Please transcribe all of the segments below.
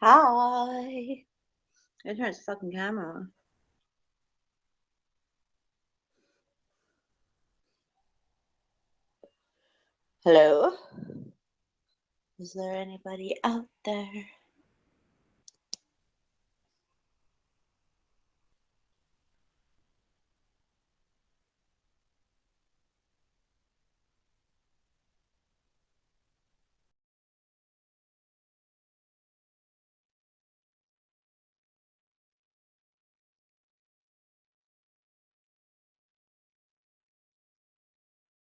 Hi. I turned this fucking camera on. Hello? Is there anybody out there?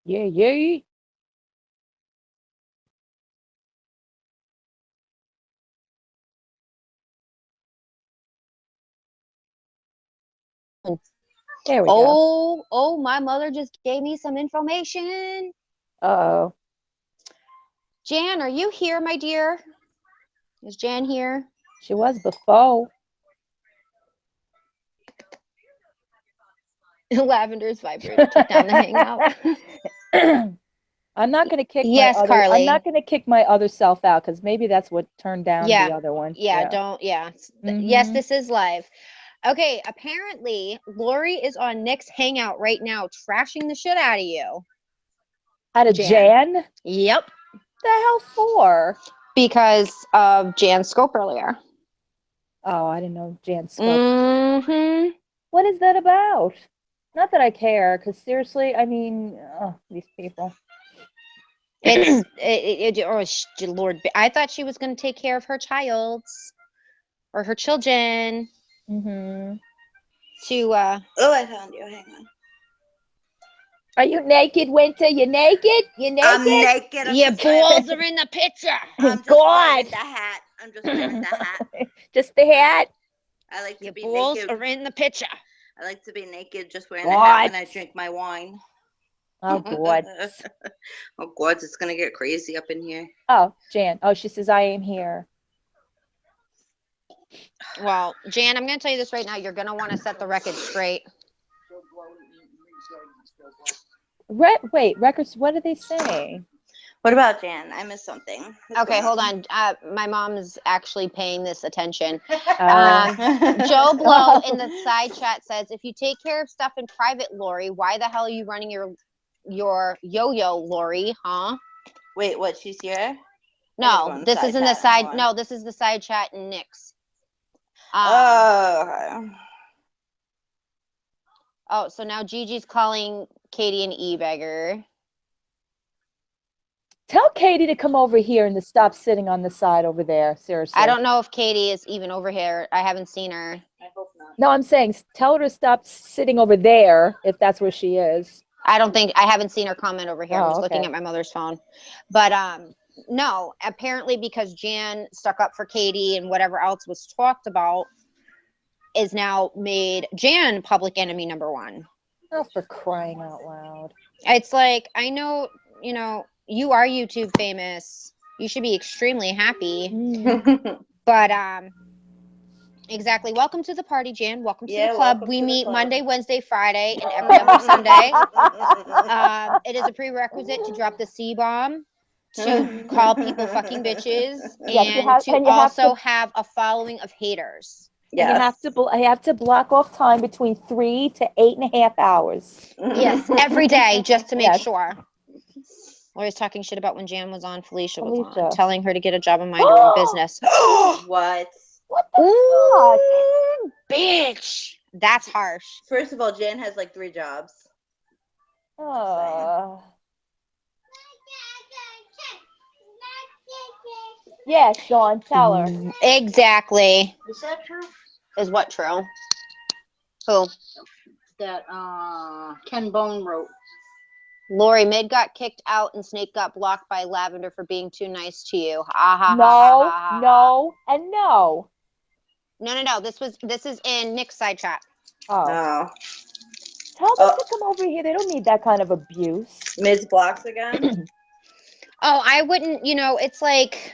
Yeah, yeah. There we go. Oh, my mother just gave me some information. Uh-oh. Jan, are you here, my dear? Is Jan here? She was before. Lavender's vibrator took down the hangout. I'm not gonna kick my Yes, other I'm Carly. not gonna kick my other self out because maybe that's what turned down Yeah. the other one. Yeah, Yeah. don't. Yeah. Yes, Mm-hmm. this is live. Okay, apparently Lori is on Nick's hangout right now, trashing the shit out of you, Out of Jan. Jan? Yep. The hell for? Because of Jan's scope earlier. Oh, I didn't know Jan scoped. Mm-hmm. What is that about? Not that I care, because seriously, I mean, these people. Lord, I thought she was going to take care of her child or her children Mm-hmm. to Oh, I found you. Hang on. Are you naked, Winter? You naked? You I'm naked? naked. I'm your just wearing. balls are in the picture. I'm just God. wearing the hat. I'm just wearing the hat. Just the hat? I like to Your be balls naked. are in the picture. I like to be naked, just wearing the hat when I drink my wine. Oh, God. Oh God, it's gonna get crazy up in here. Oh, Jan. Oh, she says, I am here. Well, Jan, I'm going to tell you this right now. You're going to want to set the record straight. Wait, records, what are they saying? What about Jan? I missed something. What's Okay, going hold on. My mom's actually paying this attention. Oh. Joe Blow in the side chat says, if you take care of stuff in private, Lori, why the hell are you running your yo-yo, Lori, huh? Wait, what? She's here? No, this isn't the side. No, this is the side chat in Nick's. Oh. Oh, so now Gigi's calling Katie an e-beggar. Tell Katie to come over here and to stop sitting on the side over there. Seriously. I don't know if Katie is even over here. I haven't seen her. I hope not. No, I'm saying tell her to stop sitting over there if that's where she is. I haven't seen her comment over here. I'm just looking okay. at my mother's phone. But no, apparently because Jan stuck up for Katie and whatever else was talked about is now made Jan public enemy number one. Oh, for crying out loud. It's like, I know, you are YouTube famous. You should be extremely happy. But exactly. Welcome to the party, Jan. Welcome to the club. We meet Monday, Wednesday, Friday, and every other Sunday. It is a prerequisite to drop the C-bomb, to call people fucking bitches, and to also have a following of haters. Yes. And you have to block off time between 3 to 8.5 hours. Yes, every day, just to make sure. Always talking shit about when Jan was on, Felicia was on, telling her to get a job and mind her own business. What? What the fuck? Bitch. That's harsh. First of all, Jan has like 3 jobs. Yeah, Sean, tell her. Exactly. Is that true? Is what true? Who? That Ken Bone wrote. Lori, Mid got kicked out and Snake got blocked by Lavender for being too nice to you. No, and no. No. This is in Nick's side chat. Oh. Tell them to come over here. They don't need that kind of abuse. Mid's blocks again? Oh, I wouldn't, it's like,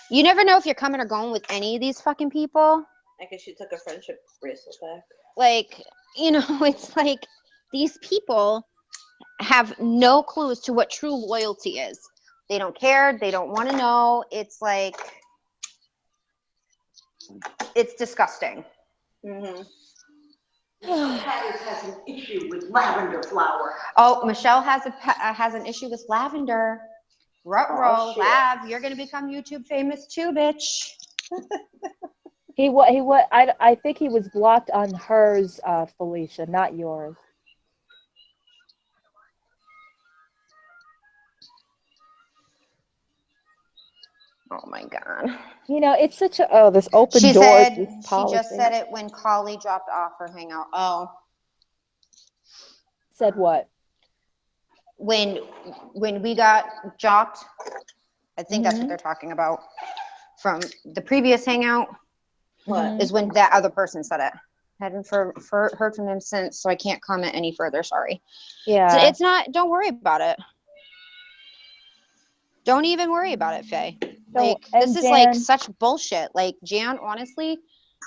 you never know if you're coming or going with any of these fucking people. I guess she took a friendship bracelet back. Like, it's like these people have no clue as to what true loyalty is. They don't care. They don't want to know. It's like, It's disgusting. Mm-hmm. Patty has an issue with lavender flower. Oh, Michelle has an issue with lavender. Ruh-roh, shit. Lav, you're gonna become YouTube famous too, bitch. He I think he was blocked on hers, Felicia, not yours. Oh my god. You know, it's such a this open She door. said This she policy. just said it when Choly dropped off her hangout. Oh. Said what? When we got jocked, I think that's what they're talking about from the previous hangout. What? Is when that other person said it. Hadn't heard from him since, so I can't comment any further. Sorry. Yeah. So it's not. Don't worry about it. Don't even worry about it, Faye. Like this is like such bullshit. Like Jan, honestly,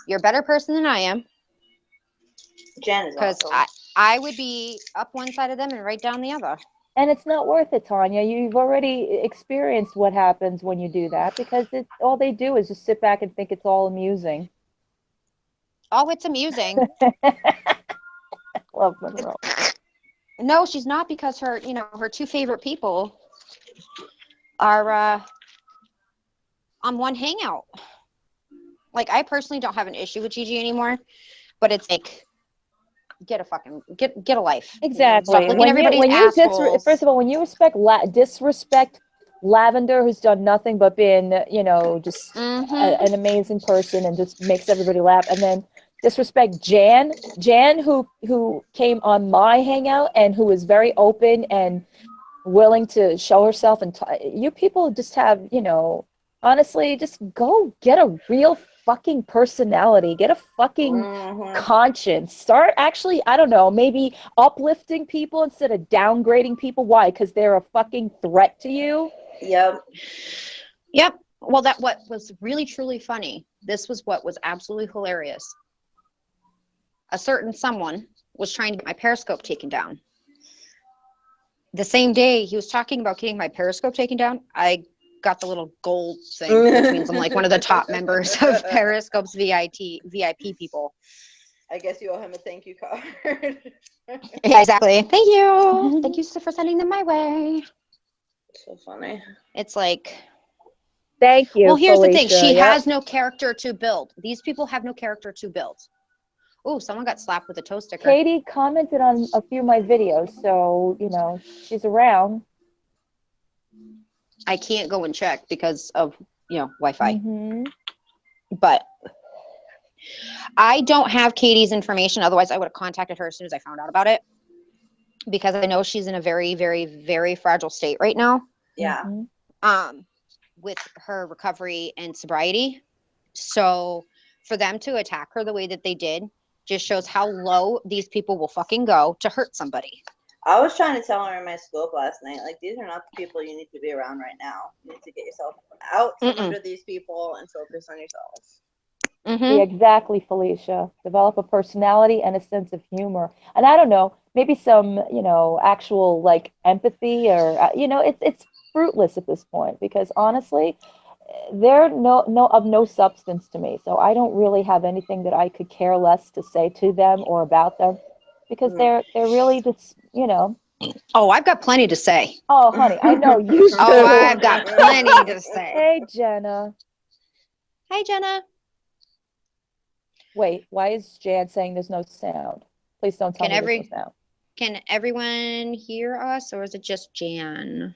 you're a better person than I am. Jan is because awesome. I would be up one side of them and right down the other. And it's not worth it, Tanya. You've already experienced what happens when you do that because it's all they do is just sit back and think it's all amusing. Oh, it's amusing. Love Monroe. No, she's not, because her, her two favorite people are on one hangout. Like, I personally don't have an issue with Gigi anymore, but it's like, get a life. Exactly. Stop looking at everybody's assholes. First of all, when you disrespect Lavender, who's done nothing but been, just an amazing person and just makes everybody laugh, and then disrespect Jan, who came on my hangout and who is very open and willing to show herself, and you people just have, honestly, just go get a real fucking personality, get a fucking conscience, start actually, I don't know, maybe uplifting people instead of downgrading people. Why? Because they're a fucking threat to you. Yep. Well, what was really truly funny, this was what was absolutely hilarious. A certain someone was trying to get my Periscope taken down. The same day he was talking about getting my Periscope taken down, I got the little gold thing, which means I'm like one of the top members of Periscope's VIP people. I guess you owe him a thank you card. Yeah, exactly. Thank you. Thank you for sending them my way. So funny. It's like, thank you. Well, here's Felicia. the thing. She has no character to build. These people have no character to build. Oh, someone got slapped with a toe sticker. Katie commented on a few of my videos, so, she's around. I can't go and check because of, Wi-Fi. Mm-hmm. But I don't have Katie's information. Otherwise, I would have contacted her as soon as I found out about it, because I know she's in a very, very, very fragile state right now. Yeah. Mm-hmm. With her recovery and sobriety. So for them to attack her the way that they did just shows how low these people will fucking go to hurt somebody. I was trying to tell her in my scope last night, like, these are not the people you need to be around right now. You need to get yourself out from under these people and focus on yourself. Yeah, exactly, Felicia. Develop a personality and a sense of humor. And I don't know, maybe some, actual like empathy or, it's fruitless at this point because honestly, they're of no substance to me. So I don't really have anything that I could care less to say to them or about them because they're really just, Oh, I've got plenty to say. Oh, honey, I know you do. Oh, I've got plenty to say. Hey, Jenna. Hi, Jenna. Wait, why is Jan saying there's no sound? Please don't tell me there's no sound. Can everyone hear us, or is it just Jan?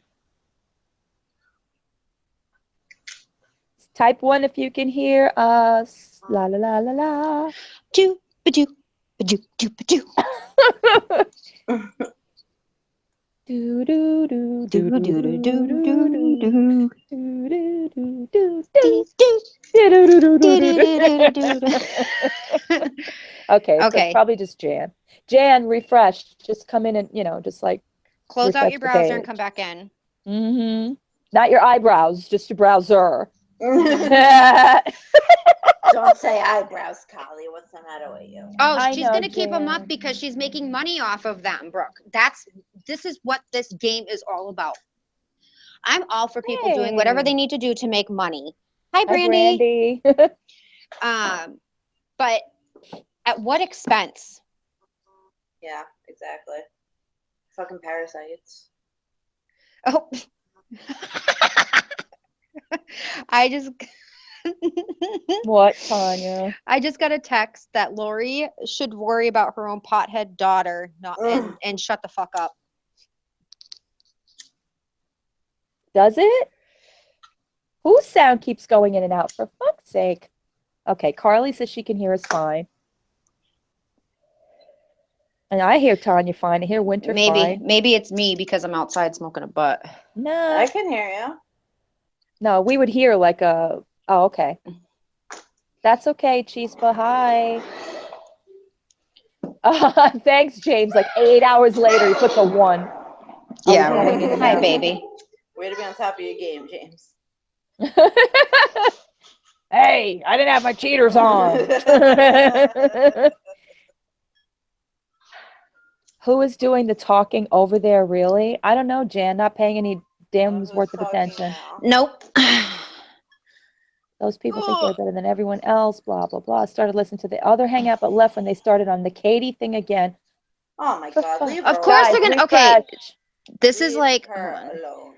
Type 1 if you can hear us. La la la la la. Do ba-do, ba-do, do ba-do. Do do do do do do do do do do. Okay, so it's probably just Jan. Jan, refresh. Just come in and, just like close out your browser and come back in. Mm-hmm. Not your eyebrows, just your browser. Don't say eyebrows, Choly. What's the matter with you? Oh, she's going to keep them up because she's making money off of them, Brooke. This is what this game is all about. I'm all for people doing whatever they need to do to make money. Hi, Brandy. But at what expense? Yeah, exactly. Fucking parasites. Oh, I just What, Tanya? I just got a text that Lori should worry about her own pothead daughter, not and shut the fuck up. Does it? Whose sound keeps going in and out? For fuck's sake. Okay, Carly says she can hear us fine. And I hear Tanya fine. I hear Winter fine. Maybe it's me because I'm outside smoking a butt. No. I can hear you. No, we would hear like a... Oh, okay. That's okay, Chispa. Hi. Thanks, James. Like 8 hours later, he puts a 1. Yeah. Going in and Hi, out. baby. Way to be on top of your game, James. Hey, I didn't have my cheaters on. Who is doing the talking over there, really? I don't know, Jan. Not paying any damn's Who's worth of talking attention. now? Nope. Those people think they're better than everyone else, blah, blah, blah. Started listening to the other hangout, but left when they started on the Katie thing again. Oh my God, leave her Of course alone. they're gonna. Okay, Refresh. this is Leave like. her Hold on. alone.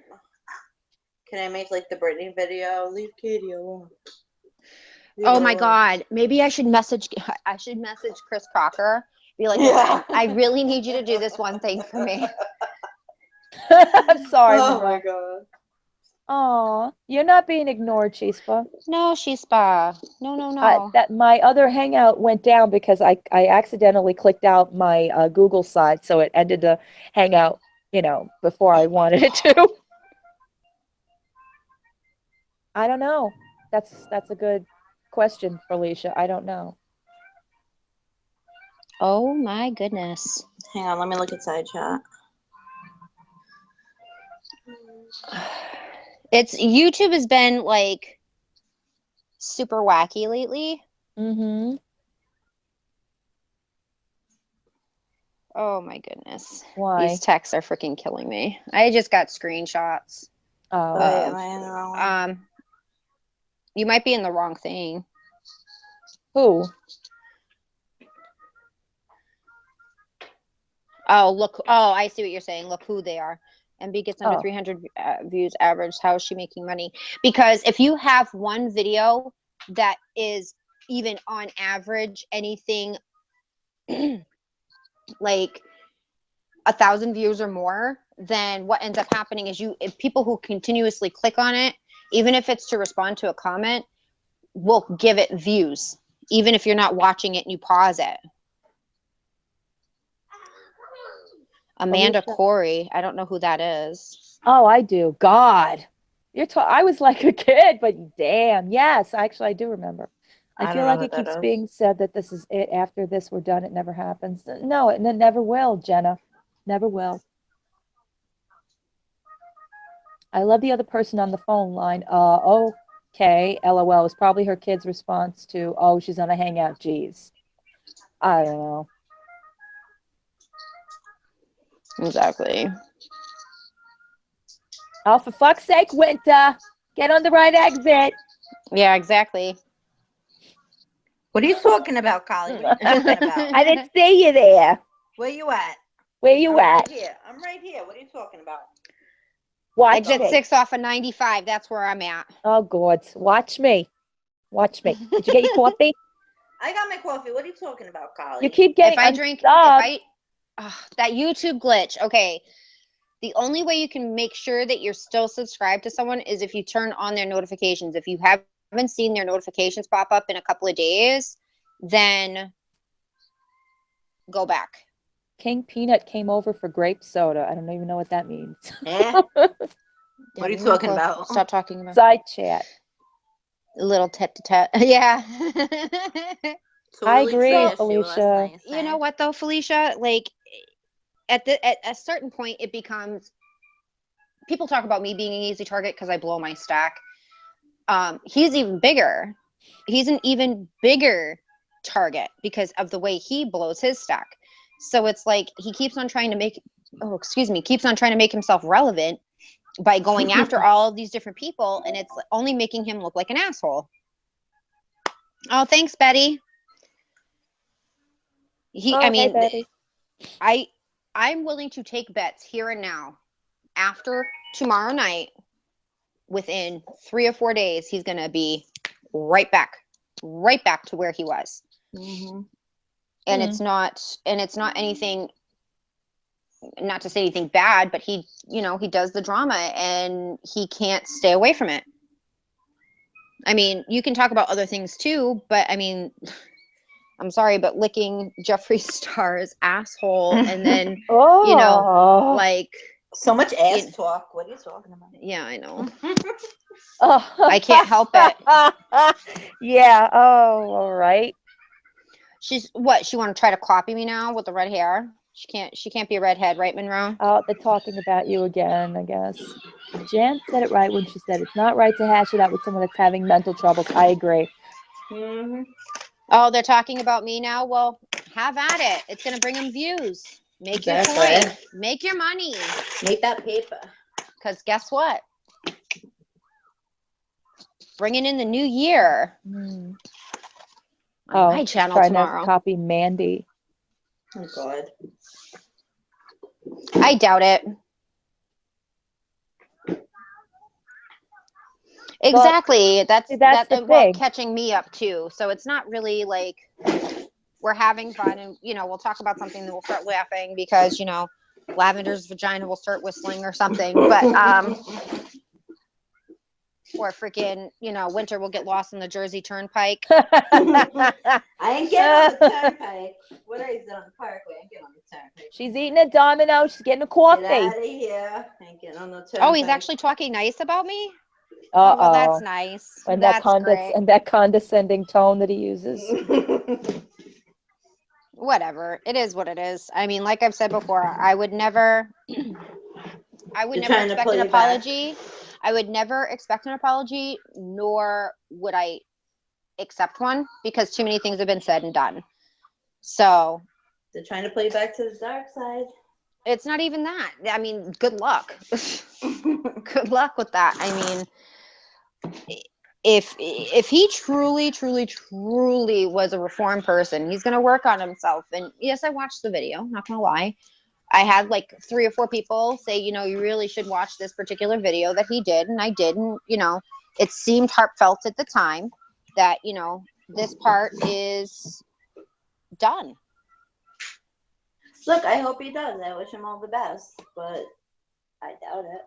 Can I make like the Britney video? Leave Katie alone. Leave Oh her my alone. God. Maybe I should message Chris Crocker. Be like, Yeah. I really need you to do this one thing for me. I'm sorry, Oh Manila. my God. Aw, you're not being ignored, Chispa. No, Shispa. No. That my other hangout went down because I accidentally clicked out my Google side, so it ended the hangout, before I wanted it to. I don't know. That's a good question, Felicia. I don't know. Oh my goodness. Hang on, let me look at side chat. YouTube has been like super wacky lately. Mm-hmm. Oh my goodness. Why? These texts are freaking killing me. I just got screenshots. Oh. Wait, am I in the wrong one? You might be in the wrong thing. Who? Oh, look. Oh, I see what you're saying. Look who they are. MB gets under 300 views average. How is she making money? Because if you have one video that is even on average anything like 1,000 views or more, then what ends up happening is if people who continuously click on it, even if it's to respond to a comment, will give it views, even if you're not watching it and you pause it. Amanda Corey, I don't know who that is. Oh, I do. God, I was like a kid, but damn, yes, actually, I do remember. I feel like it keeps being said that this is it. After this, we're done. It never happens. No, it never will, Jenna. Never will. I love the other person on the phone line. Okay, LOL. It's probably her kid's response to, oh, she's on a hangout. Geez. I don't know. Exactly. Oh, for fuck's sake, Winter. Get on the right exit. Yeah, exactly. What are you talking about, Collie? What are you talking about? I didn't see you there. Where you at? Where you at? Right here. I'm right here. What are you talking about? Watch Exit me. 6 off of 95. That's where I'm at. Oh, God. Watch me. Watch me. Did you get your coffee? I got my coffee. What are you talking about, Collie? You keep getting that YouTube glitch. Okay. The only way you can make sure that you're still subscribed to someone is if you turn on their notifications. If you haven't seen their notifications pop up in a couple of days, then go back. King Peanut came over for grape soda. I don't even know what that means. Yeah. What are you talking about? Stop talking about Side chat. a little tete-a-tete. Yeah. I agree, Felicia. You know what though, Felicia? Like at a certain point, it becomes. People talk about me being an easy target because I blow my stack. He's even bigger. He's an even bigger target because of the way he blows his stack. So it's like he keeps on trying to make himself relevant by going after all of these different people, and it's only making him look like an asshole. Oh, thanks, Betty. I Hey, mean, Betty. I'm willing to take bets here and now. After tomorrow night, within 3 or 4 days, he's gonna be right back to where he was. Mm-hmm. And it's not anything, not to say anything bad, but he does the drama and he can't stay away from it. I mean, you can talk about other things too, but I mean, I'm sorry, but licking Jeffree Star's asshole and then like so much ass talk. What are you talking about? Yeah, I know. I can't help it. Yeah. Oh, all right. She's what? She want to try to copy me now with the red hair? She can't be a redhead, right, Monroe? Oh, they're talking about you again, I guess. Jan said it right when she said it's not right to hash it out with someone that's having mental troubles. I agree. Mm-hmm. Oh, they're talking about me now? Well, have at it. It's going to bring them views. Make your coin. Make your money. Make that paper. Because guess what? Bringing in the new year. On my channel trying tomorrow. To copy Mandy. Oh, God. I doubt it. Exactly. Well, that's the thing. Catching me up too. So it's not really like we're having fun and we'll talk about something and we'll start laughing because Lavender's vagina will start whistling or something. But or freaking Winter will get lost in the Jersey Turnpike. I ain't getting on the turnpike. What are you on the parkway? I ain't getting on the turnpike. She's eating a domino. She's getting a coffee. Get out of here. I ain't getting on the turnpike. Oh, he's actually talking nice about me? Oh, well, that's nice. And that's great. And that condescending tone that he uses. Whatever. It is what it is. I mean, like I've said before, I would never expect an apology. I would never expect an apology, nor would I accept one because too many things have been said and done. So they're trying to play back to the dark side. It's not even that. I mean, good luck. Good luck with that. I mean, if he truly was a reformed person, he's going to work on himself. And yes, I watched the video, not going to lie. I had like 3 or 4 people say, you really should watch this particular video that he did. And I did. And, it seemed heartfelt at the time that, this part is done. Look, I hope he does. I wish him all the best, but I doubt it.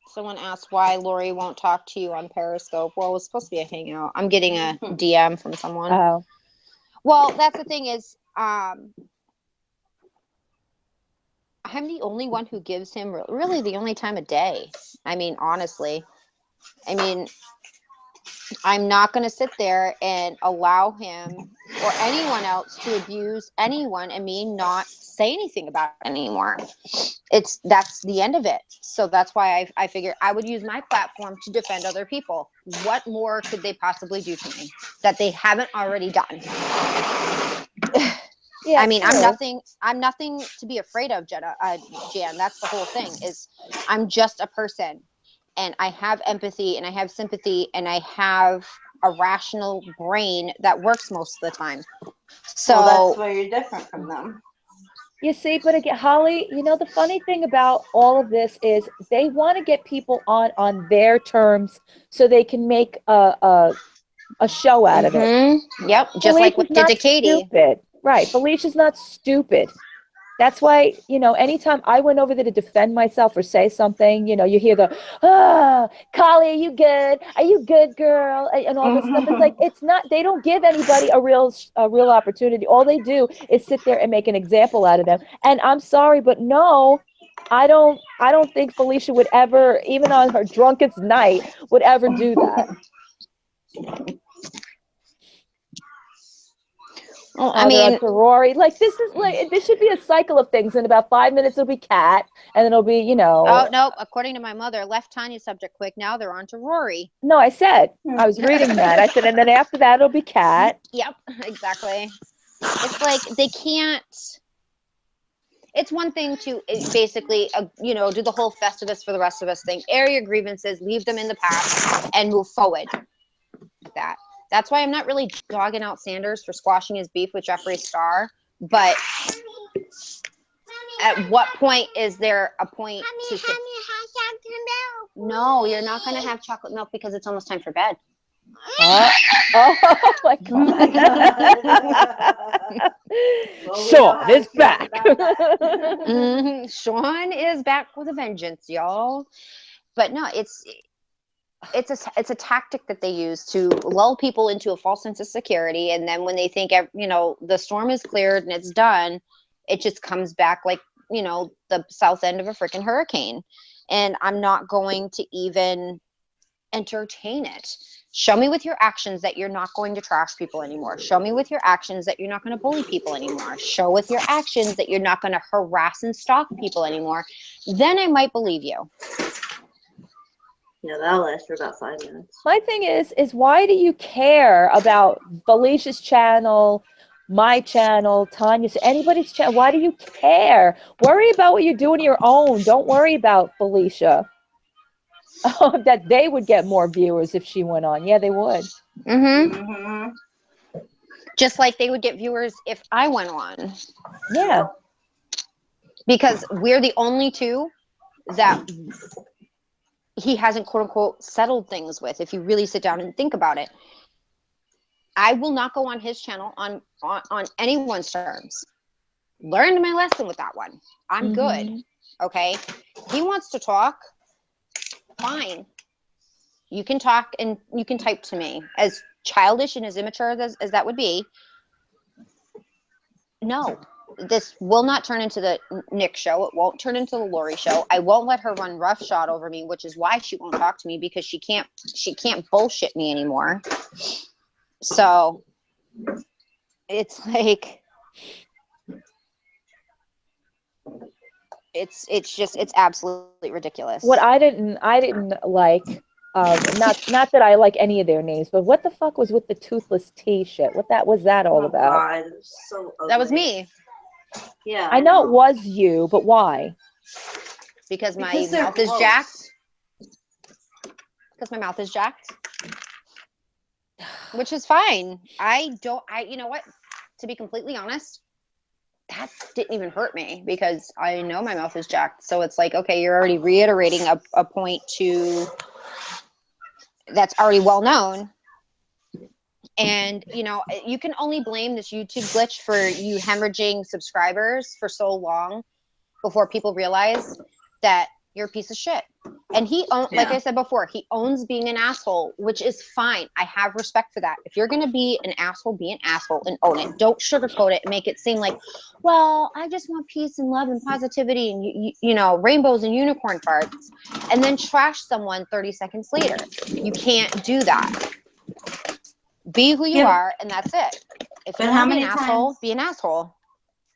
Someone asked why Lori won't talk to you on Periscope. Well, it was supposed to be a hangout. I'm getting a DM from someone. Oh. Well, that's the thing is, I'm the only one who gives him really the only time of day. I mean, honestly. I mean, I'm not going to sit there and allow him or anyone else to abuse anyone and me not say anything about it anymore. That's the end of it. So that's why I figured I would use my platform to defend other people. What more could they possibly do to me that they haven't already done? Yeah, I mean, true. I'm nothing to be afraid of, Jan. That's the whole thing is I'm just a person. And I have empathy and I have sympathy and I have a rational brain that works most of the time. So that's where you're different from them. You see, but again, Holly, the funny thing about all of this is they want to get people on their terms so they can make a show out of it. Yep, just like what did to Katie. Stupid. Right. Felicia's not stupid. That's why, anytime I went over there to defend myself or say something, you hear the, Choly, are you good? Are you good, girl? And all this stuff. It's like, it's not, they don't give anybody a real opportunity. All they do is sit there and make an example out of them. And I'm sorry, but no, I don't think Felicia would ever, even on her drunkest night, would ever do that. Well, I mean, Rory, like this should be a cycle of things. In about 5 minutes, it'll be Kat, and then it'll be, Oh no! According to my mother, left Tanya's subject quick. Now they're on to Rory. No, I said I was reading that. I said, and then after that, it'll be Kat. Yep, exactly. It's like they can't. It's one thing to basically, do the whole Festivus for the rest of us thing. Air your grievances, leave them in the past, and move forward. That's why I'm not really dogging out Sanders for squashing his beef with Jeffree Star. But at what point is there a point to say, no, you're not going to have chocolate milk because it's almost time for bed. Oh my God. Well, Sean is back. Sean is back with a vengeance, y'all. But no, it's a tactic that they use to lull people into a false sense of security, and then when they think the storm is cleared and it's done, it just comes back like the south end of a freaking hurricane. And I'm not going to even entertain it. Show me with your actions that you're not going to trash people anymore. Show me with your actions that you're not going to bully people anymore. Show with your actions that you're not going to harass and stalk people anymore. Then I might believe you. Yeah, that'll last for about 5 minutes. My thing is why do you care about Felicia's channel, my channel, Tanya's, anybody's channel? Why do you care? Worry about what you do on your own. Don't worry about Felicia. That they would get more viewers if she went on. Yeah, they would. Just like they would get viewers if I went on. Yeah. Because we're the only two that he hasn't, quote unquote, settled things with. If you really sit down and think about it, I will not go on his channel on anyone's terms. Learned my lesson with that one. I'm good. Okay. He wants to talk. Fine. You can talk and you can type to me. As childish and as immature as that would be, no, this will not turn into the Nick show. It won't turn into the Lori show. I won't let her run roughshod over me, which is why she won't talk to me, because she can't bullshit me anymore. So it's like, it's absolutely ridiculous. What I didn't like, not that I like any of their names, but what the fuck was with the toothless tea shit? What was that all about? God, it was so ugly. That was me. Yeah, I know it was you, but why? Because my mouth is jacked. Because my mouth is jacked. Which is fine. You know what? To be completely honest, that didn't even hurt me because I know my mouth is jacked. So it's like, okay, you're already reiterating a point that's already well known. And, you can only blame this YouTube glitch for you hemorrhaging subscribers for so long before people realize that you're a piece of shit. And like I said before, he owns being an asshole, which is fine. I have respect for that. If you're going to be an asshole and own it. Don't sugarcoat it and make it seem like, well, I just want peace and love and positivity and, rainbows and unicorn farts, and then trash someone 30 seconds later. You can't do that. Be who you are, and that's it. If you want to be an asshole, be an asshole.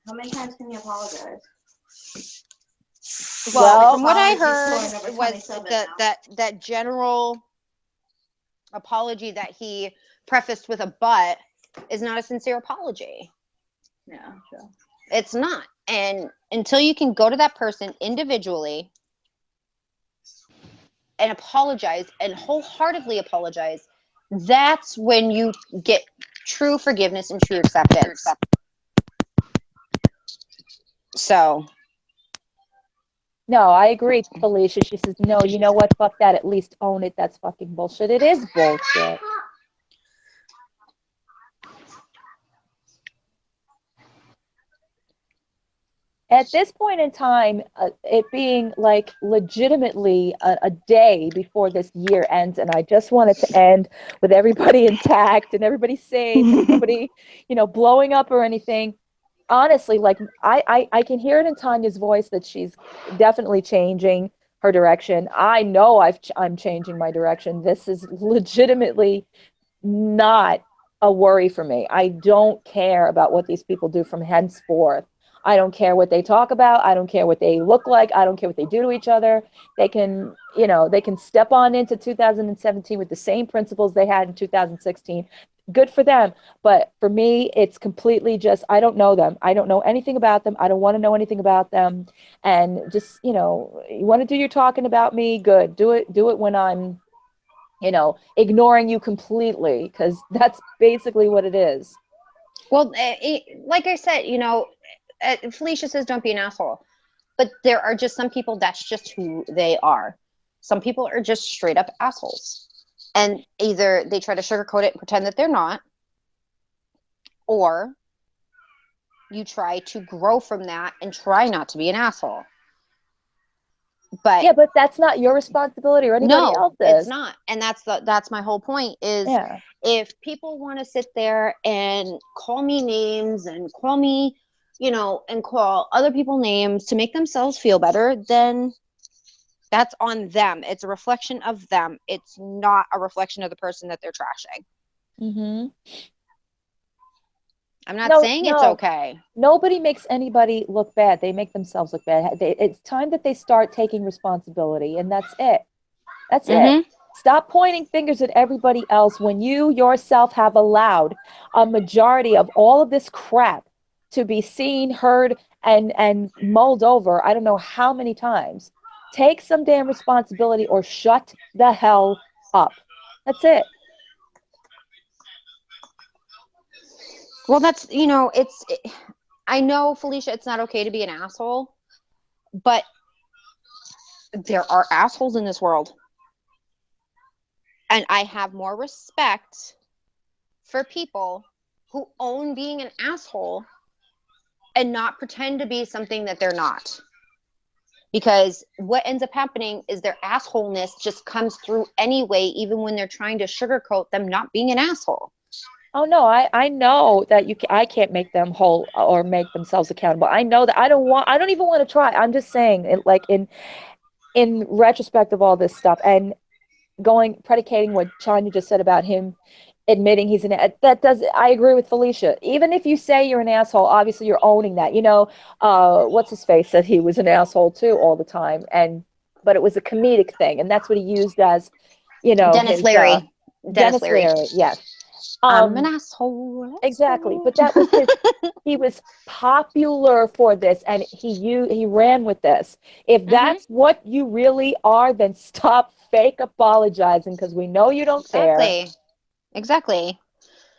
How many times can you apologize? Well, from what I heard was that general apology that he prefaced with a but is not a sincere apology. Yeah, sure. It's not. And until you can go to that person individually and apologize and wholeheartedly apologize, that's when you get true forgiveness and true acceptance. So... No, I agree, Felicia. She says, no, you know what? Fuck that. At least own it. That's fucking bullshit. It is bullshit. At this point in time, it being like legitimately a day before this year ends, and I just want it to end with everybody intact and everybody safe and nobody, blowing up or anything. Honestly, like I can hear it in Tanya's voice that she's definitely changing her direction. I know I'm changing my direction. This is legitimately not a worry for me. I don't care about what these people do from henceforth. I don't care what they talk about. I don't care what they look like. I don't care what they do to each other. They can, they can step on into 2017 with the same principles they had in 2016. Good for them. But for me, it's completely just, I don't know them. I don't know anything about them. I don't want to know anything about them. And just, you want to do your talking about me? Good. Do it when I'm you know, ignoring you completely, because that's basically what it is. Well, like I said, you know, Felicia says don't be an asshole. But there are just some people that's just who they are. Some people are just straight up assholes. And either they try to sugarcoat it and pretend that they're not, or you try to grow from that and try not to be an asshole. But yeah, but that's not your responsibility or anybody else's. It's not. And that's my whole point is, yeah. If people want to sit there and call me names and call me, you know, and call other people names to make themselves feel better, then that's on them. It's a reflection of them. It's not a reflection of the person that they're trashing. Mm-hmm. I'm not saying it's okay. Nobody makes anybody look bad. They make themselves look bad. It's time that they start taking responsibility, and that's it. That's it. Stop pointing fingers at everybody else when you yourself have allowed a majority of all of this crap to be seen, heard, and mulled over. I don't know how many times. Take some damn responsibility or shut the hell up. That's it. Well, that's, you know, I know, Felicia, it's not okay to be an asshole, but there are assholes in this world. And I have more respect for people who own being an asshole and not pretend to be something that they're not. Because what ends up happening is their assholeness just comes through anyway, even when they're trying to sugarcoat them not being an asshole. Oh no, I know that I can't make them whole or make themselves accountable. I know that I don't even want to try. I'm just saying it, like in retrospect of all this stuff, and predicating what Chanya just said about him admitting he's I agree with Felicia. Even if you say you're an asshole, obviously you're owning that. You know, what's his face said he was an asshole too all the time, but it was a comedic thing, and that's what he used as, you know, Dennis Leary. Dennis Leary, yes. I'm an asshole. Exactly, but that was he was popular for this, and he ran with this. If that's what you really are, then stop fake apologizing, because we know you don't care. Exactly.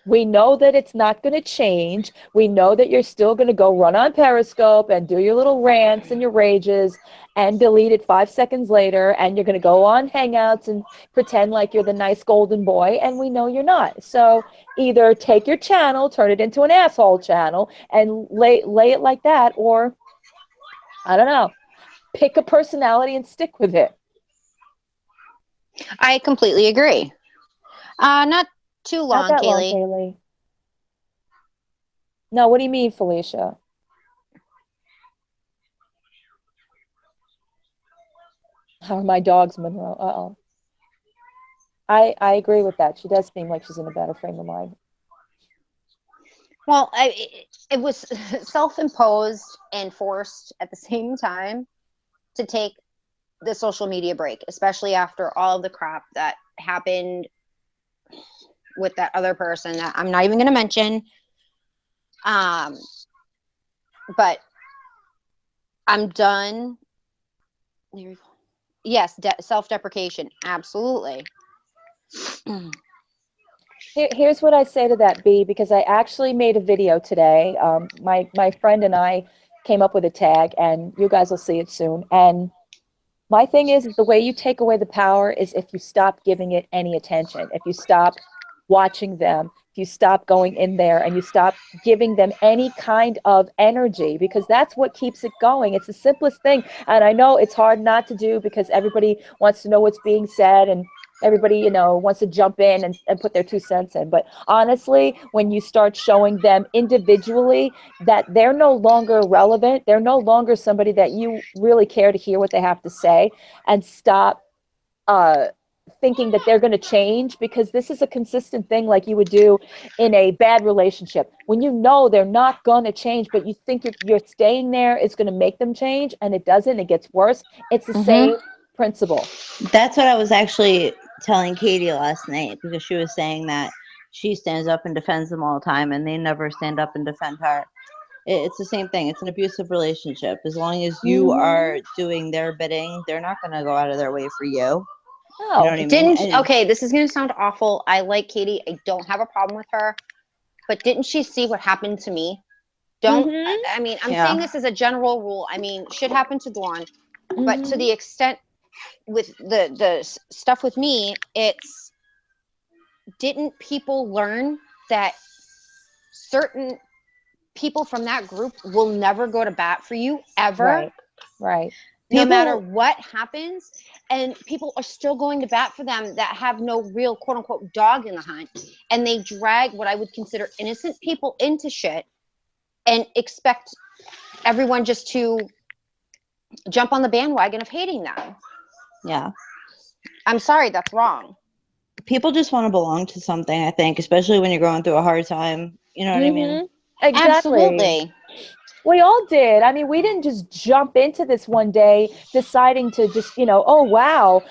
We know that it's not going to change. We know that you're still going to go run on Periscope and do your little rants and your rages and delete it 5 seconds later. And you're going to go on Hangouts and pretend like you're the nice golden boy. And we know you're not. So either take your channel, turn it into an asshole channel, and lay it like that. Or, I don't know, pick a personality and stick with it. I completely agree. Not too long, Not that Kaylee. long, Kaylee. No, what do you mean, Felicia? How are my dogs, Monroe? Uh-oh. I agree with that. She does seem like she's in a better frame of mind. Well, it was self-imposed and forced at the same time to take the social media break, especially after all of the crap that happened with that other person that I'm not even going to mention. But I'm done. Yes, self-deprecation. Absolutely. Here's what I say to that, B, because I actually made a video today. My friend and I came up with a tag, and you guys will see it soon. And my thing is the way you take away the power is if you stop giving it any attention, if you stop watching them, if you stop going in there and you stop giving them any kind of energy, because that's what keeps it going. It's the simplest thing. And I know it's hard not to do because everybody wants to know what's being said, and everybody, you know, wants to jump in and put their 2 cents in. But honestly, when you start showing them individually that they're no longer relevant, they're no longer somebody that you really care to hear what they have to say, and stop thinking that they're going to change, because this is a consistent thing like you would do in a bad relationship. When you know they're not going to change, but you think you're staying there, it's going to make them change, and it doesn't, it gets worse. It's the same principle. That's what I was actually telling Katie last night, because she was saying that she stands up and defends them all the time, and they never stand up and defend her. It's the same thing. It's an abusive relationship. As long as you are doing their bidding, they're not going to go out of their way for you. Oh, You know what I mean? Okay, this is going to sound awful. I like Katie. I don't have a problem with her. But didn't she see what happened to me? I mean, I'm saying this as a general rule. I mean, shit happened to Dawn. But to the extent with the stuff with me, it's, didn't people learn that certain people from that group will never go to bat for you ever? Right. No matter what happens, and people are still going to bat for them that have no real quote unquote dog in the hunt, and they drag what I would consider innocent people into shit and expect everyone just to jump on the bandwagon of hating them. Yeah. I'm sorry, that's wrong. People just want to belong to something, I think, especially when you're going through a hard time. You know what I mean? Exactly. Absolutely. We all did. I mean, we didn't just jump into this one day deciding to just, oh wow,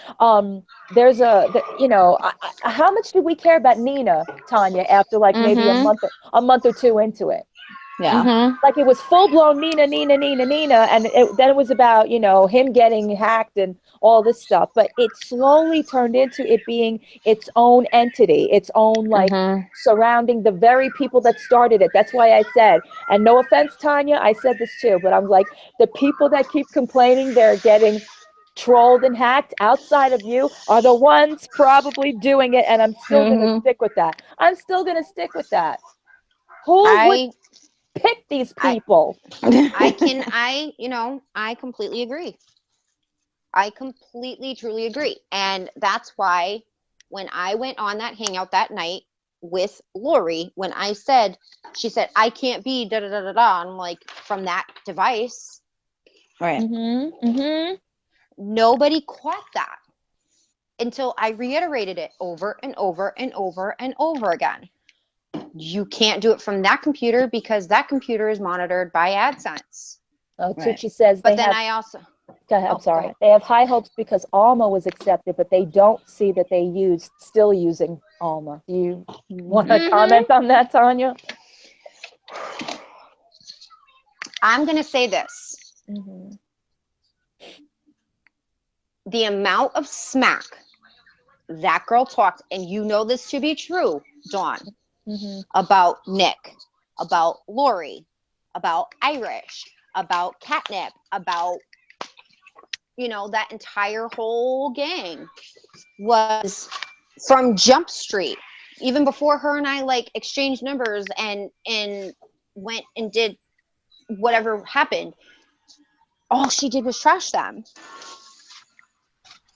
there's how much did we care about Nina, Tanya, after like maybe a month or two into it? Yeah. Like it was full blown Nina, and then it was about him getting hacked and all this stuff. But it slowly turned into it being its own entity, its own like surrounding the very people that started it. That's why I said, and no offense, Tanya, I said this too, but I'm like, the people that keep complaining they're getting trolled and hacked outside of you are the ones probably doing it, and I'm still gonna stick with that. I'm still gonna stick with that. Who would pick these people? I completely agree. I completely, truly agree. And that's why when I went on that hangout that night with Lori, when she said, I can't be da da da da da. I'm like, from that device. Right. Nobody caught that until I reiterated it over and over and over and over again. You can't do it from that computer because that computer is monitored by AdSense. Oh, Tucci says but then I also go ahead, I'm sorry. They have high hopes because Alma was accepted, but they don't see that they still using Alma. Do you want to comment on that, Tanya? I'm going to say this. The amount of smack that girl talked, and you know this to be true, Dawn, about Nick, about Lori, about Irish, about Catnip, about, that entire whole gang was from Jump Street. Even before her and I like exchanged numbers and went and did whatever happened, all she did was trash them.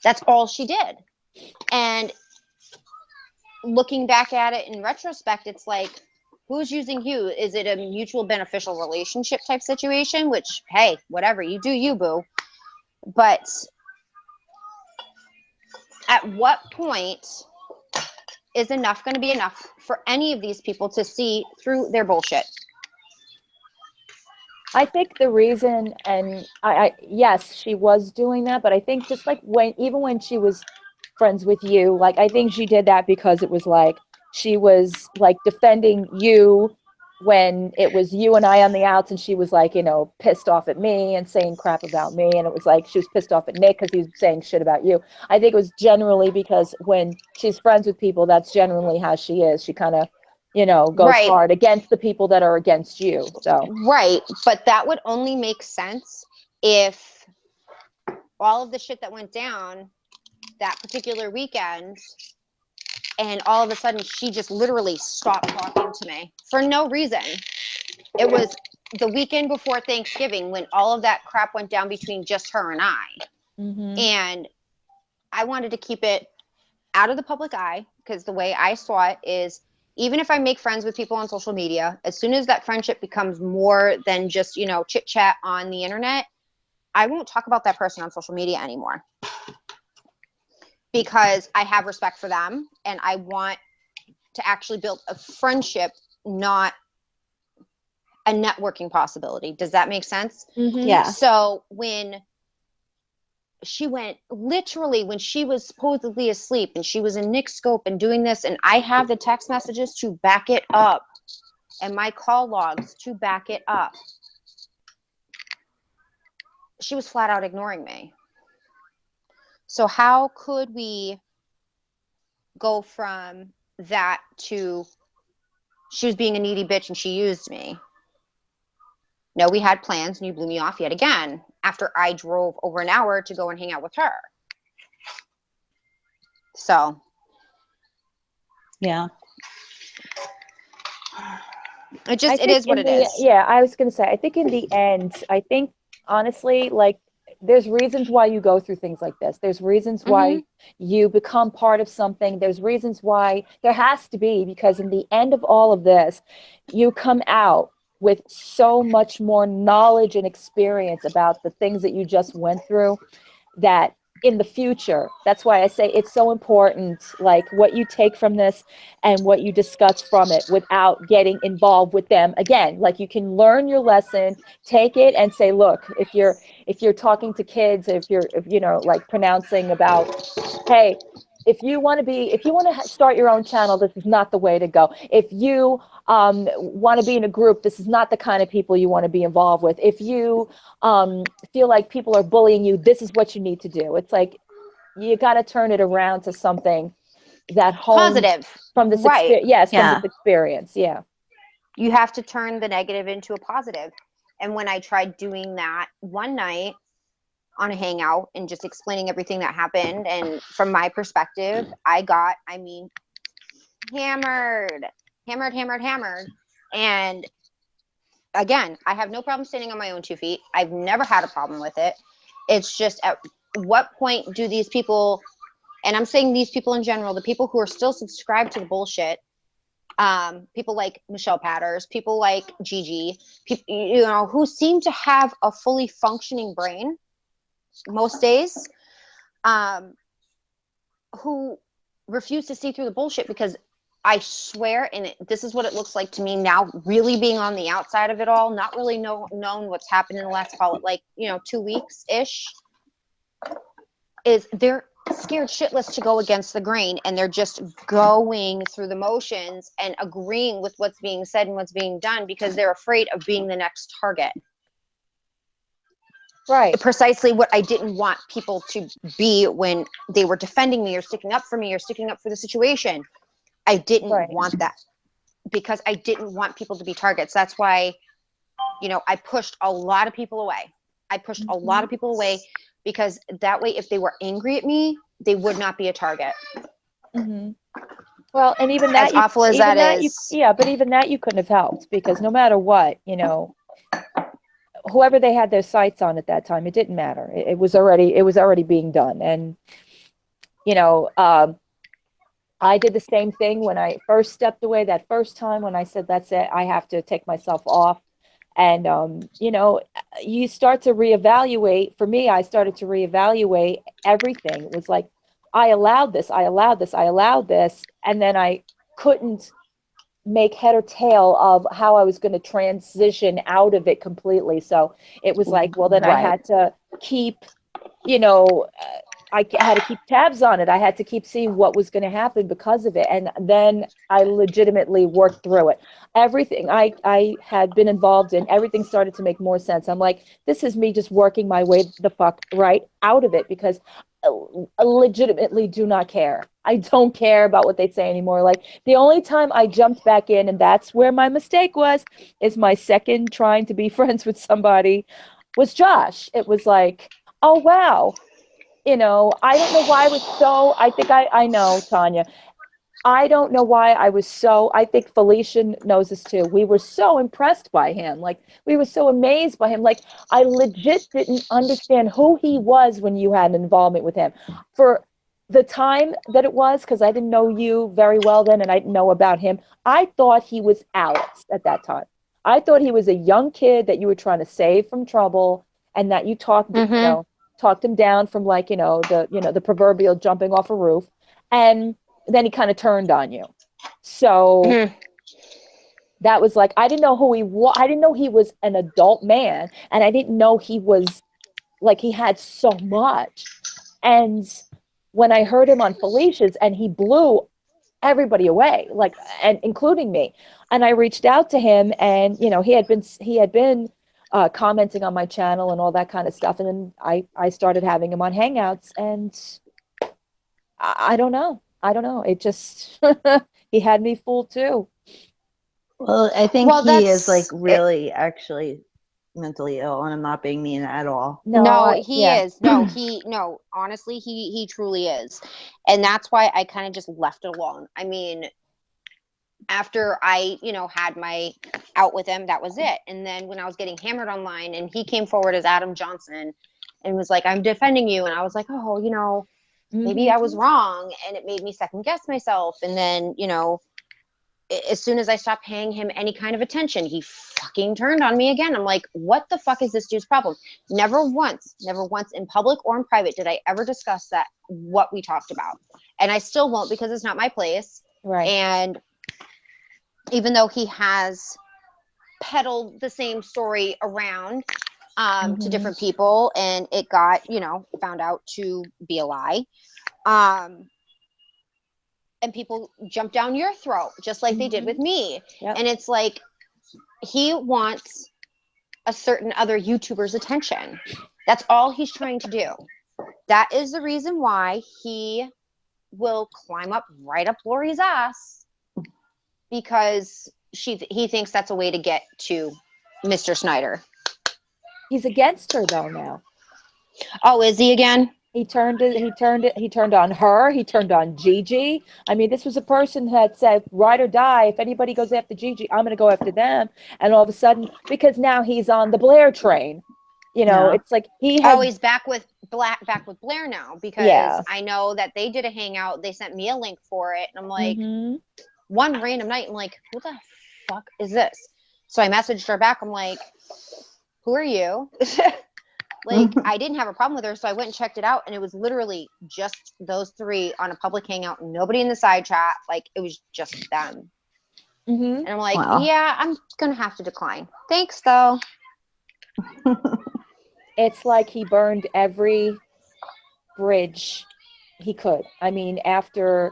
That's all she did. And looking back at it in retrospect, it's like, who's using who? Is it a mutual beneficial relationship type situation? Which, hey, whatever, you do you, boo. But at what point is enough going to be enough for any of these people to see through their bullshit? I think the reason, and yes, she was doing that, but I think just like even when she was friends with you, like I think she did that because it was like she was like defending you when it was you and I on the outs, and she was like, pissed off at me and saying crap about me, and it was like she was pissed off at Nick because he was saying shit about you. I think it was generally because when she's friends with people, that's generally how she is. She kind of goes hard against the people that are against you. So but that would only make sense if all of the shit that went down that particular weekend, and all of a sudden she just literally stopped talking to me for no reason. It was the weekend before Thanksgiving when all of that crap went down between just her and I. And I wanted to keep it out of the public eye, because the way I saw it is, even if I make friends with people on social media, as soon as that friendship becomes more than just, chit chat on the internet, I won't talk about that person on social media anymore, because I have respect for them and I want to actually build a friendship, not a networking possibility. Does that make sense? Yeah. So when she went, literally when she was supposedly asleep and she was in Nick's scope and doing this, and I have the text messages to back it up and my call logs to back it up, she was flat out ignoring me. So how could we go from that to she was being a needy bitch and she used me? No, we had plans and you blew me off yet again after I drove over an hour to go and hang out with her. So. Yeah. It is what it is. Yeah, I was going to say, I think in the end, I think honestly, like there's reasons why you go through things like this. There's reasons why you become part of something. There's reasons why there has to be, because in the end of all of this, you come out with so much more knowledge and experience about the things that you just went through that in the future, that's why I say it's so important, like what you take from this and what you discuss from it without getting involved with them again. Like you can learn your lesson, take it and say, look, if you're talking to kids, if you know, like pronouncing about, hey, if you want to start your own channel, this is not the way to go. If you want to be in a group, this is not the kind of people you want to be involved with. If you feel like people are bullying you, this is what you need to do. It's like you got to turn it around to something that positive from this right. experience. Yes, from this experience. Yeah. You have to turn the negative into a positive. And when I tried doing that one night on a hangout and just explaining everything that happened, and from my perspective, I got, I mean, hammered. And again, I have no problem standing on my own 2 feet. I've never had a problem with it. It's just at what point do these people, and I'm saying these people in general, the people who are still subscribed to the bullshit, people like Michelle Patters, people like Gigi, people, you know, who seem to have a fully functioning brain most days, who refuse to see through the bullshit, because I swear, and this is what it looks like to me now, really being on the outside of it all, not really known what's happened in the last, call it like, 2 weeks ish, is they're scared shitless to go against the grain, and they're just going through the motions and agreeing with what's being said and what's being done because they're afraid of being the next target. Right. Precisely what I didn't want people to be when they were defending me or sticking up for me or sticking up for the situation. I didn't want that, because I didn't want people to be targets. That's why, I pushed a lot of people away. Because that way, if they were angry at me, they would not be a target. Well, and even that, as awful as that is. But even that you couldn't have helped, because no matter what, whoever they had their sights on at that time, it didn't matter. It was already being done. And, I did the same thing when I first stepped away that first time, when I said, that's it, I have to take myself off. And, you start to reevaluate. For me, I started to reevaluate everything. It was like, I allowed this. And then I couldn't make head or tail of how I was going to transition out of it completely. So it was like, well, then I had to keep, I had to keep tabs on it. I had to keep seeing what was going to happen because of it. And then I legitimately worked through it. Everything I had been involved in, everything started to make more sense. I'm like, this is me just working my way the fuck right out of it, because I legitimately do not care. I don't care about what they say anymore. Like the only time I jumped back in, and that's where my mistake was, is my second trying to be friends with somebody was Josh. It was like, oh, wow. I don't know why I was so, I think I know, Tanya. I don't know why I was so, I think Felicia knows this too. We were so impressed by him. Like, we were so amazed by him. Like, I legit didn't understand who he was when you had an involvement with him. For the time that it was, because I didn't know you very well then and I didn't know about him, I thought he was Alex at that time. I thought he was a young kid that you were trying to save from trouble, and that you talked him down from, like, the proverbial jumping off a roof. And then he kind of turned on you. So that was like, I didn't know who he was. I didn't know he was an adult man. And I didn't know he was, like, he had so much. And when I heard him on Felicia's, and he blew everybody away, like, and including me. And I reached out to him, and, he had been commenting on my channel and all that kind of stuff. And then I started having him on Hangouts, and I don't know. I don't know. It just he had me fooled too. Well, I think Well, he is like that's really actually mentally ill, and I'm not being mean at all. no, he Yeah. is. No, honestly, he truly is. And that's why I kind of just left it alone. I mean, after I, had my out with him, that was it. And then when I was getting hammered online and he came forward as Adam Johnson and was like, I'm defending you. And I was like, oh, maybe I was wrong. And it made me second guess myself. And then, as soon as I stopped paying him any kind of attention, he fucking turned on me again. I'm like, what the fuck is this dude's problem? Never once in public or in private did I ever discuss what we talked about. And I still won't because it's not my place. Right. And even though he has peddled the same story around to different people and it got, found out to be a lie. And people jump down your throat just like they did with me. Yep. And it's like he wants a certain other YouTuber's attention. That's all he's trying to do. That is the reason why he will climb up right up Lori's ass, because he thinks that's a way to get to Mr. Snyder. He's against her though now. Oh, is he again? He turned on her. He turned on Gigi. I mean, this was a person that said, ride or die. If anybody goes after Gigi, I'm going to go after them. And all of a sudden, because now he's on the Blair train, it's like he's back with Blair now, because I know that they did a hangout. They sent me a link for it. And I'm like, one random night, I'm like, who the fuck is this? So I messaged her back. I'm like, who are you? Like, I didn't have a problem with her, so I went and checked it out, and it was literally just those three on a public hangout. Nobody in the side chat. Like, it was just them. And I'm like, yeah, I'm going to have to decline. Thanks, though. It's like he burned every bridge he could. I mean, after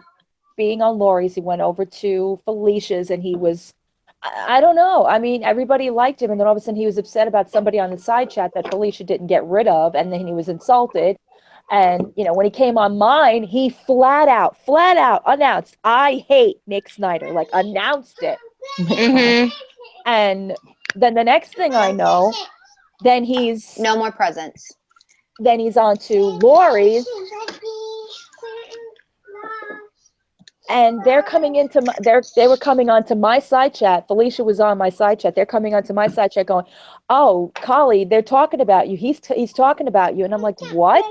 being on Lori's, he went over to Felicia's, and he was, I don't know. I mean, everybody liked him, and then all of a sudden he was upset about somebody on the side chat that Felicia didn't get rid of, and then he was insulted. And when he came on mine, he flat out announced, "I hate Nick Snyder," like announced it. And then the next thing I know, then he's no more presents. Then he's on to Lori's. And they're coming into they were coming onto my side chat. Felicia was on my side chat. They're coming onto my side chat going, "Oh, Choly, they're talking about you. He's talking about you." And I'm like, "What?"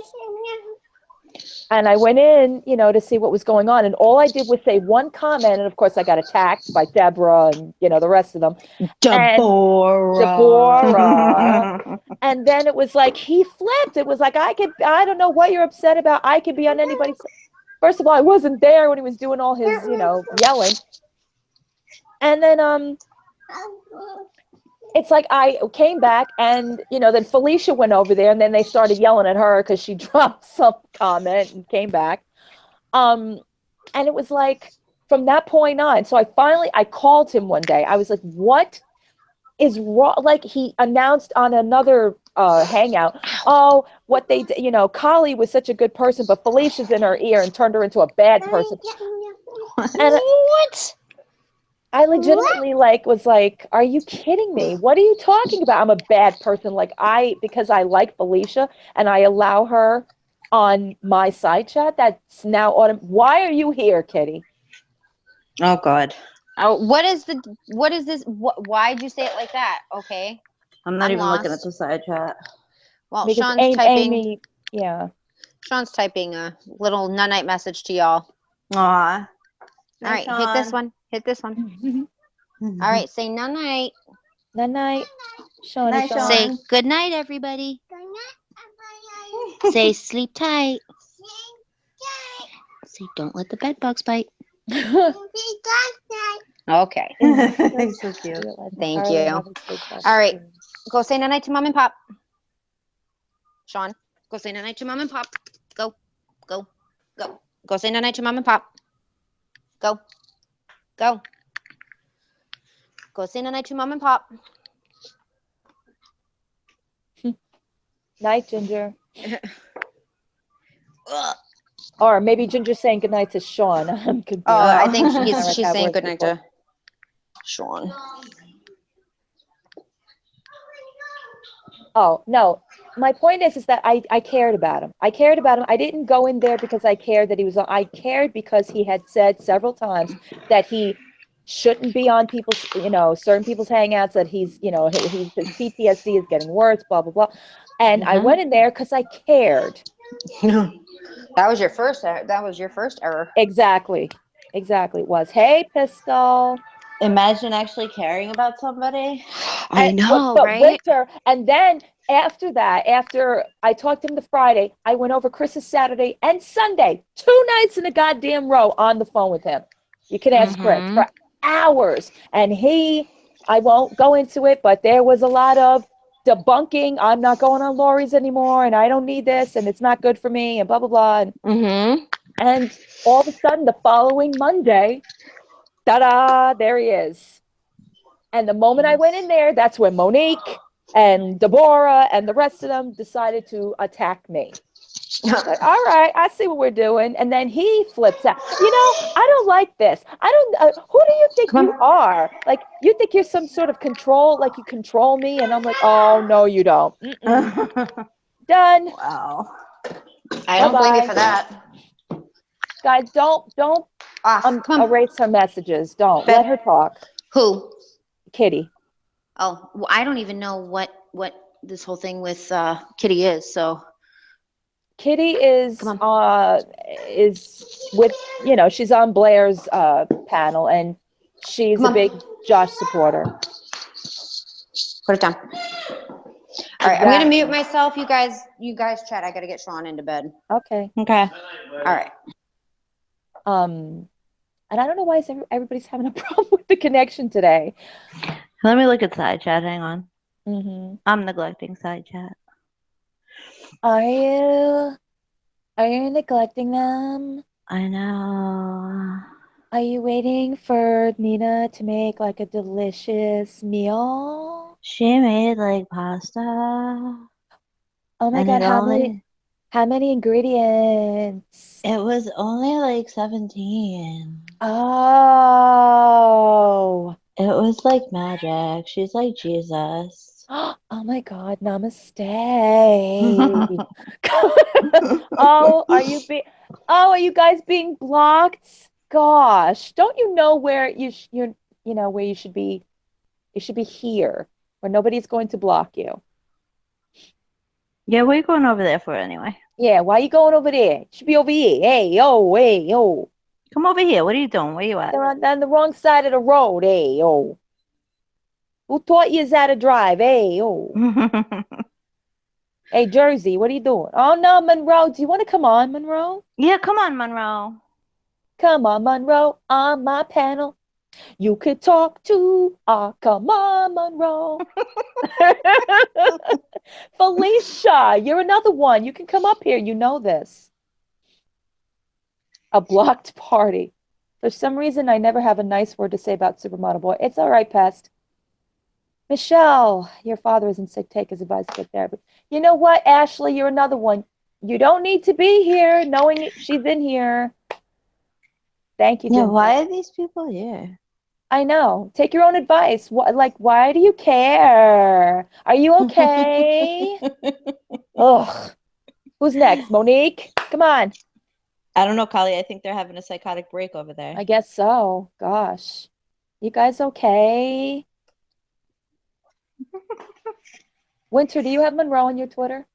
And I went in, to see what was going on. And all I did was say one comment. And of course I got attacked by Deborah and, the rest of them. Deborah. And then it was like, he flipped. It was like, I don't know what you're upset about. I could be on anybody's. First of all, I wasn't there when he was doing all his, yelling. And then it's like I came back and, then Felicia went over there and then they started yelling at her because she dropped some comment and came back. And it was like from that point on. So I called him one day. I was like, what is wrong? Like he announced on another hangout, oh, what they did, Choly was such a good person, but Felicia's in her ear and turned her into a bad person. And what? I legitimately was like, are you kidding me? What are you talking about? I'm a bad person. Because I like Felicia and I allow her on my side chat. That's now why are you here, Kitty? Oh God. Oh, what is this? Why'd you say it like that? Okay. I'm not even looking at the side chat. Well, because Sean's typing. Amy, yeah. Sean's typing a little nunite message to y'all. Aw. All right, Sean. Hit this one. All right, say nunite. Nunite. Sean. Say good night, everybody. Good night, everybody. Say sleep tight. Say don't let the bed bugs bite. Okay. So cute. Thank you. All right. Go say night to mom and pop. Sean, go say night to mom and pop. Go. Go say night to mom and pop. Go. Go say night to mom and pop. Night, Ginger. Or maybe Ginger's saying goodnight to Sean. Could be. Oh, I think America she's saying works goodnight before. to Sean. Oh, no. My point is that I cared about him. I cared about him. I didn't go in there because I cared that he was on. I cared because he had said several times that he shouldn't be on people's, certain people's hangouts, that he's, his PTSD is getting worse, blah, blah, blah. And I went in there because I cared. That was your first error. Exactly. Exactly. It was, hey, Pistol. Imagine actually caring about somebody. I know, But right? Winter, and then after that, after I talked to him the Friday, I went over Chris's Saturday and Sunday, 2 nights in a goddamn row on the phone with him. You can ask Chris for hours. And I won't go into it, but there was a lot of debunking. I'm not going on Lori's anymore, and I don't need this, and it's not good for me, and blah, blah, blah. And all of a sudden, the following Monday, ta-da, there he is. And the moment I went in there, that's when Monique and Deborah and the rest of them decided to attack me. Like, all right, I see what we're doing. And then he flips out. I don't like this. Who do you think you are? Like, you think you're some sort of control, like you control me? And I'm like, oh, no, you don't. Done. Wow. I don't blame you for that. Guys, don't erase her messages. Don't. Let her talk. Who? Kitty. Oh, well, I don't even know what this whole thing with Kitty is. So Kitty is with, she's on Blair's panel, and she's a big Josh supporter. Put it down. All right, I'm gonna mute myself. You guys chat. I gotta get Sean into bed. Okay. Okay. All right. And I don't know why everybody's having a problem with the connection today. Let me look at side chat. Hang on. Mm-hmm. I'm neglecting side chat. Are you neglecting them? I know. Are you waiting for Nina to make like a delicious meal? She made like pasta. Oh my God, how many ingredients? It was only like 17. Oh. It was like magic. She's like Jesus. Oh my God, namaste. Oh, are you guys being blocked? Gosh, don't you know where where you should be? You should be here, where nobody's going to block you. Yeah, what are you going over there for anyway? Yeah, why are you going over there? You should be over here. Hey, yo, hey, yo. Come over here. What are you doing? Where you at? They're on the wrong side of the road. Hey, yo. Who taught you how to drive? Hey, yo. Hey, Jersey, what are you doing? Oh, no, Monroe. Do you want to come on, Monroe? Yeah, come on, Monroe. Come on, Monroe, on my panel. You could talk to. Come on, Monroe. Felicia, you're another one. You can come up here. You know this. A blocked party. For some reason, I never have a nice word to say about Supermodel Boy. It's all right, Pest. Michelle, your father is in sick. Take his advice to get therapy. You know what, Ashley? You're another one. You don't need to be here knowing she's in here. Thank you, Yeah, Ginger. why are these people here? I know. Take your own advice. Why do you care? Are you okay? Ugh. Who's next? Monique? Come on. I don't know, Kali. I think they're having a psychotic break over there. I guess so. Gosh. You guys okay? Winter, do you have Monroe on your Twitter?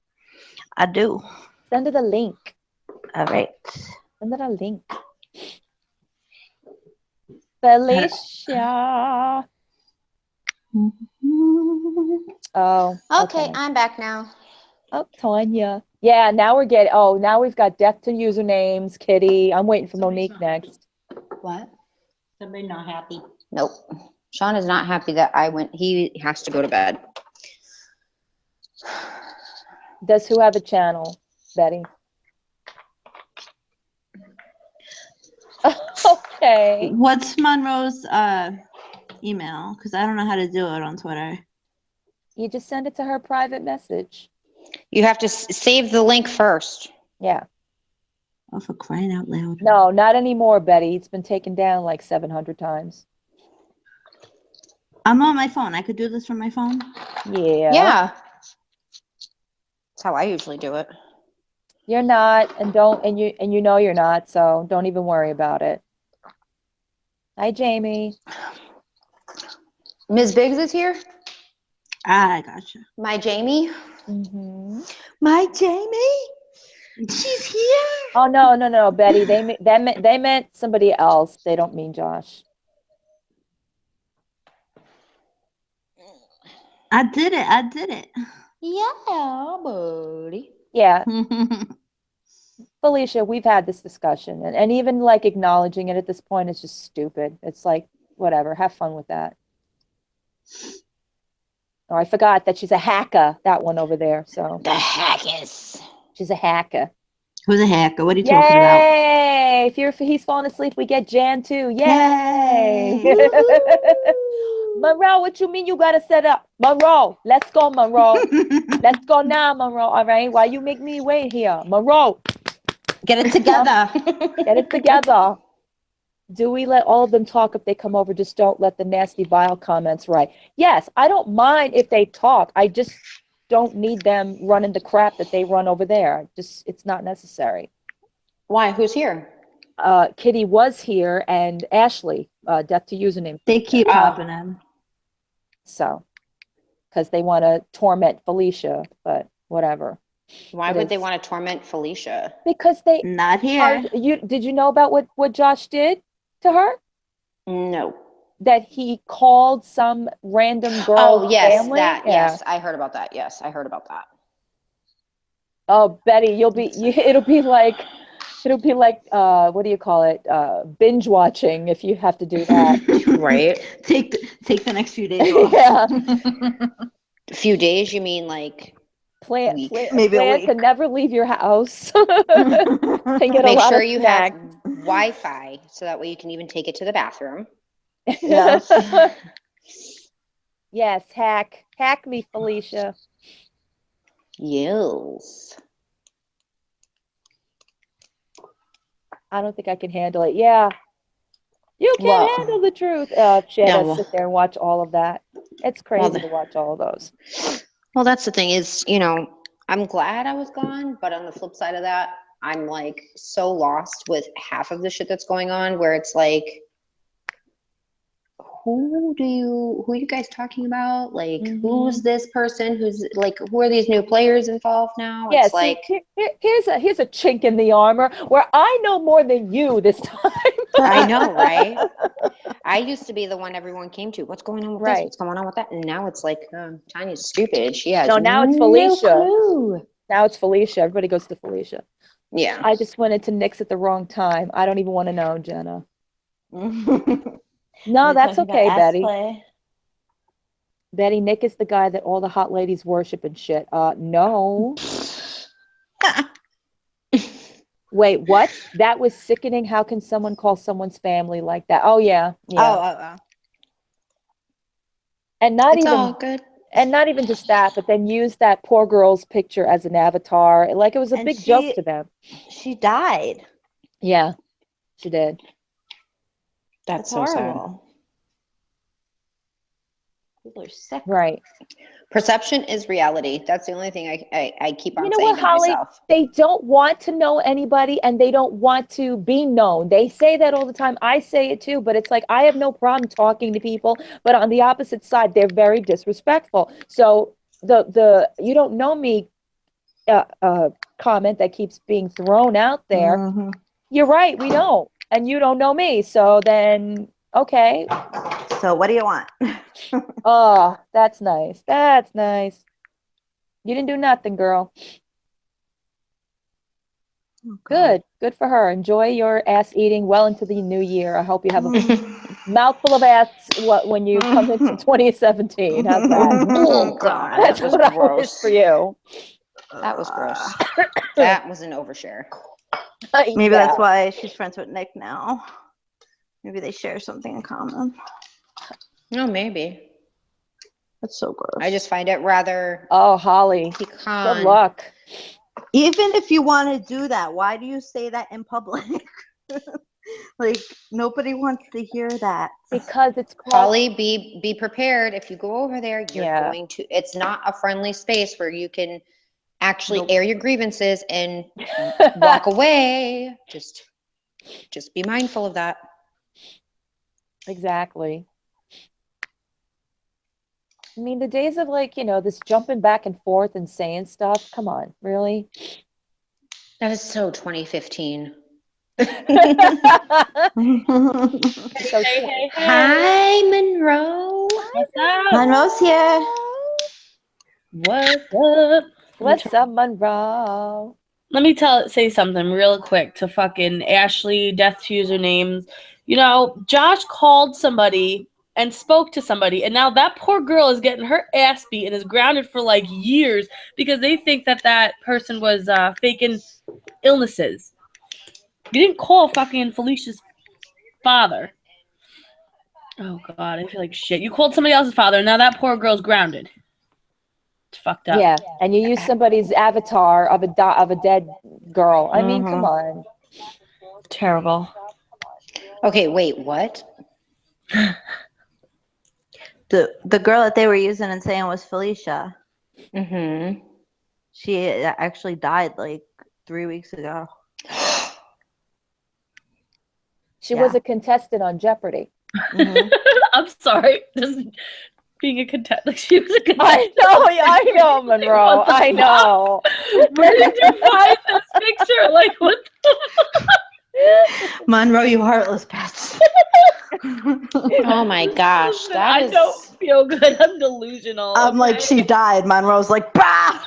I do. Send her the link. All right. Send her a link. Felicia. Oh. Okay, I'm back now. Oh, Tanya. Yeah, now we've got death to usernames, Kitty. I'm waiting for Monique next. What? Somebody not happy. Nope. Sean is not happy that I went. He has to go to bed. Does who have a channel, Betty? Okay. What's Monroe's email? Because I don't know how to do it on Twitter. You just send it to her private message. You have to save the link first. Yeah. Oh, for crying out loud. No, not anymore, Betty. It's been taken down like 700 times. I'm on my phone. I could do this from my phone. Yeah. Yeah. That's how I usually do it. You're not, and you know you're not, so don't even worry about it. Hi, Jamie. Ms. Biggs is here. I gotcha. My Jamie. Mm-hmm. My Jamie. She's here. Oh no, Betty. They meant somebody else. They don't mean Josh. I did it. Yeah, buddy. Yeah, Felicia, we've had this discussion, and even like acknowledging it at this point is just stupid. It's like, whatever, have fun with that. Oh, I forgot that she's a hacker, that one over there. So The hackers. she's a hacker. Who's a hacker? What are you talking about? Yay! If he's falling asleep, we get Jan too. Yay! Yay. Monroe, what you mean you gotta set up? Monroe, let's go, Monroe. Let's go now, Monroe. All right. Why you make me wait here? Monroe, Get it together. get it together. Do we let all of them talk if they come over? Just don't let the nasty, vile comments right. Yes, I don't mind if they talk. I just don't need them running the crap that they run over there. Just, it's not necessary. Why? Who's here? Kitty was here and Ashley, death to username. They keep popping in. So, because they want to torment Felicia, but whatever. Why would they want to torment Felicia? Because they Not here. did you know about what Josh did to her? No. That he called some random girl. Oh, yes, family? that. Yeah. Yes, I heard about that. Yes, I heard about that. Oh, Betty, it'll be like what do you call it? Binge watching if you have to do that. Right. Take the next few days off. Yeah. A few days? You mean like Plan Maybe a to week. never leave your house. And get a make lot sure of you snacks. have Wi-Fi so that way you can even take it to the bathroom. Yes. Yes, hack me, Felicia. Yes. I don't think I can handle it. Yeah. You can't Well, handle the truth. She had to sit there and watch all of that. It's crazy to watch all of those. Well, that's the thing is, I'm glad I was gone, but on the flip side of that, I'm like so lost with half of the shit that's going on where it's like, who are you guys talking about? Like, who's this person? Who's like, who are these new players involved now? Yeah, It's like, here's a chink in the armor where I know more than you this time. I know, right? I used to be the one everyone came to. What's going on with this? Right. What's going on with that? And now it's like, Tanya's stupid. She has No, now it's no Felicia. clue. Now it's Felicia. Everybody goes to Felicia. Yeah. I just went into Nick's at the wrong time. I don't even want to know, Jenna. No, that's okay, Betty. Betty, Nick is the guy that all the hot ladies worship and shit. No. Wait, what? That was sickening. How can someone call someone's family like that? Oh yeah. Oh. And not It's even all good. and not even just that, but then use that poor girl's picture as an avatar. Like it was a And big joke to them. She died. Yeah, she did. That's so sad. horrible. People are sick. Right. Perception is reality. That's the only thing I keep on You know saying what, to Holly? myself. They don't want to know anybody and they don't want to be known. They say that all the time. I say it too, but it's like I have no problem talking to people, but on the opposite side, they're very disrespectful. So the you don't know me comment that keeps being thrown out there. Mm-hmm. You're right, we don't. And you don't know me. So then okay. So what do you want? Oh, that's nice. That's nice. You didn't do nothing, girl. Good. Good for her. Enjoy your ass eating well into the new year. I hope you have a mouthful of ass when you come into 2017. How's that? Oh God, That's that was what I wish gross. for you. That was gross. That was an overshare. Maybe Yeah. that's why she's friends with Nick now. Maybe they share something in common. No, maybe. That's so gross. I just find it rather Oh, Holly. pecan. Good luck. Even if you want to do that, why do you say that in public? Like, nobody wants to hear that. Because it's called. Choly, be prepared. If you go over there, you're going to. It's not a friendly space where you can actually air your grievances and walk away. Just be mindful of that. Exactly. I mean, the days of like, this jumping back and forth and saying stuff. Come on, really? That is so 2015. So Hey. Hi, Monroe. What's up? Monroe's here. What's up? What's up, Monroe? Let me say something real quick to fucking Ashley, death to usernames. Josh called somebody and spoke to somebody, and now that poor girl is getting her ass beat and is grounded for like years because they think that person was faking illnesses. You didn't call fucking Felicia's father. Oh God, I feel like shit. You called somebody else's father, and now that poor girl's grounded. It's fucked up. Yeah, and you use somebody's avatar of a dead girl. I mean, come on. Terrible. Okay, wait, what? The girl that they were using and saying was Felicia. Mm-hmm. She actually died like 3 weeks ago. She was a contestant on Jeopardy. Mm-hmm. I'm sorry. Just being a contestant. Like she was a contestant. I know, Monroe. I know. Where did you find this picture? Like, what the Monroe, you heartless bitch. Oh my gosh, I don't feel good. I'm delusional. I'm like, she died. Monroe's like, bah!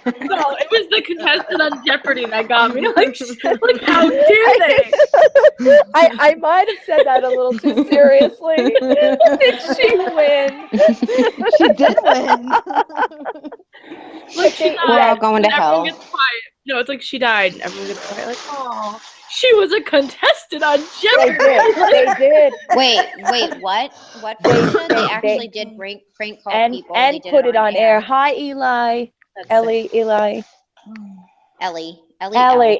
No, it was the contestant on Jeopardy that got me. Like how dare they? I might have said that a little too seriously. Did she win? She did win. Like she died. We're all going to hell. Everyone gets quiet. No, it's like she died and everyone gets quiet. Like, oh, she was a contestant on Jeopardy. They did. Wait, what? What version? They actually did prank call people. And they did put it on air. Hi, Eli. Eli. Ellie.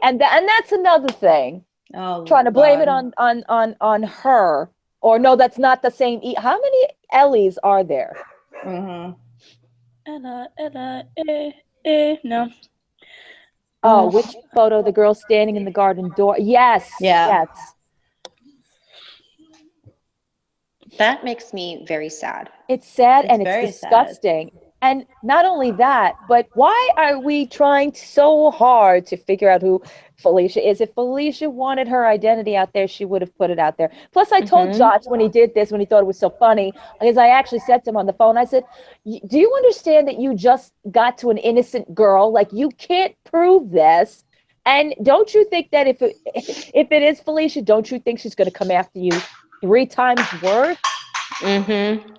And that's another thing. Oh, trying to blame God. it on her. Or no, that's not the same. How many Ellies are there? Mm-hmm. Ella, no. Oh, which photo? The girl standing in the garden door. Yes. Yeah. Yes. That makes me very sad. It's sad It's and it's very disgusting. And not only that, but why are we trying so hard to figure out who Felicia is? If Felicia wanted her identity out there, she would have put it out there. Plus, I told Josh when he did this, when he thought it was so funny, because I actually said to him on the phone, I said, do you understand that you just got to an innocent girl? Like, you can't prove this. And don't you think that if it is Felicia, don't you think she's going to come after you 3 times worse? Mm-hmm.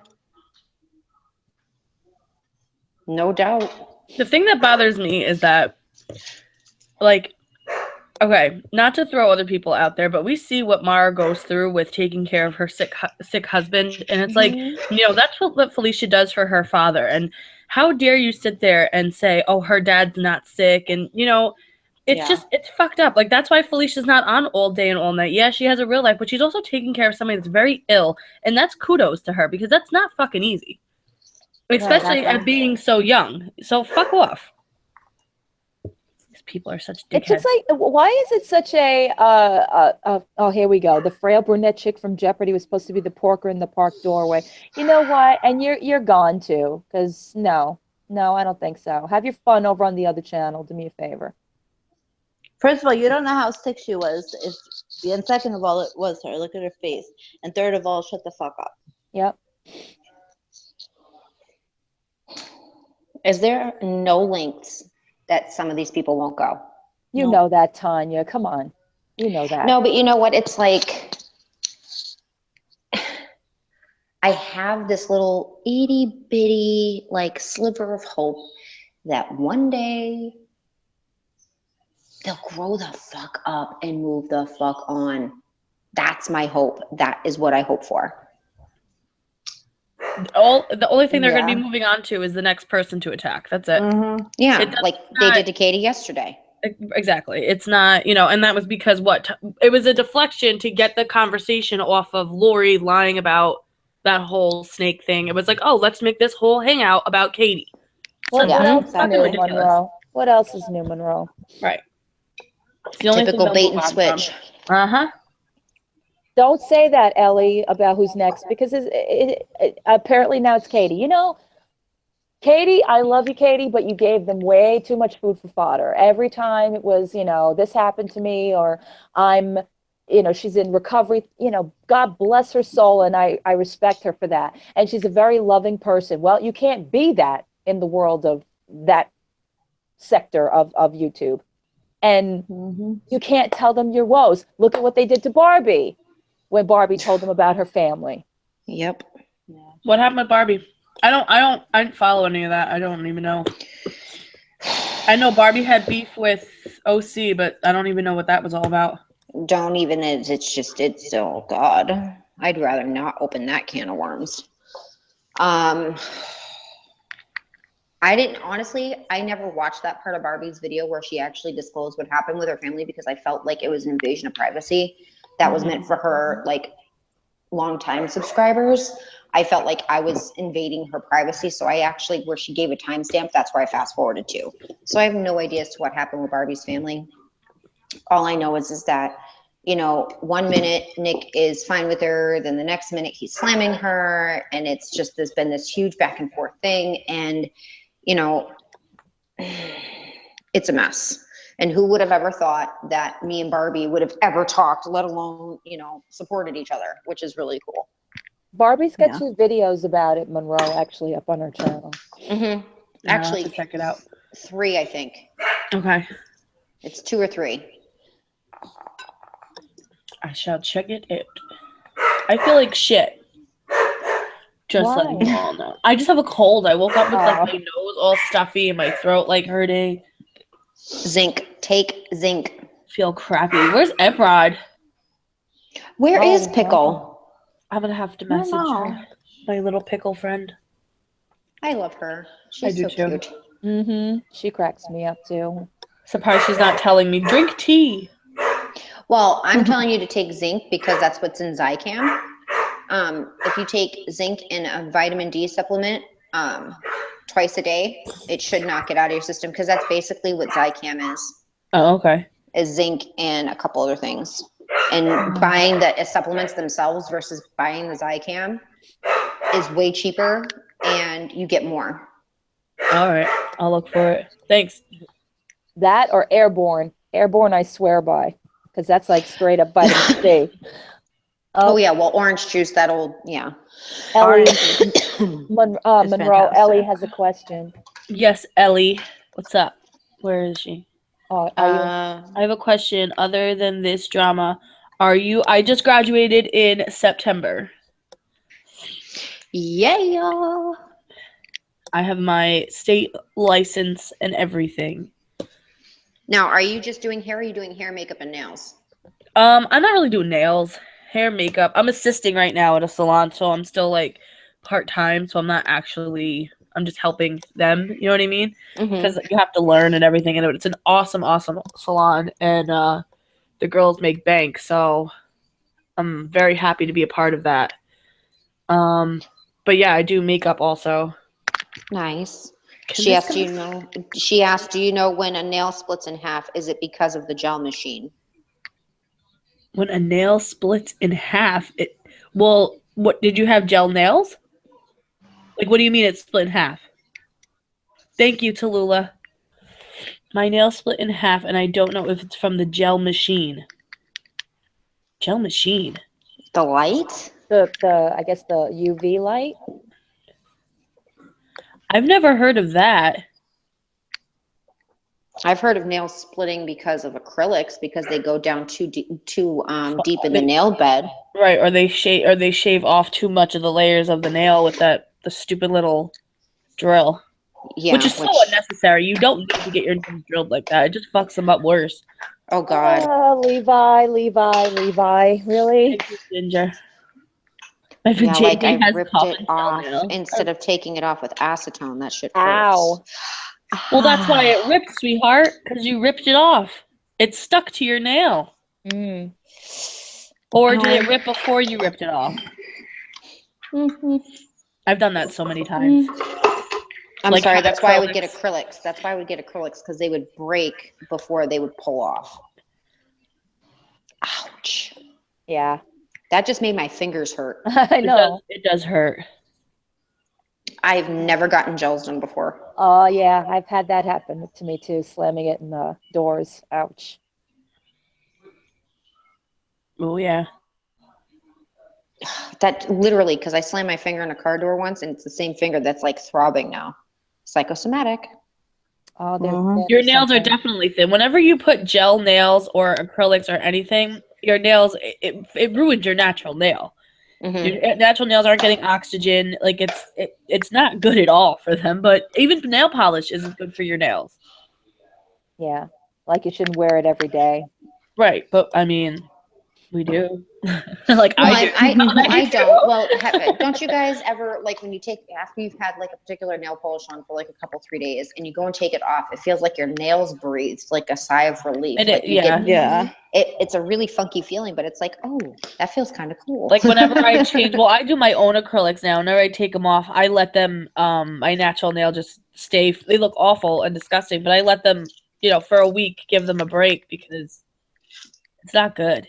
No doubt. The thing that bothers me is that, like, okay, not to throw other people out there, but we see what Mara goes through with taking care of her sick husband, and it's like, that's what Felicia does for her father. And how dare you sit there and say, oh, her dad's not sick, and it's just, it's fucked up. Like, that's why Felicia's not on all day and all night. Yeah, she has a real life, but she's also taking care of somebody that's very ill, and that's kudos to her, because that's not fucking easy. Especially at being so young. So fuck off. These people are such dickheads. It's just like, why is it such a, oh, here we go. The frail brunette chick from Jeopardy was supposed to be the porker in the park doorway. You know what? And you're gone too. Because no, I don't think so. Have your fun over on the other channel. Do me a favor. First of all, you don't know how sick she was. And second of all, it was her. Look at her face. And third of all, shut the fuck up. Yep. Is there no lengths that some of these people won't go? You know that, Tanya. Come on. You know that. No, but you know what? It's like I have this little itty bitty like sliver of hope that one day they'll grow the fuck up and move the fuck on. That's my hope. That is what I hope for. the only thing they're going to Yeah. be moving on to is the next person to attack. That's it. Mm-hmm. Yeah, It- like they not- did to Katie yesterday. Exactly. It's not, and that was because it was a deflection to get the conversation off of Lori lying about that whole snake thing. It was like, oh, let's make this whole hangout about Katie. What Yeah, else is exactly. new, Ridiculous. Monroe? What else is new, Monroe? Right. It's the only Typical thing bait and switch. Uh-huh. Don't say that, Ellie, about who's next, because apparently now it's Katie. Katie, I love you, Katie, but you gave them way too much food for fodder. Every time it was, this happened to me, or I'm, she's in recovery. God bless her soul, and I respect her for that. And she's a very loving person. Well, you can't be that in the world of that sector of YouTube. And you can't tell them your woes. Look at what they did to Barbie when Barbie told them about her family. Yep. What happened with Barbie? I didn't follow any of that. I don't even know. I know Barbie had beef with OC, but I don't even know what that was all about. Don't even, it's oh God. I'd rather not open that can of worms. I never watched that part of Barbie's video where she actually disclosed what happened with her family because I felt like it was an invasion of privacy that was meant for her, like, longtime subscribers. I felt like I was invading her privacy. So I actually, where she gave a timestamp, that's where I fast forwarded to. So I have no idea as to what happened with Barbie's family. All I know is that, 1 minute Nick is fine with her, then the next minute he's slamming her. And it's just, there's been this huge back and forth thing. And, it's a mess. And who would have ever thought that me and Barbie would have ever talked, let alone, supported each other, which is really cool. Barbie's got 2 videos about it, Monroe, actually up on her channel. Mm-hmm. Yeah, I'll Actually, have to check it out. 3, I think. Okay. It's 2 or 3. I shall check it out. I feel like shit. Just Why? letting you all know. I just have a cold. I woke up with Aw. my nose all stuffy and my throat hurting. Zinc. Take zinc. Feel crappy. Where's Eprod? Where is Oh, Pickle? I'm gonna have to message her. My little pickle friend. I love her. She's do so too. cute. Mm-hmm. She cracks me up too. Surprised she's not telling me drink tea. Well, I'm telling you to take zinc because that's what's in Zicam. If you take zinc and a vitamin D supplement twice a day, it should knock it out of your system because that's basically what Zicam is Okay. zinc and a couple other things. And buying the supplements themselves versus buying the Zicam is way cheaper and you get more. All right. I'll look for it. Thanks. That or Airborne. Airborne, I swear by, because that's like straight up vitamin C. Oh yeah, well, orange juice, that old, yeah. Ellie, It's Monroe, fantastic. Ellie has a question. Yes, Ellie. What's up? Where is she? Are you? I have a question. Other than this drama, I just graduated in September. Yeah. I have my state license and everything. Now, are you just doing hair? Or are you doing hair, makeup, and nails? I'm not really doing nails, hair, makeup. I'm assisting right now at a salon, so I'm still like part-time, so I'm just helping them, you know what I mean? Because you have to learn and everything, and it's an awesome salon, and the girls make bank, so I'm very happy to be a part of that. But yeah, I do makeup also. Nice. Can She this asked, guy- do you know when a nail splits in half? Is it because of the gel machine? When a nail splits in half, what did you have gel nails? Like, what do you mean it's split in half? Thank you, Tallulah. My nail split in half, and I don't know if it's from the gel machine. Gel machine? The light? I guess the UV light. I've never heard of that. I've heard of nails splitting because of acrylics because they go down too deep in the nail bed. Right, or they shave off too much of the layers of the nail with the stupid little drill. Yeah, which is so unnecessary. You don't need to get your nails drilled like that. It just fucks them up worse. Oh God. Levi, really? Thank you, Ginger. My Yeah, like JJ I has ripped common it off nails. instead of taking it off with acetone. That shit hurts. Ow. Well, that's why it ripped, sweetheart, because you ripped it off. It stuck to your nail. Mm. Or did it rip before you ripped it off? Mhm. I've done that so many times. I'm Like sorry. hot That's why I would get acrylics. acrylics. That's why I would get acrylics because they would break before they would pull off. Ouch. Yeah. That just made my fingers hurt. I know. It does hurt. I've never gotten gels done before. Oh, yeah. I've had that happen to me too, slamming it in the doors. Ouch. Oh, yeah. That literally, because I slammed my finger in a car door once, and it's the same finger that's like throbbing now. Psychosomatic. Oh, Your nails are definitely thin. Whenever you put gel nails or acrylics or anything, your nails, it ruins your natural nail. Mhm. Your natural nails aren't getting oxygen. Like it's not good at all for them. But even nail polish isn't good for your nails. Yeah. Like you shouldn't wear it every day. Right. But I mean, we do. Like Well, I do. I don't. Well, don't you guys ever, like, when you take, after you've had like a particular nail polish on for like a couple, 3 days, and you go and take it off, it feels like your nails breathed like a sigh of relief. And like you get, Yeah. it's a really funky feeling, but it's like, oh, that feels kind of cool. Like whenever I change, well, I do my own acrylics now. Whenever I take them off, I let them, my natural nail just stay. They look awful and disgusting, but I let them, for a week, give them a break because it's not good.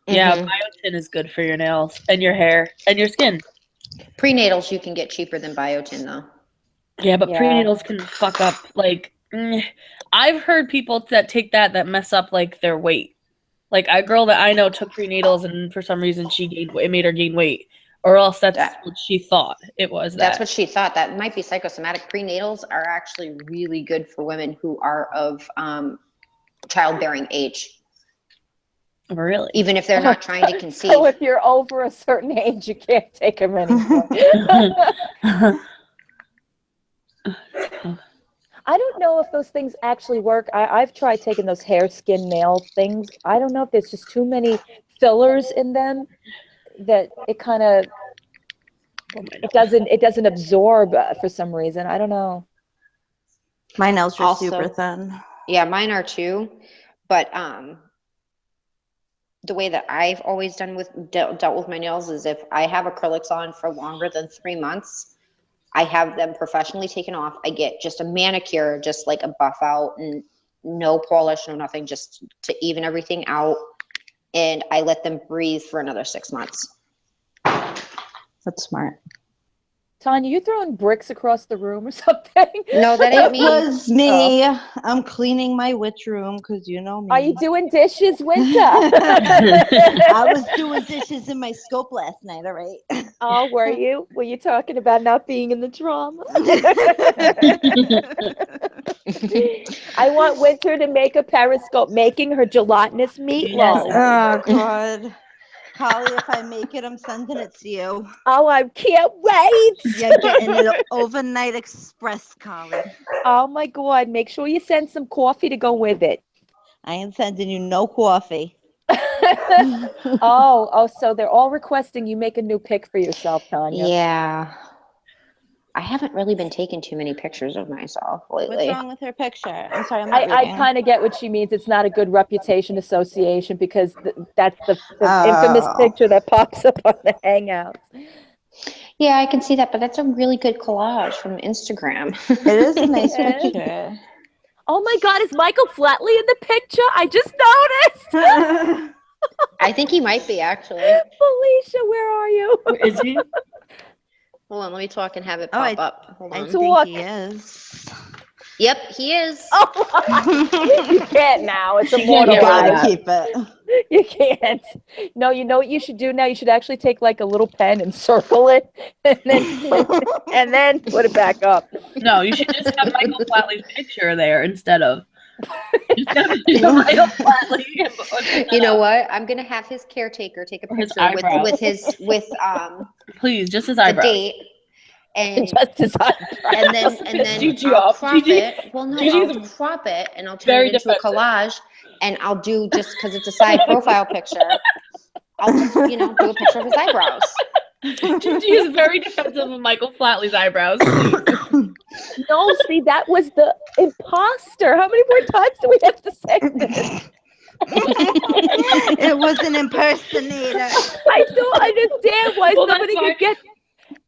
Yeah, Mhm. biotin is good for your nails and your hair and your skin. Prenatals you can get cheaper than biotin though. Yeah, but Yeah. prenatals can fuck up. Like, I've heard people that take that mess up like their weight. Like a girl that I know took prenatals and for some reason it made her gain weight, or else that's what she thought it was. That's what she thought. That might be psychosomatic. Prenatals are actually really good for women who are of childbearing age. Really? Even if they're not trying to conceive. So if you're over a certain age, you can't take them anymore. I don't know if those things actually work. I've tried taking those hair, skin, nail things. I don't know if there's just too many fillers in them that it kind of it doesn't absorb for some reason. I don't know. My nails are Also, super thin. Yeah, mine are too. But the way that I've always dealt with my nails is if I have acrylics on for longer than 3 months, I have them professionally taken off. I get just a manicure, just like a buff out, and no polish, no nothing, just to even everything out. And I let them breathe for another 6 months. That's smart. Tanya, you throwing bricks across the room or something? No, that ain't me. It was me. I'm cleaning my witch room because you know me. Are you doing dishes, Winter? I was doing dishes in my scope last night, all right? Oh, were you? Were you talking about not being in the drama? I want Winter to make a periscope making her gelatinous meatloaf. Oh, God. Holly, if I make it, I'm sending it to you. Oh, I can't wait. You're getting it overnight express, Holly. Oh, my God. Make sure you send some coffee to go with it. I ain't sending you no coffee. So they're all requesting you make a new pic for yourself, Tanya. Yeah. I haven't really been taking too many pictures of myself lately. What's wrong with her picture? I'm sorry, I'm not I reading. kind of get what she means. It's not a good reputation association because that's the infamous picture that pops up on the Hangouts. Yeah, I can see that, but that's a really good collage from Instagram. It is a nice picture. Oh my God, is Michael Flatley in the picture? I just noticed. I think he might be, actually. Felicia, where are you? Is he? Hold on, let me talk and have it pop up. Hold I on. think he is. Yep, he is. Oh, you can't now. It's You can't get rid of immortalized. that. Keep it. You can't. No, you know what you should do now? You should actually take like a little pen and circle it and then put it back up. No, you should just have Michael Flatley's picture there instead of. Just have Michael Flatley. You know what? I'm gonna have his caretaker take a His picture eyebrows. with Please, just his the eyebrows. date. And Just as and then Gigi I'll off. crop Gigi- it. Well, no, Gigi's I'll crop it and I'll turn very it into defensive. a collage, and I'll do, just because it's a side profile picture, I'll just do a picture of his eyebrows. Gigi is very defensive of Michael Flatley's eyebrows. No, see, that was the imposter. How many more times do we have to say this? It was an impersonator. I don't understand why somebody could get.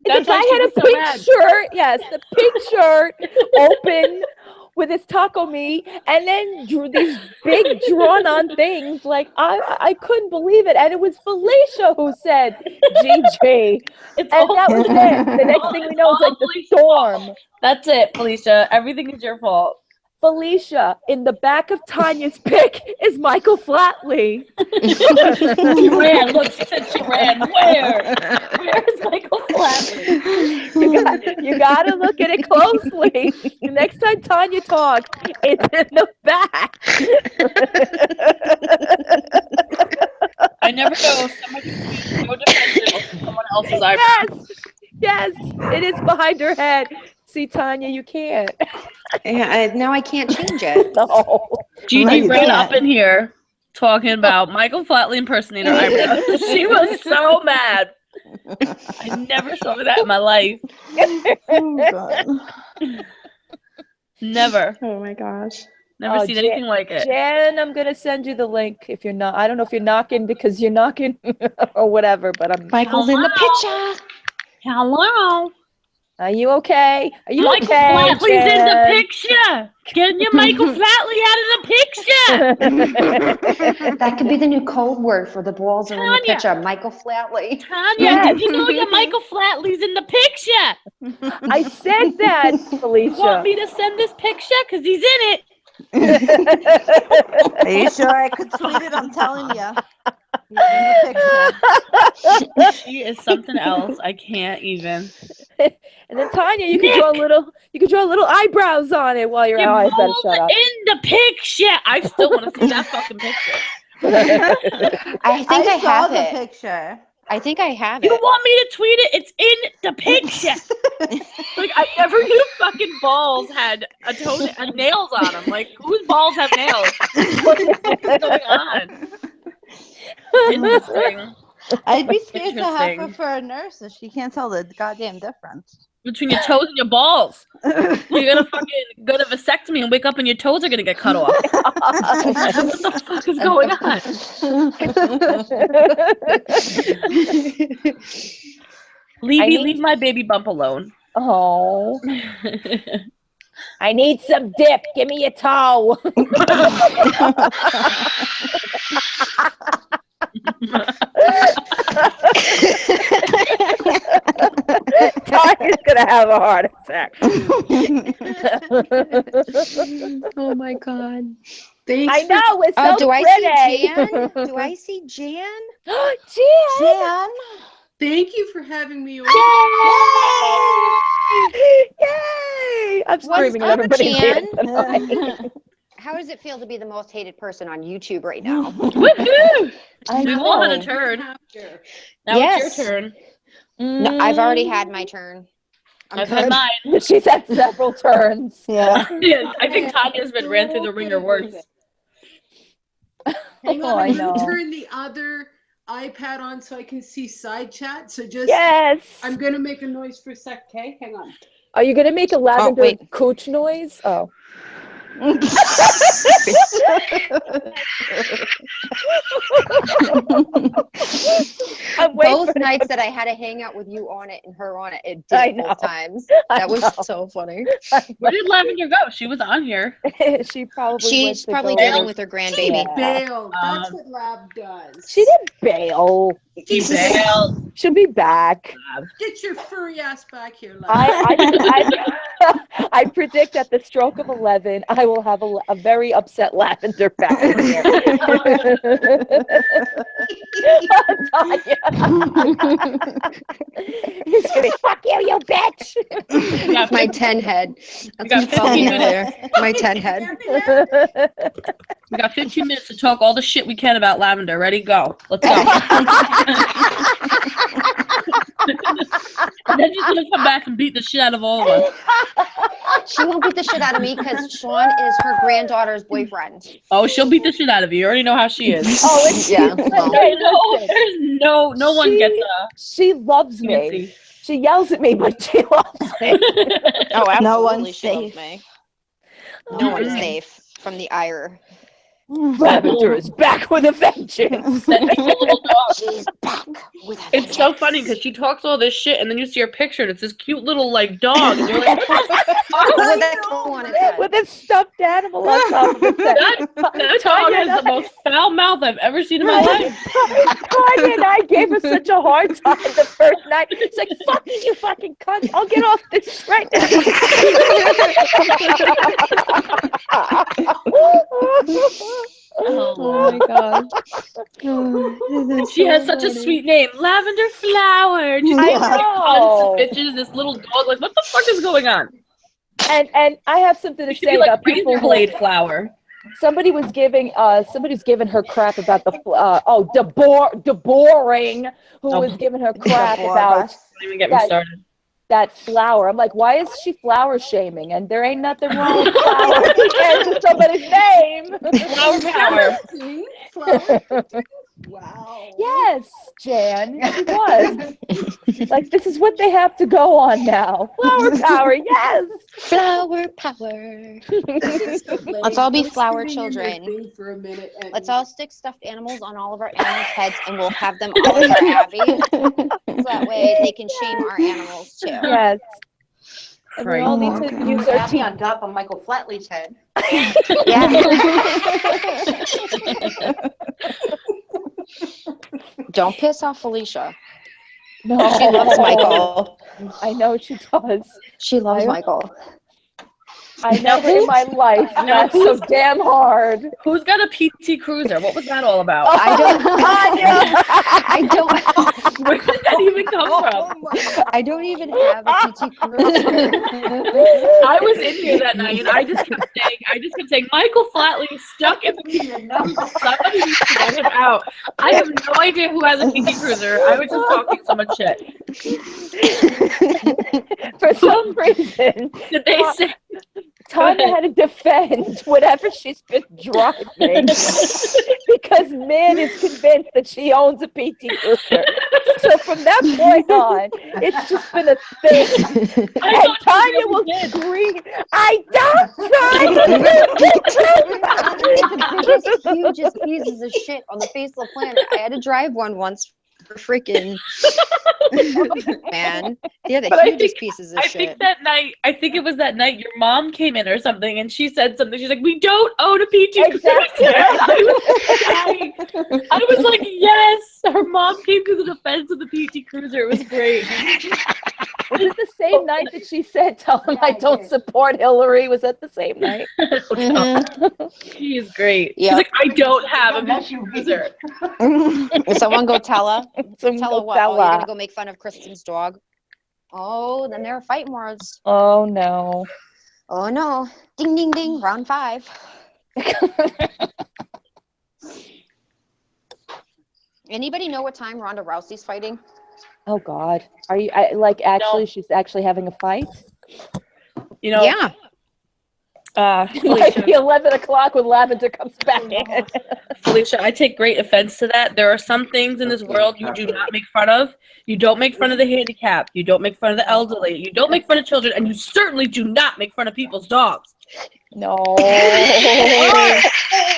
That's the guy why she had a was so pink mad. shirt. Yes, the pink shirt open with his taco meat, and then drew these big drawn-on things. Like I couldn't believe it, and it was Felicia who said GG, and that was it. The next thing we know is like the storm. That's it, Felicia. Everything is your fault. Felicia, in the back of Tanya's pic is Michael Flatley. She ran. Look, she said she ran. Where? Where's Michael Flatley? You got to look at it closely. The next time Tanya talks, it's in the back. I never know. Somebody so defensive of someone else's eyebrows. Yes, it is behind her head. See, Tanya, you can't. Yeah, now I can't change it. No. Gigi ran up in here talking about Michael Flatley impersonator eyebrows. She was so mad. I never saw that in my life. Oh, God. Never. Oh my gosh. Never seen anything like it. Jen, I'm gonna send you the link if you're not. I don't know if you're knocking because you're knocking or whatever, but I'm. Michael's in the picture. Hello. Are you okay? Are you Michael okay? Flatley's in the Jen? picture. Getting your Michael Flatley out of the picture. That could be the new code word for the balls are in the Tanya. picture. Michael Flatley. Tanya, Yes. did you know your Michael Flatley's in the picture? I said that, You Felicia. want me to send this picture? Because he's in it. Are you sure I could tweet it? I'm telling you. He's in the picture. She is something else. I can't even. And then Tanya, you could draw a little eyebrows on it while you're Your out. I better balls shut are up. in the picture. I still want to see that fucking picture. I think I saw have the it. picture. I think I have You it. want me to tweet it? It's in the picture. Like, I never knew fucking balls had nails on them. Like, whose balls have nails? What the fuck is going on? Interesting. I'd be scared to have her Interesting. for a nurse if she can't tell the goddamn difference. Between your toes and your balls. You're gonna fucking go to vasectomy and wake up and your toes are gonna get cut off. What the fuck is going on? Leave my baby bump alone. Oh, I need some dip. Give me a toe. Tanya's gonna have a heart attack. Oh my god. Thanks I know, it's so Oh, do I pretty. see Jan? Do I see Jan? Jan! Jan? Thank you for having me over. Yay! I'm screaming at up, everybody. Jan? tonight. How does it feel to be the most hated person on YouTube right now? Woohoo! I We've all had a know. turn. After. Now Yes. it's your turn. No, I've already had my turn. I've had mine. She's had several turns. Yeah. Yeah, I think Tanya's been ran through the ringer worse. Hang Oh, on, I I'm know. gonna turn the other iPad on so I can see side chat. So just Yes. I'm gonna make a noise for a sec, okay? Hang on. Are you gonna make a lavender wait. cooch noise? Oh. I'm waiting Both for nights that I had a hangout with you on it and her on it, it I did know. both times. I That was know. so funny. Where did Lavender go? She was on here. She probably She's went to probably go- dealing with her grandbaby. Yeah. Bailed. That's Um, what Lab does. She didn't bail. She bailed. She'll be back. Get your furry ass back here, Lab. I predict at the stroke of 11, I will have a very upset lavender back here. He's gonna be, fuck you, you bitch. We got My 15 10 head. We That's got what you call me 15 over there. My 10 head. we got 15 minutes to talk all the shit we can about Lavender. Ready? Go. Let's go. And then she's gonna come back and beat the shit out of all of us. She won't beat the shit out of me because Sean is her granddaughter's boyfriend. Oh, she'll beat the shit out of you. You already know how she is. Oh, it's Yeah. Hey, listen. There's no one gets She loves me. fancy. She yells at me, but she loves me. Oh, absolutely. No one's she loves safe. me. No one's safe from the ire. Lavender is back with a vengeance. She's back with a It's so funny because she talks all this shit, and then you see her picture, and it's this cute little like dog, and you're like, what the fuck? with that toe on its head. With a stuffed animal on top of its head. That dog has the most foul mouth I've ever seen in my life. Tanya and I gave her such a hard time the first night. It's like, fuck you fucking cunt. I'll get off this right now. Oh my god. She has such a sweet name, Lavender Flower. Just I like know. tons of bitches. This little dog, like, what the fuck is going on? And I have something to She should say be like about people Razor Blade Flower. somebody's giving her crap about the Deboring, who was giving her crap about Don't even get me started. that flower. I'm like, why is she flower shaming? And there ain't nothing wrong with flower compared to somebody's name. Flower power. Wow. Yes, Jan, she was. Like, this is what they have to go on now. Flower power, yes. Flower power. Let's all be flower children. For a minute and Let's all stick stuffed animals on all of our animals' heads, and we'll have them all in our Abbey. So that way they can shame our animals too. Yes. And we all need to use our Happy on top of Michael Flatley's head. Yeah. Don't piss off Felicia. No, She loves Michael. I know she does. She loves Michael. I never in my life laughed so damn hard. Who's got a PT Cruiser? What was that all about? I don't. Where did that even come from? I don't even have a PT Cruiser. I was in here that night, and I just kept saying, Michael Flatley is stuck in the meeting. Somebody needs to get him out. I have no idea who has a PT Cruiser. I was just talking so much shit. For some reason, Did they say? Tanya had to defend whatever she's been driving because Min is convinced that she owns a PT Cruiser. So from that point on, it's just been a thing. And Tanya will scream, I don't drive The hugest pieces of shit on the face of the planet. I had to drive one once for freaking man. They're the hugest pieces of shit. I think it was that night your mom came in or something, and she said something. She's like, "We don't own a PT Cruiser." Exactly. I was like, "Yes!" Her mom came to the defense of the PT Cruiser. It was great. Was it the same night that she said, tell him I don't support Hillary? Was that the same night? She is great. Yep. She's like, I don't have a PT Cruiser. Someone go tell her. Someone Tell her go what? tell Oh, you're her. gonna go make fun of Kristen's dog. Oh, then there are fighting words. Oh, no. Oh no. Ding ding ding. Round 5. Anybody know what time Ronda Rousey's fighting? Oh, God. Are you, she's actually having a fight? You know, Yeah. It might be 11 o'clock when Lavender comes back in. Felicia, I take great offense to that. There are some things in this world you do not make fun of. You don't make fun of the handicapped. You don't make fun of the elderly. You don't make fun of children. And you certainly do not make fun of people's dogs. No.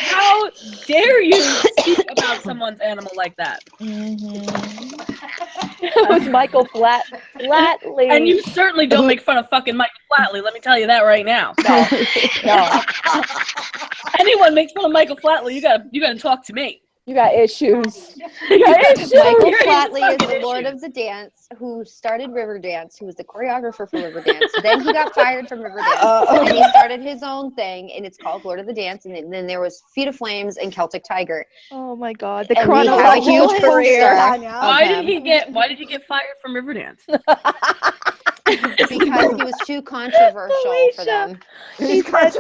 How dare you speak about someone's animal like that? It was Michael Flatley. And you certainly don't make fun of fucking Michael Flatley. Let me tell you that right now. No. Anyone makes fun of Michael Flatley, you gotta talk to me. You got issues. Michael Flatley is the Lord of the Dance who started Riverdance, who was the choreographer for Riverdance. Then he got fired from Riverdance. And he started his own thing, and it's called Lord of the Dance. And then there was Feet of Flames and Celtic Tiger. Oh my God. The And we have a huge career. poster. Why did he get fired from Riverdance? because he was too controversial for them. He said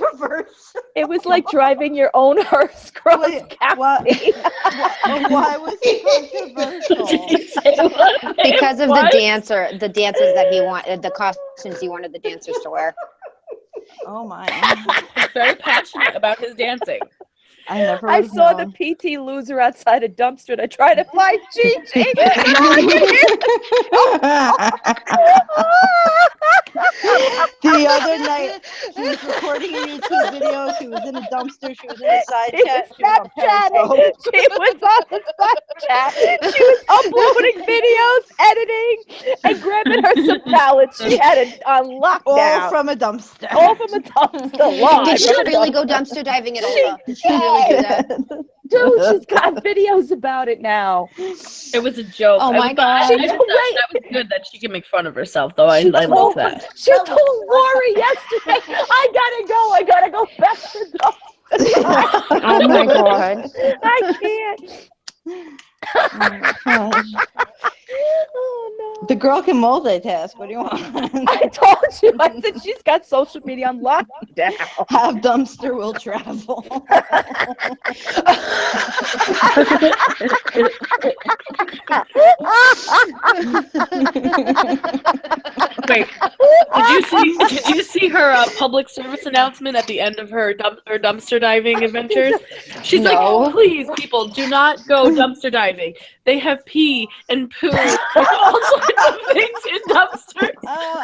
it was like driving your own hearse cross county. Why was he controversial? Because of the dances that he wanted, the costumes he wanted the dancers to wear. Oh my. He's very passionate about his dancing. I saw the PT loser outside a dumpster and I tried to find Gigi. The other night, she was recording a YouTube video. She was in a dumpster. She was in a side chat. She was on Periscope. She was on the Snapchat. She was uploading videos, editing, and grabbing her some pallets. She had it on lockdown. All from a dumpster. All from a dumpster. Live. Did she really go dumpster diving at all? Did she really do that? Dude, she's got videos about it now. It was a joke. Oh my God. That was good that she can make fun of herself, though. I love that. She told Lori yesterday, I gotta go back to the Oh my God. I can't. Oh my gosh. Oh no. The girl can multitask. What do you want? I told you. I said she's got social media on lockdown. Have dumpster will travel. Wait, did you see her public service announcement at the end of her dumpster diving adventures? She's like, oh, please, people, do not go dumpster diving. They have pee and poo and all sorts of things in dumpsters.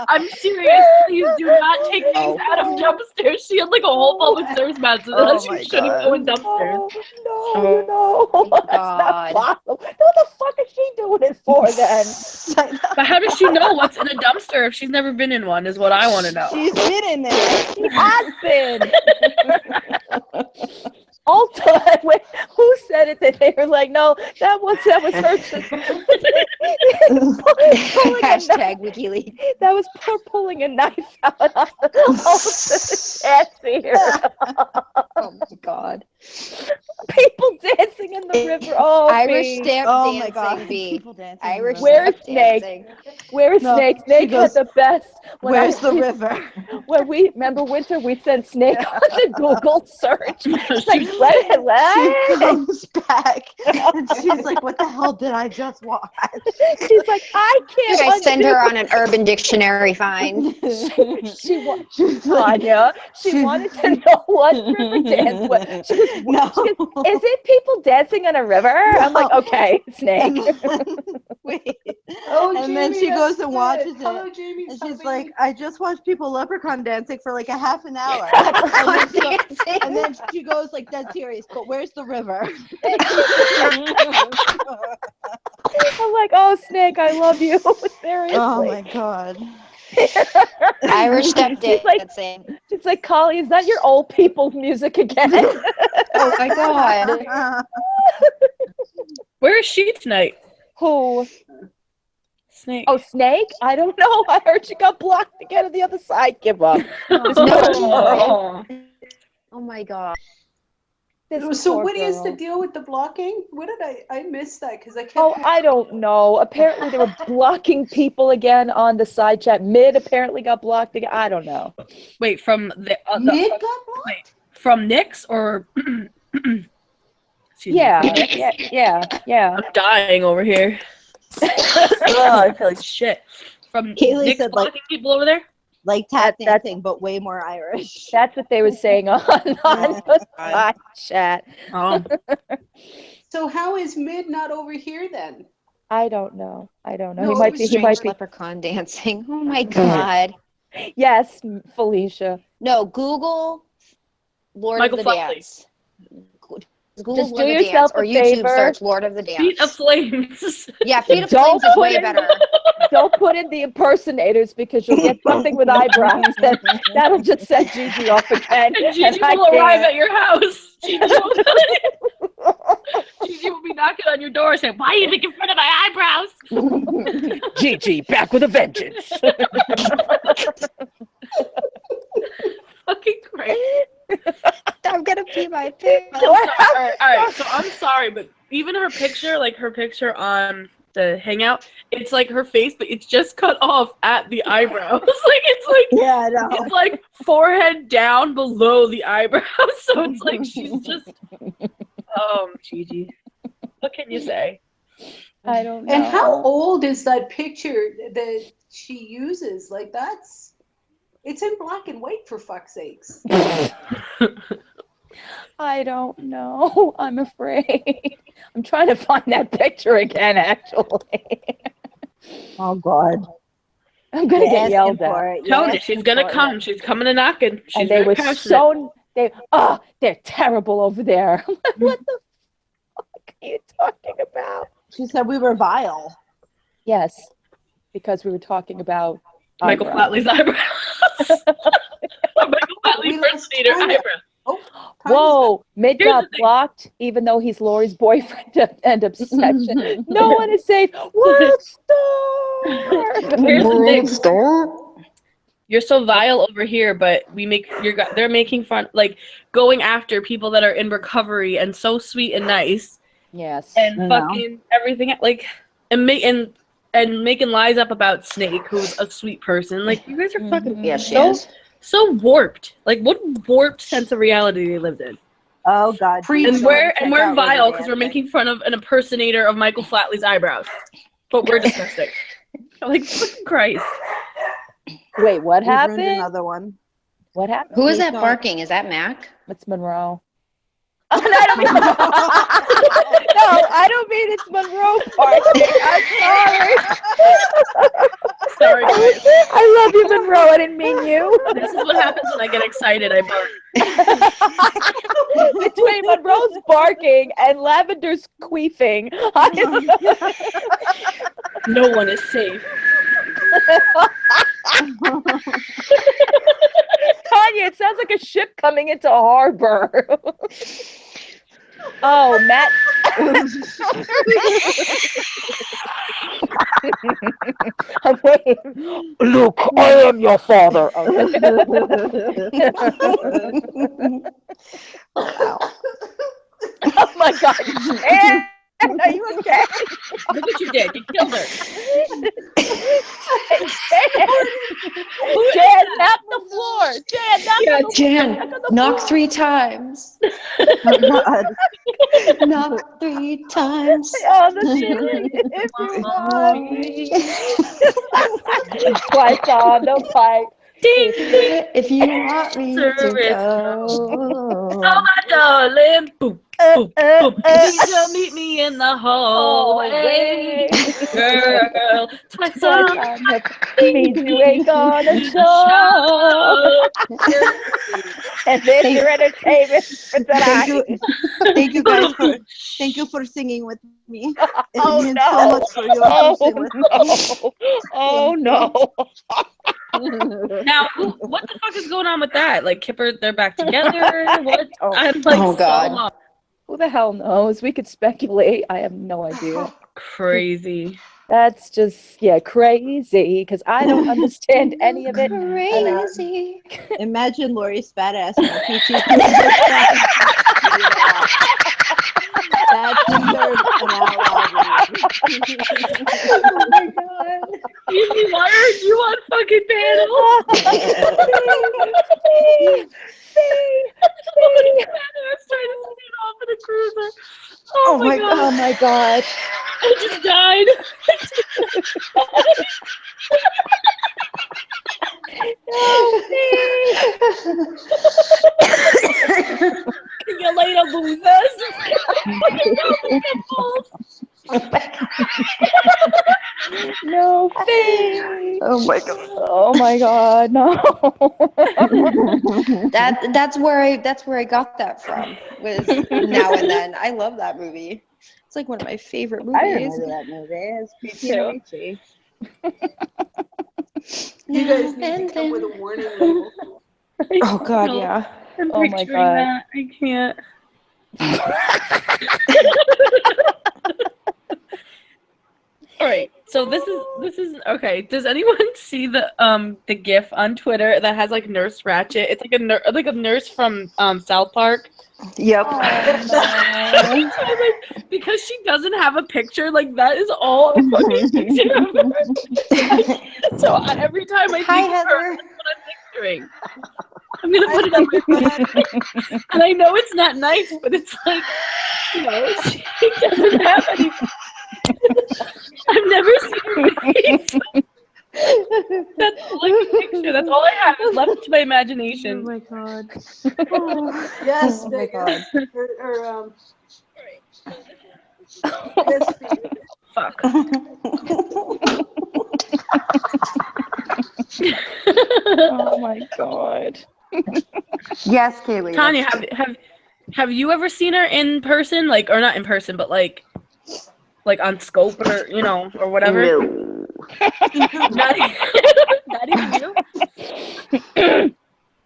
I'm serious. Please do not take things out of dumpsters. She had like a whole public service message that she shouldn't go in dumpsters. No, that's not possible. What the fuck is she doing it for then? But how does she know what's in a dumpster if she's never been in one? Is what I want to know. She's been in there. She has been. Also, wait, who said it that they were like, no, that was her. Hashtag WikiLeaks. That was her pulling a knife out of the cashier. Oh my God. People dancing in the river. Oh, Irish step Oh dancing. my God. B. People dancing. Irish Where's step Snake? dancing. Where's Snake? Snake had the best. Where's the river? When we remember winter, we sent Snake on the Google search. She's like, She comes back and she's like, "What the hell did I just watch?" She's like, I can't. You guys send her on an Urban Dictionary find. She wanted to know what river dance was. She goes, is it people dancing on a river? I'm like, okay, Snake. Wait. Oh, And then she goes and watches it. And she's like, I just watched people leprechaun dancing for like a half an hour. And then she goes like, dead serious, but where's the river? I'm like, oh, Snake, I love you. Seriously. Oh my God. Irish step dancing. She's like, Choly, is that your old people music again? Oh my God. Where is she tonight? Who? Snake. Oh, Snake? I don't know. I heard she got blocked again on the other side. Give up. Oh my God. So what is the deal with the blocking? What did I missed that because I kept. Oh, I don't know. Apparently they were blocking people again on the side chat. Mid apparently got blocked again. I don't know. Wait, from the Mid got blocked? Wait, from Nick's or? Yeah. I'm dying over here. Oh, I feel like shit. From Kaylee Nick's said, blocking people over there? Like tap dancing, but way more Irish. That's what they were saying on the side chat. Oh. So how is Mid not over here then? I don't know. No, he might be. Leprechaun dancing. Oh my God. Yes, Felicia. No, Google Lord Michael of the Flatley. Dance. Google Just Lord do of the yourself Dance, or a YouTube favor. search Lord of the Dance. Feet of Flames. Yeah, Feet of Don't Flames is put way in- better. Don't put in the impersonators because you'll get something with eyebrows. That'll just set Gigi off again. And Gigi will arrive at your house. Gigi will be knocking on your door saying, why are you making fun of my eyebrows? Gigi, back with a vengeance. Fucking great. I'm gonna pee my pants. All right, so I'm sorry, but even her picture, like her picture on the hangout, it's like her face, but it's just cut off at the eyebrows. Yeah, I know. It's like forehead down below the eyebrows. So it's like she's just Gigi. What can you say? I don't know. And how old is that picture that she uses? Like it's in black and white, for fuck's sakes. I don't know. I'm afraid. I'm trying to find that picture again, actually. Oh God. I'm gonna You're get asking yelled for at. it. You're Tony, she's asking gonna for come. it. She's coming and knocking. She's And they very were passionate. they're terrible over there. I'm like, what the fuck are you talking about? She said we were vile. Yes, because we were talking about Michael eyebrows. Flatley's eyebrows. Michael Flatley impersonator eyebrows. Oh, Whoa, Mid Here's got the thing. blocked, even though he's Lori's boyfriend and obsession. No one is safe. World star. Here's the thing. You're so vile over here, but they're making fun, like going after people that are in recovery and so sweet and nice Yes. and fucking everything, like and making lies up about Snake, who's a sweet person. Like you guys are fucking Yeah, she is. so warped. Like what warped sense of reality they lived in. Oh God. And we're vile because we're making fun of an impersonator of Michael Flatley's eyebrows. But we're disgusting. Like fucking Christ. Wait, what We've ruined happened? another one. What happened? Who is that barking? Is that Mac? It's Monroe. Oh, no, I don't mean no, I don't mean it's Monroe barking. I'm sorry. Sorry, guys. I love you, Monroe. I didn't mean you. This is what happens when I get excited. I bark. Between Monroe's barking and Lavender's queefing, No one is safe. Tanya, it sounds like a ship coming into harbor. Oh, Matt. I'm waiting. Luke, I am your father. Okay. Oh my God. Anne, are you okay? Look what you did. You killed her. Jan, knock the floor. Jan, knock Yeah, the floor. Jan, knock 3 times. Oh God. Knock 3 times. Oh, the feeling, if you want me. Twice on the pipe. If you want me to go. Oh my darling. Boom. Boom. Boom. Please don't meet me in the hallway. Girl. Twice on the means you ain't gonna show. And this is your entertainment for tonight. Thank you guys for singing with me. It Oh, means no. so much for you to sing with me. Oh no. Now, what the fuck is going on with that? Like, Kipper, they're back together? What? Oh. I'm like, Oh, God. so lost. Who the hell knows? We could speculate. I have no idea. Crazy. That's just, crazy, because I don't understand any of it. Crazy. Imagine Lori's fat ass in a PT. That deserves an out Oh my God. Easy, why aren't you on fucking panel? I was trying to get off in a cruiser. Oh my God. Oh my God. I just died. See you later, losers. No face. Oh my God. Oh my God, no. That's where I got that from. Was Now and Then. I love that movie. It's like one of my favorite I movies. remember that movie. It's Christina Ricci. You guys need to come with a warning label. Oh God, No. yeah. I'm Oh my picturing God. that. I can't. All right. So this is okay. Does anyone see the GIF on Twitter that has like Nurse Ratchet? It's like a nurse from South Park. Yep. Oh, So, like, because she doesn't have a picture, like that is all a fucking picture of her. Every time I Hi, think of her, Heather. that's what I'm picturing. I'm gonna put it on my phone. And I know it's not nice, but it's like, she doesn't have any. I've never seen her face. That's all I can picture. That's all I have is left to my imagination. Oh my god. Yes, oh my Megan. God. Or, yes, Phoebe. Fuck. Oh my God. Yes, Kaylee. Tanya, that's- have you ever seen her in person? Like, or not in person, but like on Scope or or whatever? No. Not even you.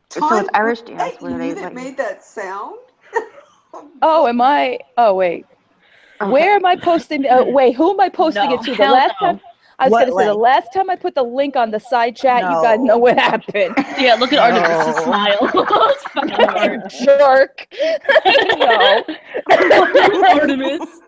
So it's Irish was dance that where you they that like. made that sound? Oh, am I? Oh, wait. Okay. Where am I posting? Wait, who am I posting No, it to? The hell last no. time I was What gonna say the link? last time I put the link on the side chat, you guys No. know what happened. Yeah, look at Artemis' No. smile. It's fucking hard. Jerk. No. Artemis.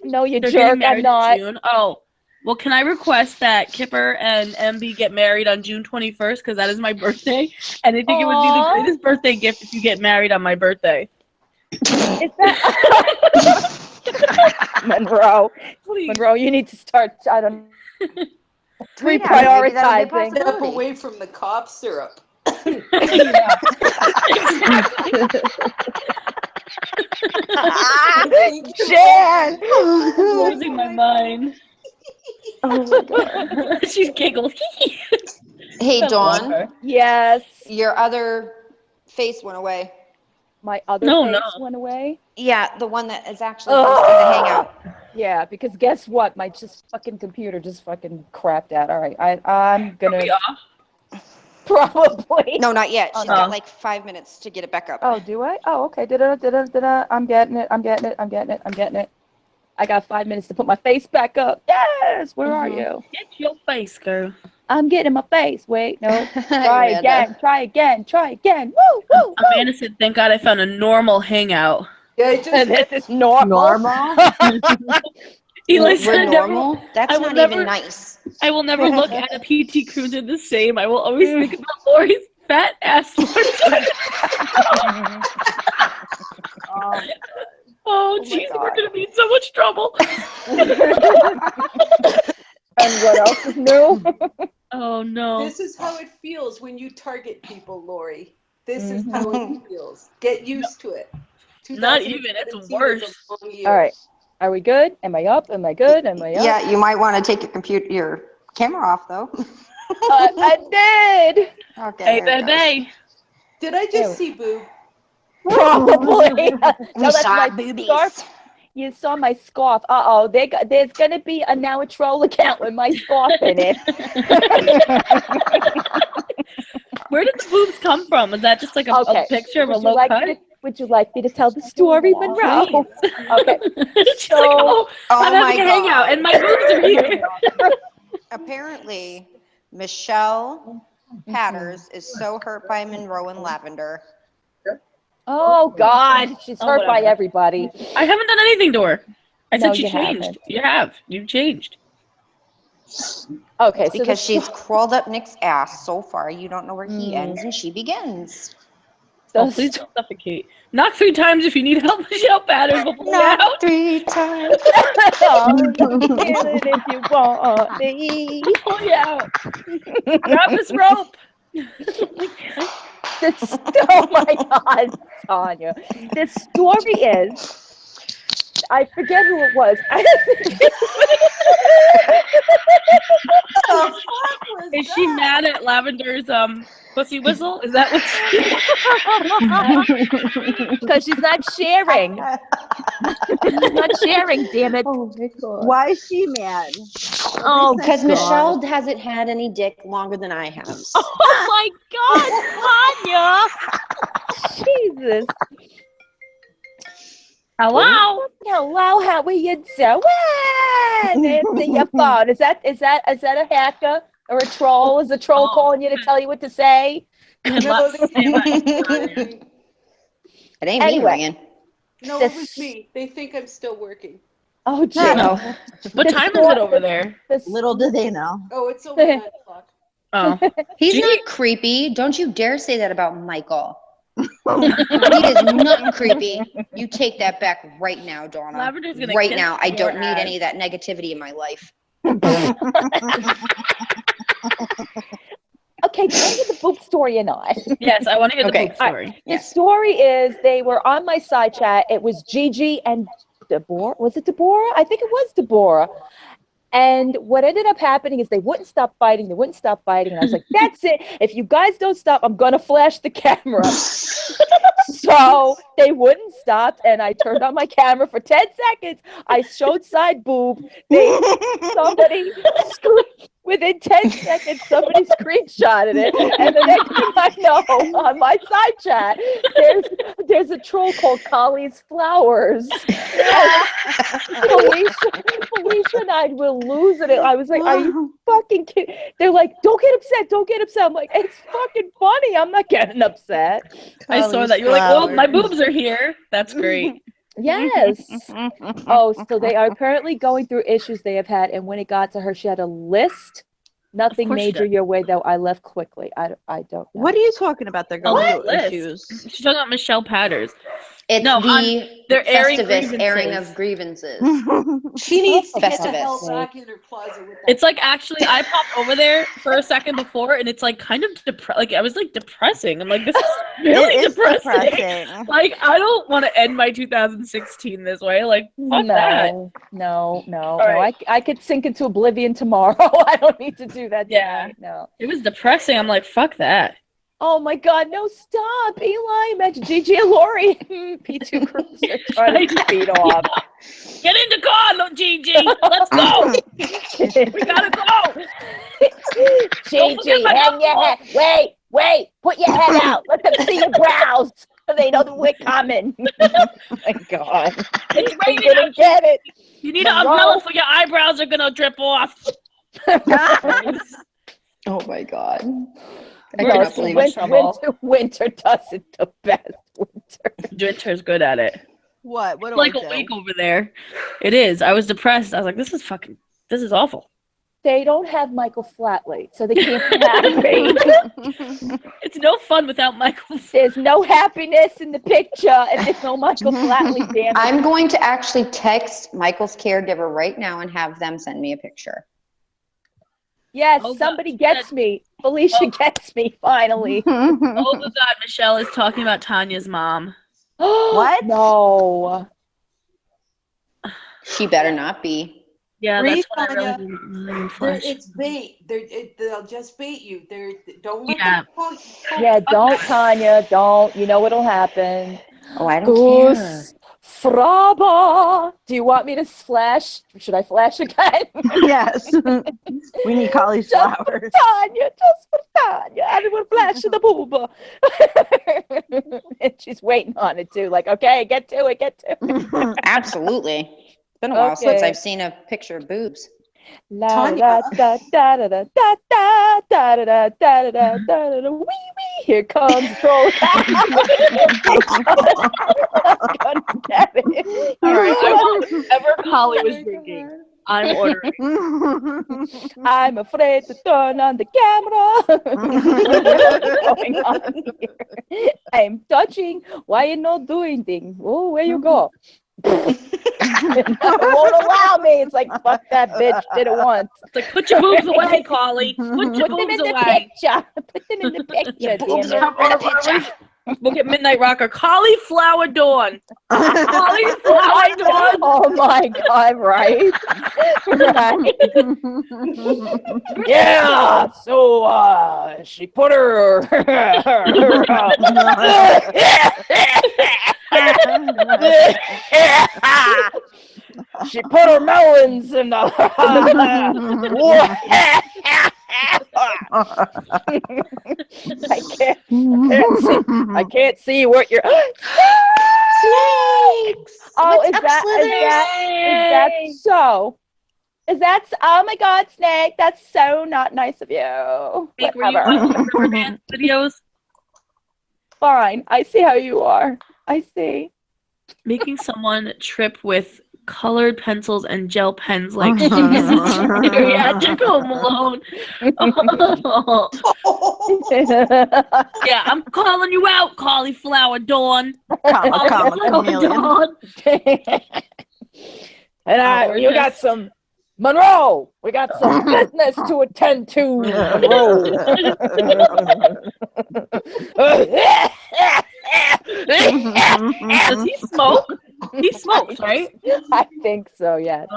No, you They're getting jerk. I'm married not. in June. Oh, well, can I request that Kipper and MB get married on June 21st? Because that is my birthday. And I think it would be the Aw. greatest birthday gift if you get married on my birthday. Is that Monroe? Please. Monroe, you need to start. I don't know. Tweet at her, maybe that'll be a Reprioritizing. Step possibility. away from the cough syrup. Yeah. Jan. I'm losing my mind. Oh my god. She's giggled. Hey, I love Dawn, her. Yes. your other face went away. My other No, face no. went away. Yeah, the one that is actually posting the hangout. Yeah, because guess what? My fucking computer just fucking crapped out. All right, I'm gonna We off? probably. No, not yet. Oh, She's no. got like 5 minutes to get it back up. Oh, do I? Oh, okay. Did I? I'm getting it. I'm getting it. I got 5 minutes to put my face back up. Yes. Where are you? Get your face, girl. I'm getting my face. Wait, no. Try Amanda. again. Try again. Woo, woo, woo. Amanda said, thank God I found a normal hangout. Yeah, I just This is normal. Eli We're said, normal? That's I will not never- even nice. I will never look at a PT Cruiser the same. I will always think about Lori's fat ass. Oh, jeez, we're going to be in so much trouble. And what else is new? Oh, no. This is how it feels when you target people, Lori. This is how it feels. Get used to it. Not even, it's 2017 is worse. a long year. All right. Are we good? Am I up? Am I good? Am I up? Yeah, you might want to take your camera off though. I did. Okay. Hey, there it goes. baby. Did I Ew. just see boob? Probably. We No, that's saw my boobies. scarf. You saw my scarf. There's gonna be a now a troll account with my scarf in it. Where did the boobs come from? Was that just like a Okay. picture of a Would you low like cut? me to, would you like me to tell the story, Monroe? Okay. She's like, oh, I'm Oh my having a hangout god. and my boobs are here. Apparently, Michelle Patters is so hurt by Monroe and Lavender. Oh God, she's Oh, hurt by whatever. everybody. I haven't done anything to her. I No, said she you changed. haven't. You have. You've changed. Okay, so Because the she's crawled up Nick's ass so far, you don't know where he Mm. ends and she begins. Oh, please don't suffocate. Knock 3 times if you need help. Michelle Patters will pull you out. Not 3 times. Oh, kill it if you want me. Pull you out. Grab this rope. Oh my God, Tanya. The story is, I forget who it was. Is she mad at Lavender's pussy whistle? Is that what she Because she's not sharing. She's not sharing, damn it. Oh my god. Why is she mad? Oh, Thank because God. Michelle hasn't had any dick longer than I have. Oh my God, Tanya. Jesus. Hello. Hello, how are you doing? Answer your phone. Is that a hacker or a troll? Is a troll Oh. calling you to tell you what to say? Can No, let- they- It ain't me Anyway. ringing. no, it was me. They think I'm still working. Oh, Jay. No. What time is it over there? Little do they know. Oh, it's only 9 o'clock. Oh. He's Gee. not creepy. Don't you dare say that about Michael. He is not creepy. You take that back right now, Donna. Lavender's gonna Right kiss now. I your don't need ass. any of that negativity in my life. Okay, tell me the boob story or not. Yes, I want to hear Okay. the poop story. The Yes. story is they were on my side chat. It was Gigi and Deborah. Was it Deborah? I think it was Deborah. And what ended up happening is they wouldn't stop fighting. They wouldn't stop fighting. And I was like, that's it. If you guys don't stop, I'm going to flash the camera. So they wouldn't stop. And I turned on my camera for 10 seconds. I showed side boob. Somebody within 10 seconds, somebody screenshotted it. And the next thing I know, on my side chat, there's a troll called Choly's Flowers. Felicia and I will lose it. I was like, are you fucking kidding? They're like, don't get upset. Don't get upset. I'm like, it's fucking funny. I'm not getting upset. I saw that. You're like, well, my boobs are here. That's great. Yes. Oh, so they are currently going through issues they have had. And when it got to her, she had a list. Nothing course she major did. your way, though. I left quickly. I don't know. What are you talking about? They're going What? through issues. She's talking about Michelle Patters. It's No, the they're airing Festivus airing grievances. of grievances. She needs to get the Festivus. hell back in her closet with that. It's like actually, I popped over there for a second before, and it's like kind of like I was like depressing. I'm like, this is really It is depressing. depressing. Like, I don't want to end my 2016 this way. Like, fuck that. No. right. I could sink into oblivion tomorrow. I don't need to do that Yeah. tonight. No. It was depressing. I'm like, fuck that. Oh my God, no, stop. Eli, imagine Gigi and Lori. P2 Cruiser trying to speed off. Get in the car, little Gigi. Let's go. We gotta go. Gigi, hang your head. Wait, put your head out. Let them see your brows. So they know that we're coming. Oh my God. It's They raining didn't out. get it. You need an umbrella for your eyebrows are gonna drip off. Oh my God. I We're cannot in so believe much it. trouble. Winter does it the best. Winter. Winter's good at it. What? What do Like I a do? week over there. It is. I was depressed. I was like, this is awful. They don't have Michael Flatley, so they can't be happy. It's no fun without Michael. There's no happiness in the picture if there's no Michael Flatley, damn it. I'm going to actually text Michael's caregiver right now and have them send me a picture. Yes, Oh, God. somebody gets me. Felicia gets me, finally. Oh my God, Michelle is talking about Tanya's mom. What? No. She better not be. Yeah, Breathe, that's when I Tanya. really flash. It's bait. They'll just bait you. Don't let Yeah. them poke. Yeah, don't, Tanya. Don't. You know what'll happen. Oh, I don't care. Goose Fraba. Do you want me to flash? Should I flash again? Yes. We need Choly's Just for flowers. Tanya, just for Tanya. I didn't want to flash to the booba. And she's waiting on it too. Like, okay, get to it. Absolutely. It's been a while since Okay. I've seen a picture of boobs. La Tanya. da da da da da da da da da da da da da da. Wee wee. Here comes the troll. I'm gonna get it. All right, I want whatever Choly was Oh my drinking. God. I'm ordering. I'm afraid to turn on the camera. What's going on here? I'm touching. Why you not doing things? Oh, where you go? It won't allow me. It's like, fuck that bitch. Did it once. It's like, put your boobs away, Choly. Put your Put them in boobs the away. picture. Put them in the picture. Your boobs damn are it. in the picture. Look at Midnight Rocker. Cauliflower Dawn. Cauliflower Dawn. Oh my God, right? Right. Yeah, so she put her she put her melons in the I can't see what you're Snakes. Oh, What's is up, that so? Oh my God, Snake, that's so not nice of you. Snake, were you Whatever. watching the Riverdance videos? Fine. I see how you are. I see. Making someone trip with colored pencils and gel pens like she's a geriatric Home Alone. Yeah, I'm calling you out, Cauliflower Dawn. Chameleon. Dawn. And you got some Monroe. We got some business to attend to, Monroe. Does he smoke? He smokes, right? I think so. Yes.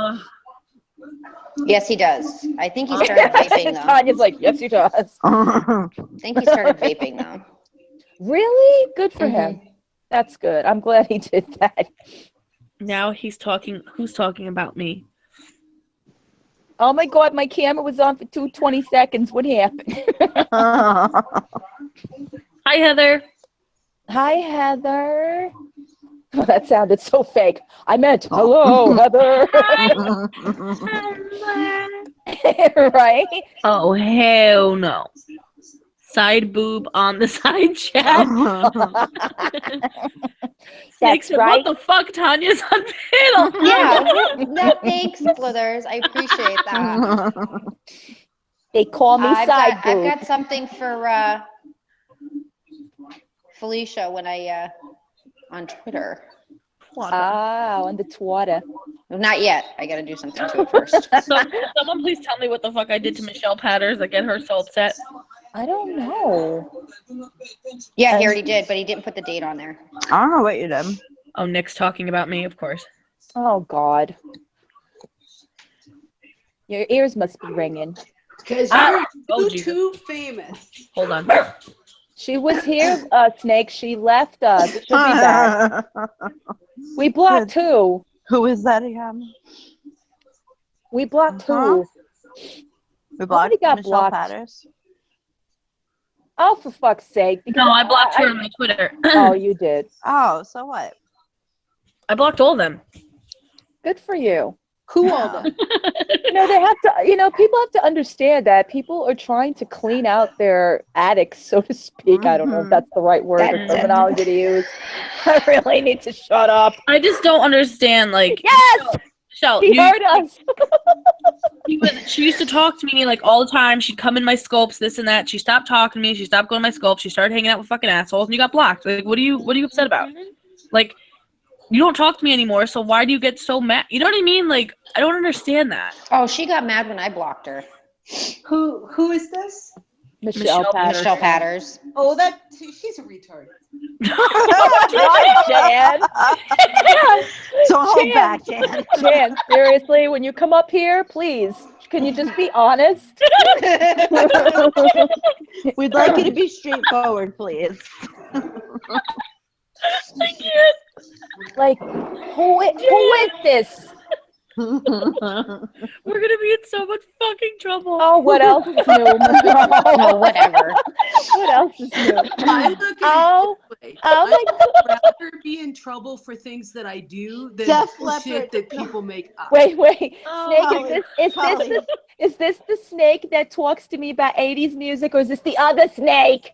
Yes, he does. I think he started vaping though. Tanya's like, yes, he does. I think he started vaping though. Really? Good for him. That's good. I'm glad he did that. Now he's talking. Who's talking about me? Oh my God, my camera was on for 20 seconds. What happened? Hi, Heather. Hi, Heather. Oh, that sounded so fake. I meant, hello, Heather. Right? Oh, hell no. Side boob on the side chat. Snake said, right. what the fuck? Tanya's on panel. Yeah, thanks, Slithers. I appreciate that. They call me I've side boob. got something for Felicia when I on Twitter. On the Twitter. Not yet. I gotta do something to it first. Someone please tell me what the fuck I did to Michelle Patters that get her so upset. I don't know. Yeah, he already did, but he didn't put the date on there. I don't know what you did. Oh, Nick's talking about me, of course. Oh, God. Your ears must be ringing. Because Oh, you're Jesus. too famous. Hold on. She was here, Snake. She left us. She'll be back. We blocked who? Who is that again? We blocked who? We blocked got Michelle blocked? Patters. Oh, for fuck's sake. Because No, I blocked her on my Twitter. Oh, you did. Oh, so what? I blocked all of them. Good for you. Who all done? They have to, people have to understand that people are trying to clean out their attics, so to speak. I don't know if that's the right word or terminology to use. I really need to shut up. I just don't understand, like... Yes! Michelle, He heard us. She used to talk to me, like, all the time. She'd come in my scopes, this and that. She stopped talking to me. She stopped going to my scopes. She started hanging out with fucking assholes, and you got blocked. Like, what are you upset about? Like... You don't talk to me anymore, so why do you get so mad? You know what I mean? Like, I don't understand that. Oh, she got mad when I blocked her. Who is this? Michelle Patters. Oh, she's a retard. Jan. So hold back, Jan. Jan, seriously, when you come up here, please, can you just be honest? We'd like you to be straightforward, please. I can't. Like, who is this? We're gonna be in so much fucking trouble. Oh, what else is new? No, whatever. What else is new? I look at it this way. my I'd rather be in trouble for things that I do than Def bullshit Leppard. that people make up. Wait. Oh, Snake, is this the snake that talks to me about 80s music, or is this the other snake?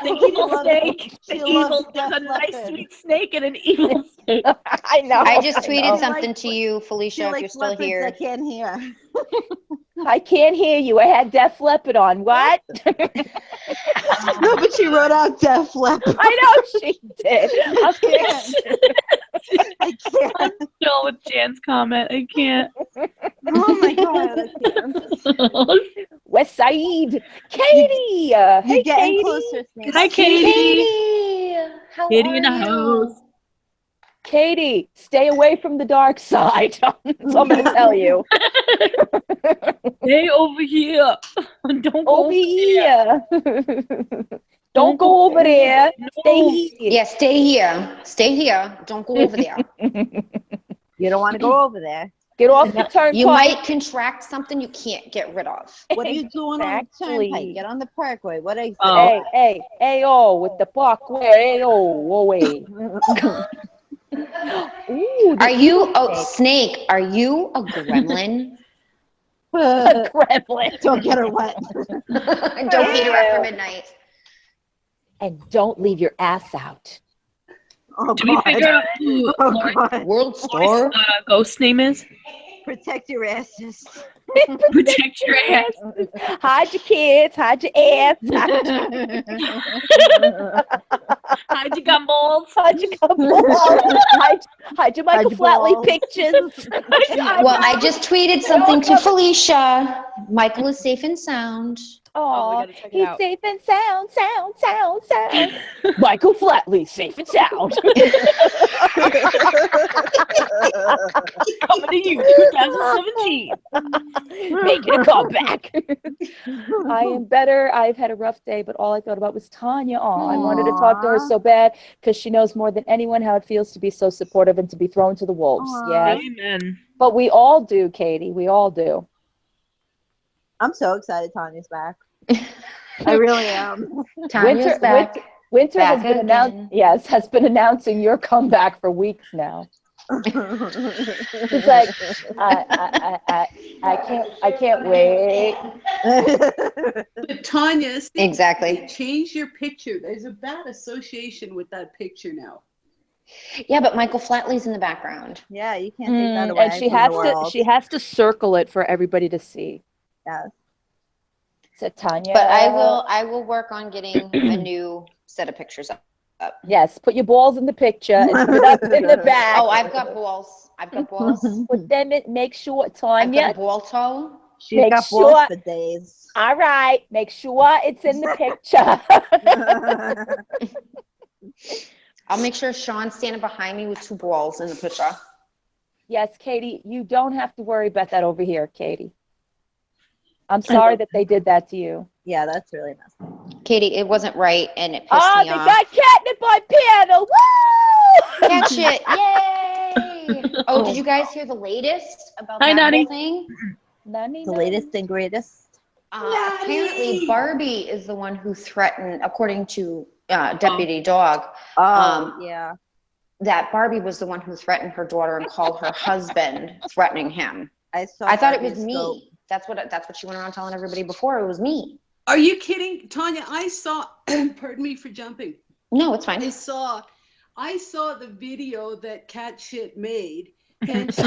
The evil loves- snake. she The evil. loves There's Def a nice Leppard. sweet snake and an evil snake. I know. I just tweeted know. something to you, She Felicia, if you're likes still leopards here. I can't hear. I can't hear you. I had Def Leppard on. What? No, but she wrote out Def Leppard. I know she did. I can't. Still with Jan's comment. I can't. Oh my god, I can't. West Side. Katie. You're Hey, getting Katie. closer, Snake. Hi, Katie. Katie. How Katie are in the you? house. Katie, stay away from the dark side. That's all I'm going to tell you. Stay over here. Don't go Over here. Don't go over there. Stay here. Yeah, stay here. Stay here. Don't go over there. You don't want to go over there. Get off the turnpike. You might contract something you can't get rid of. What are you doing on the Exactly. turnpike? Get on the parkway. What are you Oh. Hey, oh, with the parkway. Hey, oh, wait. Ooh, the Are you? evil Oh, snake. snake. Are you a gremlin? A gremlin. Don't get her wet. Don't feed her after Ew. midnight. And don't leave your ass out. Oh Did we figure God. out who Oh Lori's God. World Star. ghost name is? Protect your asses. Protect your ass. Hide your kids. Hide your ass. Hide your gumballs. Hide your couple. Hide your Michael your Flatley balls. pictures. Well, I just tweeted something to Felicia. Michael is safe and sound. Oh, gotta check it he's out. safe and sound. Michael Flatley, safe and sound. Coming to you, 2017. Making a comeback. I am better. I've had a rough day, but all I thought about was Tanya. Oh, I wanted to talk to her Aw. so bad because she knows more than anyone how it feels to be so supportive and to be thrown to the wolves. Aw. Yes. Amen. But we all do, Katie. We all do. I'm so excited Tanya's back. I really am. Tanya's back. Winter Back has been again. announced. Yes, has been announcing your comeback for weeks now. It's like I can't wait. But Tanya, see, Exactly. change your picture. There's a bad association with that picture now. Yeah, but Michael Flatley's in the background. Yeah, you can't take that away And she from has the to world. she has to circle it for everybody to see. Yes. So Tanya. But I will work on getting a new set of pictures up. Yes, put your balls in the picture and put it up in the back. Oh, I've got balls. Put them in. Make sure, I've got Tanya. a ball toe. She's Make got sure- balls for days. All right, make sure it's in the picture. I'll make sure Sean's standing behind me with two balls in the picture. Yes, Katie, you don't have to worry about that over here, Katie. I'm sorry that they did that to you. Yeah, that's really messed up. Katie, it wasn't right and it pissed Oh, me they off. got catnip on piano. Woo! Catch it. Yay. Oh, did you guys hear the latest about Hi, that Nani. whole thing? Nani, The nani. latest and greatest. Apparently, Barbie is the one who threatened, according to Deputy Dog, Oh, yeah. that Barbie was the one who threatened her daughter and called her husband threatening him. I saw. I thought it was Barbie's me. scope. That's what she went around telling everybody before. It was me. Are you kidding, Tanya? I saw. Pardon me for jumping. No, it's fine. I saw the video that Cat Shit made, and she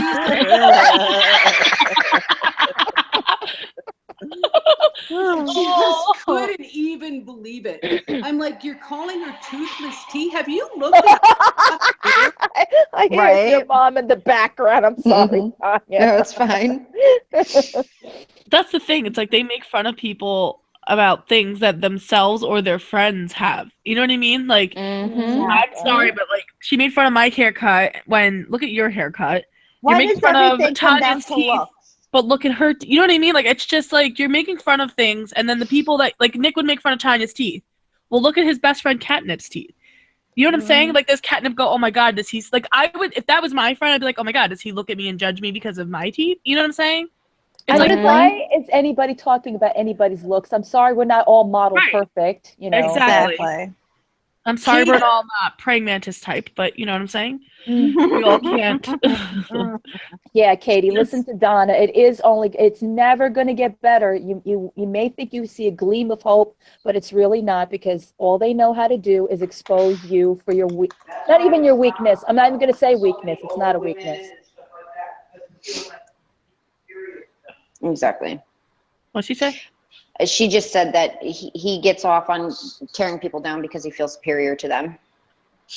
just couldn't even believe it. I'm like, you're calling her toothless T? Have you looked at I hear Right? your mom in the background. I'm sorry, Mhm. Tanya. No, it's fine. That's the thing. It's like they make fun of people about things that themselves or their friends have. You know what I mean? Like, Mm-hmm. I'm sorry, but like, she made fun of my haircut when, look at your haircut. Why You're making does fun of everything come down Tanya's to teeth, looks? but look at her. You know what I mean? Like, it's just like you're making fun of things, and then the people that, like, Nick would make fun of Tanya's teeth. Well, look at his best friend Catnip's teeth. You know what I'm saying? Like, does Catnip go, oh my God, does he, like, I would, if that was my friend, I'd be like, oh my God, does he look at me and judge me because of my teeth? You know what I'm saying? It's I like, mean, why is anybody talking about anybody's looks? I'm sorry, we're not all model Right. perfect, you know. Exactly. I'm sorry we're all not praying mantis type, but you know what I'm saying? We all can't. Yeah, Katie, listen to Donna. It's never going to get better. You may think you see a gleam of hope, but it's really not, because all they know how to do is expose you for your not even your weakness. I'm not even going to say weakness. It's not a weakness. Exactly. What'd she say? She just said that he gets off on tearing people down because he feels superior to them.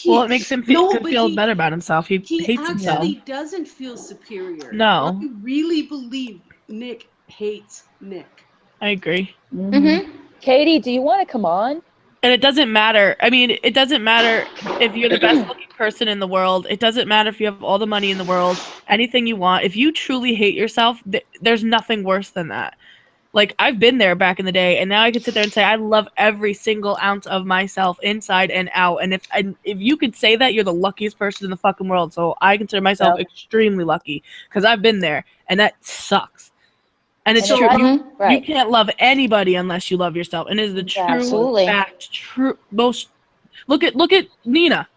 Well, it makes him feel better about himself. He hates himself. He doesn't feel superior. No. I really believe Nick hates Nick. I agree. Mm-hmm. Katie, do you want to come on? And it doesn't matter. I mean, it doesn't matter if you're the best looking person in the world. It doesn't matter if you have all the money in the world, anything you want. If you truly hate yourself, there's nothing worse than that. Like, I've been there back in the day, and now I can sit there and say I love every single ounce of myself inside and out. And if you could say that, you're the luckiest person in the fucking world. So I consider myself extremely lucky, because I've been there, and that sucks. And it's true. You can't love anybody unless you love yourself, and it is the true fact. Look at Nina.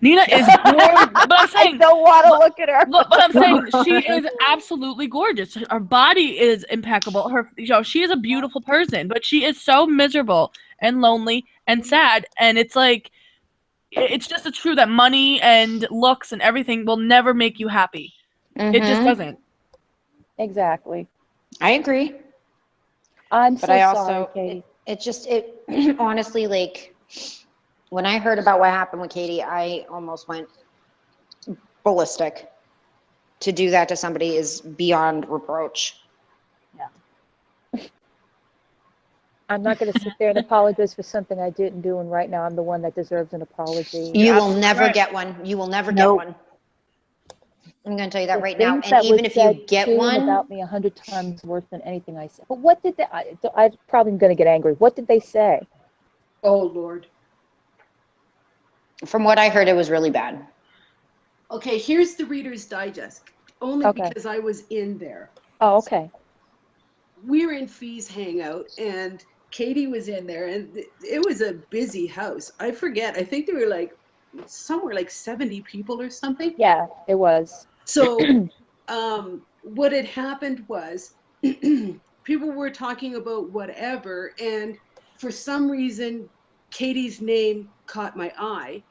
Nina is gorgeous, but I'm saying I don't want to look at her. but I'm saying she is absolutely gorgeous. Her body is impeccable. She is a beautiful person, but she is so miserable and lonely and sad. And it's like, it's just true that money and looks and everything will never make you happy. It just doesn't. Exactly. I agree. I'm But so I sorry, also, Katie. it honestly, like, when I heard about what happened with Katie, I almost went ballistic. To do that to somebody is beyond reproach. I'm not going to sit there and apologize for something I didn't do, and right now I'm the one that deserves an apology. You will absolutely never right. get one. You will never Nope. get one. I'm going to tell you that The right now. things And that even was if you said get to and one, about me 100 times worse than anything I said. But what did they? I'm probably going to get angry. What did they say? Oh Lord. from what I heard, it was really bad. Okay, here's the Reader's Digest. Only Okay. because I was in there. Oh, okay. We were in Fee's hangout, and Katie was in there, and it was a busy house. I forget. I think there were like somewhere like 70 people or something. Yeah, it was. So what had happened was people were talking about whatever, and for some reason Katie's name caught my eye,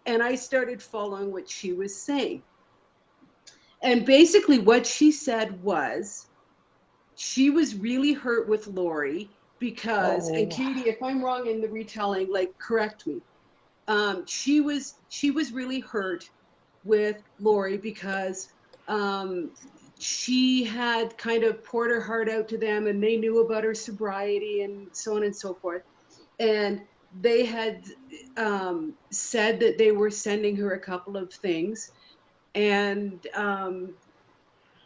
and I started following what she was saying. And basically what she said was she was really hurt with Lori because, and Katie, if I'm wrong in the retelling, like correct me. She was really hurt with Lori because she had kind of poured her heart out to them, and they knew about her sobriety and so on and so forth. And they had said that they were sending her a couple of things, and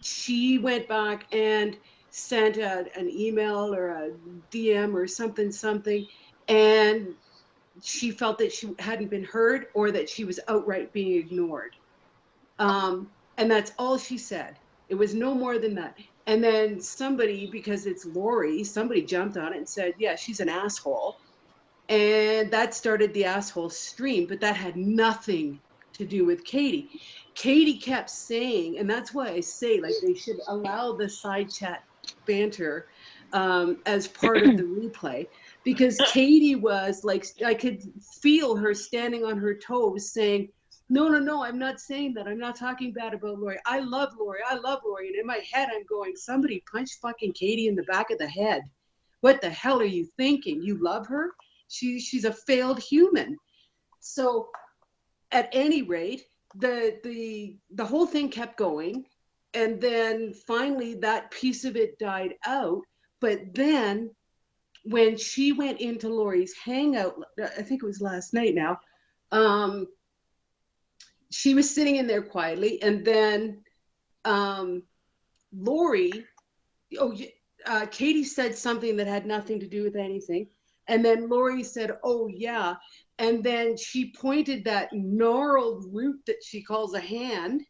she went back and sent an email or a DM or something, and she felt that she hadn't been heard or that she was outright being ignored. And that's all she said. It was no more than that. And then somebody, because it's Lori, somebody jumped on it and said, yeah, she's an asshole. And that started the asshole stream, but that had nothing to do with Katie. Katie kept saying, and that's why I say, like, they should allow the side chat banter as part of the replay, because Katie was like, I could feel her standing on her toes saying, no, I'm not saying that. I'm not talking bad about Lori. I love Lori. I love Lori. And in my head, I'm going, somebody punch fucking Katie in the back of the head. What the hell are you thinking? You love her? She's a failed human. So at any rate, the whole thing kept going, and then finally that piece of it died out. But then when she went into Lori's hangout, I think it was last night now, she was sitting in there quietly, and then Lori, Katie said something that had nothing to do with anything. And then Lori said, oh, yeah. And then she pointed that gnarled root that she calls a hand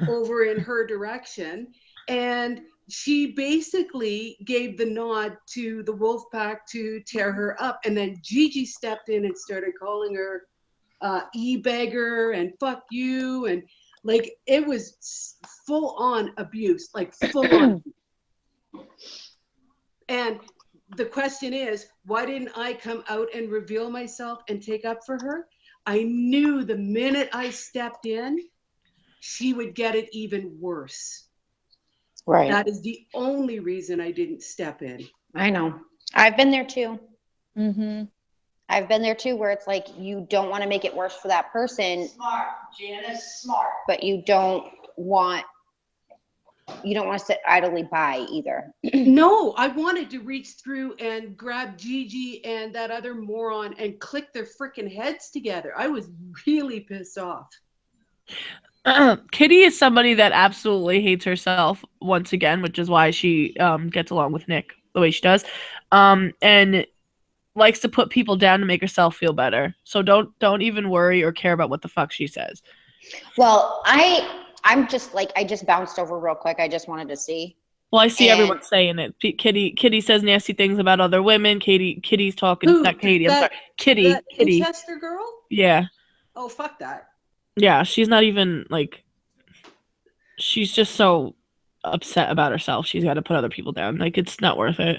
over in her direction. And she basically gave the nod to the wolf pack to tear her up. And then Gigi stepped in and started calling her e-beggar and fuck you. And like, it was full on abuse, like full on. And the question is, why didn't I come out and reveal myself and take up for her? I knew the minute I stepped in, she would get it even worse. Right. That is the only reason I didn't step in. I know. I've been there too. Mm-hmm. I've been there too, where it's like you don't want to make it worse for that person. Smart, Janice, smart. But you don't want to sit idly by either. No, I wanted to reach through and grab Gigi and that other moron and click their freaking heads together. I was really pissed off. Kitty is somebody that absolutely hates herself once again, which is why she gets along with Nick the way she does, and likes to put people down to make herself feel better. So don't even worry or care about what the fuck she says. Well, I'm just like, I just bounced over real quick. I just wanted to see. Well, I see everyone saying it. Kitty says nasty things about other women. Kitty's talking. Who? Not Katie. I'm sorry. Kitty. That Winchester girl? Yeah. Oh, fuck that. Yeah, she's not even like, she's just so upset about herself. She's got to put other people down. Like, it's not worth it.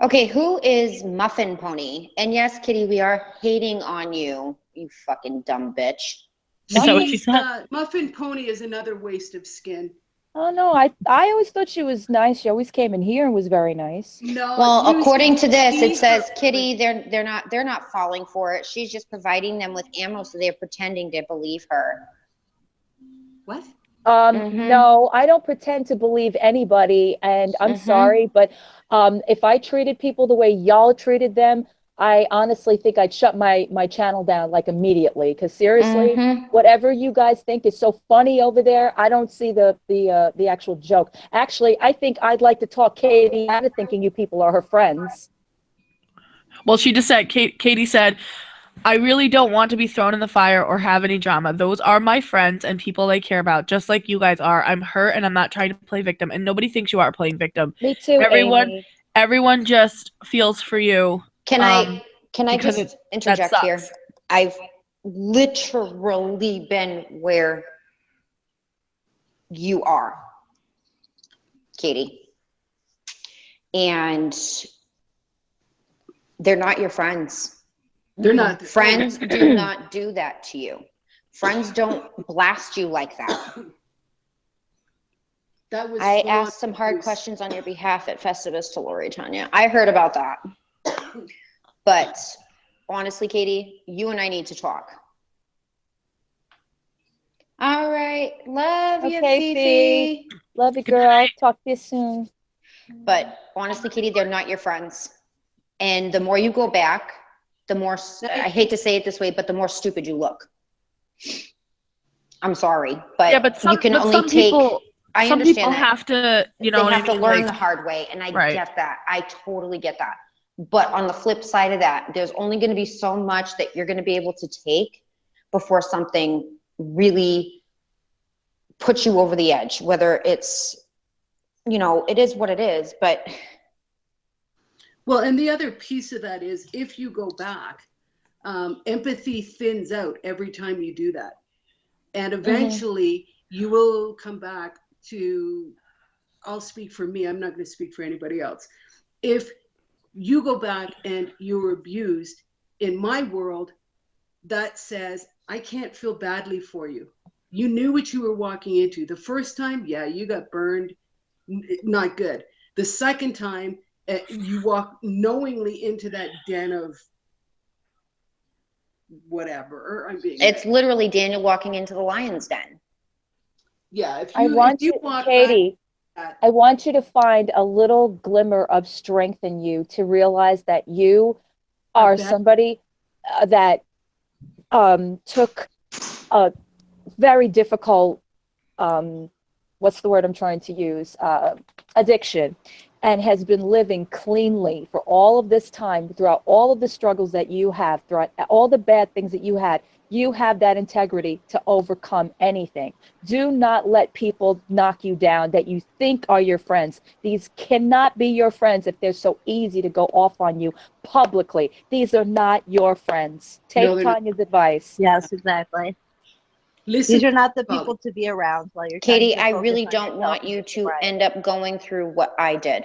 Okay, who is Muffin Pony? And yes, Kitty, we are hating on you, you fucking dumb bitch. Is that what she said? Muffin Pony is another waste of skin. Oh no, I always thought she was nice. She always came in here and was very nice. No. Well, you according to should this, see it says her. Kitty, they're not falling for it. She's just providing them with ammo, so they're pretending to believe her. What? No, I don't pretend to believe anybody, and I'm sorry, but if I treated people the way y'all treated them, I honestly think I'd shut my channel down like immediately. Because seriously, whatever you guys think is so funny over there, I don't see the actual joke. Actually, I think I'd like to talk Katie out of thinking you people are her friends. Well, she just said, Katie said, I really don't want to be thrown in the fire or have any drama. Those are my friends and people I care about, just like you guys are. I'm hurt and I'm not trying to play victim. And nobody thinks you are playing victim. Me too, Amy. Everyone just feels for you. Can I just interject here? I've literally been where you are, Katie. And they're not your friends. They're not. Friends do not do that to you. Friends don't blast you like that. I asked some hard questions on your behalf at Festivus to Lori, Tanya. I heard about that. But honestly, Katie, you and I need to talk. All right. Love you, Fifi. Love you, girl. Talk to you soon. But honestly, Katie, they're not your friends. And the more you go back, the more, I hate to say it this way, but the more stupid you look. I'm sorry, but, you can only take, I some understand people that. have to, you know, they have to learn the hard way, and I get that. I totally get that. But on the flip side of that, there's only going to be so much that you're going to be able to take before something really puts you over the edge, whether it's, you know, it is what it is, but. Well, and the other piece of that is if you go back, empathy thins out every time you do that. And eventually you will come back to, I'll speak for me, I'm not going to speak for anybody else. If you go back and you were abused, in my world, that says, I can't feel badly for you. You knew what you were walking into. The first time, yeah, you got burned, not good. The second time, you walk knowingly into that den of whatever. It's literally Daniel walking into the lion's den. Yeah, if you walk Katie, I want you to find a little glimmer of strength in you to realize that you are somebody that took a very difficult, what's the word I'm trying to use, addiction, and has been living cleanly for all of this time, throughout all of the struggles that you have, throughout all the bad things that you had. You have that integrity to overcome anything. Do not let people knock you down that you think are your friends. These cannot be your friends if they're so easy to go off on you publicly. These are not your friends. Take Tanya's advice. Yes, exactly. Listen, these are not the people to be around while you're Katie, I really don't want you to end up going through what I did.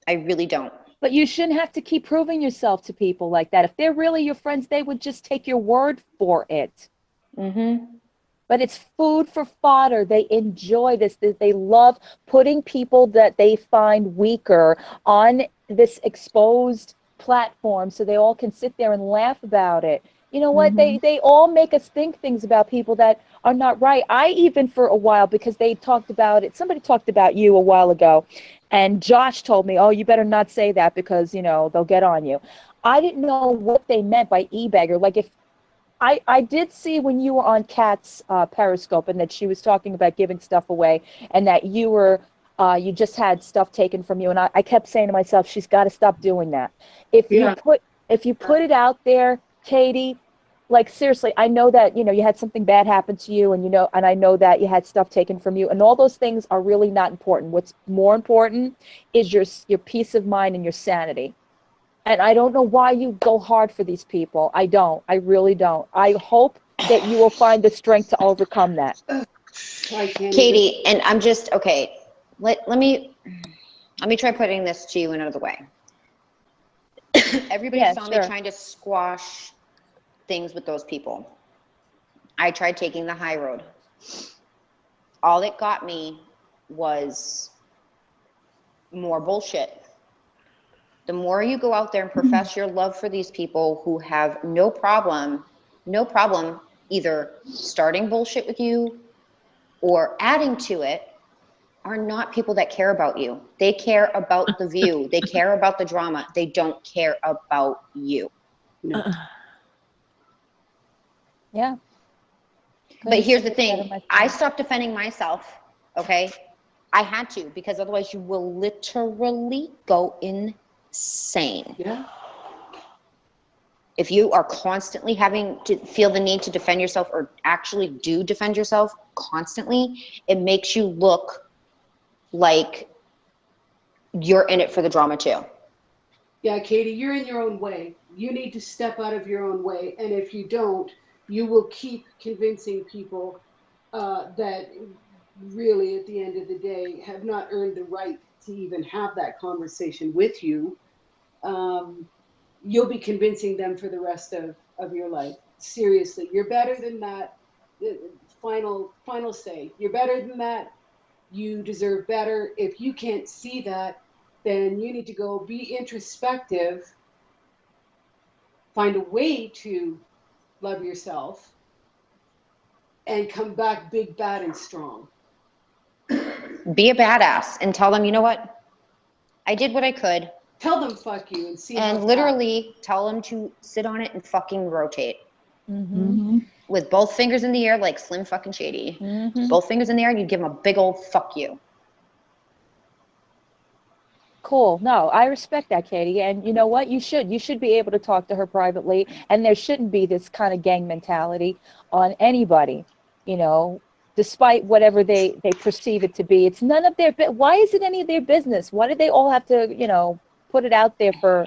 I really don't. But you shouldn't have to keep proving yourself to people like that. If they're really your friends, they would just take your word for it. But it's food for fodder. They enjoy this. They love putting people that they find weaker on this exposed platform so they all can sit there and laugh about it. You know what? They all make us think things about people that are not right. I even for a while, because they talked about it, somebody talked about you a while ago, and Josh told me, oh, you better not say that because, you know, they'll get on you. I didn't know what they meant by e-beggar. Like if I did see when you were on Kat's Periscope and that she was talking about giving stuff away and that you were, you just had stuff taken from you. And I kept saying to myself, she's got to stop doing that. If you put it out there, Katie, like seriously, I know that, you know, you had something bad happen to you and, you know, and I know that you had stuff taken from you and all those things are really not important. What's more important is your peace of mind and your sanity. And I don't know why you go hard for these people. I don't. I really don't. I hope that you will find the strength to overcome that. I can't Katie, and I'm just okay. Let me try putting this to you another way. Everybody Yeah, saw me sure. trying to squash things with those people. I tried taking the high road. All it got me was more bullshit. The more you go out there and profess your love for these people who have no problem either starting bullshit with you or adding to it, are not people that care about you. They care about the view. They care about the drama. They don't care about you. No. Yeah. But here's the Couldn't say it better thing. myself. I stopped defending myself, okay? I had to, because otherwise you will literally go insane. Yeah. If you are constantly having to feel the need to defend yourself, or actually do defend yourself constantly, it makes you look like you're in it for the drama too. Yeah, Katie, you're in your own way. You need to step out of your own way. And if you don't, you will keep convincing people that really, at the end of the day, have not earned the right to even have that conversation with you. You'll be convincing them for the rest of your life. Seriously, you're better than that. Final say. You're better than that. You deserve better. If you can't see that, then you need to go be introspective, find a way to love yourself, and come back big, bad, and strong. Be a badass and tell them, you know what? I did what I could. Tell them fuck you and see. And literally tell them to sit on it and fucking rotate. Mm-hmm. With both fingers in the air like Slim fucking Shady. Mm-hmm. Both fingers in the air and you give them a big old fuck you. Cool. No, I respect that, Katie. And you know what? You should be able to talk to her privately. And there shouldn't be this kind of gang mentality on anybody, you know, despite whatever they perceive it to be. It's none of their why is it any of their business? Why do they all have to, you know, put it out there for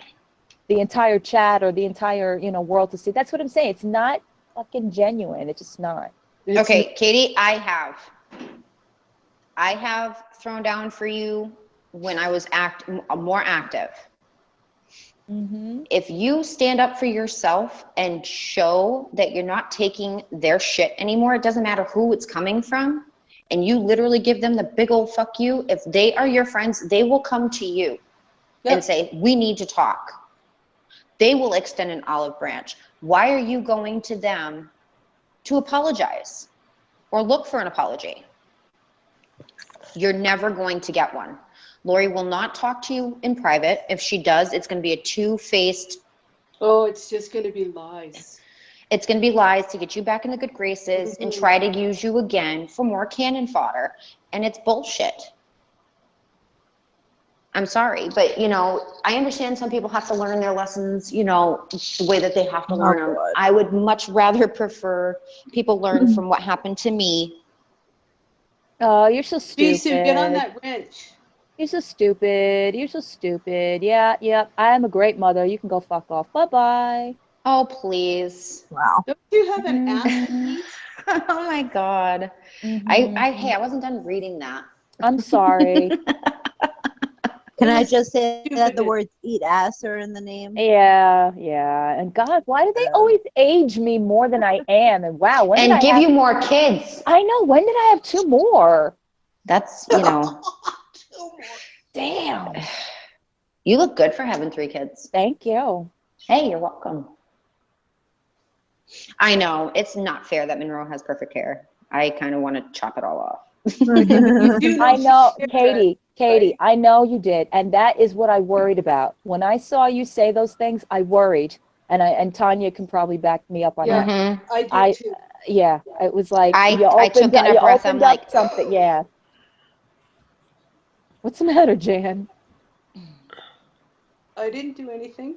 the entire chat or the entire, you know, world to see? That's what I'm saying. It's not fucking genuine. It's just not. Okay, Katie, I have thrown down for you when I was more active. Mm-hmm. If you stand up for yourself and show that you're not taking their shit anymore, it doesn't matter who it's coming from, and you literally give them the big old fuck you, if they are your friends, they will come to you and say, we need to talk. They will extend an olive branch. Why are you going to them to apologize or look for an apology? You're never going to get one. Lori will not talk to you in private. If she does, it's going to be a two-faced. Oh, it's just going to be lies. It's going to be lies to get you back in the good graces and try to use you again for more cannon fodder. And it's bullshit. I'm sorry, but, you know, I understand some people have to learn their lessons, you know, the way that they have to learn them. I would much rather prefer people learn from what happened to me. Oh, you're so stupid. Bisu, get on that wrench. You're so stupid. You're so stupid. Yeah, yep. I am a great mother. You can go fuck off. Bye-bye. Oh, please. Wow. Don't you have an ass to eat? Oh my God. Mm-hmm. Hey, I wasn't done reading that. I'm sorry. Can I just say that the Stupid. words eat ass are in the name? Yeah, yeah. And God, why do they always age me more than I am? And wow, when did And I give have... you more kids. I know. When did I have 2 more? That's, you know. Damn. You look good for having 3 kids. Thank you. Hey, you're welcome. I know. It's not fair that Monroe has perfect hair. I kind of want to chop it all off. I know, Katie, right? I know you did. And that is what I worried about. When I saw you say those things, I worried. And Tanya can probably back me up on that. Mm-hmm. I did too. Yeah, it was like I you took opened, in a you breath. I'm opened up like, something. Yeah. What's the matter, Jan? I didn't do anything.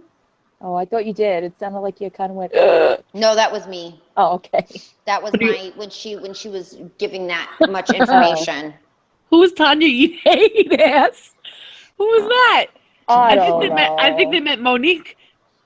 Oh, I thought you did. It sounded like you kind of went. no, that was me. Oh, okay. That was my when she was giving that much information. Who was Tanya? You hate ass. Who was that? I I don't think know. I think they meant Monique.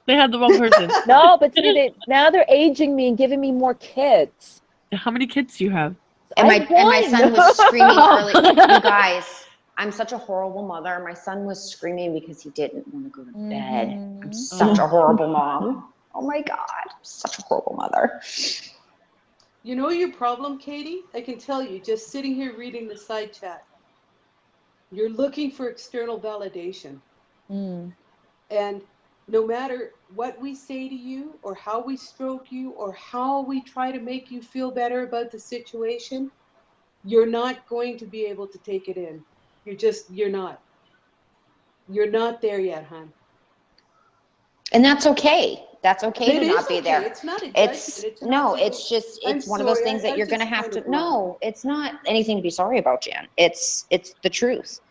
They had the wrong person. No, but see, now they're aging me and giving me more kids. How many kids do you have? And I my son was screaming Oh. early. You guys, I'm such a horrible mother. My son was screaming because he didn't want to go to bed. I'm such a horrible mom. Oh my God, I'm such a horrible mother. You know your problem, Katie? I can tell you, just sitting here reading the side chat. You're looking for external validation. And no matter what we say to you or how we stroke you or how we try to make you feel better about the situation, you're not going to be able to take it in. You're not. You're not there yet, hon. And that's okay. That's okay It to is not be okay. there. It's not a judgment. It's no, not to it's just I'm it's one of those sorry, things that I'm you're gonna just have kind to of wrong. no, it's not anything to be sorry about, Jan. It's the truth.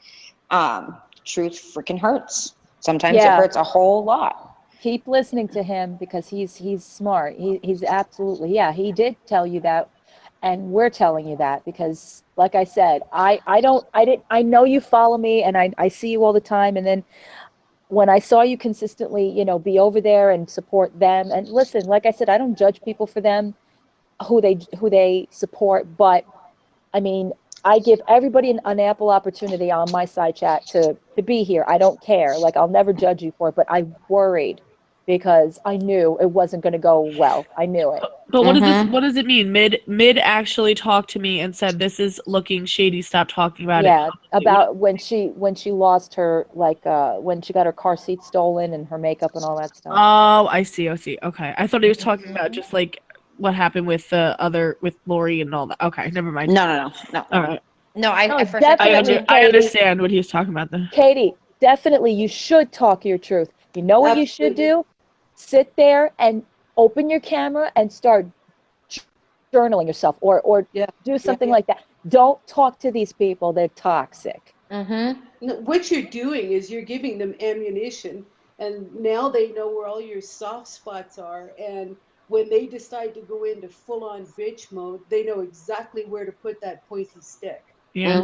Truth freaking hurts. Sometimes it Yeah. hurts a whole lot. Keep listening to him because he's smart. He's absolutely, yeah, he did tell you that, and we're telling you that because, like I said, I know you follow me and I see you all the time, and then when I saw you consistently, be over there and support them. And listen, like I said, I don't judge people for them who they support, but I mean, I give everybody an ample opportunity on my side chat to be here. I don't care. Like, I'll never judge you for it, but I worried because I knew it wasn't going to go well. I knew it. But what does it mean? Mid actually talked to me and said, "This is looking shady. Stop talking about it." Yeah, about when she lost her, like, when she got her car seat stolen and her makeup and all that stuff. Oh, I see. Okay. I thought he was talking about just like what happened with with Lori and all that. Okay, never mind. No. All right. No, No, first definitely, I Katie. understand what he's talking about then. Katie, definitely, you should talk your truth. You know what you should do? Sit there and open your camera and start journaling yourself, or do something like that. Don't talk to these people. They're toxic. No, what you're doing is you're giving them ammunition, and now they know where all your soft spots are. And when they decide to go into full-on bitch mode, they know exactly where to put that pointy stick. Yeah,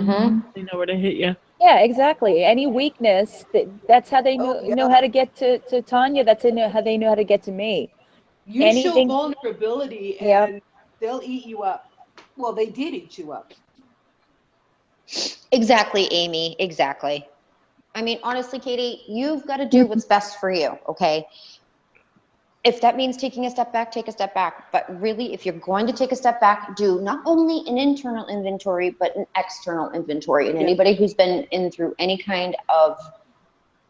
they know where to hit you. Yeah, exactly. Any weakness, that's how they know how to get to Tanya. That's how they know how to get to me. You show Anything. vulnerability, Yep. and they'll eat you up. Well, they did eat you up. Exactly, Amy. Exactly. I mean, honestly, Katie, you've got to do what's best for you, okay? If that means taking a step back, take a step back. But really, if you're going to take a step back, do not only an internal inventory, but an external inventory. And anybody who's been in through any kind of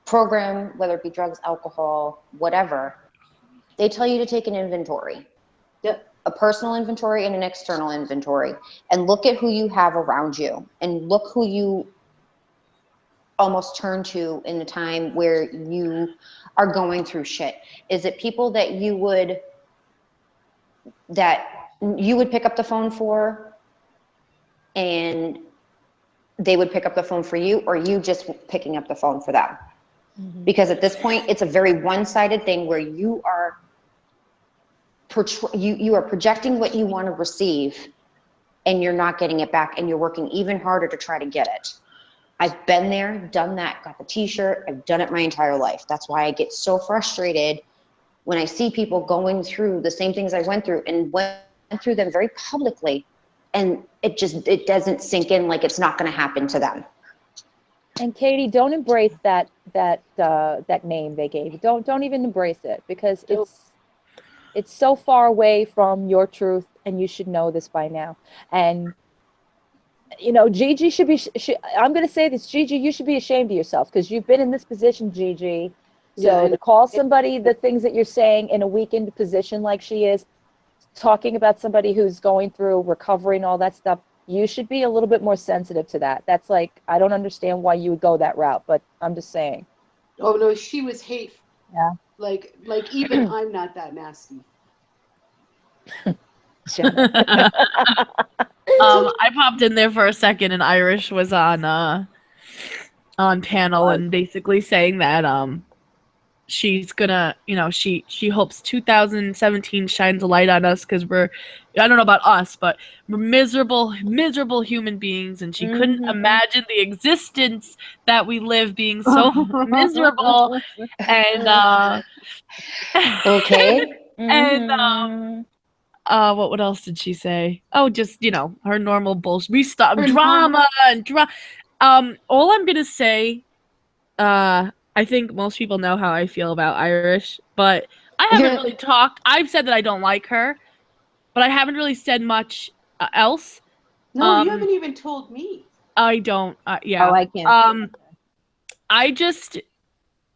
program, whether it be drugs, alcohol, whatever, they tell you to take an inventory. Yep. A personal inventory and an external inventory. And look at who you have around you. And look who you almost turn to in the time where you are going through shit. Is it people that you would pick up the phone for and they would pick up the phone for you, or you just picking up the phone for them? Because at this point, it's a very one-sided thing where you are projecting what you want to receive and you're not getting it back, and you're working even harder to try to get it. I've been there, done that, got the t-shirt. I've done it my entire life. That's why I get so frustrated when I see people going through the same things I went through and went through them very publicly, and it doesn't sink in, like it's not going to happen to them. And Katie, don't embrace that name they gave you. Don't even embrace it, because it's so far away from your truth, and you should know this by now. And Gigi should be. I'm going to say this, Gigi. You should be ashamed of yourself, because you've been in this position, Gigi. So to call somebody the things that you're saying in a weakened position like she is, talking about somebody who's going through recovery and all that stuff, you should be a little bit more sensitive to that. That's like, I don't understand why you would go that route, but I'm just saying. Oh no, she was hateful. Yeah. Like even I'm not that nasty. I popped in there for a second, and Irish was on panel and basically saying that she's gonna, she hopes 2017 shines a light on us because I don't know about us, but we're miserable human beings, and she couldn't imagine the existence that we live being so miserable. And Okay. and what else did she say? Oh, just her normal bullshit. We stop Her drama and drama. All I'm gonna say, I think most people know how I feel about Irish, but I haven't really talked. I've said that I don't like her, but I haven't really said much else. No, you haven't even told me. I don't. Yeah. Oh, I can't.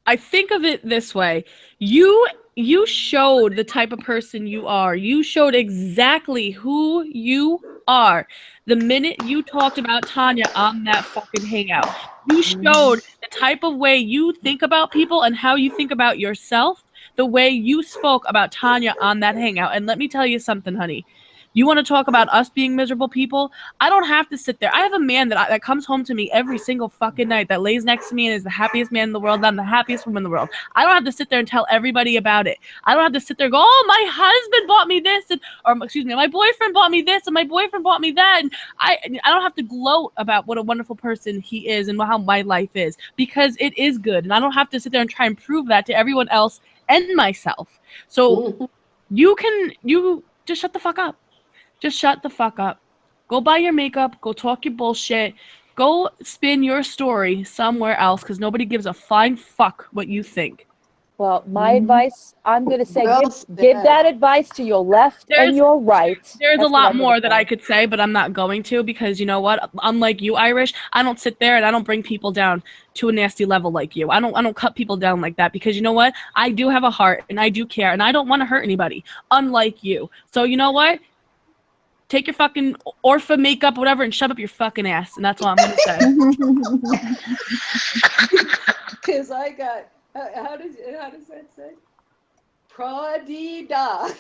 I think of it this way. You showed the type of person you are. You showed exactly who you are the minute you talked about Tanya on that fucking hangout. You showed the type of way you think about people and how you think about yourself, the way you spoke about Tanya on that hangout. And let me tell you something, honey. You want to talk about us being miserable people? I don't have to sit there. I have a man that comes home to me every single fucking night that lays next to me and is the happiest man in the world. And I'm the happiest woman in the world. I don't have to sit there and tell everybody about it. I don't have to sit there and go, oh, my husband bought me this, my boyfriend bought me this, and my boyfriend bought me that. And I don't have to gloat about what a wonderful person he is and how my life is, because it is good. And I don't have to sit there and try and prove that to everyone else and myself. So you just shut the fuck up. Just shut the fuck up. Go buy your makeup. Go talk your bullshit. Go spin your story somewhere else, because nobody gives a flying fuck what you think. Well, my advice, I'm going to say, Well give said. that advice to your left and your right. There's That's a what lot I'm more gonna that say. I could say, but I'm not going to, because you know what? Unlike you, Irish, I don't sit there and I don't bring people down to a nasty level like you. I don't cut people down like that, because you know what? I do have a heart and I do care and I don't want to hurt anybody, unlike you. So you know what? Take your fucking Orpha makeup, whatever, and shove up your fucking ass. And that's all I'm going to say. Because I got, how does that say? Pradida.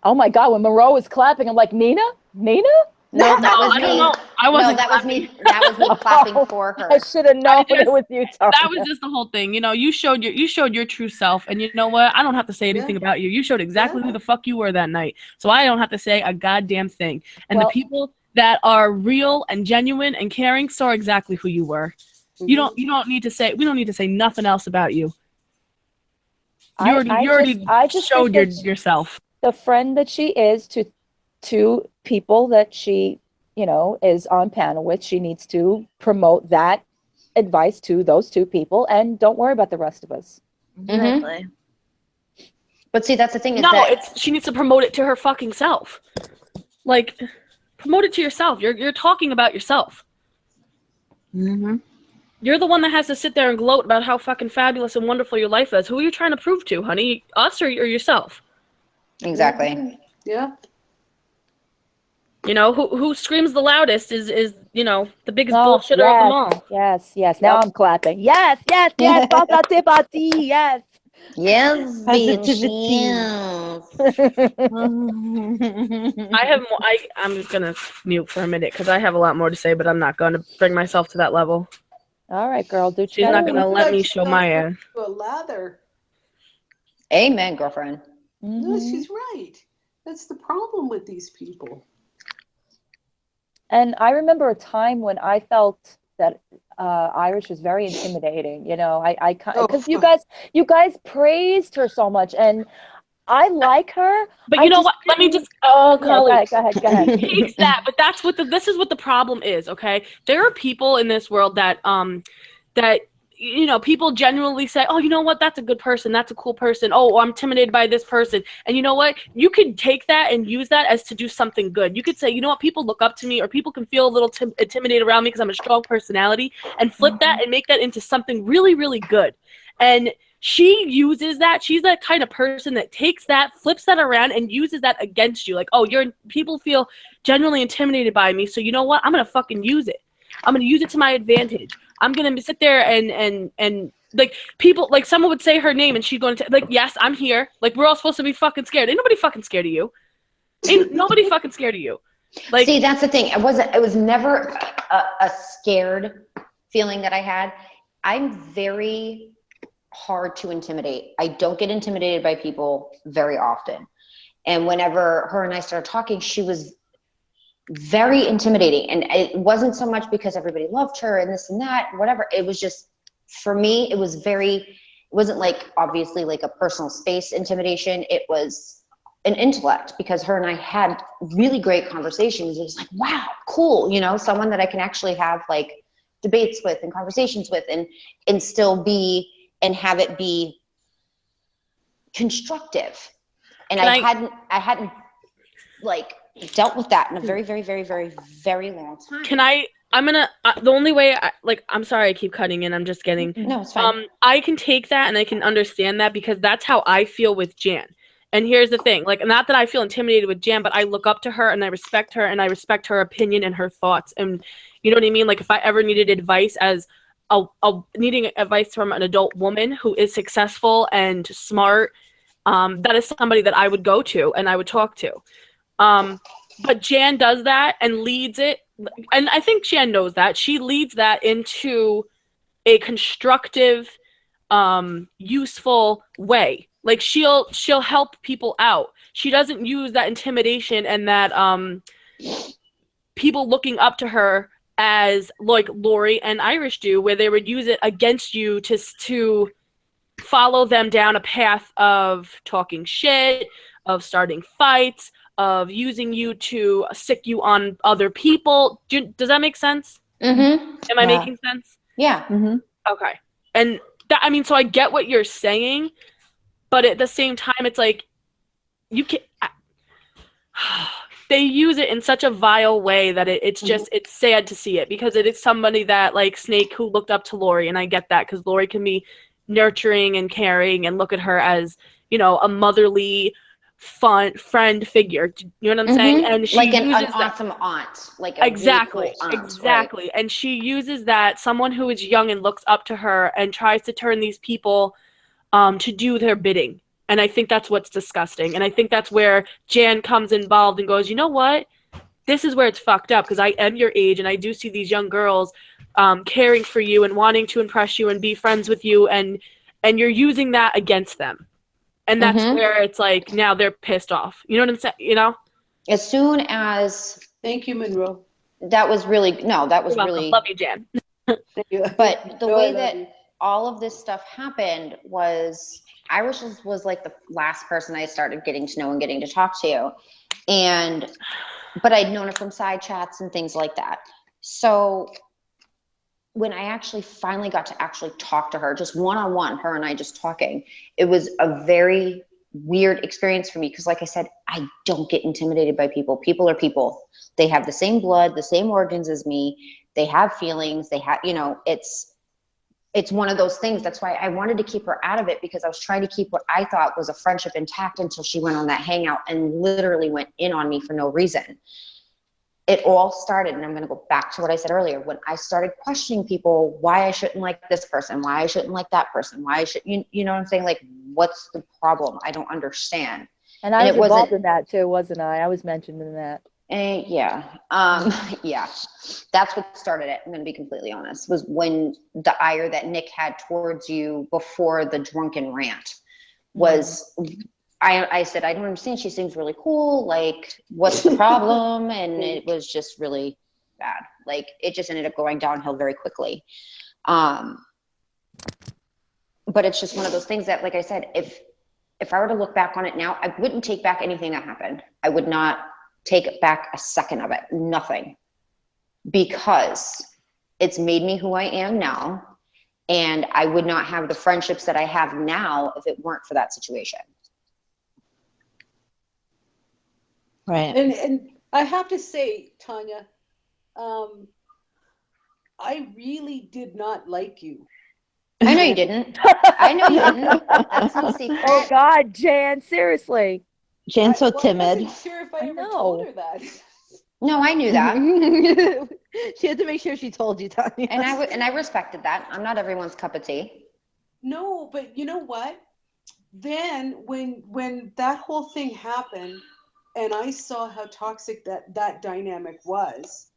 Oh my God, when Moreau was clapping, I'm like, Nina? No, that was I don't me. know. I wasn't. No, that was me. That was me clapping for her. I should have known it was you, Tanya. That was just the whole thing. You showed your true self, and you know what? I don't have to say anything about you. You showed exactly who the fuck you were that night. So I don't have to say a goddamn thing. And the people that are real and genuine and caring saw exactly who you were. You don't need to say. We don't need to say nothing else about you. You already showed yourself. The friend that she is to people that she, is on panel with, she needs to promote that advice to those two people, and don't worry about the rest of us. Exactly. But see, that's the thing. She needs to promote it to her fucking self. Like, promote it to yourself. You're talking about yourself. You're the one that has to sit there and gloat about how fucking fabulous and wonderful your life is. Who are you trying to prove to, honey? Us or yourself? Exactly. Yeah. Who screams the loudest is the biggest bullshitter of them all. Yes. Now I'm clapping. Yes. Positivity. Yes. Yes, Positivity. I'm gonna mute for a minute because I have a lot more to say, but I'm not gonna bring myself to that level. All right, girl. She's not gonna let me show my ass. A lather. Amen, girlfriend. No, she's right. That's the problem with these people. And I remember a time when I felt that Irish was very intimidating. Because you guys praised her so much, and I like her. But you know what? Let me just. Oh, Choly. Go ahead. Takes that, but that's this is what the problem is. Okay, there are people in this world that people genuinely say, oh, you know what? That's a good person. That's a cool person. Oh, I'm intimidated by this person. And you know what? You could take that and use that as to do something good. You could say, you know what? People look up to me, or people can feel a little intimidated around me because I'm a strong personality, and flip that and make that into something really, really good. And she uses that. She's that kind of person that takes that, flips that around, and uses that against you. Like, oh, people feel genuinely intimidated by me. So you know what? I'm going to fucking use it. I'm going to use it to my advantage. I'm going to sit there and like people, like someone would say her name and she's going to like, yes, I'm here. Like, we're all supposed to be fucking scared. Ain't nobody fucking scared of you. Ain't nobody fucking scared of you. Like, see, that's the thing. It was never a scared feeling that I had. I'm very hard to intimidate. I don't get intimidated by people very often. And whenever her and I started talking, she was very intimidating. And it wasn't so much because everybody loved her and this and that, whatever. It was just, for me, it wasn't like obviously like a personal space intimidation. It was an intellect, because her and I had really great conversations. It was like, wow, cool. You know, someone that I can actually have like debates with and conversations with and still be, and have it be constructive. And I hadn't like dealt with that in a very, very, very, very, very long time. I'm gonna, the only way I'm sorry I keep cutting in, I'm just getting, No, it's fine. I can take that and I can understand that, because that's how I feel with Jan. And here's the thing, like, not that I feel intimidated with Jan, but I look up to her and I respect her and I respect her opinion and her thoughts. And you know what I mean? Like, if I ever needed advice as needing advice from an adult woman who is successful and smart, that is somebody that I would go to and I would talk to. But Jan does that and leads it. And I think Jan knows that. She leads that into a constructive, useful way. Like, she'll help people out. She doesn't use that intimidation and that people looking up to her as like Lori and Irish do, where they would use it against you to follow them down a path of talking shit, of starting fights, of using you to sick you on other people. Does that make sense? Mm-hmm. Am I making sense? Yeah. Mm-hmm. Okay. And that, I mean, so I get what you're saying, but at the same time, it's like, you can. They use it in such a vile way that it's just, it's sad to see it, because it is somebody that, like Snake, who looked up to Lori, and I get that, because Lori can be nurturing and caring and look at her as, you know, a motherly, fun friend figure. You know what I'm saying? And she like an uses awesome aunt, like a exactly, really cool aunt, exactly. Right? And she uses that, someone who is young and looks up to her and tries to turn these people to do their bidding. And I think that's what's disgusting. And I think that's where Jan comes involved and goes, you know what? This is where it's fucked up, because I am your age and I do see these young girls caring for you and wanting to impress you and be friends with you, and you're using that against them. And that's where it's like, now they're pissed off. You know what I'm saying? You know? As soon as... Thank you, Monroe. That was really... No, that was really... Love you, Jan. But the way that all of this stuff happened was... Irish was like the last person I started getting to know and getting to talk to. But I'd known her from side chats and things like that. So when I actually finally got to actually talk to her, just one-on-one, her and I just talking, it was a very weird experience for me, because like I said, I don't get intimidated by people. People are people. They have the same blood, the same organs as me. They have feelings. They have, you know, it's one of those things. That's why I wanted to keep her out of it, because I was trying to keep what I thought was a friendship intact until she went on that hangout and literally went in on me for no reason. It all started, and I'm going to go back to what I said earlier, when I started questioning people, why I shouldn't like this person, why I shouldn't like that person, why I should, you know what I'm saying? Like, what's the problem? I don't understand. And I was involved in that too, wasn't I? I was mentioned in that. Yeah. Yeah. That's what started it. I'm going to be completely honest, was when the ire that Nick had towards you before the drunken rant was, I said, I don't understand. She seems really cool. Like, what's the problem? And it was just really bad. Like, it just ended up going downhill very quickly. But it's just one of those things that, like I said, if I were to look back on it now, I wouldn't take back anything that happened. I would not take back a second of it. Nothing. Because it's made me who I am now. And I would not have the friendships that I have now if it weren't for that situation. Right. And I have to say, Tanya, I really did not like you. I know you didn't. I know you didn't. That's no secret. Oh God, Jan, seriously. Jan's so timid. I wasn't sure if I ever told her that. No, I knew that. She had to make sure she told you, Tanya. And I respected that. I'm not everyone's cup of tea. No, but you know what? Then when that whole thing happened, and I saw how toxic that dynamic was,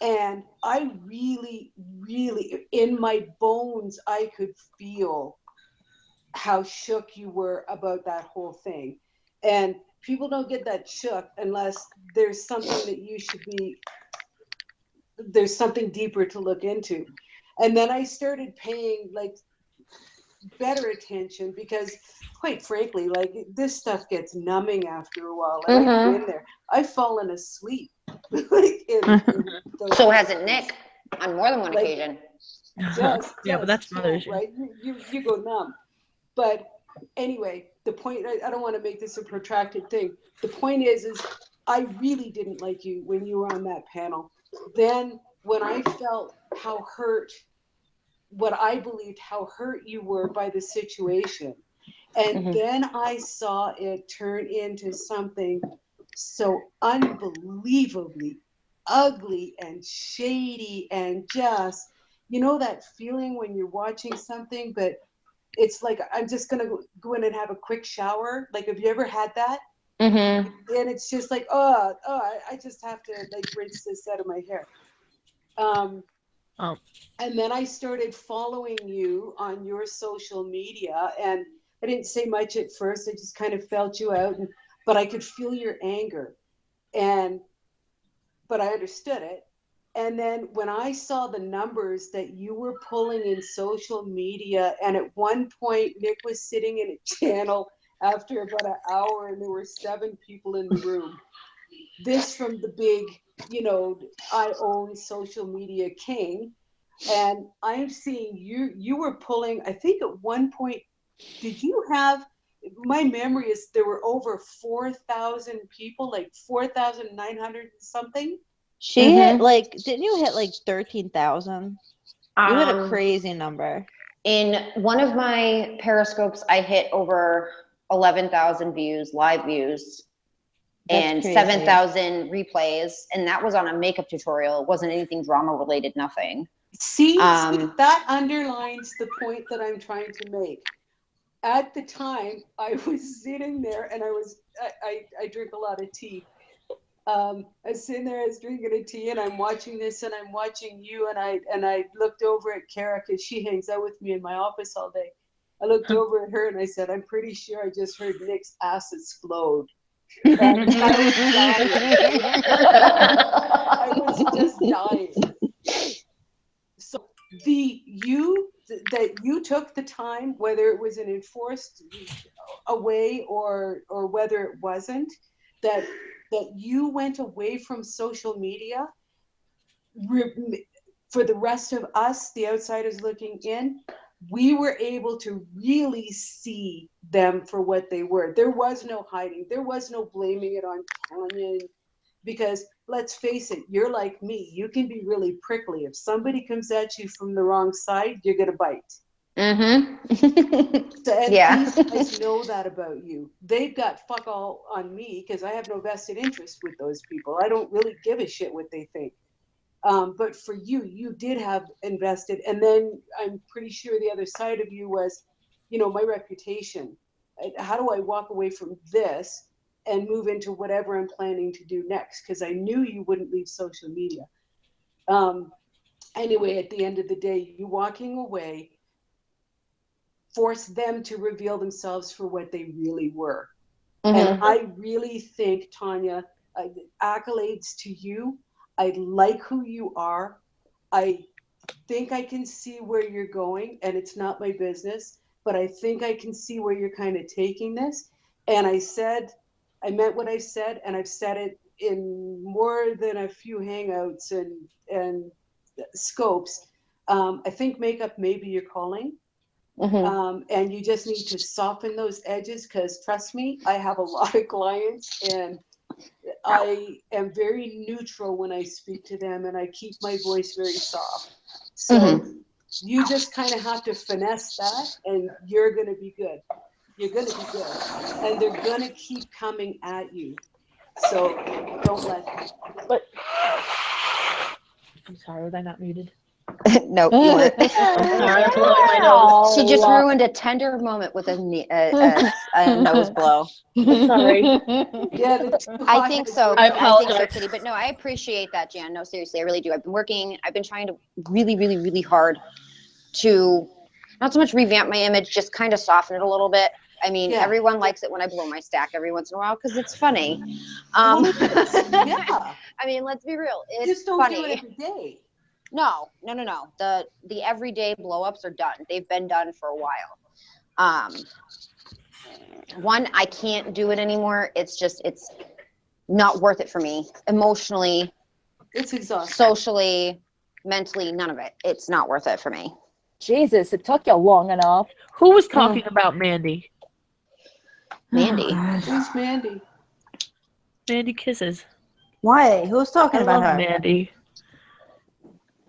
and I really, really, in my bones, I could feel how shook you were about that whole thing. And people don't get that shook unless there's something that you should be, there's something deeper to look into. And then I started paying like better attention because quite frankly, like this stuff gets numbing after a while. And I've been there. I've fallen asleep. Like in those So hasn't Nick on more than one like, occasion. Yeah, but that's another issue. right? You go numb. But anyway, the point, I don't want to make this a protracted thing. The point is I really didn't like you when you were on that panel. Then when I felt how hurt, what I believed how hurt you were by the situation, and then I saw it turn into something so unbelievably ugly and shady and just, you know, that feeling when you're watching something, but it's like, I'm just going to go in and have a quick shower. Like, have you ever had that? And it's just like, I just have to like rinse this out of my hair. And then I started following you on your social media, and I didn't say much at first. I just kind of felt you out, but I could feel your anger, but I understood it. And then when I saw the numbers that you were pulling in social media, and at one point Nick was sitting in a channel after about an hour, and there were 7 people in the room. This from the big, you know, I own social media king. And I'm seeing you were pulling, I think at one point, did you have, my memory is there were over 4,000 people, like 4,900 something. She hit like, didn't you hit like 13,000? You hit a crazy number. In one of my periscopes, I hit over 11,000 views, live views. That's and crazy. 7,000 replays, and that was on a makeup tutorial. It wasn't anything drama related, nothing. See, that underlines the point that I'm trying to make. At the time, I was sitting there, and I drink a lot of tea. I was sitting there, I was drinking a tea, and I'm watching this, and I'm watching you, and I looked over at Kara because she hangs out with me in my office all day. I looked over at her, and I said, "I'm pretty sure I just heard Nick's ass explode." And I was just dying. So that you took the time, whether it was an enforced away or whether it wasn't, that you went away from social media for the rest of us, the outsiders looking in, we were able to really see them for what they were. There was no hiding. There was no blaming it on Tanya, because let's face it, you're like me. You can be really prickly. If somebody comes at you from the wrong side, you're going to bite. And these guys know that about you. They've got fuck all on me because I have no vested interest with those people. I don't really give a shit what they think. But for you, you did have invested. And then I'm pretty sure the other side of you was, you know, my reputation. How do I walk away from this and move into whatever I'm planning to do next? Because I knew you wouldn't leave social media. Anyway, at the end of the day, you walking away forced them to reveal themselves for what they really were. And I really think, Tanya, accolades to you. I like who you are. I think I can see where you're going, and it's not my business, but I think I can see where you're kind of taking this. And I meant what I said, and I've said it in more than a few hangouts and scopes. I think makeup may be your calling. And you just need to soften those edges, because trust me, I have a lot of clients, and I am very neutral when I speak to them, and I keep my voice very soft. So you just kind of have to finesse that, and you're going to be good. You're going to be good. And they're going to keep coming at you. So don't let them. But I'm sorry, was I not muted? No, you weren't. She just ruined a tender moment with a nose blow. Sorry. Yeah, I think so. I I think apologize. so, Kitty. But no, I appreciate that, Jan. No, seriously, I really do. I've been trying to really, really, really hard to not so much revamp my image, just kind of soften it a little bit. I mean, Yeah. everyone likes it when I blow my stack every once in a while because it's funny. Well, it is. Yeah. I mean, let's be real. It's Just don't funny. do it every day. No. The everyday blow-ups are done. They've been done for a while. One, I can't do it anymore. It's not worth it for me. Emotionally, It's exhausting. socially, mentally, none of it. It's not worth it for me. Jesus, it took you long enough. Who was talking about Mandy? Mandy. Who's Mandy? Mandy Kisses. Why? Who's talking I about love her? Mandy.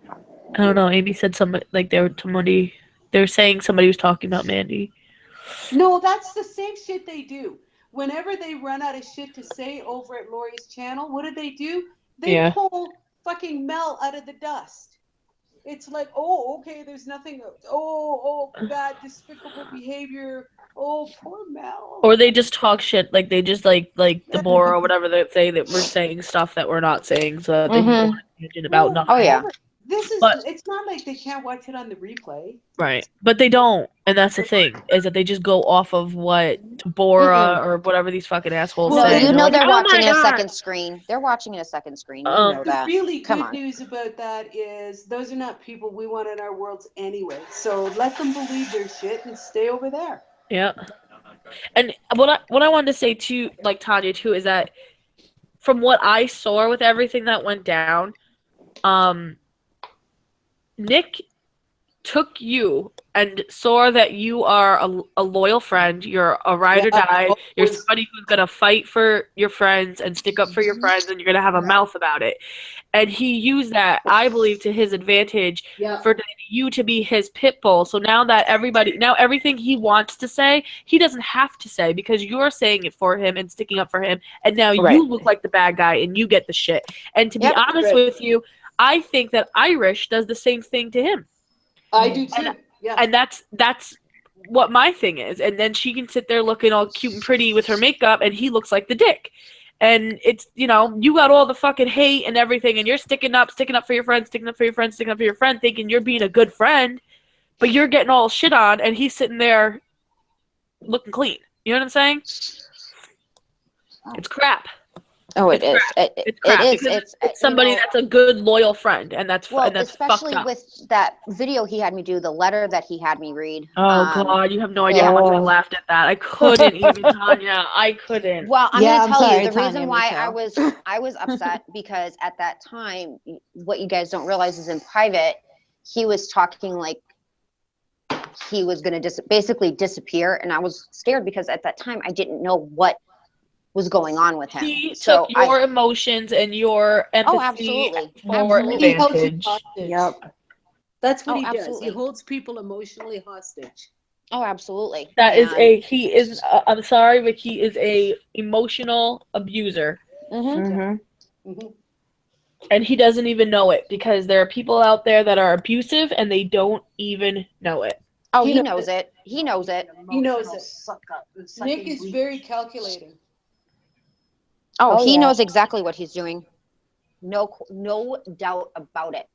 I don't know. Amy said somebody like they were saying somebody was talking about Mandy. No, that's the same shit they do. Whenever they run out of shit to say over at Lori's channel, what do? They pull fucking Mel out of the dust. It's like, oh, okay, there's nothing. Oh, bad, despicable behavior. Oh, poor Mel. Or they just talk shit, like they just like Deborah or whatever they say that we're saying stuff that we're not saying, so that they can go on a tangent about nothing. Oh yeah. It's not like they can't watch it on the replay. Right, but they don't, and that's the thing is that they just go off of what Deborah or whatever these fucking assholes No, say. you know they're "Oh my watching a God." second screen. They're watching in a second screen. You know The that. really Come good on. news about that is those are not people we want in our worlds anyway. So let them believe their shit and stay over there. Yeah. And what I wanted to say too, like Tanya too, is that from what I saw with everything that went down, Nick took you and saw that you are a loyal friend. You're a ride or die. You're somebody who's gonna fight for your friends and stick up for your friends, and you're gonna have a mouth about it. And he used that, I believe, to his advantage for you to be his pit bull. So now everything he wants to say, he doesn't have to say because you're saying it for him and sticking up for him. And now you look like the bad guy and you get the shit. And to be honest with you, I think that Irish does the same thing to him. I do too. And that's what my thing is. And then she can sit there looking all cute and pretty with her makeup, and he looks like the dick. And it's, you got all the fucking hate and everything, and you're sticking up for your friend, sticking up for your friend, thinking you're being a good friend, but you're getting all shit on, and he's sitting there looking clean. You know what I'm saying? It's crap. Oh, it is. It's crap. It is. It's somebody that's a good, loyal friend, and that's especially fucked up. with that video he had me do, the letter that he had me read. Oh God, you have no idea how much I laughed at that. I couldn't even, Tanya. I couldn't. Well, I'm gonna tell you the Tanya, reason why I was upset because at that time, what you guys don't realize is in private, he was talking like he was gonna basically disappear, and I was scared because at that time I didn't know what was going on with him. He took your emotions and your empathy for advantage. Yep. That's what he does. Absolutely. He holds people emotionally hostage. Oh, absolutely. He is I'm sorry, but he is a emotional abuser. And he doesn't even know it because there are people out there that are abusive and they don't even know it. Oh, he knows it. He knows it. He knows it. Nick is very calculating. Oh, he knows exactly what he's doing. No doubt about it.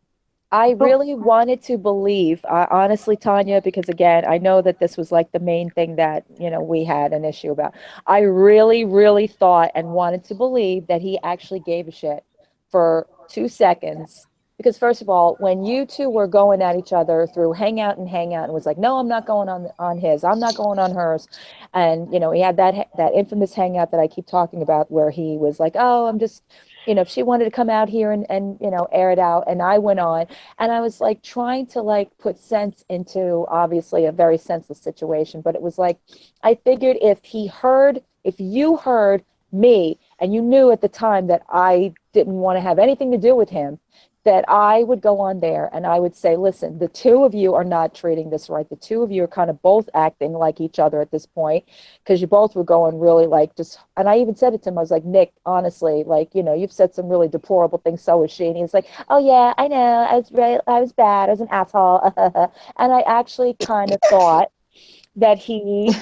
I really wanted to believe, honestly, Tanya, because again, I know that this was like the main thing that, we had an issue about. I really, really thought and wanted to believe that he actually gave a shit for 2 seconds. Because first of all, when you two were going at each other through hangout and was like, no, I'm not going on his, I'm not going on hers. And, he had that infamous hangout that I keep talking about where he was like, oh, I'm just, if she wanted to come out here and air it out. And I went on and I was like trying to like put sense into obviously a very senseless situation. But it was like, I figured if you heard me and you knew at the time that I didn't want to have anything to do with him, that I would go on there and I would say, listen, the two of you are not treating this right. The two of you are kind of both acting like each other at this point because you both were going really like just, and I even said it to him, I was like, Nick, honestly, like, you've said some really deplorable things, so is she. And he's like, oh yeah, I know, I was bad, I was an asshole. And I actually kind of thought that he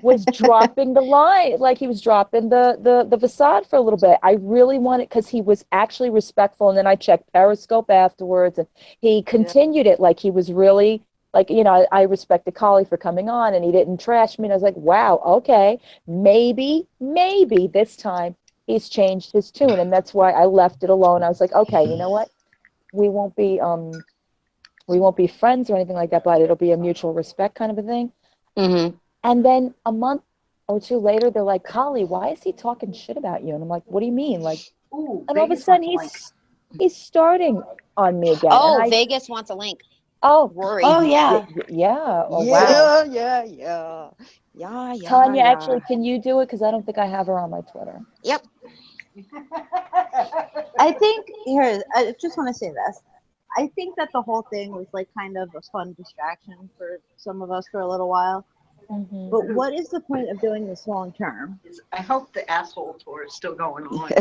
was dropping the line, like he was dropping the facade for a little bit. I really wanted, because he was actually respectful, and then I checked Periscope afterwards, and he continued it like he was really like, you know, I respected Choly for coming on and he didn't trash me. And I was like, wow, okay, maybe this time he's changed his tune. And that's why I left it alone. I was like, okay, you know what? We won't be friends or anything like that, but it'll be a mutual respect kind of a thing. Mm-hmm. And then a month or two later, they're like, Choly, why is he talking shit about you? And I'm like, what do you mean? Like, Ooh, and all of a Vegas sudden wants he's starting on me again. Oh, And Vegas wants a link. oh, Rory. Oh yeah. yeah. Oh, wow. Yeah. Tanya, actually, can you do it? Because I don't think I have her on my Twitter. Yep. I think here. I just want to say this. I think that the whole thing was like kind of a fun distraction for some of us for a little while. Mm-hmm. But what is the point of doing this long term? I hope the asshole tour is still going on. Like,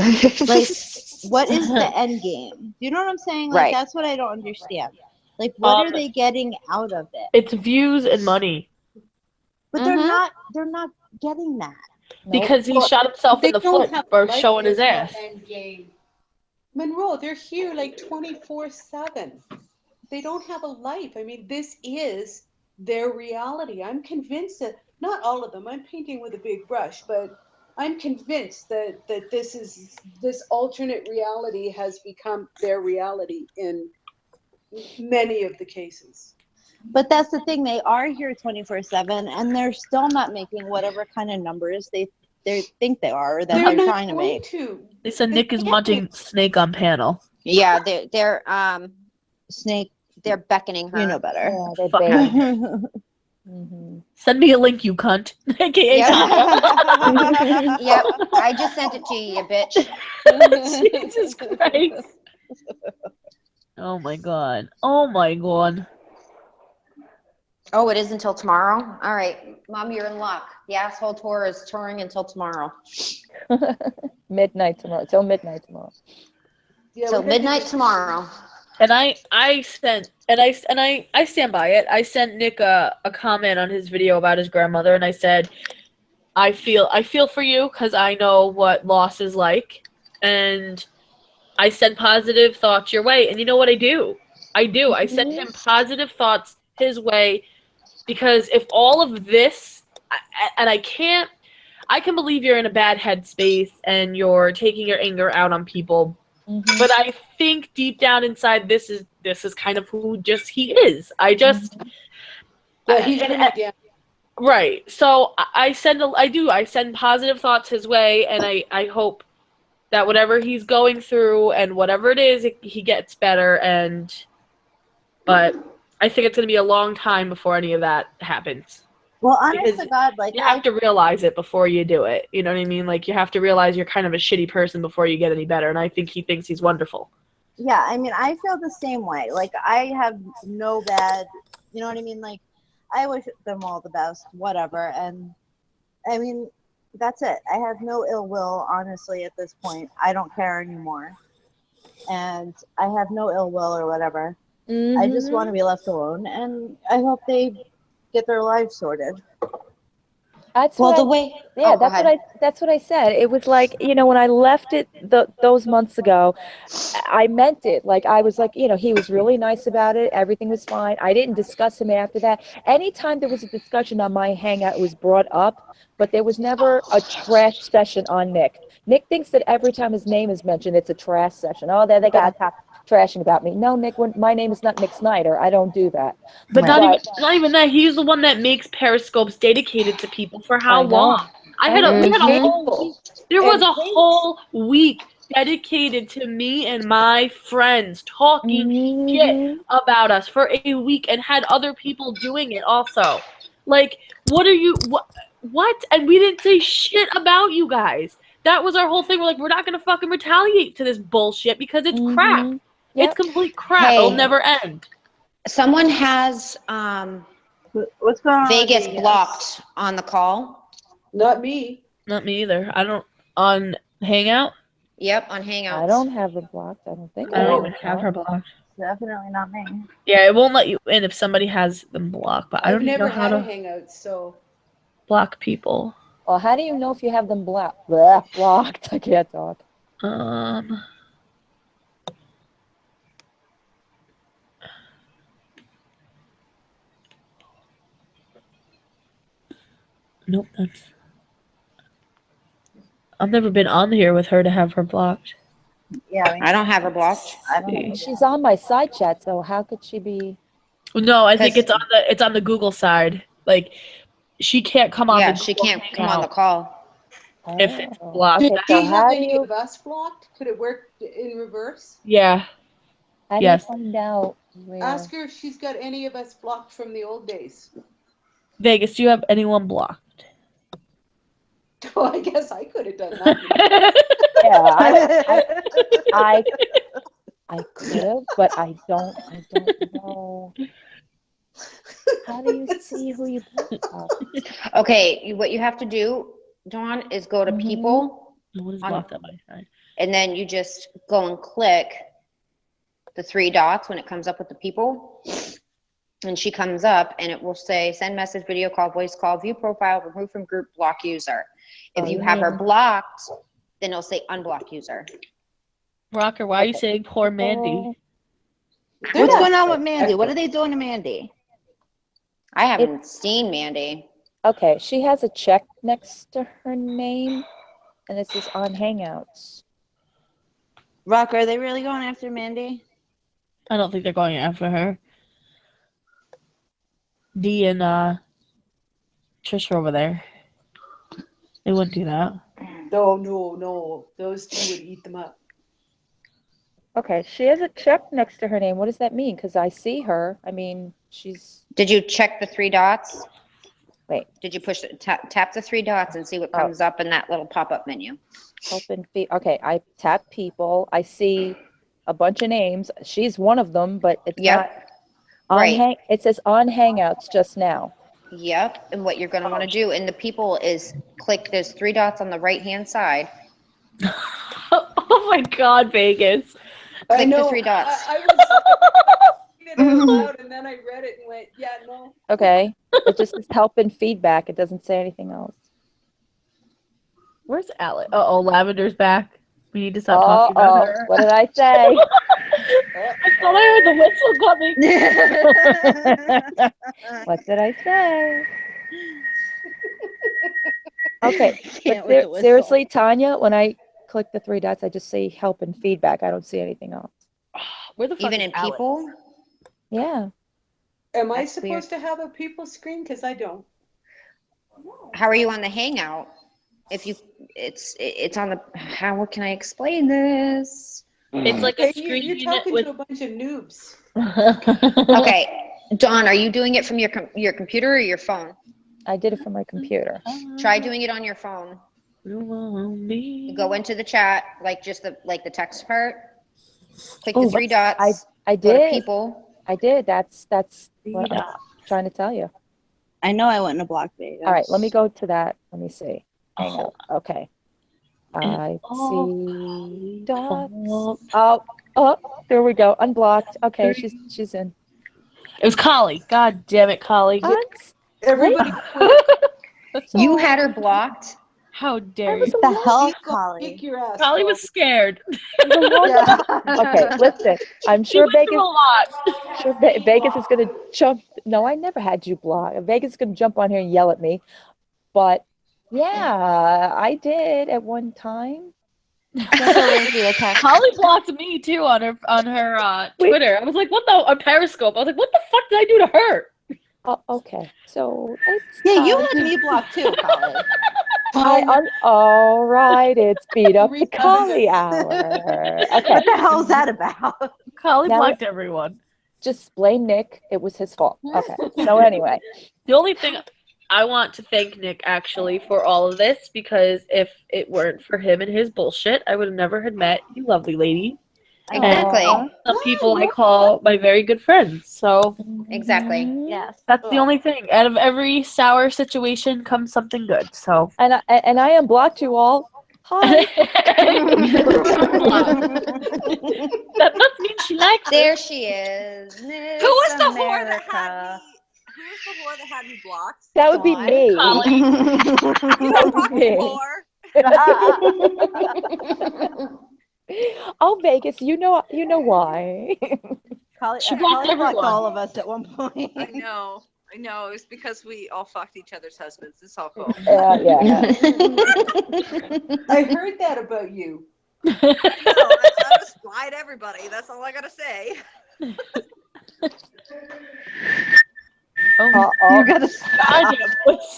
what is the end game? Do you know what I'm saying? Like, Right. that's what I don't understand. Like, what are they getting out of it? It's views and money. But Mhm. they're not getting that. Because he shot himself They in the don't foot have for life, showing his there's no ass. end game. Monroe, they're here like 24/7. They don't have a life. I mean, this is their reality. I'm convinced that not all of them. I'm painting with a big brush, but I'm convinced that this alternate reality has become their reality in many of the cases. But that's the thing. They are here 24/7, and they're still not making whatever kind of numbers they think they are or that They're they're not trying to going make. to. They said They Nick is can't watching make- Snake on panel. Yeah, they're Snake, they're beckoning her. you know better. Yeah, they're Fuck big. out. Mm-hmm. Send me a link, you cunt. AKA Yep. Tanya. Yep. I just sent it to you, you bitch. Jesus Christ. Oh my god. Oh my god. Oh, it is until tomorrow? All right. Mom, you're in luck. The asshole tour is touring until tomorrow. Midnight tomorrow. Till midnight tomorrow. Yeah, Till we're gonna midnight get- tomorrow. And I stand by it. I sent Nick a comment on his video about his grandmother, and I said, I feel for you because I know what loss is like, and I send positive thoughts your way. And you know what I do? I send him positive thoughts his way, because if all of this, and I can believe you're in a bad headspace and you're taking your anger out on people. Mm-hmm. But I think deep down inside, this is kind of who just he is. I just Yeah, he's really down. right. So I send positive thoughts his way, and I hope that whatever he's going through and whatever it is, he gets better. But I think it's gonna be a long time before any of that happens. Well, honest Because to God, like you have to realize it before you do it. You know what I mean? Like, you have to realize you're kind of a shitty person before you get any better. And I think he thinks he's wonderful. yeah, I mean, I feel the same way. Like, I have no bad, you know what I mean? Like, I wish them all the best, whatever. And I mean, that's it. I have no ill will, honestly, at this point. I don't care anymore. And I have no ill will or whatever. I just want to be left alone. And I hope they get their lives sorted. That's Well, what the I, way. yeah, Oh, go ahead. that's what I said. It was like, you know, when I left it those months ago, I meant it. Like, I was like, you know, he was really nice about it. Everything was fine. I didn't discuss him after that. Anytime there was a discussion on my hangout, it was brought up, but there was never a trash session on Nick. Nick thinks that every time his name is mentioned, it's a trash session. Oh, there they got to talk trashing about me. No, Nick, my name is not Nick Snyder. I don't do that. But Right. not even that. He's the one that makes periscopes dedicated to people for how I know. long? We had a Mhm. whole week. There was And a whole week dedicated to me and my friends talking shit Mhm. about us for a week, and had other people doing it also. Like, what are you what? And we didn't say shit about you guys. That was our whole thing. We're like, we're not gonna fucking retaliate to this bullshit because it's crap. Mhm. It's Yep. complete crap. It'll Hey. never end. Someone has What's going on? Vegas with blocked on the call. not me. Not me either. I don't on Hangout. Yep, on Hangouts. I don't have it blocked. I don't think I don't have even it have her blocked. blocked. Definitely not me. Yeah, it won't let you in if somebody has them blocked. But I I've don't even never know how had a to hangout, so block people. Well, how do you know if you have them blocked? Blocked. I can't talk. Um. Nope, that's. I've never been on here with her to have her blocked. Yeah, I, mean, I don't have her blocked. I don't know. She's on my side chat, so how could she be? No, I think 'Cause- it's on the Google side. Like she can't come on Yeah, the she Google can't come on the Hangout call. if it's Oh. blocked. Okay, Do so you have how do any you of us blocked? Could it work in reverse? Yeah. how do Yes. you find out where? Ask her if she's got any of us blocked from the old days. Vegas, do you have anyone blocked? Oh, I guess I could have done that. Yeah, I could have, but I don't know. How do you see who you blocked? Okay, what you have to do, Dawn, is go to Mhm. people, No one is On- blocked on my side. and then you just go and click the 3 dots when it comes up with the people. And she comes up and it will say send message, video call, voice call, view profile, remove from group, block user. If Oh, you you have her mean- blocked, then it'll say unblock user. Rocker, why are you Okay. saying poor Mandy? What's going on with Mandy? What are they doing to Mandy? I haven't seen Mandy. Okay, she has a check next to her name, and it says on Hangouts. Rocker, are they really going after Mandy? I don't think they're going after her. Dee and Trish are over there. They wouldn't do that. No. Those two would eat them up. Okay, she has a check next to her name. What does that mean? Because I see her. I mean, she's Did you check the 3 dots? wait, Did you push tap the 3 dots and see what comes up in that little pop-up menu? open feed. Okay, I tap people. I see a bunch of names. She's one of them, but it's not Yep. on Right. It says on Hangouts just now. Yep. And what you're going to want to do in the people is click those 3 dots on the right-hand side. Oh my God, Vegas. I Click the know. 3 dots. I was reading it out loud, and then I read it and went, yeah, no. Okay, it just says help and feedback. It doesn't say anything else. Where's Alex? Uh-oh, Lavender's back. We need to stop talking about her. What did I say? I thought I heard the whistle coming. What did I say? Okay, Can't but with the whistle. seriously, Tanya, when I click the 3 dots, I just see help and feedback. I don't see anything else. Where the fuck Even is in Alex? people? Yeah. Am I That's supposed to have a people screen? Because I don't. How are you on the Hangout? If you, it's on the, what can I explain this? It's like a Hey, screen you're unit talking with. to a bunch of noobs. Okay, Dawn, are you doing it from your computer or your phone? I did it from my computer. Try doing it on your phone. You go into the chat, like just the text part. Click the 3 dots. I Go to did. people. I did. That's what I'm trying to tell you. I know I wouldn't have blocked Vegas. All right, let me go to that. Let me see. Hangout. Okay. I see dots. Oh, there we go. Unblocked. Okay, she's in. It was Choly. God damn it, Choly. Everybody, You had her blocked. How dare was you? the hell, kick Holly? your ass. Choly was scared. Yeah. Okay, listen. I'm She sure went through a lot. Vegas is gonna jump. No, I never had you blocked. Vegas is gonna jump on here and yell at me. But yeah, I did at one time. Choly blocked me too on her Twitter. I was like, what the on Periscope? I was like, what the fuck did I do to her? Oh, okay, so it's Yeah, you time. had me blocked too, Holly. All right, it's beat up the Read Choly hour. Okay, What the hell is that about? Choly Now- blocked everyone. just blame Nick. It was his fault. Okay, so anyway, The only thing I want to thank Nick actually for all of this, because if it weren't for him and his bullshit, I would have never had met you lovely lady. Exactly. Aw. Some people I call my very good friends. So Exactly. Yes. that's the only thing. Out of every sour situation comes something good. So And I unblocked you all. Hi. that must mean she likes There it. she is. Miss Who was the America. whore that had me blocked? That would be Dawn? me. Choly. That would be me. Oh, Vegas, you know why. Holly, She blocked Holly blocked everyone. all of us at one point. I know. No, it's because we all fucked each other's husbands. It's all cool. Yeah. I heard that about you. I know. I just lied to everybody. That's all I gotta say. You gotta stop.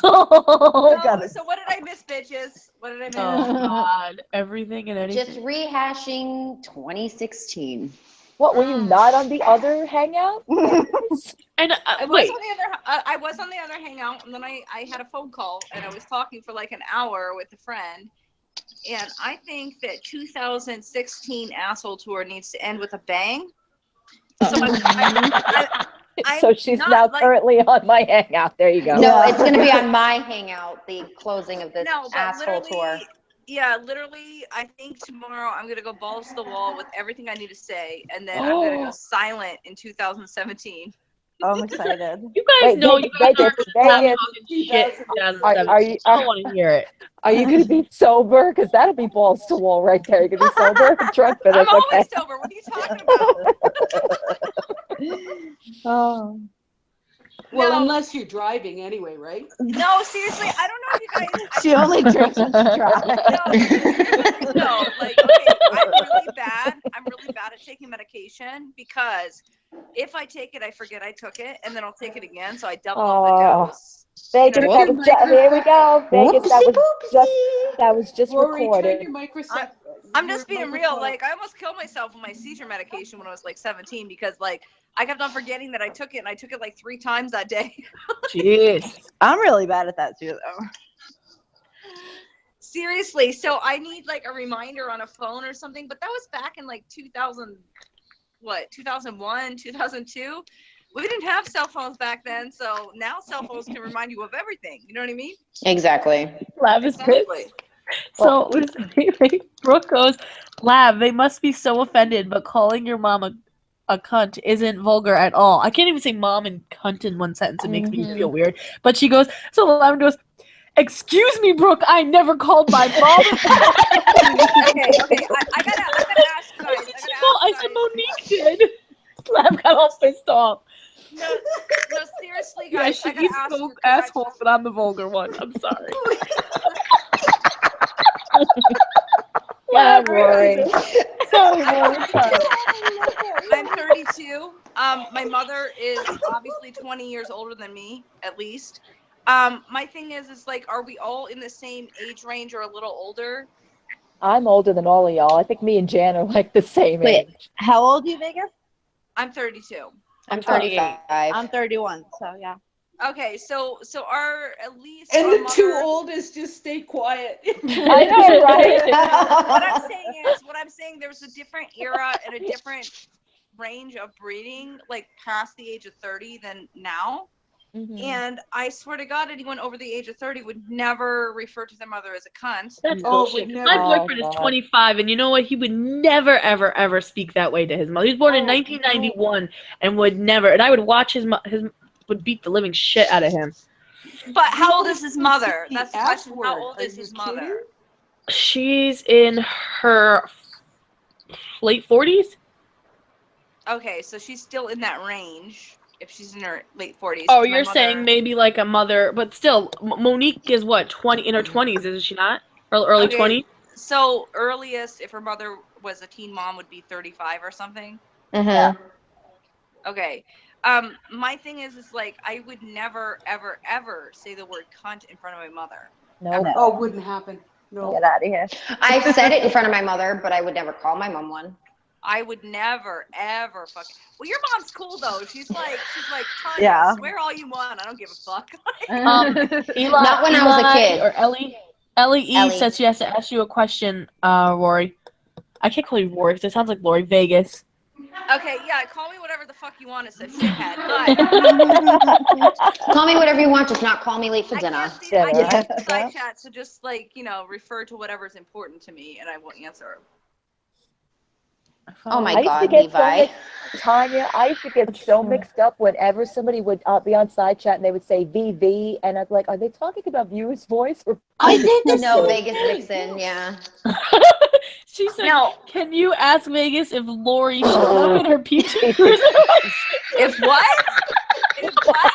No, so what did I miss, bitches? What did I miss? Oh God, everything and anything. Just rehashing 2016. What, were you not on the other hangout? And I was wait, on the other. I was on the other hangout, and then I had a phone call, and I was talking for like an hour with a friend. And I think that 2016 asshole tour needs to end with a bang. So So she's not, now like- currently on my hangout. There you go. No, it's going to be on my hangout, the closing of this No, but asshole tour. literally, yeah, literally, I think tomorrow I'm gonna go balls to the wall with everything I need to say, and then I'm gonna go silent in 2017. I'm excited. you guys Wait, know you guys Vegas, are Vegas. talking shit. Are you? I don't want to hear it. Are you going to be sober? Because that'll be balls to wall right there. You're going to be sober, drunk, but I'm that's okay. always sober. What are you talking about? Oh. Well, No. unless you're driving anyway, right? No, seriously, I don't know if you guys. She only drinks when she drives. No, like, okay, I'm really bad. I'm really bad at taking medication because if I take it, I forget I took it, and then I'll take it again, so I double up the dose. Vegas, You know that what was just, here we go. Vegas, that was just Rory, turn recorded. your microphone. I'm just being real. Like, I almost killed myself with my seizure medication when I was like 17 because, like, I kept on forgetting that I took it, and I took it like 3 times that day. Jeez. I'm really bad at that too, though. Seriously, so I need like a reminder on a phone or something. But that was back in like 2001, 2002. We didn't have cell phones back then, so now cell phones can remind you of everything. You know what I mean? Exactly. Lab is Exactly. pissed. So Brooke goes, Lab, they must be so offended, but calling your mom a cunt isn't vulgar at all. I can't even say mom and cunt in one sentence. It makes me feel weird. But she goes, so Lab goes, excuse me, Brooke, I never called my mom. Okay. I gotta ask you guys. I said Monique did. Lab got all pissed off. No, seriously, Yeah, guys. she I gotta eats ask you. both assholes, but I'm the vulgar one. I'm sorry. Yeah, Rory. Sorry, Rory. Sorry. I'm 32. My mother is obviously 20 years older than me, at least. My thing is like, are we all in the same age range or a little older? I'm older than all of y'all. I think me and Jan are like the same Wait, age. how old are you, Vegas? I'm 32. I'm 35. I'm 31, so yeah. Okay, so our at least And our the two mother- oldest just stay quiet. I know, right? what I'm saying there's a different era and a different range of breeding, like past the age of 30 than now. Mhm. And I swear to God, anyone over the age of 30 would never refer to their mother as a cunt. That's Oh, bullshit. would My never. boyfriend is God. 25, and you know what? He would never, ever, ever speak that way to his mother. He was born in Oh, 1991 and would never. And I would watch his would beat the living shit out of him. But how old is his mother? The That's the F question. How word. old Are is you his mother? kidding? She's in her late 40s. Okay, so she's still in that range if she's in her late 40s. Oh, My you're saying mother- maybe like a mother, but still, Monique is what, 20 in her 20s, isn't she not? Or early Okay. 20s? So earliest, if her mother was a teen mom, would be 35 or something. Mm-hmm. Okay. My thing is like I would never, ever, ever say the word cunt in front of my mother. No. Oh, wouldn't happen. No. Get out of here. I've said it in front of my mother, but I would never call my mom one. I would never, ever fuck. Well, your mom's cool though. She's like, Tanya, Yeah. swear all you want. I don't give a fuck. Eli, Not when I was a Eli kid. Or Ellie E Ellie. says she has to ask you a question, Rory. I can't call you Rory because it sounds like Lori Vegas. Okay, yeah, call me whatever the fuck you want to say, shithead. But Call me whatever you want, just not call me late for I dinner. can't see side chat, so just like, refer to whatever's important to me and I will answer. Oh my I used to God, get so Levi. mixed, Tanya, I used to get so mixed up whenever somebody would be on side chat and they would say VV, and I'd be like, are they talking about View's voice? Or I did the No, same Vegas thing. Vixen, yeah. She said, No. can you ask Vegas if Lori showed up in her PT Cruiser? If what? If what?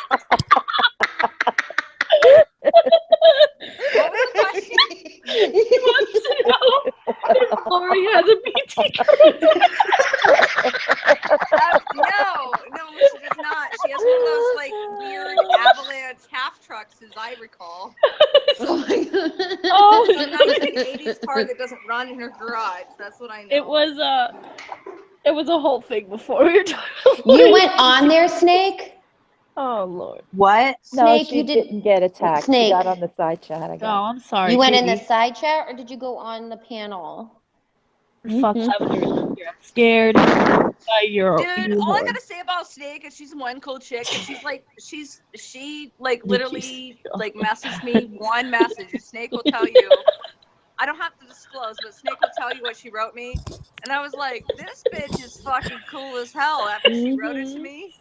that doesn't run in her garage. That's what I know. It was a whole thing before we were talking. You went on there, Snake? Oh Lord. What? No, Snake, she you did. didn't get attacked. She Snake. got on the side chat, I Oh, guess. I'm sorry. You went in the Katie. side chat, or did you go on the panel? Fuck Lavender. I'm scared. You're Dude, all I gotta say about Snake is she's one cool chick, and she literally like messaged me one message, and Snake will tell you. I don't have to disclose, but Snake will tell you what she wrote me, and I was like, this bitch is fucking cool as hell after she wrote it to me.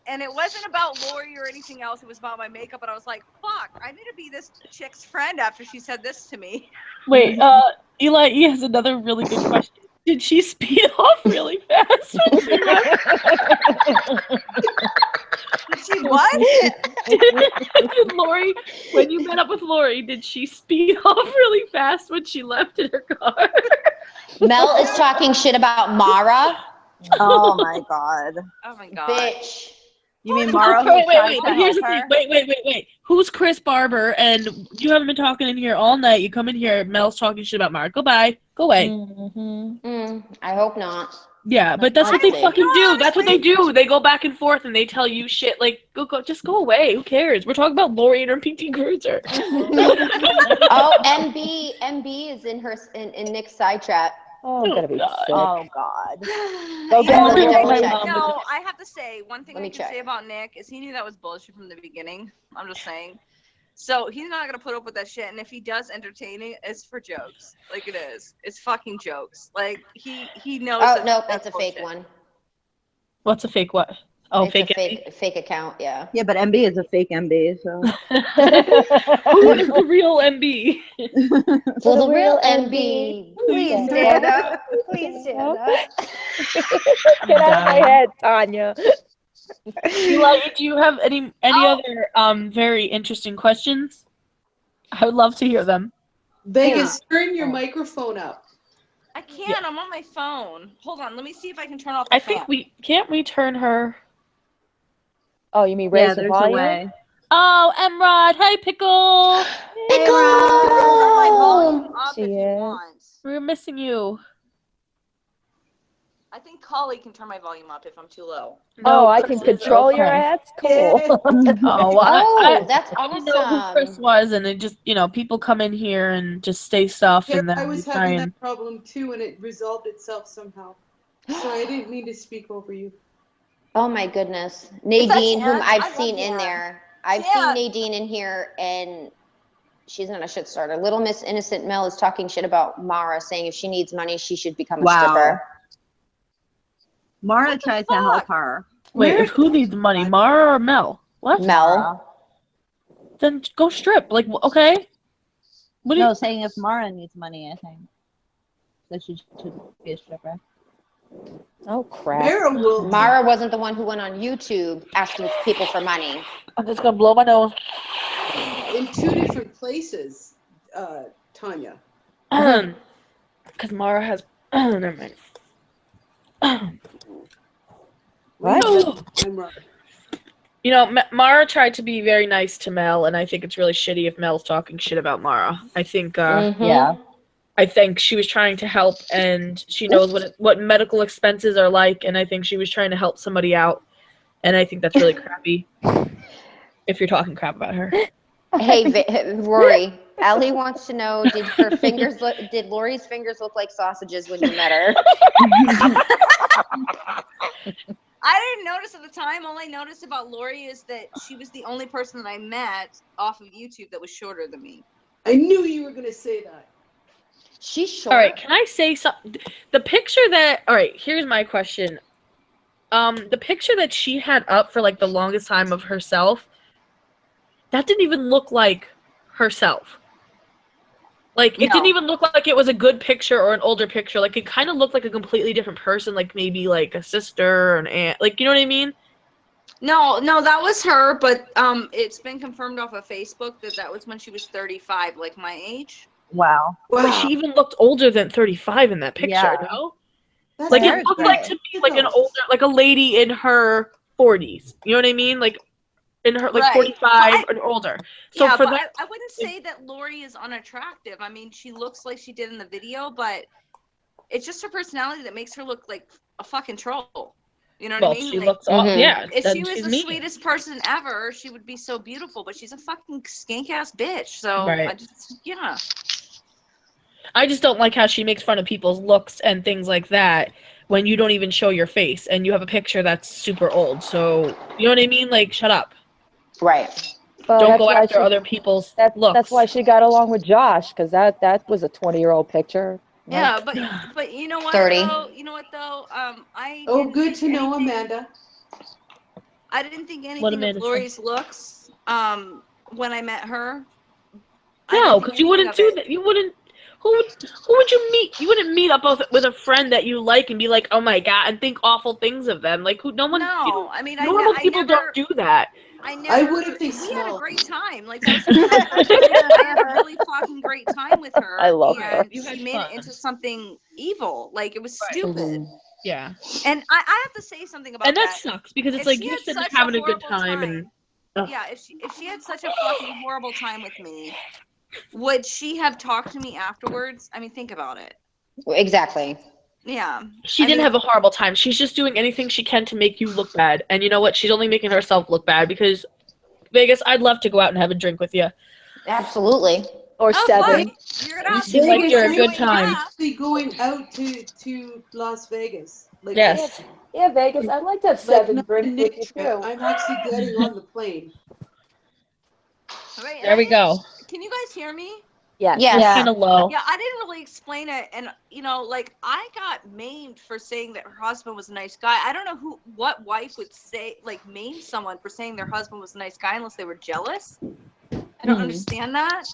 And it wasn't about Lori or anything else. It was about my makeup, and I was like, fuck, I need to be this chick's friend after she said this to me. Wait, Eli E has another really good question. Did she speed off really fast when she left? Did she what? Did Lori, when you met up with Lori, did she speed off really fast when she left in her car? Mel is talking shit about Mara. Oh my god. Oh my god. Bitch. You mean Mara who tried to Here's the help thing. her? Wait. Who's Chris Barber? And you haven't been talking in here all night. You come in here, Mel's talking shit about Mara. Go bye. Go away. I hope not. Yeah, but that's what they Honestly. fucking do. That's what they do. They go back and forth and they tell you shit. Like, just go away. Who cares? We're talking about Lori and her PT Cruiser. Oh, MB is in Nick's side chat. Oh, I'm gonna be sick. Oh god. Go get Let me her. double check. No, I have to say, one thing Let me I can say check. about Nick is he knew that was bullshit from the beginning. I'm just saying. So he's not gonna put up with that shit, and if he does entertain it, it's for jokes. Like it is. It's fucking jokes. Like he knows. Oh that no, that's it's a fake bullshit. one. What's a fake what? Oh, It's fake a fake account. Yeah. Yeah, but MB is a fake MB, so. Who is the real MB? For the real MB, MB, please please stand up. Please stand up. Get out of my head, Tanya. Eli, do you have any other very interesting questions? I would love to hear them. Vegas, turn your microphone up. I can't. I'm on my phone. Hold on. Let me see if I can turn off the I think we turn her. Oh, you mean raise the there's a volume? way. Oh, Emrod, hey Pickle. my volume up She if you is. want. We were missing you. I think Choly can turn my volume up if I'm too low. Oh, I can Chris is control your okay. ads? Cool. Oh, Oh, that's I didn't know who Chris awesome. was, and it just people come in here and just say stuff, and then I we was try having and. that problem too, and it resolved itself somehow. So I didn't mean to speak over you. Oh my goodness. Nadine, whom Jan? I've I love seen in Jan. there. I've Jan. seen Nadine in here, and she's not a shit starter. Little Miss Innocent Mel is talking shit about Mara, saying if she needs money, she should become a stripper. Mara tried to help her. Wait, who needs money, Mara or Mel? What? Mel. Then go strip. Like, okay. What do No, you? saying if Mara needs money, I think that she should be a stripper. Oh, crap. Mara wasn't the one who went on YouTube asking people for money. I'm just gonna blow my nose. In two different places, Tanya. Because Mara has. Never mind. What? I'm right. Mara tried to be very nice to Mel, and I think it's really shitty if Mel's talking shit about Mara. I think. Yeah. I think she was trying to help, and she knows what medical expenses are like, and I think she was trying to help somebody out, and I think that's really crappy. If you're talking crap about her. Hey, Rory. Allie wants to know: Did Lori's fingers look like sausages when you met her? I didn't notice at the time. All I noticed about Lori is that she was the only person that I met off of YouTube that was shorter than me. I knew you were going to say that. She's short. All right, can I say something? The picture that. All right, here's my question. The picture that she had up for like the longest time of herself, that didn't even look like herself. Like, it didn't even look like it was a good picture or an older picture. Like, it kind of looked like a completely different person, like maybe like a sister or an aunt. Like, you know what I mean? No, that was her, but it's been confirmed off of Facebook that was when she was 35, like my age. Wow. But she even looked older than 35 in that picture, Yeah. no? That's Like, it Hair's looked great. like to me like an older, like a lady in her 40s. You know what I mean? Like, in her like Right. 45 and older. So yeah, for but that, I wouldn't say that Lori is unattractive. I mean, she looks like she did in the video, but it's just her personality that makes her look like a fucking troll. You know what I well, mean? she Like, looks all yeah. if then she was she's the mean. sweetest person ever, she would be so beautiful. But she's a fucking skank ass bitch. So Right. I just, yeah. I just don't like how she makes fun of people's looks and things like that when you don't even show your face and you have a picture that's super old. So you know what I mean? Like, shut up. Right. Well, Don't that's go why after other people's looks. That's why she got along with Josh, because that was a 20-year-old picture. Yeah, Like, but you know what 30. though? You know what though? I Oh, didn't good think to know, anything- Amanda. I didn't think What anything of Amanda said. Lori's looks when I met her. No, because you wouldn't do that. You wouldn't. Who would you meet? You wouldn't meet up with a friend that you like and be like, oh my god, and think awful things of them. Like, who? No one. No, I mean, normal I people never, don't do that. I I never. would if they We had a smelled. great time. Like that was the first time I had a really fucking great time with her. I love her. And You had she made it fun. into something evil. Like it was Right. stupid. Yeah, And I have to say something about and that that. sucks because it's If like she you're had sitting there such having a good horrible time and. Ugh. Yeah, if she had such a fucking horrible time with me, would she have talked to me afterwards? I mean, think about it. Exactly. Yeah. She didn't have a horrible time. She's just doing anything she can to make you look bad. And you know what? She's only making herself look bad because Vegas, I'd love to go out and have a drink with you. Absolutely. or Oh, 7. look, you're gonna You have to seem like do you're a it. good time. Yeah. Actually going out to Las Vegas. Like, Yes. Yeah, Vegas. I'd like to have Like 7 not drinks an with you issue. too. I'm actually getting on the plane. Right, and There we go. Can you guys hear me? Yes. Yeah. You're Yeah. kind of low. Yeah, I didn't really explain it, and like I got maimed for saying that her husband was a nice guy. I don't know what wife would say maim someone for saying their husband was a nice guy unless they were jealous. I don't understand that.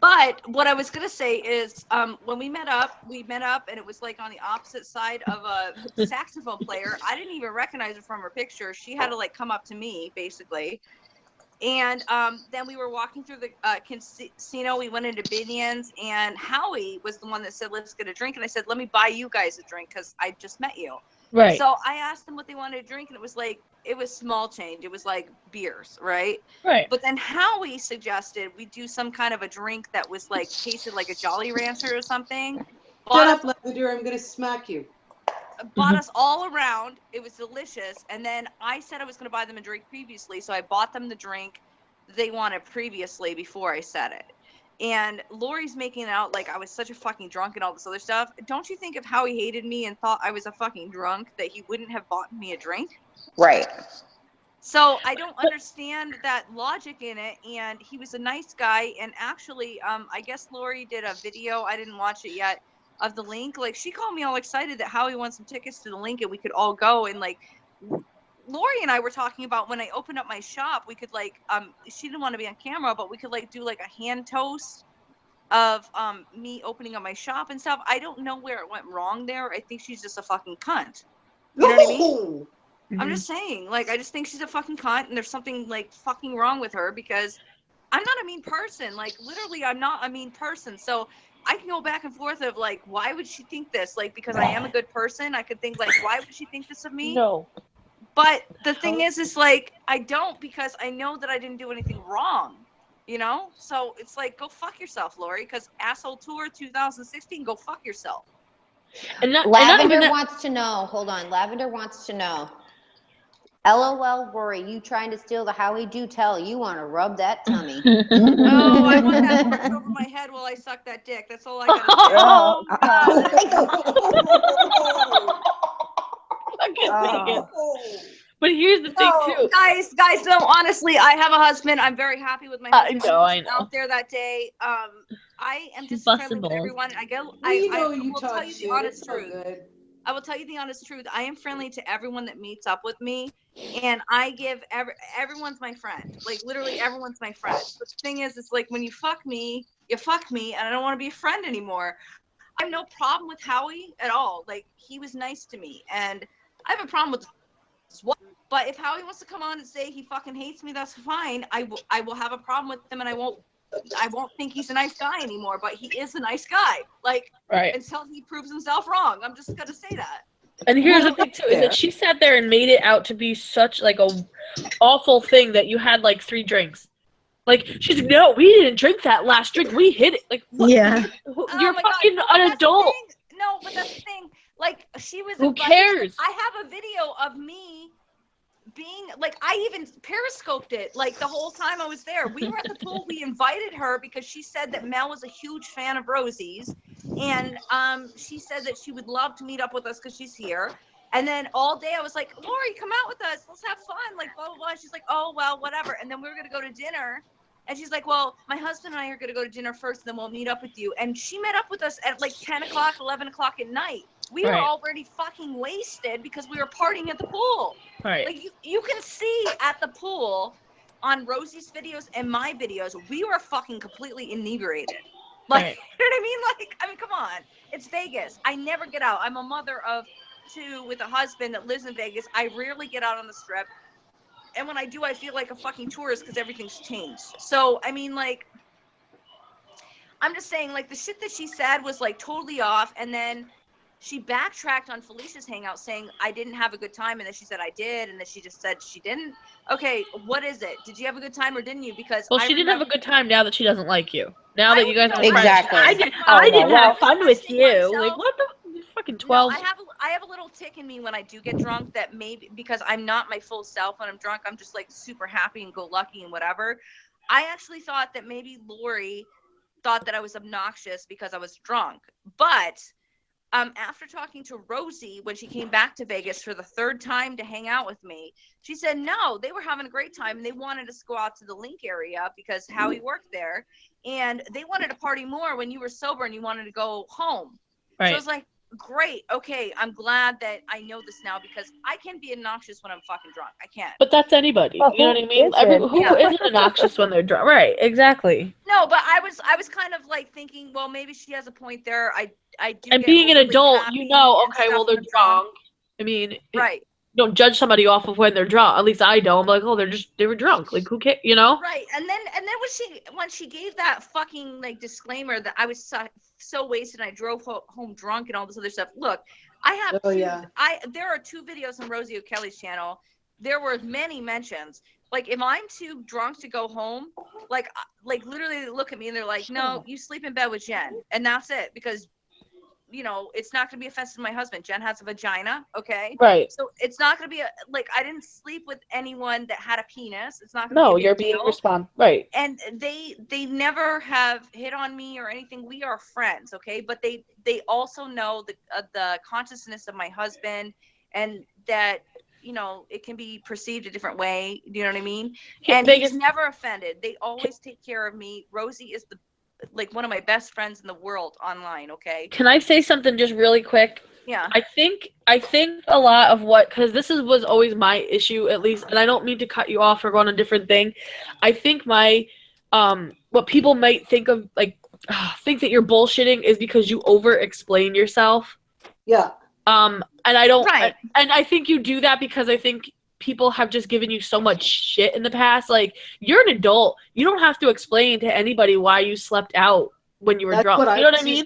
But what I was gonna say is, when we met up, and it was like on the opposite side of a saxophone player. I didn't even recognize her from her picture. She had to like come up to me basically. And then we were walking through the casino. We went into Binion's, and Howie was the one that said, "Let's get a drink." And I said, "Let me buy you guys a drink because I just met you." Right. So I asked them what they wanted to drink, and it was small change. It was like beers, right? Right. But then Howie suggested we do some kind of a drink that was like tasted like a Jolly Rancher or something. Shut up, Lavender. I'm gonna smack you. Bought us all around. It was delicious. And then I said I was going to buy them a drink previously. So I bought them the drink they wanted previously before I said it. And Lori's making it out like I was such a fucking drunk and all this other stuff. Don't you think if Howie hated me and thought I was a fucking drunk that he wouldn't have bought me a drink? Right. So I don't understand that logic in it. And he was a nice guy. And actually, I guess Lori did a video. I didn't watch it yet. Of the link, like she called me all excited that Howie wants some tickets to the link and we could all go. And like Lori and I were talking about when I opened up my shop, we could she didn't want to be on camera, but we could like do like a hand toast of me opening up my shop and stuff. I don't know where it went wrong there. I think she's just a fucking cunt. You know what I mean? I'm just saying, like, I just think she's a fucking cunt and there's something like fucking wrong with her because I'm not a mean person. Like, literally, I'm not a mean person. So I can go back and forth of like, why would she think this? Like, because I am a good person, I could think like, why would she think this of me? No. But the thing is like, I don't, because I know that I didn't do anything wrong, So it's like, go fuck yourself, Lori, because Asshole Tour 2016, go fuck yourself. And Lavender wants to know. Hold on. Lavender wants to know. LOL, Rory, you trying to steal the Howie? Do tell. You want to rub that tummy. No, I want that working over my head while I suck that dick. That's all I gotta say. But here's the thing too. Guys, no, honestly, I have a husband. I'm very happy with my husband. I know. Out there that day. I am just friendly with everyone. I will tell you the honest truth. I will tell you the honest truth. I am friendly to everyone that meets up with me, and I give everyone's my friend. Like literally, everyone's my friend. But the thing is, it's like when you fuck me, and I don't want to be a friend anymore. I have no problem with Howie at all. Like he was nice to me, and I have a problem with his wife. But if Howie wants to come on and say he fucking hates me, that's fine. I will have a problem with him, and I won't think he's a nice guy anymore, but he is a nice guy. Like, until he proves himself wrong. I'm just gonna say that. And here's the thing too, is that she sat there and made it out to be such like a awful thing that you had like 3 drinks. Like she's like, no, we didn't drink that last drink. We hit it. Like what? Yeah. You're my fucking God. No, an adult. No, but that's the thing. Like she was. Who cares? I have a video of me being like, I even periscoped it like the whole time I was there. We were at the pool. We invited her because she said that Mel was a huge fan of Rosie's, and she said that she would love to meet up with us because she's here. And then all day I was like, Lori, come out with us. Let's have fun. Like blah blah blah. She's like, oh well, whatever. And then we were gonna go to dinner. And she's like, well, my husband and I are going to go to dinner first, then we'll meet up with you. And she met up with us at like 10 o'clock, 11 o'clock at night. We were already fucking wasted because we were partying at the pool. Right. Like you can see at the pool on Rosie's videos and my videos, we were fucking completely inebriated. Like, you know what I mean? Like, I mean, come on. It's Vegas. I never get out. I'm a mother of 2 with a husband that lives in Vegas. I rarely get out on the strip. And when I do, I feel like a fucking tourist because everything's changed. So, I mean, like, I'm just saying, like, the shit that she said was, like, totally off. And then she backtracked on Felicia's hangout saying, I didn't have a good time. And then she said, I did. And then she just said she didn't. Okay, what is it? Did you have a good time or didn't you? Because she didn't have a good time now that she doesn't like you. Now that you guys are Exactly. friends. I didn't have fun with you. Like, what the fucking 12? No, I have a little tick in me when I do get drunk that maybe because I'm not my full self when I'm drunk. I'm just like super happy and go lucky and whatever. I actually thought that maybe Lori thought that I was obnoxious because I was drunk. But after talking to Rosie when she came back to Vegas for the 3rd time to hang out with me, she said no, they were having a great time and they wanted us to go out to the Link area because Howie worked there and they wanted to party more when you were sober and you wanted to go home. So I was like, great. Okay. I'm glad that I know this now because I can be obnoxious when I'm fucking drunk. I can't. But that's anybody. You know what I mean? Who isn't obnoxious when they're drunk? Right. Exactly. No, but I was kind of like thinking, well, maybe she has a point there. I do. And being an adult, you know, okay, well, they're drunk. I mean, right. You don't judge somebody off of when they're drunk. At least I don't. I'm like, oh, they were drunk. Like, who cares? You know? Right. And then when she gave that fucking like disclaimer that I was so wasted and I drove home drunk and all this other stuff. Look, I have there are 2 videos on Rosie O'Kelly's channel. There were many mentions. Like if I'm too drunk to go home, like literally they look at me and they're like, no, you sleep in bed with Jen, and that's it because. You know, it's not going to be offensive to my husband. Jen has a vagina, okay? Right. So it's not going to be I didn't sleep with anyone that had a penis. It's not going to No, be you're being right. And they never have hit on me or anything. We are friends, okay? But they also know the consciousness of my husband and that, you know, it can be perceived a different way. Do you know what I mean? And he's never offended. They always take care of me. Rosie is one of my best friends in the world online. Okay. Can I say something just really quick? Yeah. I think a lot of because this was always my issue, at least, and I don't mean to cut you off or go on a different thing. I think my what people might think of think that you're bullshitting is because you over explain yourself. Yeah. And I don't and I think you do that because I think people have just given you so much shit in the past. Like, you're an adult. You don't have to explain to anybody why you slept out when you were drunk. You know what I mean?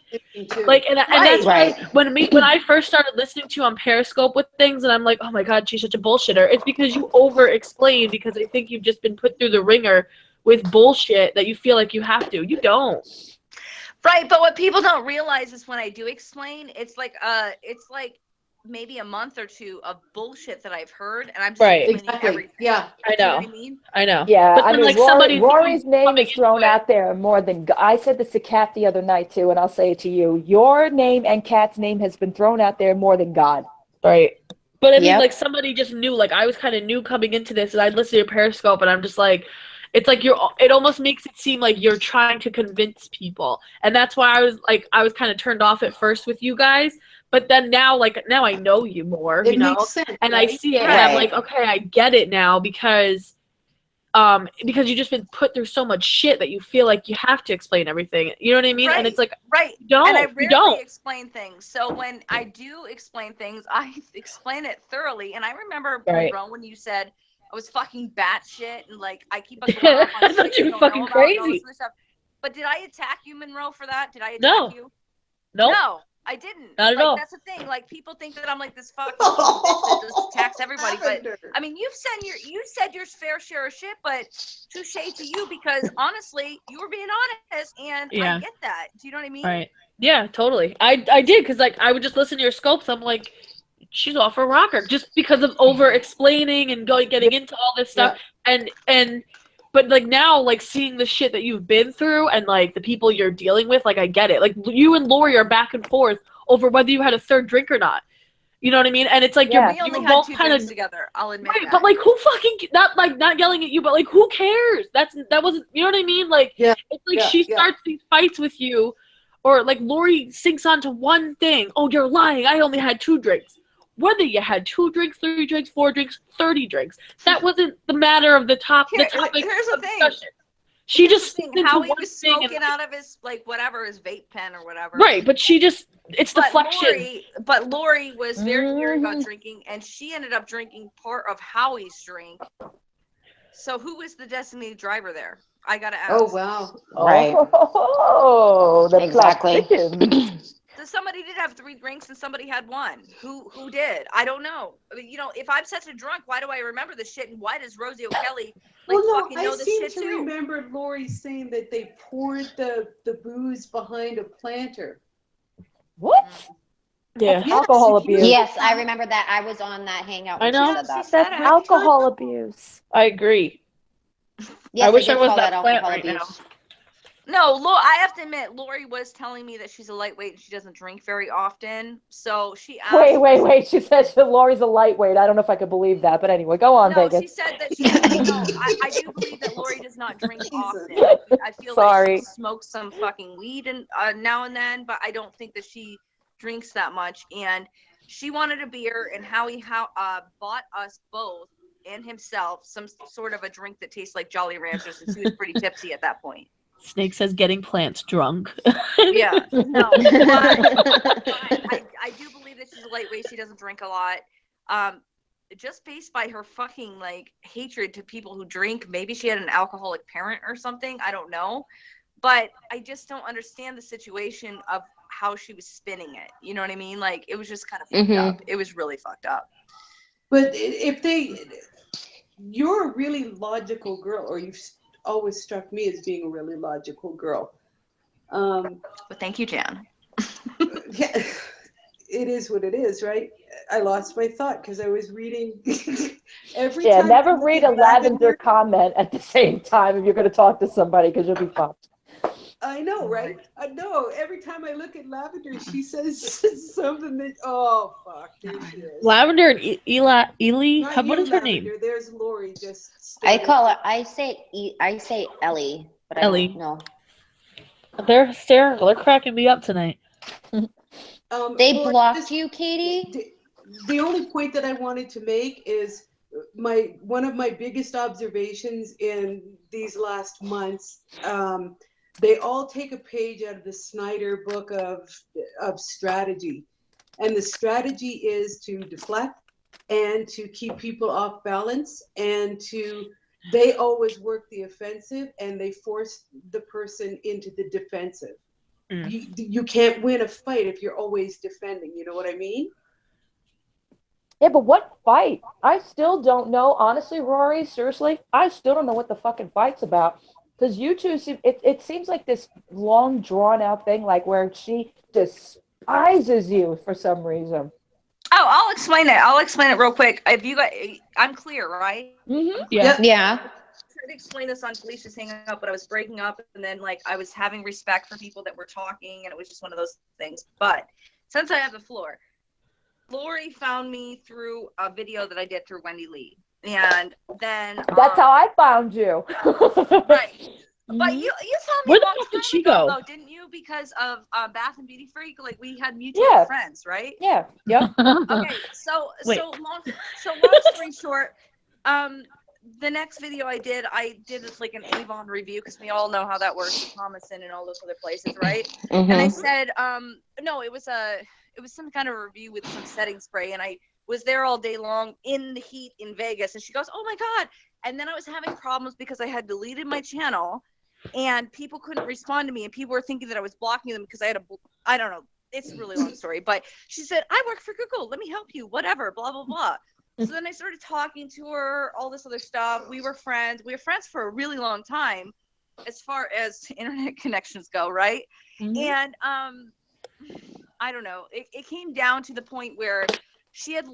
Like, and that's why when I first started listening to you on Periscope with things, and I'm like, oh my God, she's such a bullshitter. It's because you over explain because I think you've just been put through the ringer with bullshit that you feel like you have to. You don't. Right, but what people don't realize is when I do explain, it's like maybe a month or 2 of bullshit that I've heard, and I'm just explaining everything. Yeah, I know. You know what I mean? I know. Yeah, but I mean, like Rory's name is thrown out there more than I said this to Kat the other night too, and I'll say it to you. Your name and Kat's name has been thrown out there more than God. Right. But I mean, like, somebody just knew. Like, I was kind of new coming into this, and I'd listen to your Periscope, and I'm just like, it's like it almost makes it seem like you're trying to convince people, and that's why I was kind of turned off at first with you guys. But then now I know you more, you know, sense, and I see it, and I'm like, okay, I get it now because you've just been put through so much shit that you feel like you have to explain everything. You know what I mean? And it's like, and I rarely explain things. So when I do explain things, I explain it thoroughly. And I remember Monroe when you said I was fucking batshit and like I keep on going off on I thought you were fucking crazy. But did I attack you, Monroe, for that? Did I attack you? No. I didn't. Not at Like, all. that's the thing. Like, people think that I'm like this fucking bitch that just attacks everybody. But I mean, you said your fair share of shit, but touche to you, because honestly, you were being honest, and Yeah. I get that. Do you know what I mean? Right. Yeah, totally. I did, because like I would just listen to your scopes. I'm like, she's off her rocker just because of over explaining and getting into all this stuff. And but like now, like seeing the shit that you've been through and like the people you're dealing with, like I get it. Like you and Lori are back and forth over whether you had a third drink or not. You know what I mean? And it's like We you only were had both 2 kind drinks of together. I'll admit right, that. but like who fucking not yelling at you, but like who cares? That wasn't, you know what I mean? Like it's like she starts these fights with you, or like Lori sinks onto one thing. Oh, you're lying. I only had 2 drinks. Whether you had 2 drinks, 3 drinks, 4 drinks, 30 drinks, that wasn't the matter of the topic Here's the of thing. discussion. She just thing. into How he one was thing smoking and, out of his like whatever his vape pen or whatever. right, but she just it's deflection. But Lori was very weird about drinking, and she ended up drinking part of Howie's drink. So who was the designated driver there? I gotta ask. Oh wow! Right. Oh, the Exactly. So somebody did have 3 drinks and somebody had 1. Who did? I don't know. I mean, you know, if I'm such a drunk, why do I remember this shit? And why does Rosie O'Kelly fucking know this shit too? I remember Lori saying that they poured the booze behind a planter. What? Yeah. Alcohol abuse. Yes, I remember that. I was on that hangout when I know. she said that. That's alcohol abuse. I agree. Yes, I wish did I was call that plant alcohol right now. abuse. No, I have to admit, Lori was telling me that she's a lightweight and she doesn't drink very often. So she asked. Wait. She said Lori's a lightweight. I don't know if I could believe that, but anyway, go on, No, Vegas. she said that she. No, I do believe that Lori does not drink often. I feel like she smokes some fucking weed and now and then, but I don't think that she drinks that much. And she wanted a beer, and Howie bought us both and himself some sort of a drink that tastes like Jolly Ranchers, and she was pretty tipsy at that point. Snake says getting plants drunk. Yeah, no, but I do believe that she's a lightweight. She doesn't drink a lot. Just based by her fucking like hatred to people who drink. Maybe she had an alcoholic parent or something. I don't know, but I just don't understand the situation of how she was spinning it. You know what I mean? Like it was just kind of fucked up. It was really fucked up. But you're a really logical girl, or you've always struck me as being a really logical girl. Well, thank you, Jan. Yeah, it is what it is, right? I lost my thought because I was reading every time. Never read a lavender comment at the same time if you're going to talk to somebody, because you'll be fucked. I know, right? I know. Every time I look at Lavender, she says something that, oh, fuck, there she is. Lavender and Ely? Not what you, is her Lavender. name? There's Lori just I call her. I say Ellie, but Ellie. I don't know. They're hysterical. They're cracking me up tonight. They blocked you, Katie? The only point that I wanted to make is one of my biggest observations in these last months. They all take a page out of the Snyder book of strategy, and the strategy is to deflect and to keep people off balance, and they always work the offensive and they force the person into the defensive. You can't win a fight if you're always defending. You know what I mean? Yeah, but what fight? I still don't know. Honestly, Rory, seriously, I still don't know what the fucking fight's about. Because you two, it seems like this long, drawn-out thing, like where she despises you for some reason. Oh, I'll explain it real quick. If you got, I'm clear, right? Mm-hmm. Yeah. Yeah. I tried to explain this on Felicia's Hangout, but I was breaking up, and then like I was having respect for people that were talking, and it was just one of those things. But since I have the floor, Lori found me through a video that I did through Wendy Lee, and then that's how I found you. Right. But you found me Where a the long fuck did time she ago, go? though, didn't you? Because of Bath and Beauty Freak, like we had mutual friends, right? Yeah. Yep. Okay. So long story short, the next video I did like an Avon review, because we all know how that works with Thomason and all those other places, right? Mm-hmm. And I said, no, it was some kind of review with some setting spray, and I was there all day long in the heat in Vegas, and she goes, oh my God. And then I was having problems because I had deleted my channel and people couldn't respond to me, and people were thinking that I was blocking them because I don't know, it's a really long story, but she said, I work for Google. Let me help you, whatever, blah, blah, blah. So then I started talking to her, all this other stuff. We were friends. We were friends for a really long time as far as internet connections go, right? And I don't know. It came down to the point where she had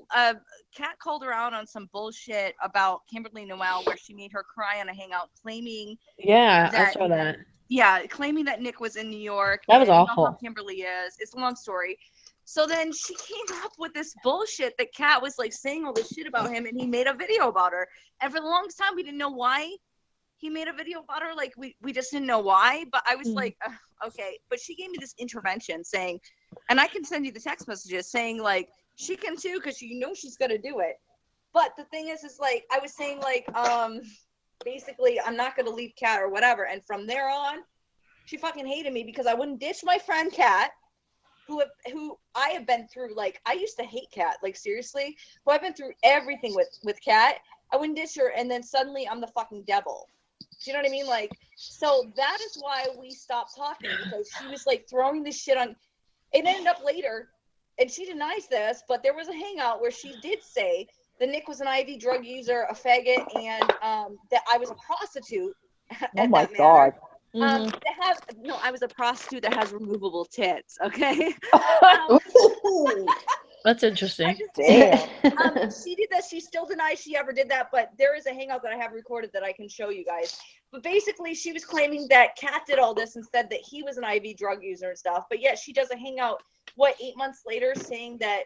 Kat called her out on some bullshit about Kimberly Noel, where she made her cry on a hangout, claiming I saw that. Yeah, claiming that Nick was in New York. That was and awful. How Kimberly is. It's a long story. So then she came up with this bullshit that Kat was like saying all this shit about him, and he made a video about her. And for the longest time, we didn't know why he made a video about her. Like we just didn't know why. But I was like, okay. But she gave me this intervention saying, and I can send you the text messages saying like she can too, because you know she's gonna do it. But the thing is like I was saying like basically I'm not gonna leave Kat or whatever. And from there on, she fucking hated me because I wouldn't ditch my friend Kat. Who I have been through, like, I used to hate Kat, like, seriously, who I've been through everything with Kat. I wouldn't ditch her, and then suddenly I'm the fucking devil. Do you know what I mean? Like, so that is why we stopped talking, because she was, like, throwing this shit on. It ended up later, and she denies this, but there was a hangout where she did say that Nick was an IV drug user, a faggot, and that I was a prostitute. Oh, my God. I was a prostitute that has removable tits. Okay. That's interesting. She did that. She still denies she ever did that, but there is a hangout that I have recorded that I can show you guys. But basically, she was claiming that Kat did all this and said that he was an IV drug user and stuff. But yet she does a hangout, 8 months later, saying that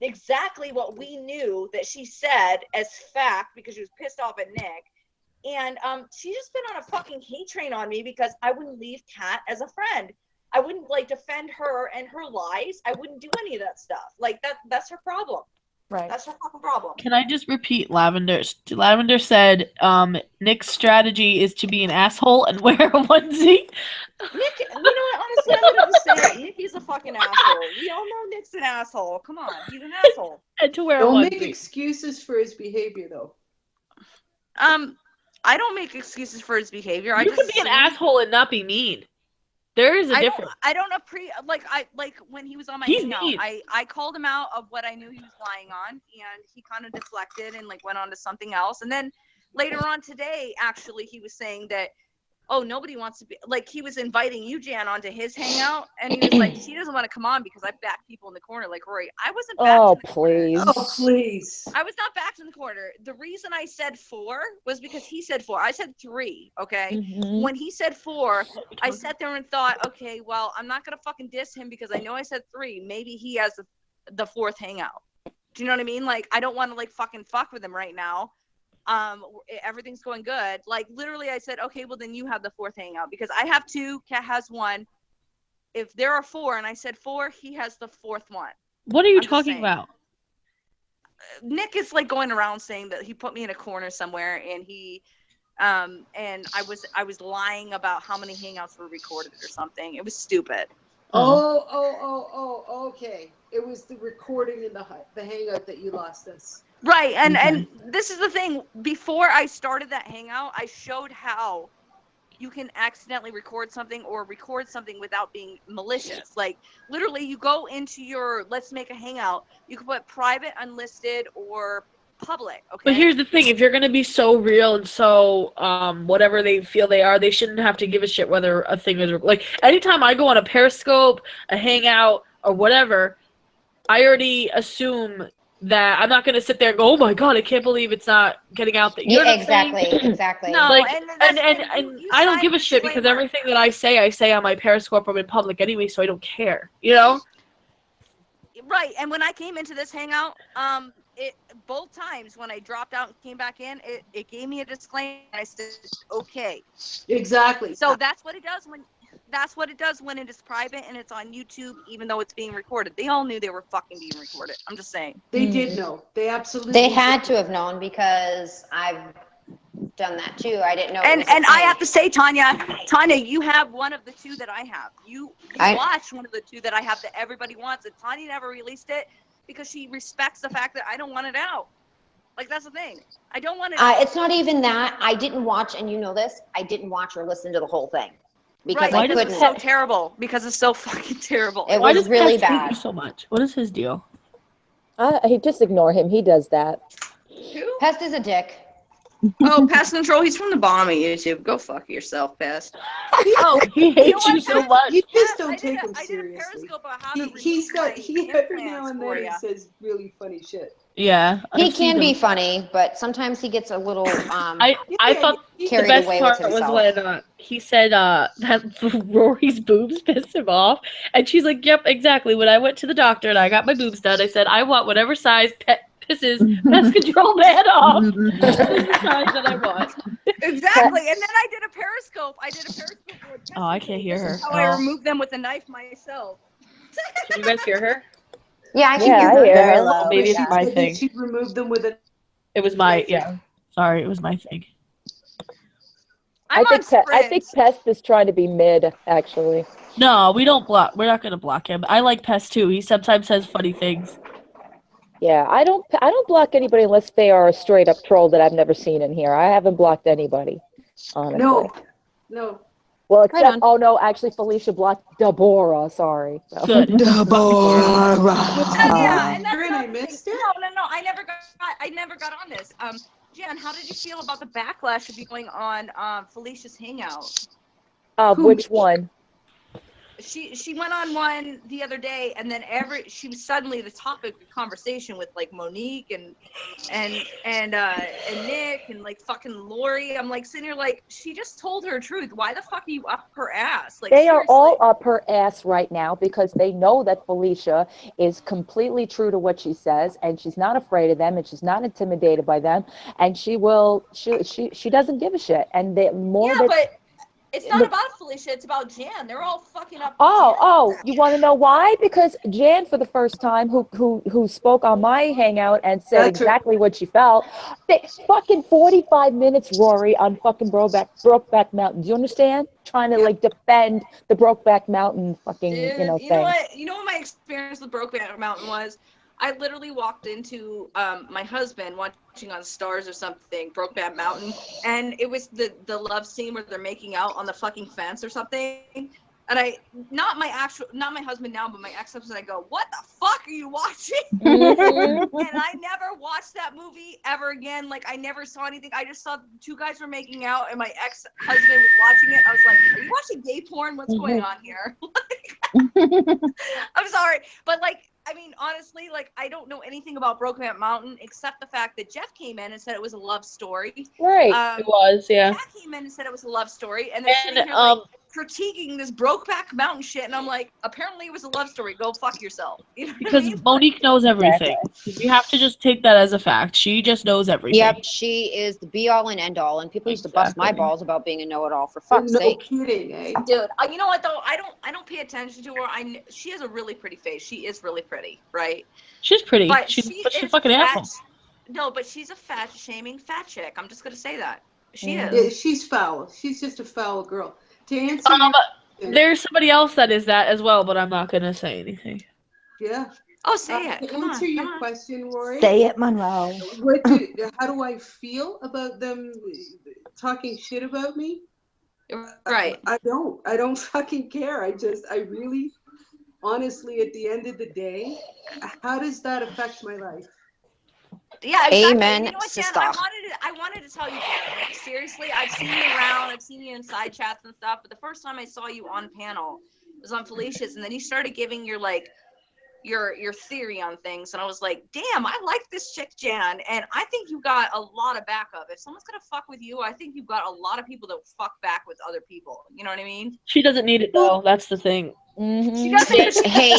exactly what we knew that she said as fact because she was pissed off at Nick. And she's just been on a fucking hate train on me because I wouldn't leave Kat as a friend. I wouldn't like defend her and her lies. I wouldn't do any of that stuff. Like that's her problem. Right. That's her fucking problem. Can I just repeat Lavender? Lavender said Nick's strategy is to be an asshole and wear a onesie. Nick, you know what? Honestly, I'm gonna just say it. Nick is a fucking asshole. We all know Nick's an asshole. Come on, he's an asshole. And to wear Don't a onesie. make excuses for his behavior, though. I don't make excuses for his behavior. You can be an asshole and not be mean. There is a difference. I don't like when he was on my hangout, mean. I called him out of what I knew he was lying on, and he kind of deflected and like went on to something else. And then later on today, actually, he was saying that, oh, nobody wants to be like, he was inviting you, Jan, onto his hangout, and he was like, she doesn't want to come on because I back people in the corner. Like, Rory, I wasn't backed in the corner. Oh, please. I was not backed in the corner. The reason I said 4 was because he said 4. I said 3, okay? When he said 4, I sat there and thought, okay, well, I'm not going to fucking diss him because I know I said 3. Maybe he has the 4th hangout. Do you know what I mean? Like, I don't want to, like, fucking fuck with him right now. Everything's going good. Like, literally, I said, okay, well, then you have the 4th hangout because I have 2, Kat has 1. If there are 4 and I said 4, he has the 4th one. What are you talking about? Nick is like going around saying that he put me in a corner somewhere and he and I was lying about how many hangouts were recorded or something. It was stupid. Okay. It was the recording in the hangout that you lost us. Right, and this is the thing. Before I started that hangout, I showed how you can accidentally record something or record something without being malicious. Like, literally, you go into your let's make a hangout. You can put private, unlisted, or public. Okay. But here's the thing: if you're gonna be so real and so whatever they feel they are, they shouldn't have to give a shit whether a thing is like. Anytime I go on a Periscope, a hangout, or whatever, I already assume that I'm not going to sit there and go, oh my God, I can't believe it's not getting out there. You know what I'm saying? Exactly. No, like, and I don't give a shit because everything that I say on my Periscope or in public anyway, so I don't care, you know? Right, and when I came into this hangout, both times when I dropped out and came back in, it gave me a disclaimer, and I said, okay. Exactly. So that's what it does when it is private and it's on YouTube, even though it's being recorded. They all knew they were fucking being recorded. I'm just saying. They did know. They absolutely. They had to have known because I've done that too. I didn't know. And I have to say, Tanya, you have one of the 2 that I have. You watched one of the 2 that I have that everybody wants, and Tanya never released it because she respects the fact that I don't want it out. Like, that's the thing. I don't want it out. It's not even that. I didn't watch, and you know this. I didn't watch or listen to the whole thing. because right, I because couldn't. it's so terrible. Because it's so fucking terrible. It Why was does really Pest hate bad. you so much? What is his deal? I just ignore him. He does that. Who? Pest is a dick. Oh, Pest Control. He's from the bottom of YouTube. Go fuck yourself, Pest. Oh, He you know hates you what, so Pest? much. You just Pest, don't take him I did a seriously. Periscope on how to remove He's got my every now implants and for then he ya. says really funny shit. Yeah, He I've seen can be him. funny, but sometimes he gets a little I Yeah, thought the carried best away with part was himself. when he said that Rory's boobs pissed him off, and she's like, "Yep, exactly." When I went to the doctor and I got my boobs done, I said, "I want whatever size pisses Pest Control Man off. That is the size that I want." Exactly. And then I did a Periscope. With Oh, I can't hear her. This is how at I all. remove them with a knife myself. Can you guys hear her? Yeah, I can Yeah, hear I her. hear Very her. low. Maybe it's Yeah. my Said thing. that she removed them with a It was my Sorry, it was my thing. I'm I think Sprint. Pest is trying to be mid, actually. No, we don't block. We're not gonna block him. I like Pest too. He sometimes says funny things. Yeah, I don't block anybody unless they are a straight up troll that I've never seen in here. I haven't blocked anybody, honestly. no. Well, Right except on. no, actually Felicia blocked Deborah. Sorry. So. Good. Yeah, and that's Aaron, I another thing. missed it. No. I never got on this. Jan, how did you feel about the backlash of you going on Felicia's hangout? Which one? She went on one the other day, and then she was suddenly the topic of conversation with like Monique and Nick and like fucking Lori. I'm like sitting here like, she just told her truth. Why the fuck are you up her ass? Like, They are seriously. all up her ass right now because they know that Felicia is completely true to what she says, and she's not afraid of them, and she's not intimidated by them, and she doesn't give a shit. And the more that but it's not about Felicia, it's about Jan. They're all fucking up. You want to know why? Because Jan, for the first time, who spoke on my hangout and said exactly what she felt, they fucking 45 minutes, Rory, on fucking Brokeback Mountain. Do you understand? Trying to like defend the Brokeback Mountain fucking Dude, thing. You know what my experience with Brokeback Mountain was? I literally walked into my husband watching on Stars or something, Brokeback Mountain, and it was the love scene where they're making out on the fucking fence or something. And not my husband now, but my ex-husband, I go, "What the fuck are you watching?" And I never watched that movie ever again. Like, I never saw anything. I just saw two guys were making out, and my ex-husband was watching it. I was like, "Are you watching gay porn? What's going on here?" I'm sorry, but like, I mean, honestly, like, I don't know anything about Brokeback Mountain except the fact that Jeff came in and said it was a love story. Right. It was, yeah. Jack came in and said it was a love story, and they're sitting here like critiquing this Brokeback Mountain shit, and I'm like, apparently it was a love story. Go fuck yourself. You know because what I mean? Monique knows everything. We have to just take that as a fact. She just knows everything. Yep, she is the be all and end all, and people used to bust my balls about being a know it all. For fuck's sake, Kidding, eh? Dude, you know what though? I don't pay attention to her. She has a really pretty face. She is really pretty, right? She's pretty. But She's a is fucking fat. asshole. No, but she's a fat-shaming fat chick. I'm just gonna say that. She Yeah, is. she's foul. She's just a foul girl. To answer There's somebody else that is that as well, but I'm not gonna say anything. Yeah. Oh, say it. To Come answer on, your come on. question, Rory. Say it, Monroe. How do I feel about them talking shit about me? Right. I don't fucking care. I really, honestly, at the end of the day, how does that affect my life? Yeah, exactly. Amen, You know what, Jan? sister. I wanted to tell you, Jan. Like, seriously, I've seen you around. I've seen you in side chats and stuff. But the first time I saw you on panel was on Felicia's, and then you started giving your theory on things, and I was like, damn, I like this chick, Jan, and I think you got a lot of backup. If someone's gonna fuck with you, I think you've got a lot of people that fuck back with other people. You know what I mean? She doesn't need it though. That's the thing. She doesn't. Hey,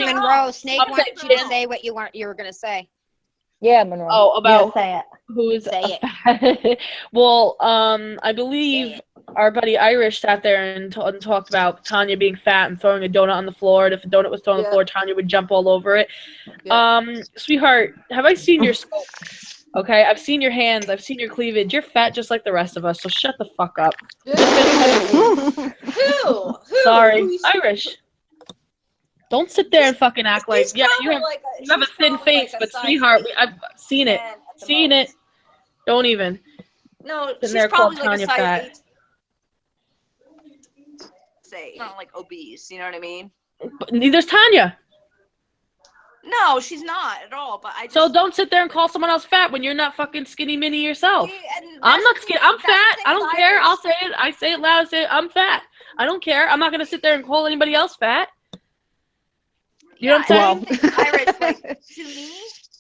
Monroe, Snake I'm wants saying you to say what you were gonna say. Yeah, Monroe. Oh, about say it. who's Say it? Well, I believe our buddy Irish sat there and talked about Tanya being fat and throwing a donut on the floor. And if a donut was thrown on the floor, Tanya would jump all over it. Yeah. Sweetheart, have I seen your scope? Okay, I've seen your hands. I've seen your cleavage. You're fat just like the rest of us, so shut the fuck up. Who? Sorry, Irish. Don't sit there and fucking act like you have a thin face, but sweetheart, I've seen it. Seen it. Don't even. No, Sitting she's there probably calling like a Tanya size fat. 8. say. Not like obese, you know what I mean? But neither's Tanya. No, she's not at all. But I just. So don't sit there and call someone else fat when you're not fucking skinny mini yourself. I'm not skinny. I'm fat. I don't care. I'll say it. I say it loud. I say it. I'm fat. I don't care. I'm not gonna sit there and call anybody else fat. You know what I'm saying? Irish, like, to me.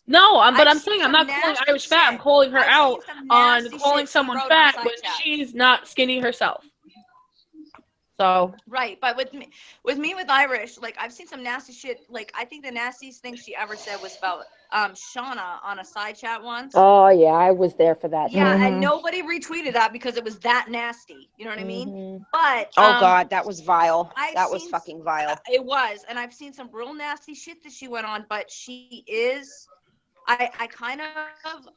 No, but I'm saying I'm not calling Irish fat. I'm calling her out on calling someone fat when she's not skinny herself. So right, but with Irish, like I've seen some nasty shit. Like I think the nastiest thing she ever said was about Shauna on a side chat once. Oh yeah, I was there for that. Yeah, and nobody retweeted that because it was that nasty. You know what I mean? But oh god, that was vile. That was fucking vile. It was, and I've seen some real nasty shit that she went on. But she is, I kind of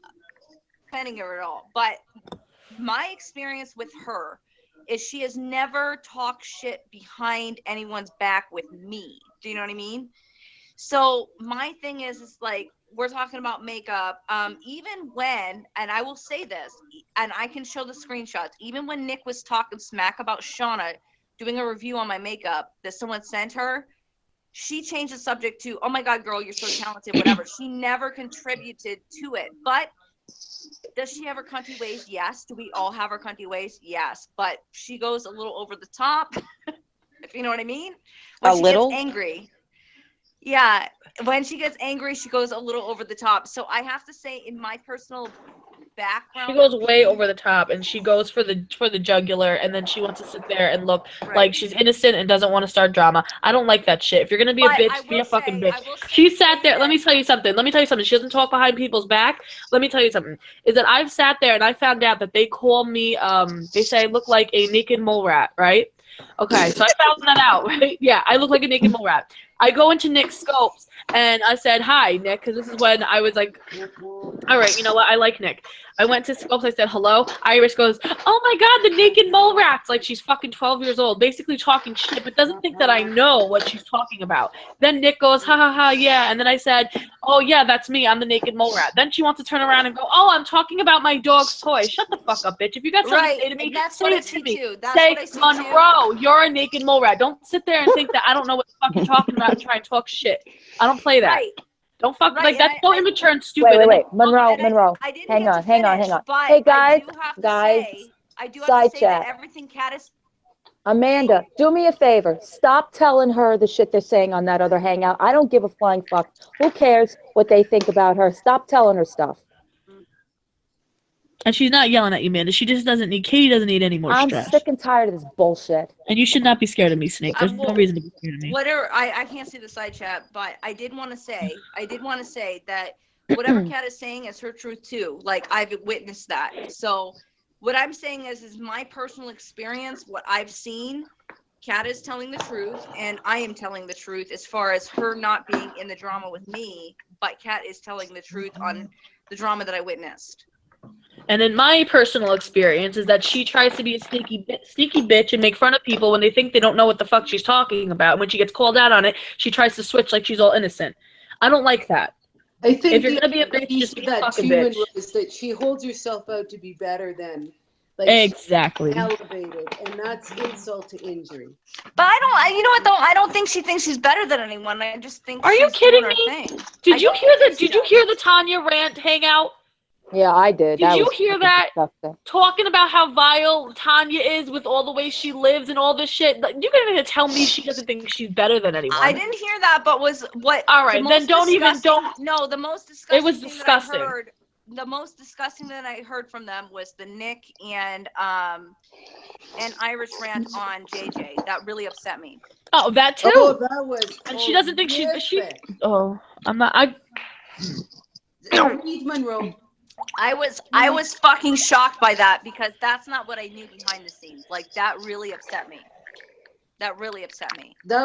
defending her at all. But my experience with her is she has never talked shit behind anyone's back with me. Do you know what I mean? So my thing is like, we're talking about makeup. Even when, and I will say this, and I can show the screenshots, even when Nick was talking smack about Shauna doing a review on my makeup that someone sent her, she changed the subject to, oh my God, girl, you're so talented, whatever. She never contributed to it. But does she have her cunty ways? Yes. Do we all have our cunty ways? Yes. But she goes a little over the top, if you know what I mean. When she gets angry. Yeah. When she gets angry, she goes a little over the top. So I have to say, in my personal background, she goes way over the top, and she goes for the jugular, and then she wants to sit there and look like she's innocent and doesn't want to start drama. I don't like that shit. If you're gonna be a bitch, be a fucking bitch. She sat there. Let me tell you something. She doesn't talk behind people's back. Let me tell you something. Is that I've sat there and I found out that they call me. They say I look like a naked mole rat, right? Okay, so I found that out, right? Yeah, I look like a naked mole rat. I go into Nick's scopes and I said, hi, Nick, because this is when I was like, all right, you know what? I like Nick. I went to scopes. I said, hello. Iris goes, oh my God, the naked mole rats. Like she's fucking 12 years old, basically talking shit, but doesn't think that I know what she's talking about. Then Nick goes, ha ha ha, yeah. And then I said, oh yeah, that's me. I'm the naked mole rat. Then she wants to turn around and go, oh, I'm talking about my dog's toy. Shut the fuck up, bitch. If you got something to say to me, say it to me. Say, Monroe, you're a naked mole rat. Don't sit there and think that I don't know what the fuck you're talking about and try and talk shit. I don't play that. Right. Don't fuck like that's so immature and stupid. Wait, Monroe. Hang on. Hey guys, I do have to say that everything Kat is. Amanda, do me a favor. Stop telling her the shit they're saying on that other hangout. I don't give a flying fuck. Who cares what they think about her? Stop telling her stuff. And she's not yelling at you, Amanda. She just doesn't need. Katie doesn't need any more stress. I'm sick and tired of this bullshit. And you should not be scared of me, Snake. There's no reason to be scared of me. Whatever. I can't see the side chat, but I did want to say that whatever Kat is saying is her truth too. Like I've witnessed that. So what I'm saying is my personal experience. What I've seen, Kat is telling the truth, and I am telling the truth as far as her not being in the drama with me. But Kat is telling the truth on the drama that I witnessed. And in my personal experience is that she tries to be a sneaky bitch and make fun of people when they think they don't know what the fuck she's talking about. When she gets called out on it, she tries to switch like she's all innocent. I don't like that. I think if you're gonna be a bitch, just be a fucking bitch. Is that she holds herself out to be better than exactly elevated, and that's insult to injury. But you know what though? I don't think she thinks she's better than anyone. I just think. Are you kidding me? Did you hear the Tanya rant hangout? Yeah, I did. Did you hear that? Disgusting. Talking about how vile Tanya is with all the ways she lives and all this shit. You're gonna tell me she doesn't think she's better than anyone? I didn't hear that, but was what? All right, then don't. No, the most disgusting. It was disgusting. The most disgusting that I heard from them was the Nick and Irish rant on JJ. That really upset me. Oh, that too. Oh, that was. And she doesn't think she. Oh, I'm not. I. Read Monroe. I was fucking shocked by that because that's not what I knew behind the scenes. Like that really upset me. That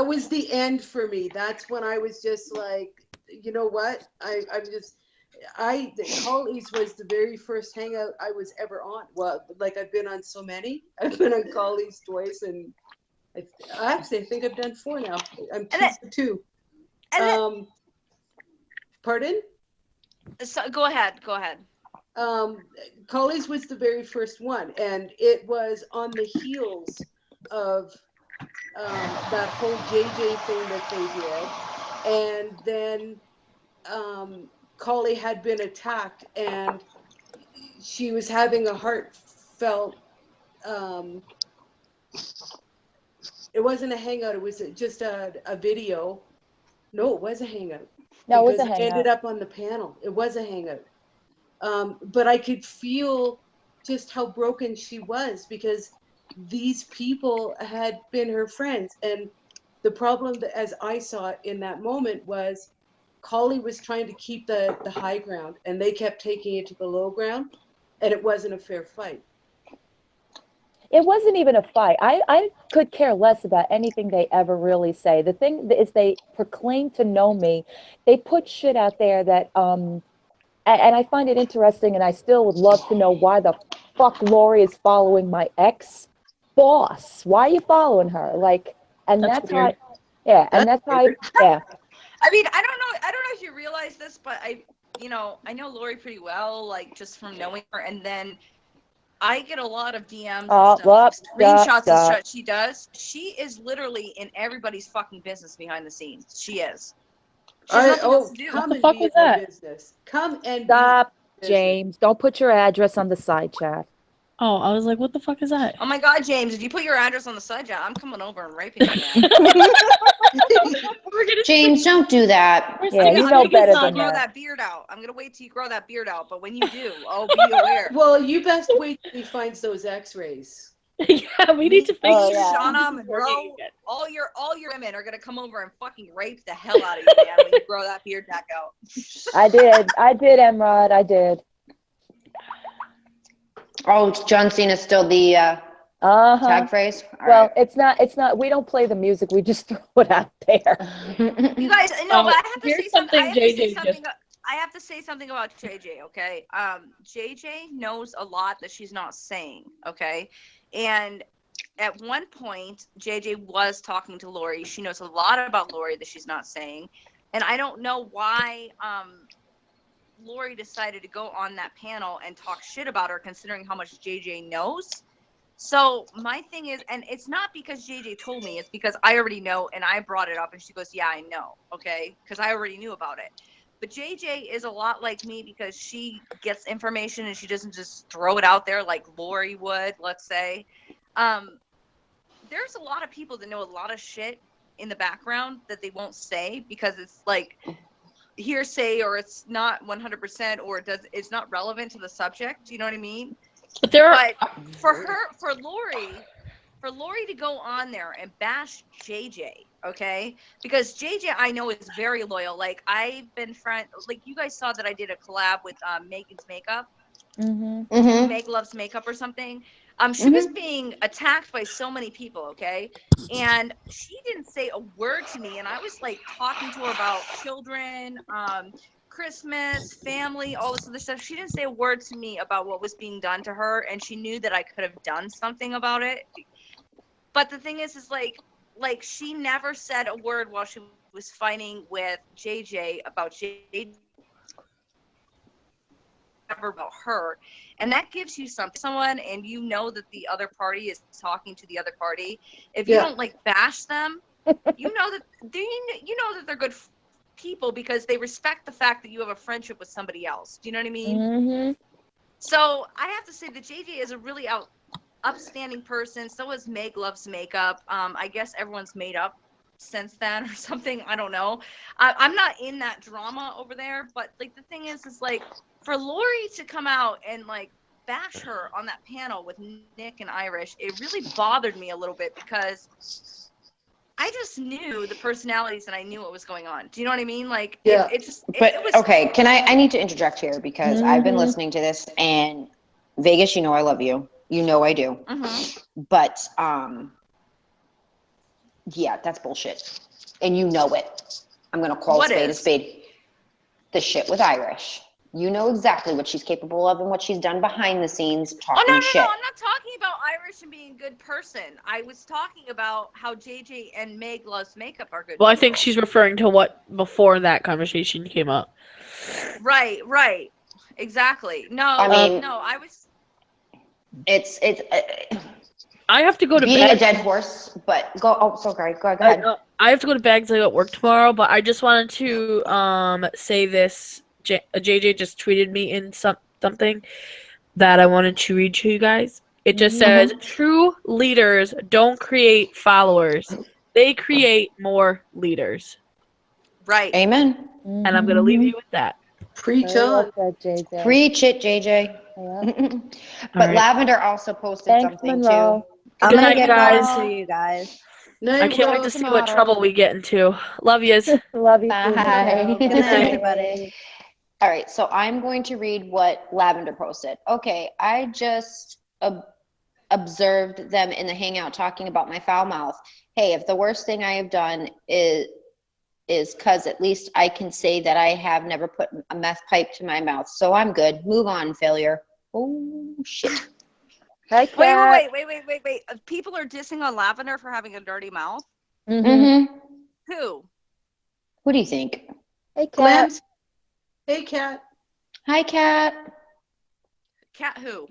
was the end for me. That's when I was just like, you know what? Choly's was the very first hangout I was ever on. Well, like I've been on so many. I've been on Choly's twice, and I think I've done 4 now. I'm 2. Pardon? So go ahead. Choly's was the very first one, and it was on the heels of that whole JJ thing that they did, and then Choly had been attacked, and she was having a heartfelt. Um, it wasn't a hangout. It was just a video. No, it was a hangout No, it was because a it ended hangout. up on the panel. It was a hangout. But I could feel just how broken she was because these people had been her friends. And the problem, that, as I saw it in that moment, was Collie was trying to keep the high ground, and they kept taking it to the low ground, and it wasn't a fair fight. It wasn't even a fight. I could care less about anything they ever really say. The thing is they proclaim to know me. They put shit out there that and I find it interesting and I still would love to know why the fuck Lori is following my ex boss. Why are you following her? Like, and That's that's how weird. yeah, and that's how yeah. I mean, I don't know if you realize this, but I know Lori pretty well, like just from knowing her, and then I get a lot of DMs and stuff, like screenshots of stuff she does. She is literally in everybody's fucking business behind the scenes. She is. She has nothing else to do. Come the and fuck be was in our that? business. Come and Stop, be in our business. James. Don't put your address on the side chat. Oh, I was like, what the fuck is that? Oh my God, James! If you put your address on the side, I'm coming over and raping you, man. James, don't do that. Yeah, you know better than grow that. that beard out. I'm gonna wait till you grow that beard out, but when you do, oh, be aware. Well, you best wait till he finds those X-rays. Yeah, we need to make sure Shauna, Monroe, all your women are gonna come over and fucking rape the hell out of you, man, when you grow that beard back out. I did, Emrod, I did. Oh, John Cena's still the tag phrase? All well, right. it's not, we don't play the music, we just throw it out there. You guys, no, but I have to say something. I have to say something about JJ, okay? JJ knows a lot that she's not saying, okay? And at one point, JJ was talking to Lori. She knows a lot about Lori that she's not saying. And I don't know why Lori decided to go on that panel and talk shit about her, considering how much JJ knows. So my thing is, and it's not because JJ told me, it's because I already know, and I brought it up, and she goes, yeah, I know, okay? Because I already knew about it. But JJ is a lot like me because she gets information and she doesn't just throw it out there like Lori would, let's say. There's a lot of people that know a lot of shit in the background that they won't say because it's like hearsay, or it's not 100%, or it's not relevant to the subject. You know what I mean? But for Lori to go on there and bash JJ, okay? Because JJ, I know, is very loyal. Like, I've been like, you guys saw that I did a collab with Megan's Makeup. Meg Loves Makeup or something. She was being attacked by so many people, okay? And she didn't say a word to me, and I was like talking to her about children, Christmas, family, all this other stuff. She didn't say a word to me about what was being done to her, and she knew that I could have done something about it. But the thing is like she never said a word while she was fighting with JJ about JJ, never about her. And that gives you someone, and you know that the other party is talking to the other party. If you don't like bash them, you know that they're good people because they respect the fact that you have a friendship with somebody else. Do you know what I mean? So I have to say that JJ is a really upstanding person. So is Meg Loves Makeup. I guess everyone's made up since then or something. I don't know. I'm not in that drama over there, but like the thing is like for Lori to come out and like bash her on that panel with Nick and Irish, it really bothered me a little bit because I just knew the personalities and I knew what was going on. Do you know what I mean? Like, it was okay, I need to interject here because I've been listening to this, and Vegas, you know I love you. You know I do. But, yeah, that's bullshit. And you know it. I'm going to call a spade a spade. The shit with Irish. You know exactly what she's capable of and what she's done behind the scenes talking shit. No, I'm not talking about Irish and being a good person. I was talking about how JJ and Meg Loves Makeup are good Well, people. I think she's referring to what before that conversation came up. Right. Exactly. No, I mean, no, I was... It's I have to go to beating bed. a dead horse, but go. Oh, sorry. Go ahead. I have to go to bed because I got work tomorrow. But I just wanted to say this. JJ just tweeted me in something that I wanted to read to you guys. It just says, "True leaders don't create followers; they create more leaders." Right. Amen. And I'm gonna leave you with that. Preach Very well on. said, JJ. Preach it, JJ. Yeah. But right. Lavender also posted Thanks, something Monroe. too. I'm Good gonna night, get guys. going too, you guys. Night, I can't wait to Rose. see what trouble we get into. Love yous. Love you too, Bye. Monroe. Good night, everybody. All right, so I'm going to read what Lavender posted. Okay, I just observed them in the hangout talking about my foul mouth. Hey, if the worst thing I have done is because at least I can say that I have never put a meth pipe to my mouth, so I'm good. Move on, failure. Oh shit. Hi, Kat. Wait. People are dissing on Lavender for having a dirty mouth. Mm-hmm. Who? What do you think? Hey, Glenn. Kat. Hey, Kat. Hi, Kat. Cat who?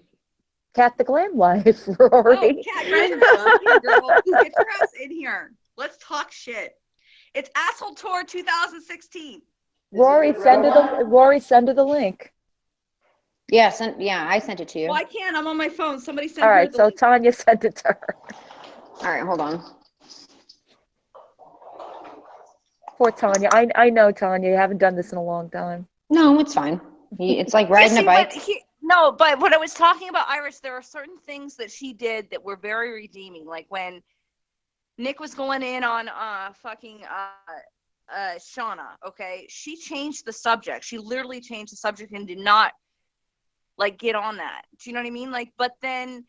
Kat the glam wife, Rory. Oh, Cat, get your ass in here, girl. Get your ass in here. Let's talk shit. It's Asshole Tour 2016. Rory, send her the link. Yeah, I sent it to you. Well, I can't. I'm on my phone. Somebody send All her right, the so link. Tanya sent it to her. All right, hold on. Poor Tanya. I know, Tanya. You haven't done this in a long time. No, it's fine. It's like riding a bike. But when I was talking about Iris, there are certain things that she did that were very redeeming. Like when Nick was going in on Shauna, okay? She changed the subject. She literally changed the subject and did not like get on that. Do you know what I mean? Like, but then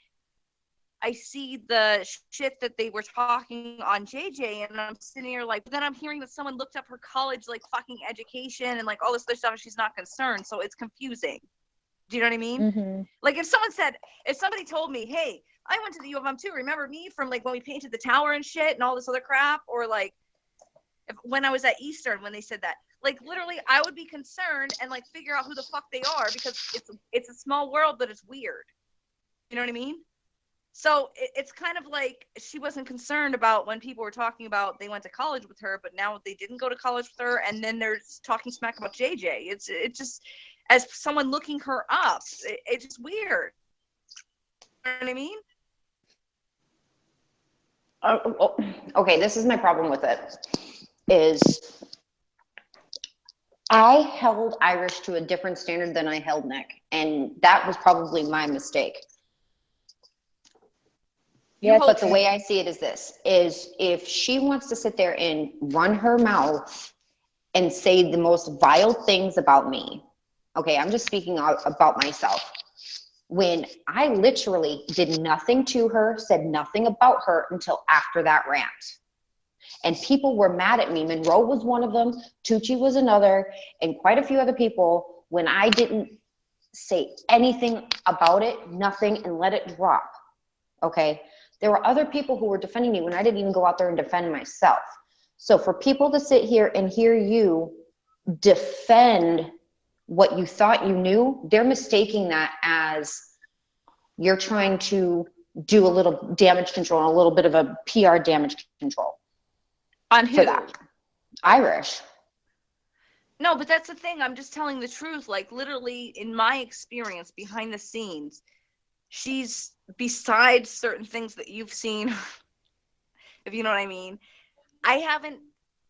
I see the shit that they were talking on JJ, and I'm sitting here like, then I'm hearing that someone looked up her college like fucking education and like all this other stuff, and she's not concerned, so it's confusing. Do you know what I mean? Mm-hmm. Like if somebody told me, hey, I went to the U of M too, remember me from like when we painted the tower and shit and all this other crap, or like when I was at Eastern when they said that, like literally I would be concerned and like figure out who the fuck they are, because it's a small world, but it's weird. You know what I mean? So it's kind of like she wasn't concerned about when people were talking about they went to college with her, but now they didn't go to college with her, and then they're talking smack about JJ. It's just, as someone looking her up, it's just weird. You know what I mean? Okay, this is my problem with it. Is I held Irish to a different standard than I held Nick, and that was probably my mistake. Yeah, but the way I see it is this, is if she wants to sit there and run her mouth and say the most vile things about me, okay, I'm just speaking about myself. When I literally did nothing to her, said nothing about her until after that rant. And people were mad at me. Monroe was one of them, Tucci was another, and quite a few other people, when I didn't say anything about it, nothing, and let it drop, okay? There were other people who were defending me when I didn't even go out there and defend myself. So for people to sit here and hear you defend what you thought you knew, they're mistaking that as you're trying to do a little damage control, a little bit of a PR damage control. On who? For that. Irish. No, but that's the thing. I'm just telling the truth. Like literally in my experience behind the scenes, she's, besides certain things that you've seen, if you know what I mean, I haven't,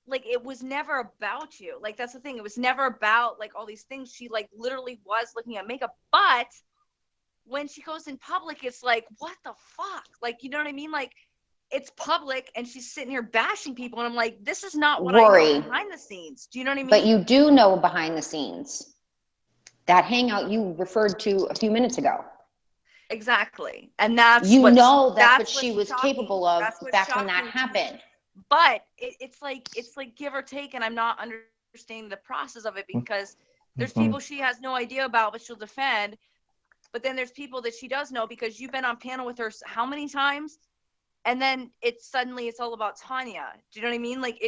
like, it was never about you. Like, that's the thing. It was never about like all these things. She like literally was looking at makeup, but when she goes in public, it's like, what the fuck? Like, you know what I mean? Like, it's public and she's sitting here bashing people, and I'm like, this is not what Rory, I know behind the scenes. Do you know what I mean? But you do know behind the scenes. That hangout you referred to a few minutes ago. Exactly. And that's that's what she was capable of back when that happened. But it's like give or take, and I'm not understanding the process of it, because there's people she has no idea about but she'll defend, but then there's people that she does know because you've been on panel with her how many times, and then it's all about Tanya. Do you know what I mean? Like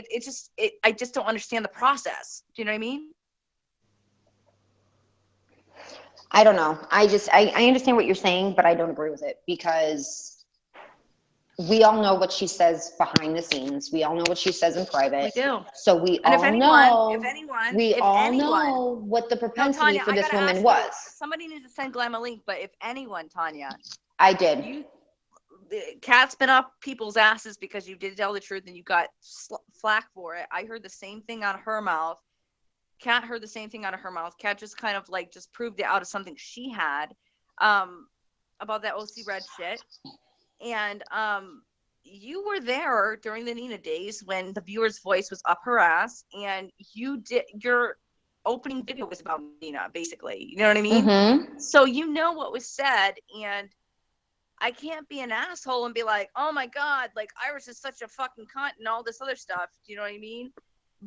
I just don't understand the process. Do you know what I mean? I don't know. I understand what you're saying, but I don't agree with it, because we all know what she says behind the scenes. We all know what she says in private. We do. So we And all if know anyone, what the no, propensity Tanya, for I this gotta woman ask was. you, somebody needs to send Glam a link, but if anyone, Tanya, I did. the cat's been up people's asses because you did tell the truth and you got flack for it. I heard the same thing out of her mouth. Kat heard the same thing out of her mouth. Kat just kind of like just proved it out of something she had about that OC Red shit. And you were there during the Nina days when the viewer's voice was up her ass, and you did your opening video was about Nina, basically. You know what I mean? Mm-hmm. So you know what was said, and I can't be an asshole and be like, oh my God, like Iris is such a fucking cunt and all this other stuff. Do you know what I mean?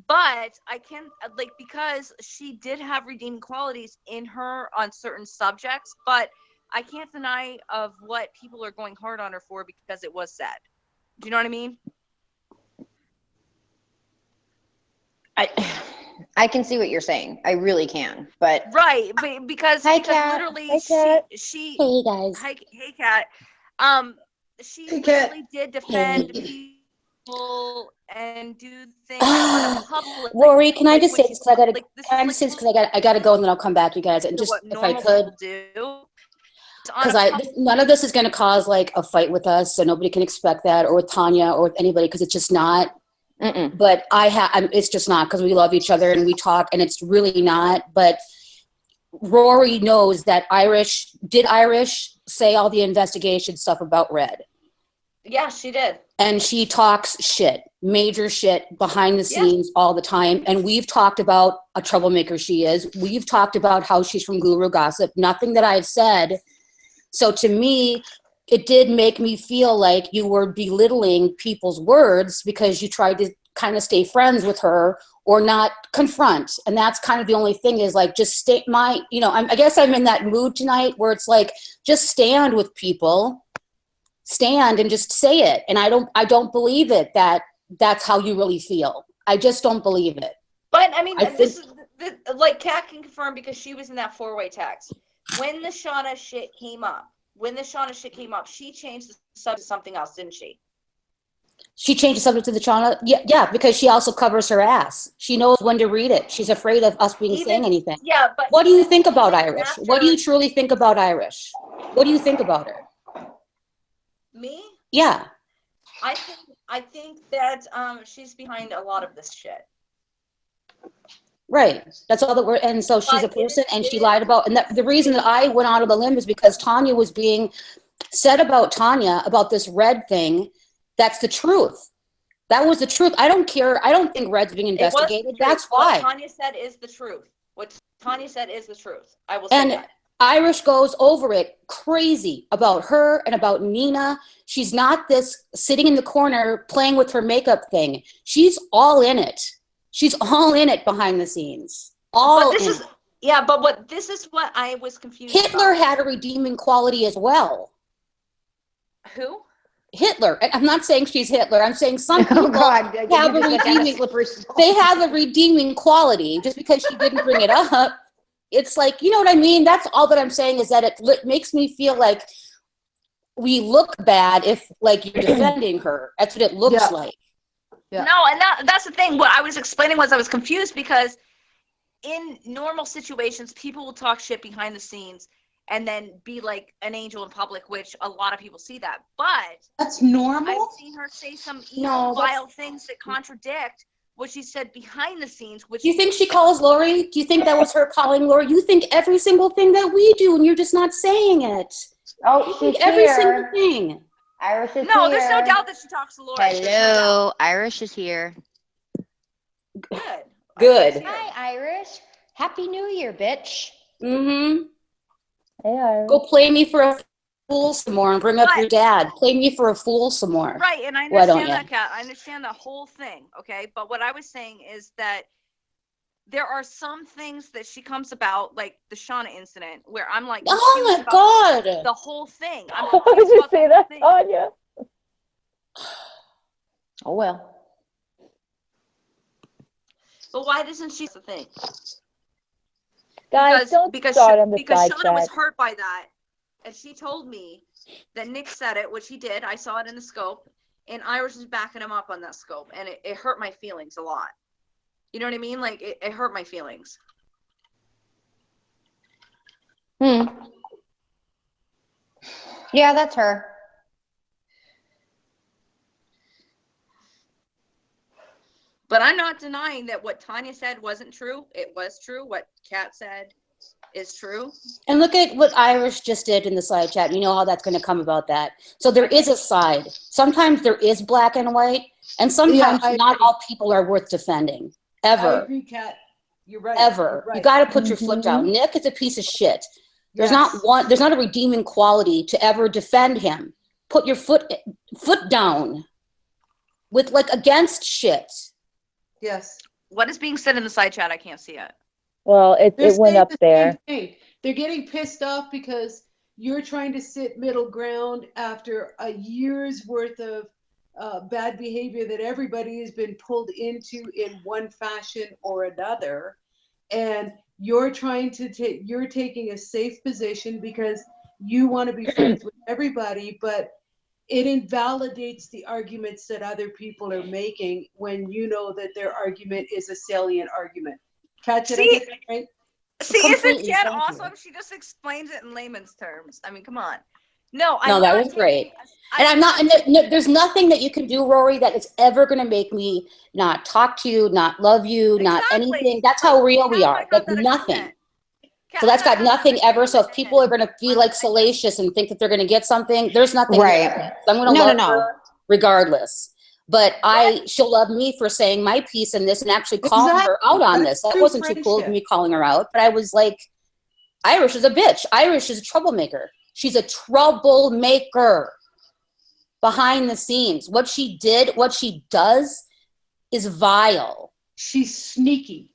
But I can, like, because she did have redeeming qualities in her on certain subjects, but I can't deny of what people are going hard on her for because it was said. Do you know what I mean? I can see what you're saying. I really can. But right, but because Kat. literally she hey guys. Hey Kat. She literally did defend people and do things on a public. Rory, can I just say this because I gotta like, I gotta go and then I'll come back, you guys, and just if I could, because none of this is going to cause like a fight with us, so nobody can expect that, or with Tanya or with anybody, because it's just not. Mm-mm. But it's just not, because we love each other and we talk, and it's really not. But Rory knows that Irish say all the investigation stuff about Red. Yeah, she did. And she talks shit, major shit behind the scenes all the time. And we've talked about a troublemaker she is. We've talked about how she's from Guru Gossip. Nothing that I've said. So to me, it did make me feel like you were belittling people's words because you tried to kind of stay friends with her or not confront. And that's kind of the only thing is like, just stay I guess I'm in that mood tonight where it's like, just stand with people. Stand and just say it. And I don't believe it that that's how you really feel. I just don't believe it. But I mean, this is like Kat can confirm because she was in that 4-way text. When the Shauna shit came up, she changed the subject to something else, didn't she? She changed the subject to the Shauna? Yeah, because she also covers her ass. She knows when to read it. She's afraid of us saying anything. Yeah, but what do you think about Irish? What do you truly think about Irish? What do you think about her? Me? Yeah. I think that she's behind a lot of this shit. Right. That's all that we're, and so she's a person and she lied about, and the reason that I went out of the limb is because Tanya was being said about Tanya, about this Red thing. That's the truth. That was the truth. I don't care. I don't think Red's being investigated. That's why. What Tanya said is the truth. I will say that. Irish goes over it crazy about her and about Nina. She's not this sitting in the corner playing with her makeup thing. She's all in it. She's all in it behind the scenes. This is what I was confused Hitler about. had a redeeming quality as well. Who? Hitler. I'm not saying she's Hitler. I'm saying some people have a redeeming. They have a redeeming quality. Just because she didn't bring it up, it's like, you know what I mean? That's all that I'm saying, is that it makes me feel like we look bad if like you're defending her. That's what it looks like. Yeah. No, and that's the thing. What I was explaining was I was confused because in normal situations, people will talk shit behind the scenes and then be like an angel in public, which a lot of people see that. But that's normal. I've seen her say some evil, vile things that contradict what she said behind the scenes. Which do you think she calls Lori? Do you think that was her calling Lori? You think every single thing that we do, and you're just not saying it. Oh, she's every here. single thing. Iris is no, here. There's no doubt that she talks to Lori. Hello, Irish is here. Good. Hi, Irish. Happy New Year, bitch. Mm-hmm. Hey, Irish. Go play me for a fool some more and bring up your dad. Play me for a fool some more. Right, and I understand that, Kat. I understand the whole thing, okay? But what I was saying is that there are some things that she comes about, like the Shauna incident, where I'm like, oh my God, the whole thing. How did you say that, Tanya? Oh well. But why doesn't she the thing? Guys, don't start on the side Shauna chat. was hurt by that. and she told me that Nick said it, which he did. I saw it in the scope, and Iris was backing him up on that scope, and it hurt my feelings a lot. You know what I mean? Like, it hurt my feelings. Yeah, that's her. But I'm not denying that what Tanya said wasn't true. It was true. What Kat said is true. And look at what Irish just did in the side chat. You know how that's going to come about that. So there is a side. Sometimes there is black and white, and sometimes not all people are worth defending. Ever. I agree, Kat. You're right. Ever. You're right. You got to put your foot down. Nick is a piece of shit. There's Yes. there's not a redeeming quality to ever defend him. Put your foot down with like against shit. Yes. What is being said in the side chat? I can't see it. Well, it went up there. They're getting pissed off because you're trying to sit middle ground after a year's worth of bad behavior that everybody has been pulled into in one fashion or another. And you're trying to you're taking a safe position because you want to be friends with everybody, but it invalidates the arguments that other people are making when you know that their argument is a salient argument. Kat, did I get that right? See, isn't Jen thank you. awesome? She just explains it in layman's terms. I mean, come on. No, that was great. And I'm not, and there's nothing that you can do, Rory, that is ever going to make me not talk to you, not love you, not anything. That's how real we are. Like nothing. So that's got nothing ever. So if people are going to be like salacious and think that they're going to get something, there's nothing. Right. I'm going to love her regardless. But she'll love me for saying my piece in this and actually calling her out on this. That wasn't too cool of me calling her out. But I was like, Irish is a bitch. Irish is a troublemaker. She's a troublemaker behind the scenes. What she did, what she does is vile. She's sneaky.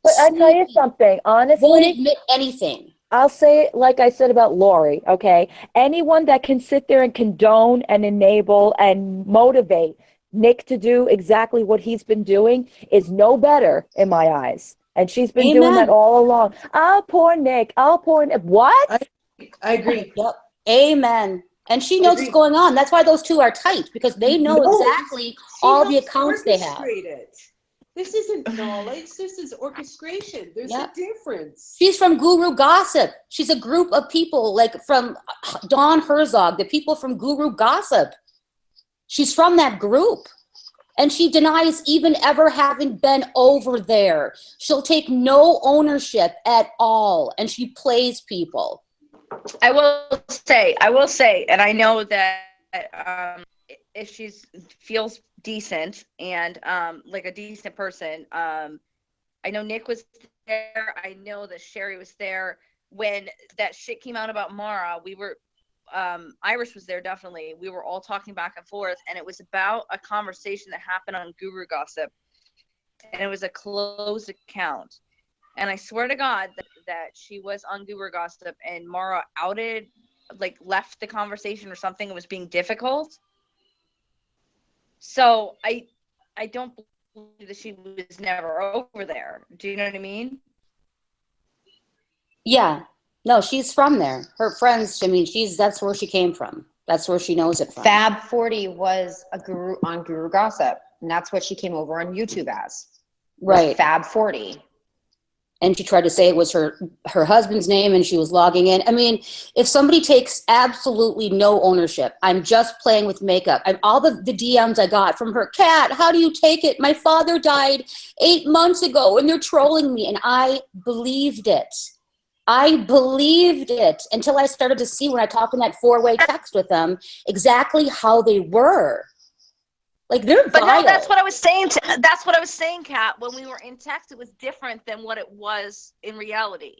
But I tell you something, honestly. Won't admit anything. I'll say it like I said about Lori, okay? Anyone that can sit there and condone and enable and motivate Nick to do exactly what he's been doing is no better in my eyes. And she's been doing that all along. Oh, poor Nick. Oh, poor Nick. What? I agree. Yep. Amen. And she knows what's going on. That's why those two are tight, because they know exactly all the accounts they have. This isn't knowledge. This is orchestration. There's a difference. She's from Guru Gossip. She's a group of people like from Dawn Herzog, the people from Guru Gossip. She's from that group. And she denies even ever having been over there. She'll take no ownership at all. And she plays people. I will say, and I know that if she feels decent and like a decent person, I know Nick was there. I know that Sherry was there when that shit came out about Mara. We were, Irish was there definitely. We were all talking back and forth, and it was about a conversation that happened on Guru Gossip, and it was a closed account. And I swear to God that she was on Guru Gossip, and Mara outed, like left the conversation or something. It was being difficult. So I don't believe that she was never over there. Do you know what I mean? Yeah. No, she's from there. Her friends, I mean, that's where she came from. That's where she knows it from. Fab 40 was a guru on Guru Gossip, and that's what she came over on YouTube as. Right. Fab 40. And she tried to say it was her husband's name, and she was logging in. I mean, if somebody takes absolutely no ownership, I'm just playing with makeup. All the DMs I got from her, Kat, how do you take it? My father died 8 months ago, and they're trolling me. And I believed it. I believed it until I started to see, when I talked in that 4-way text with them, exactly how they were. Like, they're vile. But no, that's what I was saying. That's what I was saying, Kat. When we were in text, it was different than what it was in reality.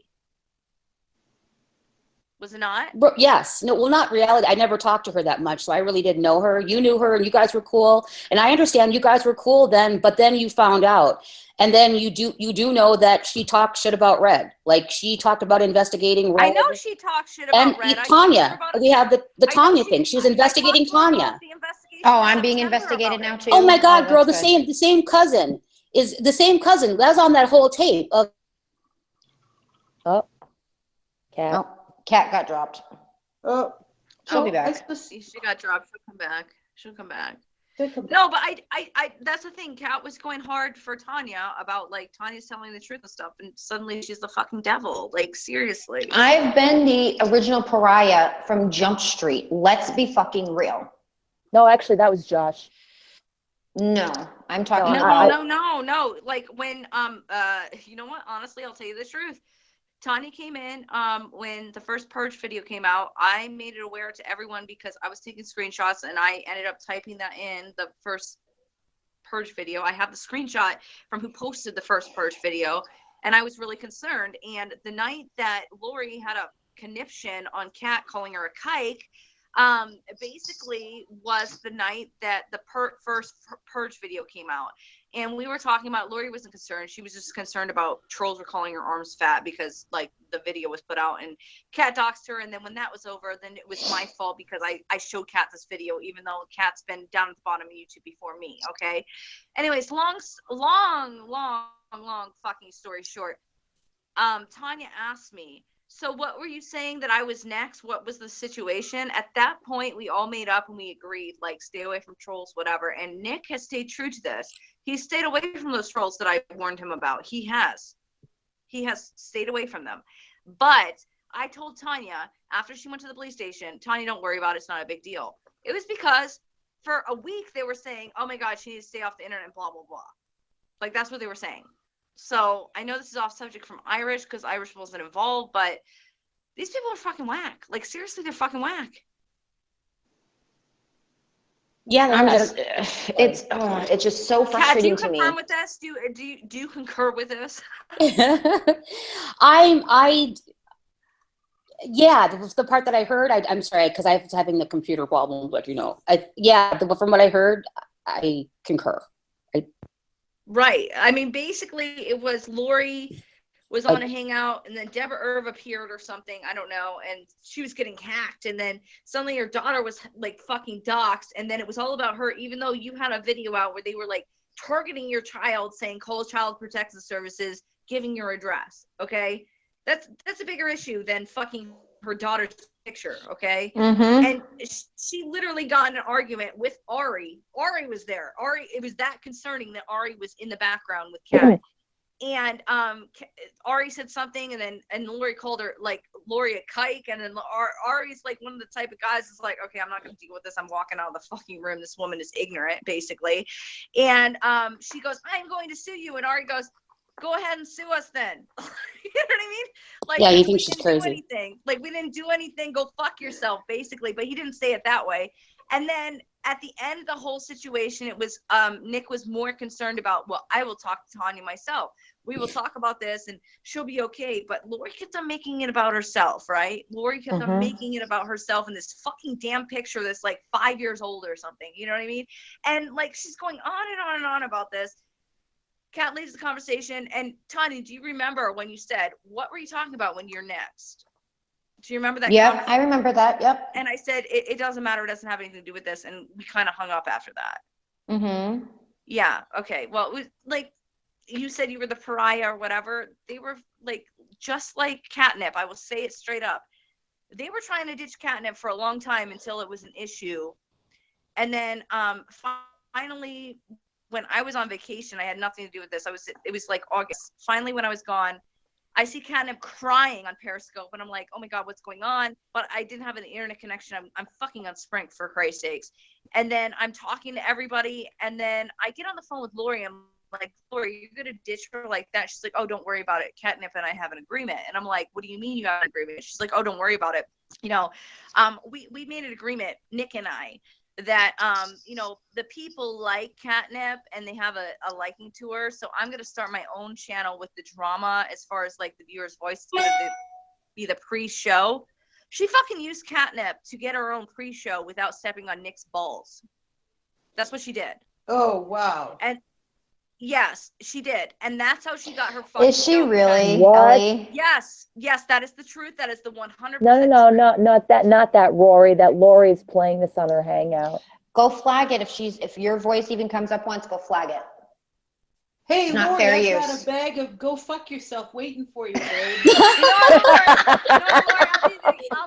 Was it not? Yes. No, well, not reality. I never talked to her that much, so I really didn't know her. You knew her, and you guys were cool. And I understand you guys were cool then, but then you found out. And then you do know that she talked shit about Red. Like, she talked about investigating Red. I know she talked shit about Red. And Tanya. We have the Tanya thing. She was investigating Tanya. Oh, I'm being investigated now too. Oh my God, girl, the same cousin is the same cousin. That's on that whole tape of Cat got dropped. Oh, she'll be back. She got dropped. She'll come back. She'll come back. She'll come back. No, but I that's the thing. Kat was going hard for Tanya about like Tanya's telling the truth and stuff, and suddenly she's the fucking devil. Like seriously. I've been the original pariah from Jump Street. Let's be fucking real. No, actually, that was Josh. No, I'm talking No, about. No. Like when you know what? Honestly, I'll tell you the truth. Tanya came in when the first Purge video came out. I made it aware to everyone because I was taking screenshots and I ended up typing that in the first Purge video. I have the screenshot from who posted the first Purge video, and I was really concerned. And the night that Lori had a conniption on Kat calling her a kike, basically was the night that the first Purge video came out. And we were talking about, Lori wasn't concerned. She was just concerned about trolls were calling her arms fat because like the video was put out and Kat doxed her. And then when that was over, then it was my fault because I showed Kat this video, even though Kat's been down at the bottom of YouTube before me. Okay. Anyways, long fucking story short. Tanya asked me, so what were you saying that I was next? What was the situation? At that point, we all made up and we agreed, like, stay away from trolls, whatever. And Nick has stayed true to this. He stayed away from those trolls that I warned him about. He has stayed away from them. But I told Tanya, after she went to the police station, Tanya, don't worry about it. It's not a big deal. It was because for a week, they were saying, oh my God, she needs to stay off the internet, blah, blah, blah. Like, that's what they were saying. So I know this is off subject from Irish because Irish wasn't involved, but these people are fucking whack. Like seriously, they're fucking whack. Yeah, it's just so frustrating to me. Kat, do you confirm with this? Do you concur with this? Yeah, the part that I heard, I'm sorry because I was having the computer problem, but you know, from what I heard, I concur. Right. I mean, basically, it was Lori was on a hangout, and then Deborah Irv appeared or something. I don't know. And she was getting hacked, and then suddenly her daughter was like fucking doxxed, and then it was all about her. Even though you had a video out where they were like targeting your child, saying call Child Protective Services, giving your address. Okay, that's a bigger issue than fucking her daughter's picture. Okay. And she literally got in an argument with Ari. Ari was there. It was that concerning that Ari was in the background with Kat. And Ari said something, and Lori called her like Lori a kike, and then Ari's like one of the type of guys that's like, okay, I'm not gonna deal with this. I'm walking out of the fucking room. This woman is ignorant, basically. And she goes, I'm going to sue you, and Ari goes, go ahead and sue us then. You know what I mean? Like, yeah, you think she's crazy. Anything. Like, we didn't do anything. Go fuck yourself, basically. But he didn't say it that way. And then at the end of the whole situation, it was Nick was more concerned about, well, I will talk to Tanya myself. We will talk about this and she'll be okay. But Lori kept on making it about herself, right? Lori kept on making it about herself in this fucking damn picture that's like 5 years old or something. You know what I mean? And like, she's going on and on and on about this. Kat leaves the conversation. And Tanya, do you remember when you said, what were you talking about when you're next? Do you remember that? Yep, I remember that. Yep. And I said, it doesn't matter. It doesn't have anything to do with this. And we kind of hung up after that. Yeah. Okay. Well, it was like you said you were the pariah or whatever. They were like, just like catnip. I will say it straight up. They were trying to ditch catnip for a long time until it was an issue. And then finally, when I was on vacation, I had nothing to do with this. It was like August. Finally, when I was gone, I see Catnip crying on Periscope, and I'm like, oh my God, what's going on? But I didn't have an internet connection. I'm fucking on Sprint, for Christ's sakes. And then I'm talking to everybody, and then I get on the phone with Lori. I'm like, Lori, you're going to ditch her like that? She's like, oh, don't worry about it. Catnip and I have an agreement. And I'm like, what do you mean you have an agreement? She's like, oh, don't worry about it. You know, we made an agreement, Nick and I, that you know, the people like catnip and they have a liking to her, so I'm going to start my own channel with the drama as far as like the viewer's voice. It's going to be the pre-show. She fucking used catnip to get her own pre-show without stepping on Nick's balls. That's what she did. Oh wow. And yes, she did. And that's how she got her fucking Is she really? What? Ellie? Yes, that is the truth. That is the 100% No, truth. not that Rory. That Lori's playing this on her hangout. Go flag it if your voice even comes up once. Go flag it. Hey, Not Lori, fair I've use. got a bag of go fuck yourself waiting for you, babe. You know what, Lori?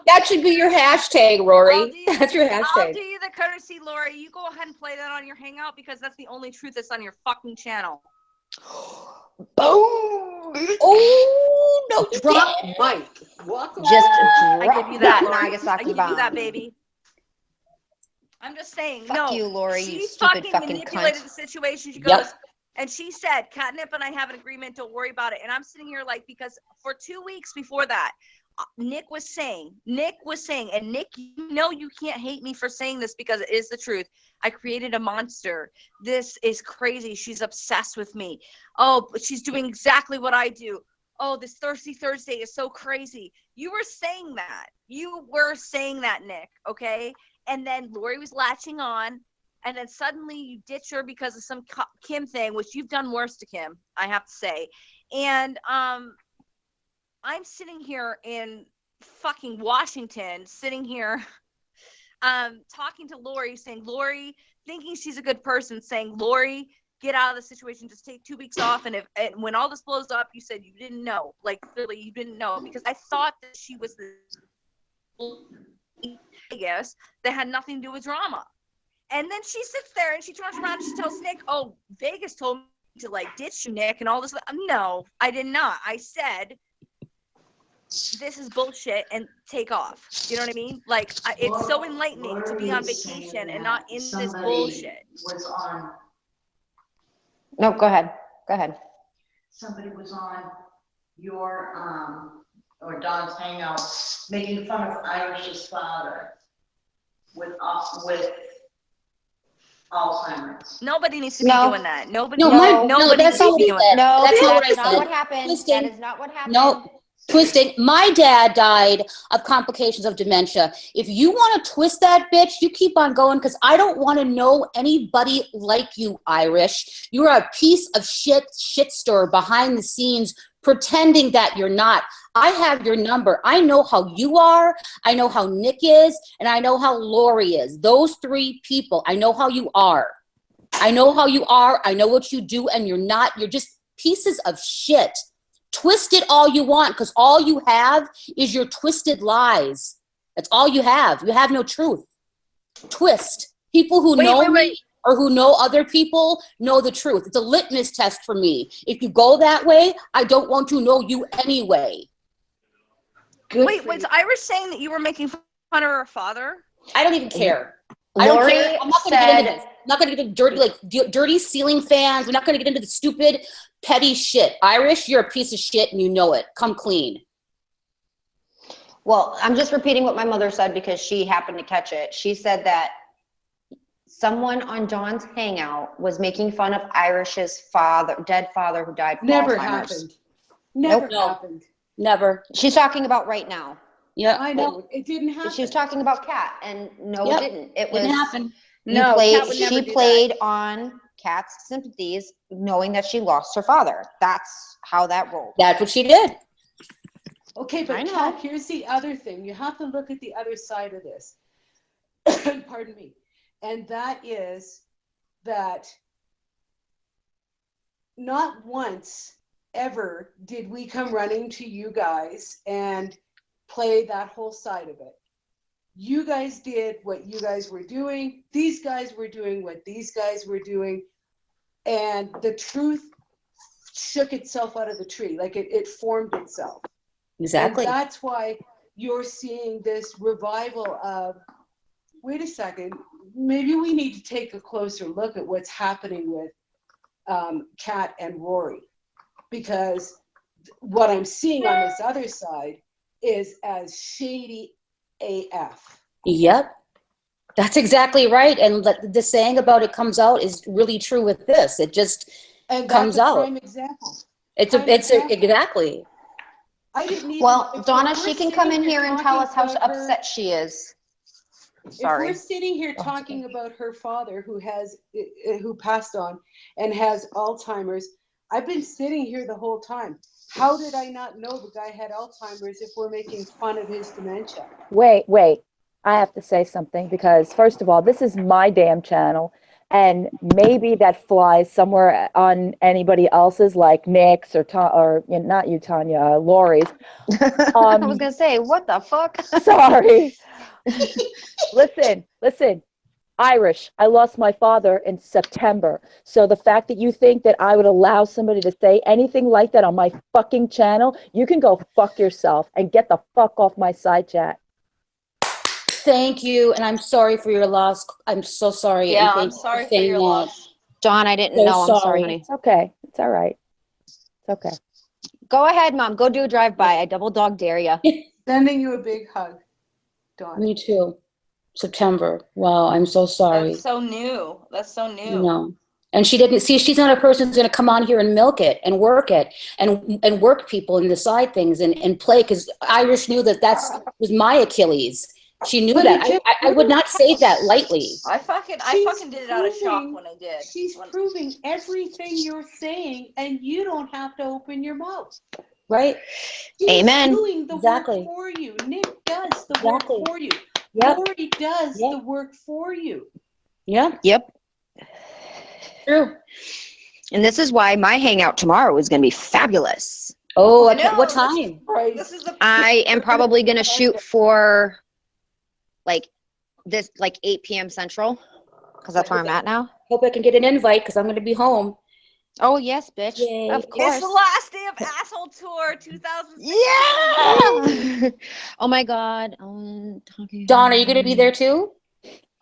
That should be your hashtag, Rory. That's your I'll hashtag. do you the courtesy, Lori. You go ahead and play that on your hangout because that's the only truth that's on your fucking channel. Boom! Oh, no, you Drop didn't. mic. Walk away. Just I drop give you that, that Lori. I Nagasaki give you that, bomb. baby. I'm just saying, Fuck no. you, Lori, you She stupid fucking fucking manipulated cunt. the situation. She Yep. goes, and she said, Catnip and I have an agreement. Don't worry about it. And I'm sitting here like, because for 2 weeks before that, Nick was saying, and Nick, you know you can't hate me for saying this because it is the truth. I created a monster. This is crazy. She's obsessed with me. Oh, but she's doing exactly what I do. Oh, this Thirsty Thursday is so crazy. You were saying that. You were saying that, Nick, okay? And then Lori was latching on, and then suddenly you ditch her because of some Kim thing, which you've done worse to Kim, I have to say. And I'm sitting here in fucking Washington, sitting here talking to Lori, saying, Lori, thinking she's a good person, saying, Lori, get out of the situation, just take 2 weeks off. And when all this blows up, you said you didn't know. Like, clearly you didn't know, because I thought that she was the Vegas that had nothing to do with drama. And then she sits there and she turns around and she tells Nick, oh, Vegas told me to like ditch you, Nick, and all this. No, I did not. I said, this is bullshit and take off. You know what I mean? Like, it's so enlightening to be on vacation and not in this bullshit. Was on. No, go ahead. Go ahead. Somebody was on your or Don's hangout making fun of Irish's father with Alzheimer's. Nobody needs to be No. doing that. Nobody. No, nobody that's needs to not what be I doing said. that. No, That's not what I that's not said. what happened. Twisting. That is not what happened. No, twisting. My dad died of complications of dementia. If you want to twist that bitch, you keep on going, because I don't want to know anybody like you, Irish. You're a piece of shit stir behind the scenes, pretending that you're not. I have your number. I know how you are. I know how Nick is, and I know how Lori is. Those three people, I know how you are. I know how you are. I know what you do, and you're not. You're just pieces of shit. Twist it all you want, because all you have is your twisted lies. That's all you have. You have no truth. Twist. People who know me or who know other people know the truth. It's a litmus test for me. If you go that way, I don't want to know you anyway. Wait, was Irish saying that you were making fun of her father? I don't even care. Lori I don't care. I'm not going to get into this. I'm not going to get into dirty ceiling fans. We're not going to get into the stupid, petty shit. Irish, you're a piece of shit and you know it. Come clean. Well, I'm just repeating what my mother said because she happened to catch it. She said that someone on Dawn's hangout was making fun of Irish's father, dead father who died from Never Alzheimer's. happened. Never Nope. happened. Never. She's talking about right now. Yeah. I know. It didn't happen. She was talking about Kat, and no, Yep. it didn't. It was. Didn't happen. No, Kat would never She do played on Kat's sympathies, knowing that she lost her father. That's how that rolled. That's what she did. Okay, but I know. Kat, here's the other thing. You have to look at the other side of this. Pardon me. And that is that not once ever did we come running to you guys and play that whole side of it. You guys did what you guys were doing. These guys were doing what these guys were doing. And the truth shook itself out of the tree. Like it formed itself. Exactly. And that's why you're seeing this revival of, wait a second, maybe we need to take a closer look at what's happening with Kat and Rory. Because what I'm seeing on this other side is as shady AF. Yep. That's exactly right. And the saying about it comes out is really true with this. It just comes out. Prime example. Exactly. I didn't even, Well, Donna, she can come in here and tell us how upset she is. Sorry. If we're sitting here talking about her father who passed on and has Alzheimer's, I've been sitting here the whole time. How did I not know the guy had Alzheimer's if we're making fun of his dementia? Wait. I have to say something because, first of all, this is my damn channel. and maybe that flies somewhere on anybody else's, like Nick's or not you, Tanya, Lori's. I was gonna say, what the fuck? Sorry. Listen. Irish, I lost my father in September. So the fact that you think that I would allow somebody to say anything like that on my fucking channel, you can go fuck yourself and get the fuck off my side chat. Thank you, and I'm sorry for your loss. I'm so sorry. Yeah, and I'm sorry for your loss. Dawn, I didn't So know. I'm sorry, sorry. honey. It's okay. It's all right. It's okay. Go ahead, Mom. Go do a drive-by. I double dog dare you. Sending you a big hug, Dawn. Me too. September. Wow, I'm so sorry. That's so new. That's so new. No. And she didn't see, she's not a person who's going to come on here and milk it and work it and work people and decide things and play, because Irish knew that was my Achilles. She knew that. I would not say that lightly. I fucking did it out of shock when I did. She's proving everything you're saying, and you don't have to open your mouth. Right? She's Amen. doing the work for you. Nick does the work for you. Yep. Lori does the work for you. Yeah. Yep. True. And this is why my hangout tomorrow is going to be fabulous. Oh, what time? I am probably going to shoot for like 8 p.m. Central, because that's where I'm at now. Hope I can get an invite, because I'm going to be home. Oh, yes, bitch. Yay. Of course. It's the last day of Asshole Tour 2016. Yeah. Oh, my God. Dawn, are you going to be there too?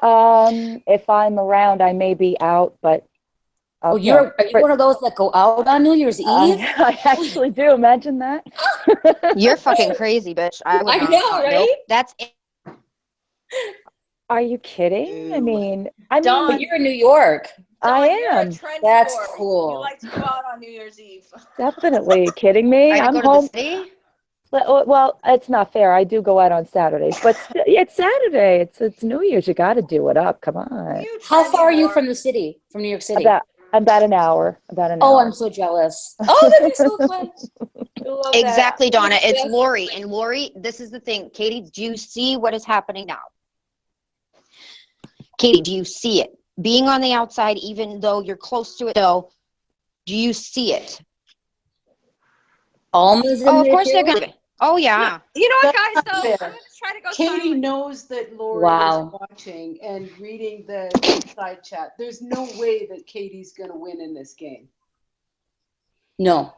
If I'm around, I may be out, but. Are you one of those that go out on New Year's Eve? I actually do. Imagine that. You're fucking crazy, bitch. I know, right? Nope. That's it. Are you kidding? I mean, Dawn, but you're in New York. I You're am. a trend That's setter. cool. You like to go out on New Year's Eve. Definitely. Kidding me? I I'm go to home. the city. Well, it's not fair. I do go out on Saturdays, but it's Saturday. It's New Year's. You got to do it up. Come on. How far are you from the city, from New York City? About an hour. About an Oh, hour. I'm so jealous. Oh, that'd be so fun. Exactly, Donna. It's Lori. And Lori, this is the thing. Katie, do you see what is happening now? Katie, do you see it? Being on the outside, even though you're close to it, though, do you see it? Alma's in of there course too? they're gonna. Oh yeah. You know what, guys? Though I'm gonna try to go. Katie knows that Lori is watching and reading the side chat. There's no way that Katie's gonna win in this game. No.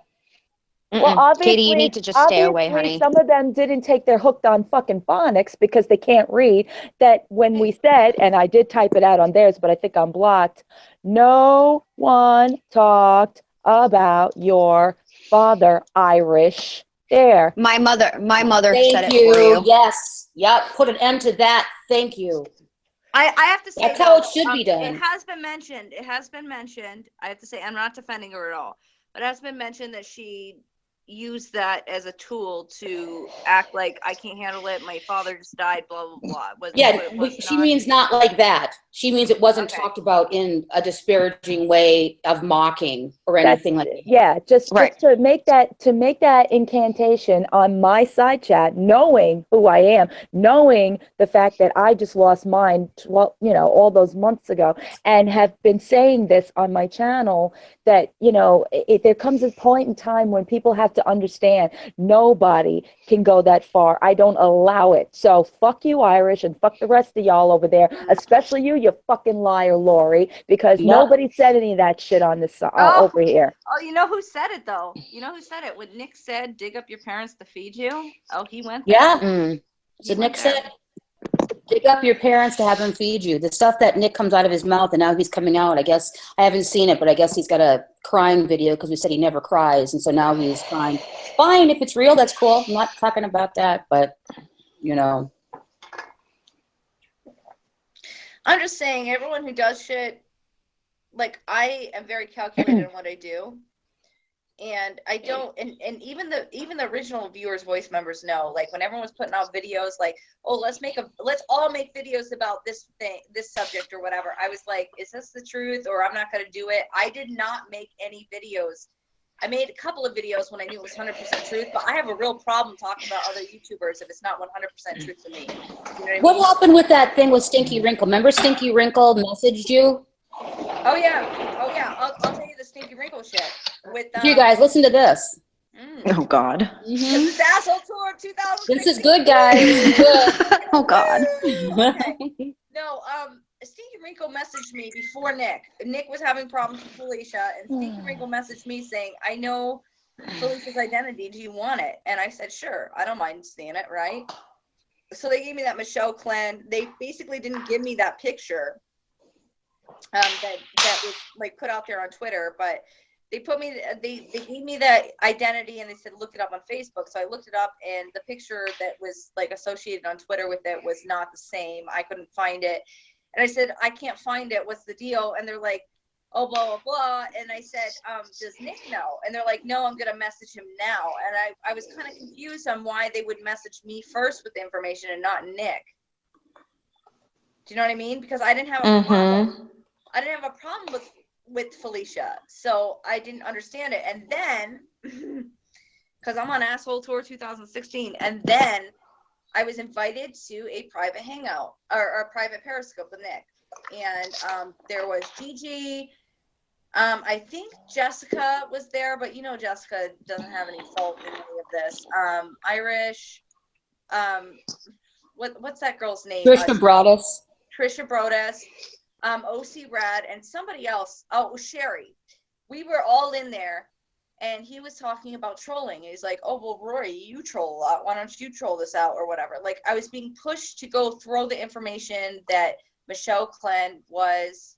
Well, obviously, Katie, you need to just stay away, honey. Some of them didn't take their hooked on fucking phonics because they can't read. That when we said, and I did type it out on theirs, but I think I'm blocked. No one talked about your father, Irish. There. My mother said it Thank for you. Yes. Yep. Put an end to that. Thank you. I have to say that's how it should be done. It has been mentioned. I have to say, I'm not defending her at all, but it has been mentioned that she used that as a tool to act like I can't handle it. My father just died. Blah blah blah. She means not like that. She means it wasn't talked about in a disparaging way of mocking or anything like that. Yeah, just to make that incantation on my side chat, knowing who I am, knowing the fact that I just lost mine, all those months ago, and have been saying this on my channel that there comes a point in time when people have to understand nobody can go that far. I don't allow it. So fuck you, Irish, and fuck the rest of y'all over there, especially you fucking liar, Lori, because nobody said any of that shit on this over here. Oh, you know who said it though? You know who said it? When Nick said, "Dig up your parents to feed you." Oh, he went there. Yeah. So Nick said, "Dig up your parents to have them feed you." The stuff that Nick comes out of his mouth, and now he's coming out. I guess I haven't seen it, but I guess he's got a crying video because we said he never cries, and so now he's crying. Fine, if it's real, that's cool. I'm not talking about that, but I'm just saying, everyone who does shit, like, I am very calculated in what I do. And I don't, and even the original viewers, voice members know, like, when everyone was putting out videos, like, oh, let's all make videos about this subject or whatever. I was like, is this the truth, or I'm not going to do it? I did not make any videos. I made a couple of videos when I knew it was 100% truth, but I have a real problem talking about other YouTubers if it's not 100% truth to me. You know what I mean? What happened with that thing with Stinky Wrinkle? Remember Stinky Wrinkle messaged you? Oh yeah. I'll tell you the stinky wrinkle shit with. You guys, listen to this. Oh God. This is Asshole Tour 2016. This is good, guys. This is good. Oh God. Okay. No, Stinky Wrinkle messaged me before Nick. Nick was having problems with Felicia, and Stinky Wrinkle messaged me saying, I know Felicia's identity. Do you want it? And I said, sure. I don't mind seeing it, right? So they gave me that Michelle Clan. They basically didn't give me that picture that was like put out there on Twitter, but they put me, they gave me that identity and they said, look it up on Facebook. So I looked it up and the picture that was like associated on Twitter with it was not the same. I couldn't find it. And I said, I can't find it. What's the deal? And they're like, oh, blah, blah, blah. And I said, does Nick know? And they're like, no, I'm going to message him now. And I was kind of confused on why they would message me first with the information and not Nick. Do you know what I mean? Because I didn't have a problem. I didn't have a problem with Felicia. So I didn't understand it. And then, because I'm on Asshole Tour 2016, and then I was invited to a private hangout or a private Periscope with Nick. And there was Gigi. I think Jessica was there, but you know Jessica doesn't have any fault in any of this. Irish. What's that girl's name? Trisha Broadus. Trisha Broadus. OC Rad, and somebody else. Oh, Sherry. We were all in there, and he was talking about trolling. He's like, oh, well, Rory, you troll a lot. Why don't you troll this out or whatever? Like, I was being pushed to go throw the information that Michelle Clan was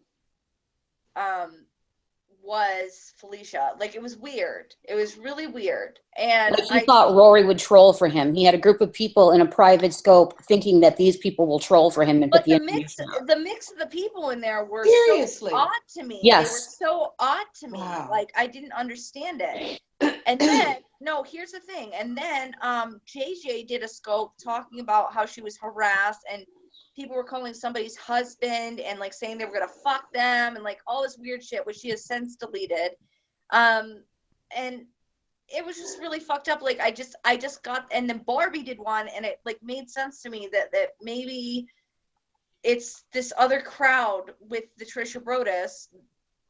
Felicia. Like, it was weird. It was really weird. And like he thought Rory would troll for him. He had a group of people in a private scope thinking that these people will troll for him and put the mix of the people in there were so odd to me. Yes. They were so odd to me. Wow. Like, I didn't understand it. And then, no, here's the thing. And then JJ did a scope talking about how she was harassed and people were calling somebody's husband and like saying they were gonna fuck them and like all this weird shit, which she has since deleted. And it was just really fucked up. Like I just got, and then Barbie did one and it like made sense to me that maybe it's this other crowd with the Trisha Broadus,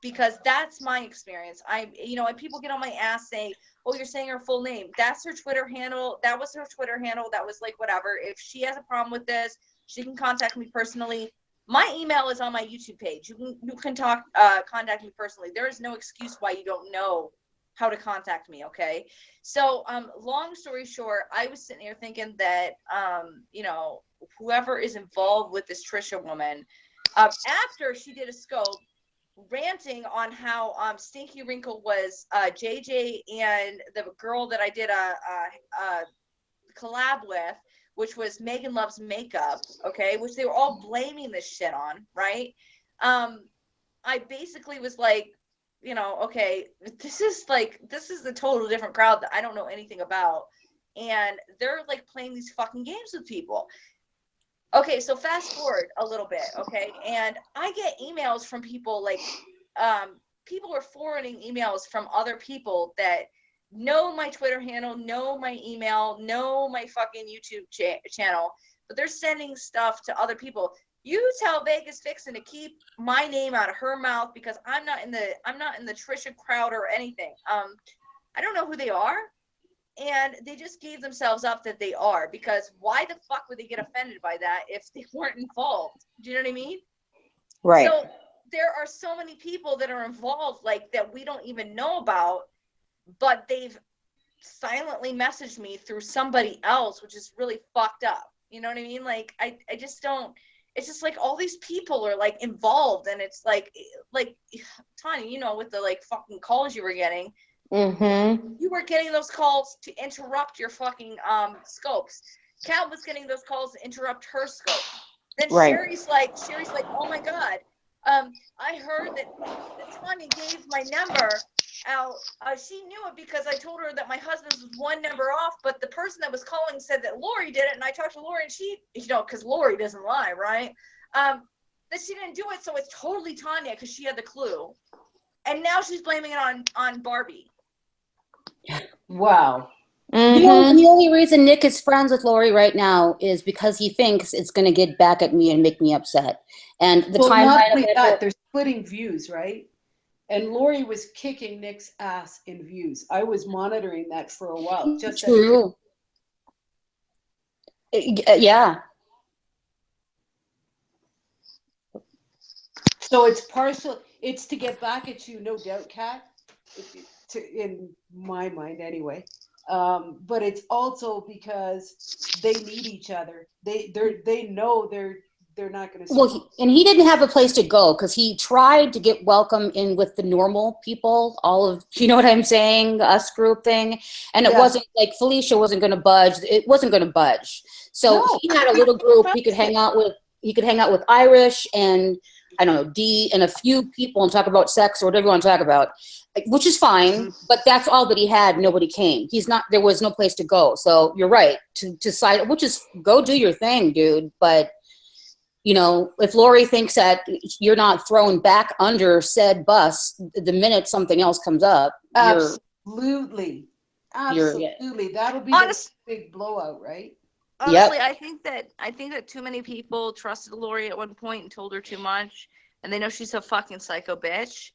because that's my experience. And people get on my ass saying, oh, you're saying her full name. That's her Twitter handle. That was her Twitter handle. That was like, whatever. If she has a problem with this, she can contact me personally. My email is on my YouTube page. You can contact me personally. There is no excuse why you don't know how to contact me, okay? So long story short, I was sitting here thinking that, whoever is involved with this Trisha woman, after she did a scope, ranting on how Stinky Wrinkle was JJ and the girl that I did a collab with, which was Megan Loves Makeup, okay, which they were all blaming this shit on, right? I basically was like, okay, this is a total different crowd that I don't know anything about, and they're like playing these fucking games with people. Okay, so fast forward a little bit, okay, and I get emails from people like, people are forwarding emails from other people that know my Twitter handle, know my email, know my fucking YouTube channel, but they're sending stuff to other people. You tell Vegas Vixen to keep my name out of her mouth because I'm not in the Trisha crowd or anything. I don't know who they are, and they just gave themselves up that they are, because why the fuck would they get offended by that if they weren't involved? Do you know what I mean? Right. So there are so many people that are involved, like, that we don't even know about, but they've silently messaged me through somebody else, which is really fucked up. You know what I mean? Like, I just don't, it's just like all these people are like involved, and it's like Tanya, with the like fucking calls you were getting, you were getting those calls to interrupt your fucking scopes. Cal was getting those calls to interrupt her scope. Then right. Sherry's like, oh my God, I heard that Tanya gave my number out. She knew it because I told her that my husband's was one number off, but the person that was calling said that Lori did it, and I talked to Lori, and she, because Lori doesn't lie, right? That she didn't do it, so it's totally Tanya because she had the clue, and now she's blaming it on Barbie. Wow. The only reason Nick is friends with Lori right now is because he thinks it's going to get back at me and make me upset. And the timeline of it, there's splitting views, right? And Lori was kicking Nick's ass in views. I was monitoring that for a while. Just True. Yeah. So it's partial. It's to get back at you, no doubt, Kat. In my mind, anyway. But it's also because they need each other. They know they're not going to. Well, and he didn't have a place to go because he tried to get welcome in with the normal people, all of, you know what I'm saying, us group thing. And it wasn't like Felicia wasn't going to budge. It wasn't going to budge. So he had a little group he could hang out with. He could hang out with Irish and, I don't know, Dee and a few people and talk about sex or whatever you want to talk about, which is fine. But that's all that he had. Nobody came. There was no place to go. So you're right to side, which is go do your thing, dude. But you know, if Lori thinks that you're not thrown back under said bus the minute something else comes up, absolutely. That'll be the big blowout, right? Honestly, I think that too many people trusted Lori at one point and told her too much, and they know she's a fucking psycho bitch.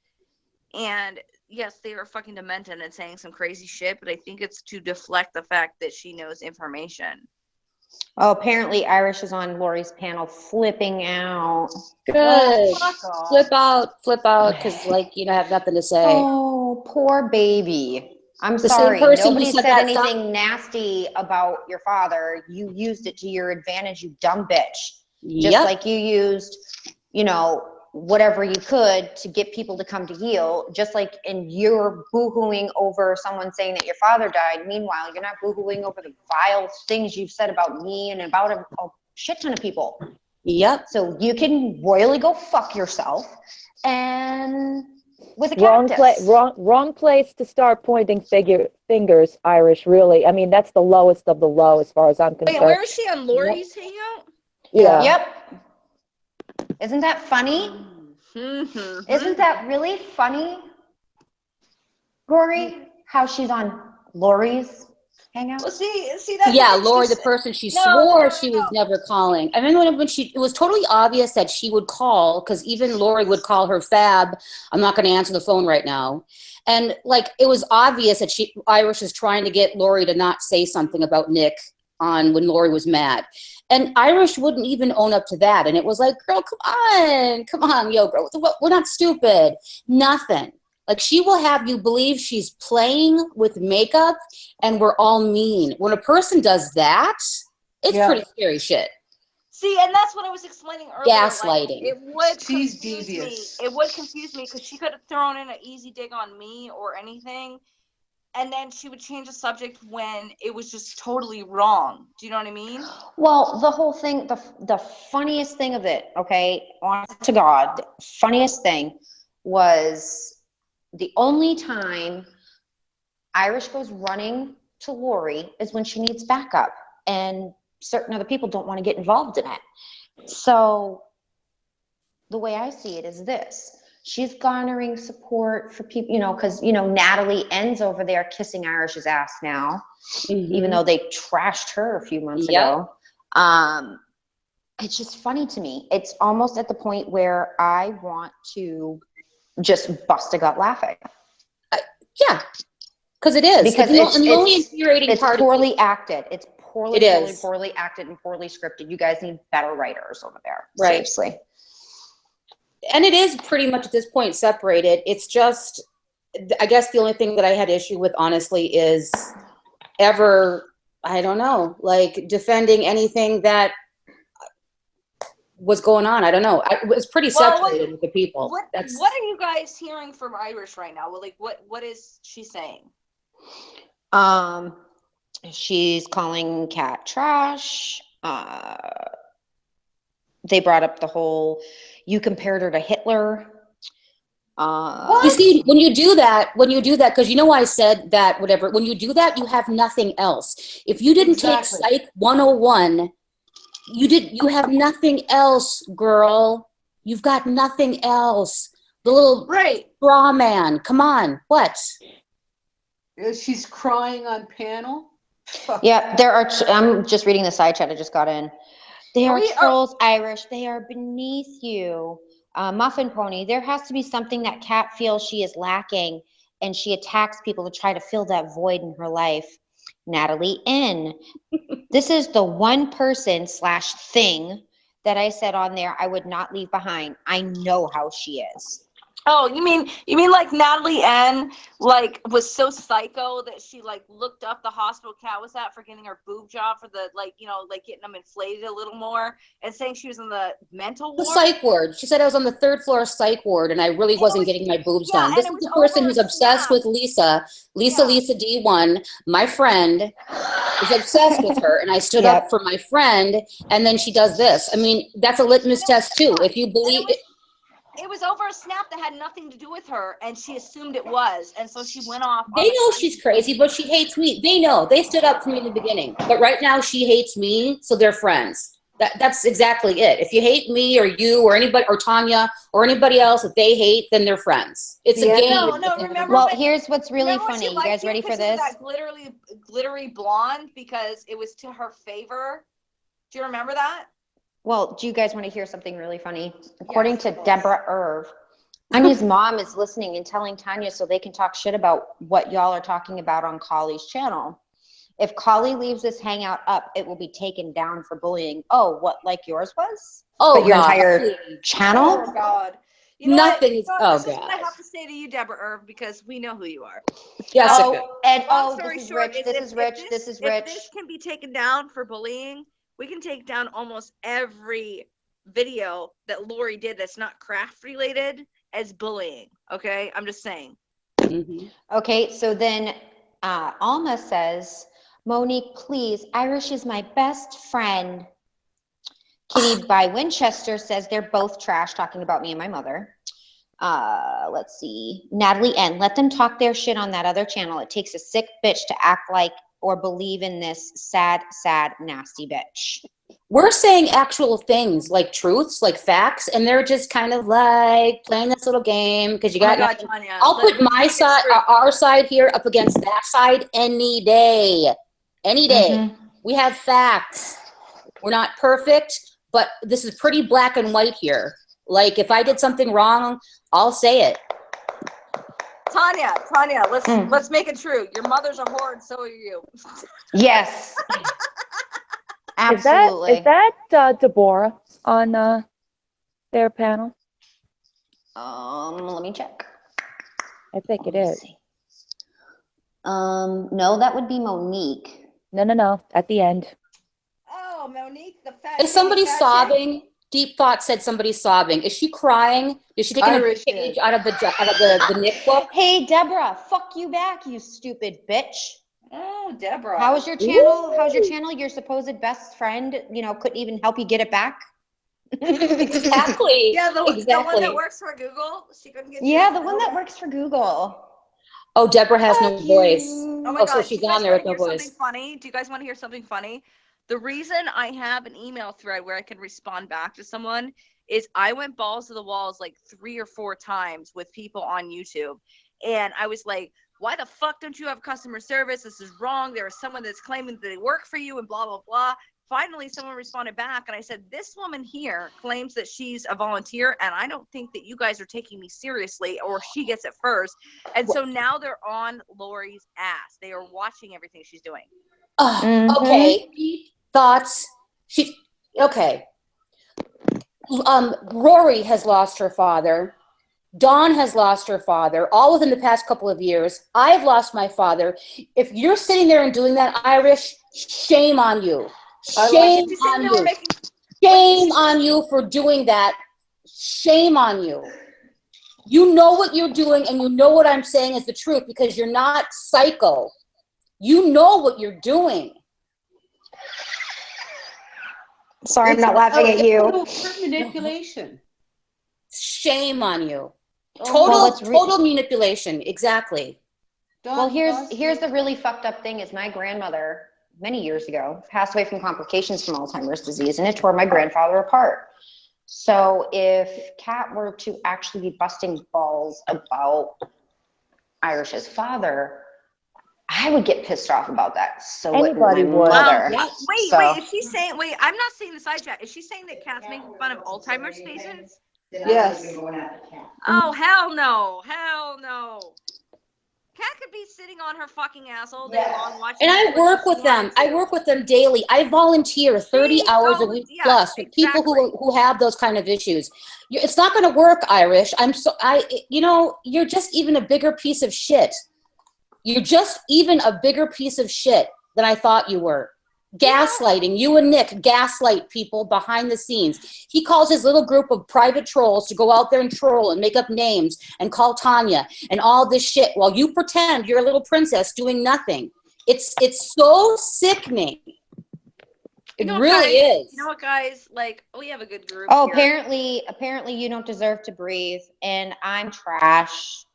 And yes, they are fucking demented and saying some crazy shit, but I think it's to deflect the fact that she knows information. Oh, apparently Irish is on Lori's panel flipping out. Good. Flip out, because like you know, I have nothing to say. Oh, poor baby. I'm sorry. Nobody said anything nasty about your father. You used it to your advantage, you dumb bitch. Just like you used, you know, whatever you could to get people to come to heal. Just like, and you're boohooing over someone saying that your father died. Meanwhile, you're not boohooing over the vile things you've said about me and about a shit ton of people. Yep. So you can royally go fuck yourself and with a wrong place to start pointing fingers, Irish, really. I mean, that's the lowest of the low as far as I'm concerned. Wait, where is she on Lori's hangout? Yeah. Yep. Isn't that funny? Isn't that really funny, Rory? How she's on Lori's hangout? Well, see that. Yeah, Lori, the person she swore she was never calling. I remember when it was totally obvious that she would call, because even Lori would call her Fab. I'm not going to answer the phone right now. And like, it was obvious that Irish was trying to get Lori to not say something about Nick on when Lori was mad. And Irish wouldn't even own up to that. And it was like, girl, come on, yo, girl, we're not stupid. Nothing. Like, she will have you believe she's playing with makeup and we're all mean. When a person does that, it's pretty scary shit. See, and that's what I was explaining earlier. Gaslighting. Like, it would confuse me. It would confuse me because she could have thrown in an easy dig on me or anything. And then she would change the subject when it was just totally wrong. Do you know what I mean? Well, the whole thing, the funniest thing of it, okay, honest to God, the funniest thing was the only time Irish goes running to Lori is when she needs backup. And certain other people don't want to get involved in it. So the way I see it is this. She's garnering support for people, you know, because, you know, Natalie ends over there kissing Irish's ass now, even though they trashed her a few months ago. It's just funny to me. It's almost at the point where I want to just bust a gut laughing. Yeah, because it is. Because it's poorly acted. It's poorly acted and poorly scripted. You guys need better writers over there. Right. Seriously. And it is pretty much at this point separated. It's just, I guess the only thing that I had issue with, honestly, is I don't know, like defending anything that was going on. I don't know. It was pretty separated with the people. What are you guys hearing from Irish right now? Well, like, what is she saying? She's calling Kat trash. They brought up the whole, you compared her to Hitler. You see, when you do that, because you know why I said that, whatever, when you do that, you have nothing else. If you didn't take Psych 101, you have nothing else, girl. You've got nothing else. The little straw man. Come on, what? She's crying on panel. Yeah, there are. I'm just reading the side chat. I just got in. They are trolls, Irish. They are beneath you. Muffin Pony, there has to be something that Kat feels she is lacking, and she attacks people to try to fill that void in her life. Natalie N. This is the one person / thing that I said on there I would not leave behind. I know how she is. Oh, you mean like Natalie N like was so psycho that she like looked up the hospital Kat was at for getting her boob job for the like getting them inflated a little more and saying she was in the mental ward. The psych ward. She said I was on the 3rd floor psych ward and I really wasn't getting my boobs done. This is the person who's obsessed with Lisa D1, my friend, is obsessed with her, and I stood up for my friend, and then she does this. I mean, that's a litmus test too. If you believe it. It was over a snap that had nothing to do with her, and she assumed it was, and so she went off. They know she's crazy, but she hates me. They know. They stood up for me in the beginning, but right now she hates me, so they're friends. That's exactly it. If you hate me or you or anybody or Tanya or anybody else that they hate, then they're friends. It's a game. No, remember. Well, here's what's really funny. You guys ready for this? That glittery blonde because it was to her favor. Do you remember that? Well, do you guys want to hear something really funny? According to Deborah Irv, Tanya's mom is listening and telling Tanya so they can talk shit about what y'all are talking about on Choly's channel. If Choly leaves this hangout up, it will be taken down for bullying. Oh, what, like yours was? Oh, but your entire channel? Oh, God. Nothing is. Oh, this is what I have to say to you, Deborah Irv, because we know who you are. Yes. This is Rich. This is Rich. This is Rich. If this can be taken down for bullying, we can take down almost every video that Lori did that's not craft related as bullying. Okay, I'm just saying. Mm-hmm. Okay, so then Alma says, Monique, please, Irish is my best friend. Kitty by Winchester says they're both trash, talking about me and my mother. Let's see. Natalie N. Let them talk their shit on that other channel. It takes a sick bitch to act like or believe in this sad, nasty bitch. We're saying actual things like truths, like facts, and they're just kind of like playing this little game because you got. Tanya, I'll put my side, our side here up against that side any day. Any day. Mm-hmm. We have facts. We're not perfect, but this is pretty black and white here. Like if I did something wrong, I'll say it. Tanya, let's make it true. Your mother's a whore, and so are you. Yes. Absolutely. Is that Deborah on their panel? Let me check. I think it is. No, that would be Monique. No. At the end. Oh, Monique, the fat. Is somebody sobbing? Deep Thought said somebody's sobbing. Is she crying? Is she taking a page out of the Nick book? Hey, Deborah, fuck you back, you stupid bitch. Oh, Deborah. How was your channel? Ooh. How's your channel? Your supposed best friend, couldn't even help you get it back. Exactly. Yeah, the one that works for Google. She couldn't get. Yeah, the one that works for Google. Oh, Deborah has no voice. Oh my God. So she's on there with no voice. Something funny? Do you guys want to hear something funny? The reason I have an email thread where I can respond back to someone is I went balls to the walls like 3 or 4 times with people on YouTube. And I was like, why the fuck don't you have customer service? This is wrong. There is someone that's claiming that they work for you and blah, blah, blah. Finally, someone responded back and I said, this woman here claims that she's a volunteer and I don't think that you guys are taking me seriously, or she gets it first. And so now they're on Lori's ass. They are watching everything she's doing. Okay. Thoughts. Okay. Rory has lost her father. Dawn has lost her father, all within the past couple of years. I've lost my father. If you're sitting there and doing that, Irish, shame on you. Shame on you. Shame on you for doing that. Shame on you. You know what you're doing, and you know what I'm saying is the truth because you're not psycho. You know what you're doing. Sorry, I'm not laughing at you. Manipulation. Shame on you. Total manipulation. Exactly. Well, here's the really fucked up thing is my grandmother many years ago passed away from complications from Alzheimer's disease, and it tore my grandfather apart. So if Kat were to actually be busting balls about Irish's father, I would get pissed off about that. So anybody would. Wait, is she saying? Wait, I'm not seeing the side chat. Is she saying that Kat's making fun of Alzheimer's patients? Yes. Oh, hell no. Hell no. Cat could be sitting on her fucking ass all day long watching. And I Netflix work if she with them. wanted I to. work with them daily. I volunteer 30 hours a week Yeah, plus with people who have those kind of issues. It's not going to work, Irish. You know, you're just even a bigger piece of shit. You're just even a bigger piece of shit than I thought you were. Gaslighting. You and Nick gaslight people behind the scenes. He calls his little group of private trolls to go out there and troll and make up names and call Tanya and all this shit while you pretend you're a little princess doing nothing. It's so sickening. It really is. You know what, guys? Like, we have a good group. Oh, here. apparently you don't deserve to breathe, and I'm trash.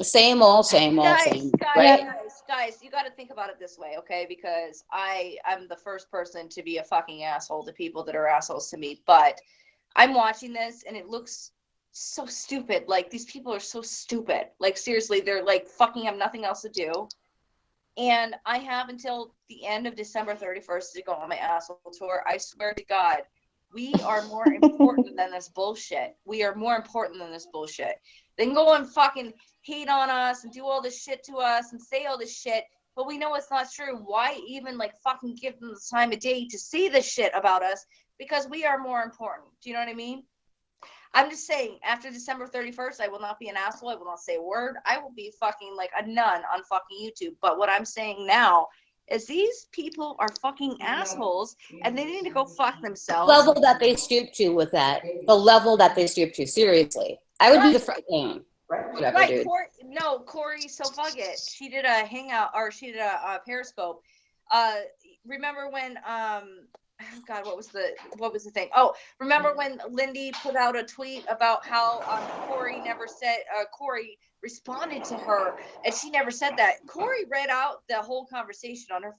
Same old, same old, same. Right? Guys, you got to think about it this way, okay? Because I'm the first person to be a fucking asshole to people that are assholes to me. But I'm watching this, and it looks so stupid. Like, these people are so stupid. Like, seriously, they're like fucking have nothing else to do. And I have until the end of December 31st to go on my asshole tour. I swear to God, we are more important than this bullshit. We are more important than this bullshit. They can go and fucking hate on us and do all this shit to us and say all this shit, but we know it's not true. Why even like fucking give them the time of day to see this shit about us? Because we are more important. Do you know what I mean? I'm just saying, after December 31st, I will not be an asshole. I will not say a word. I will be fucking like a nun on fucking YouTube. But what I'm saying now is these people are fucking assholes, and they need to go fuck themselves. The level that they stoop to with that. The level that they stoop to. Seriously. I would be the first thing. Whatever, Right, dude. Corey, so fuck it. She did a hangout, or she did a Periscope. Remember when oh God, what was the thing? Oh, remember when Lindy put out a tweet about how Corey never said Corey responded to her, and she never said that. Corey read out the whole conversation on her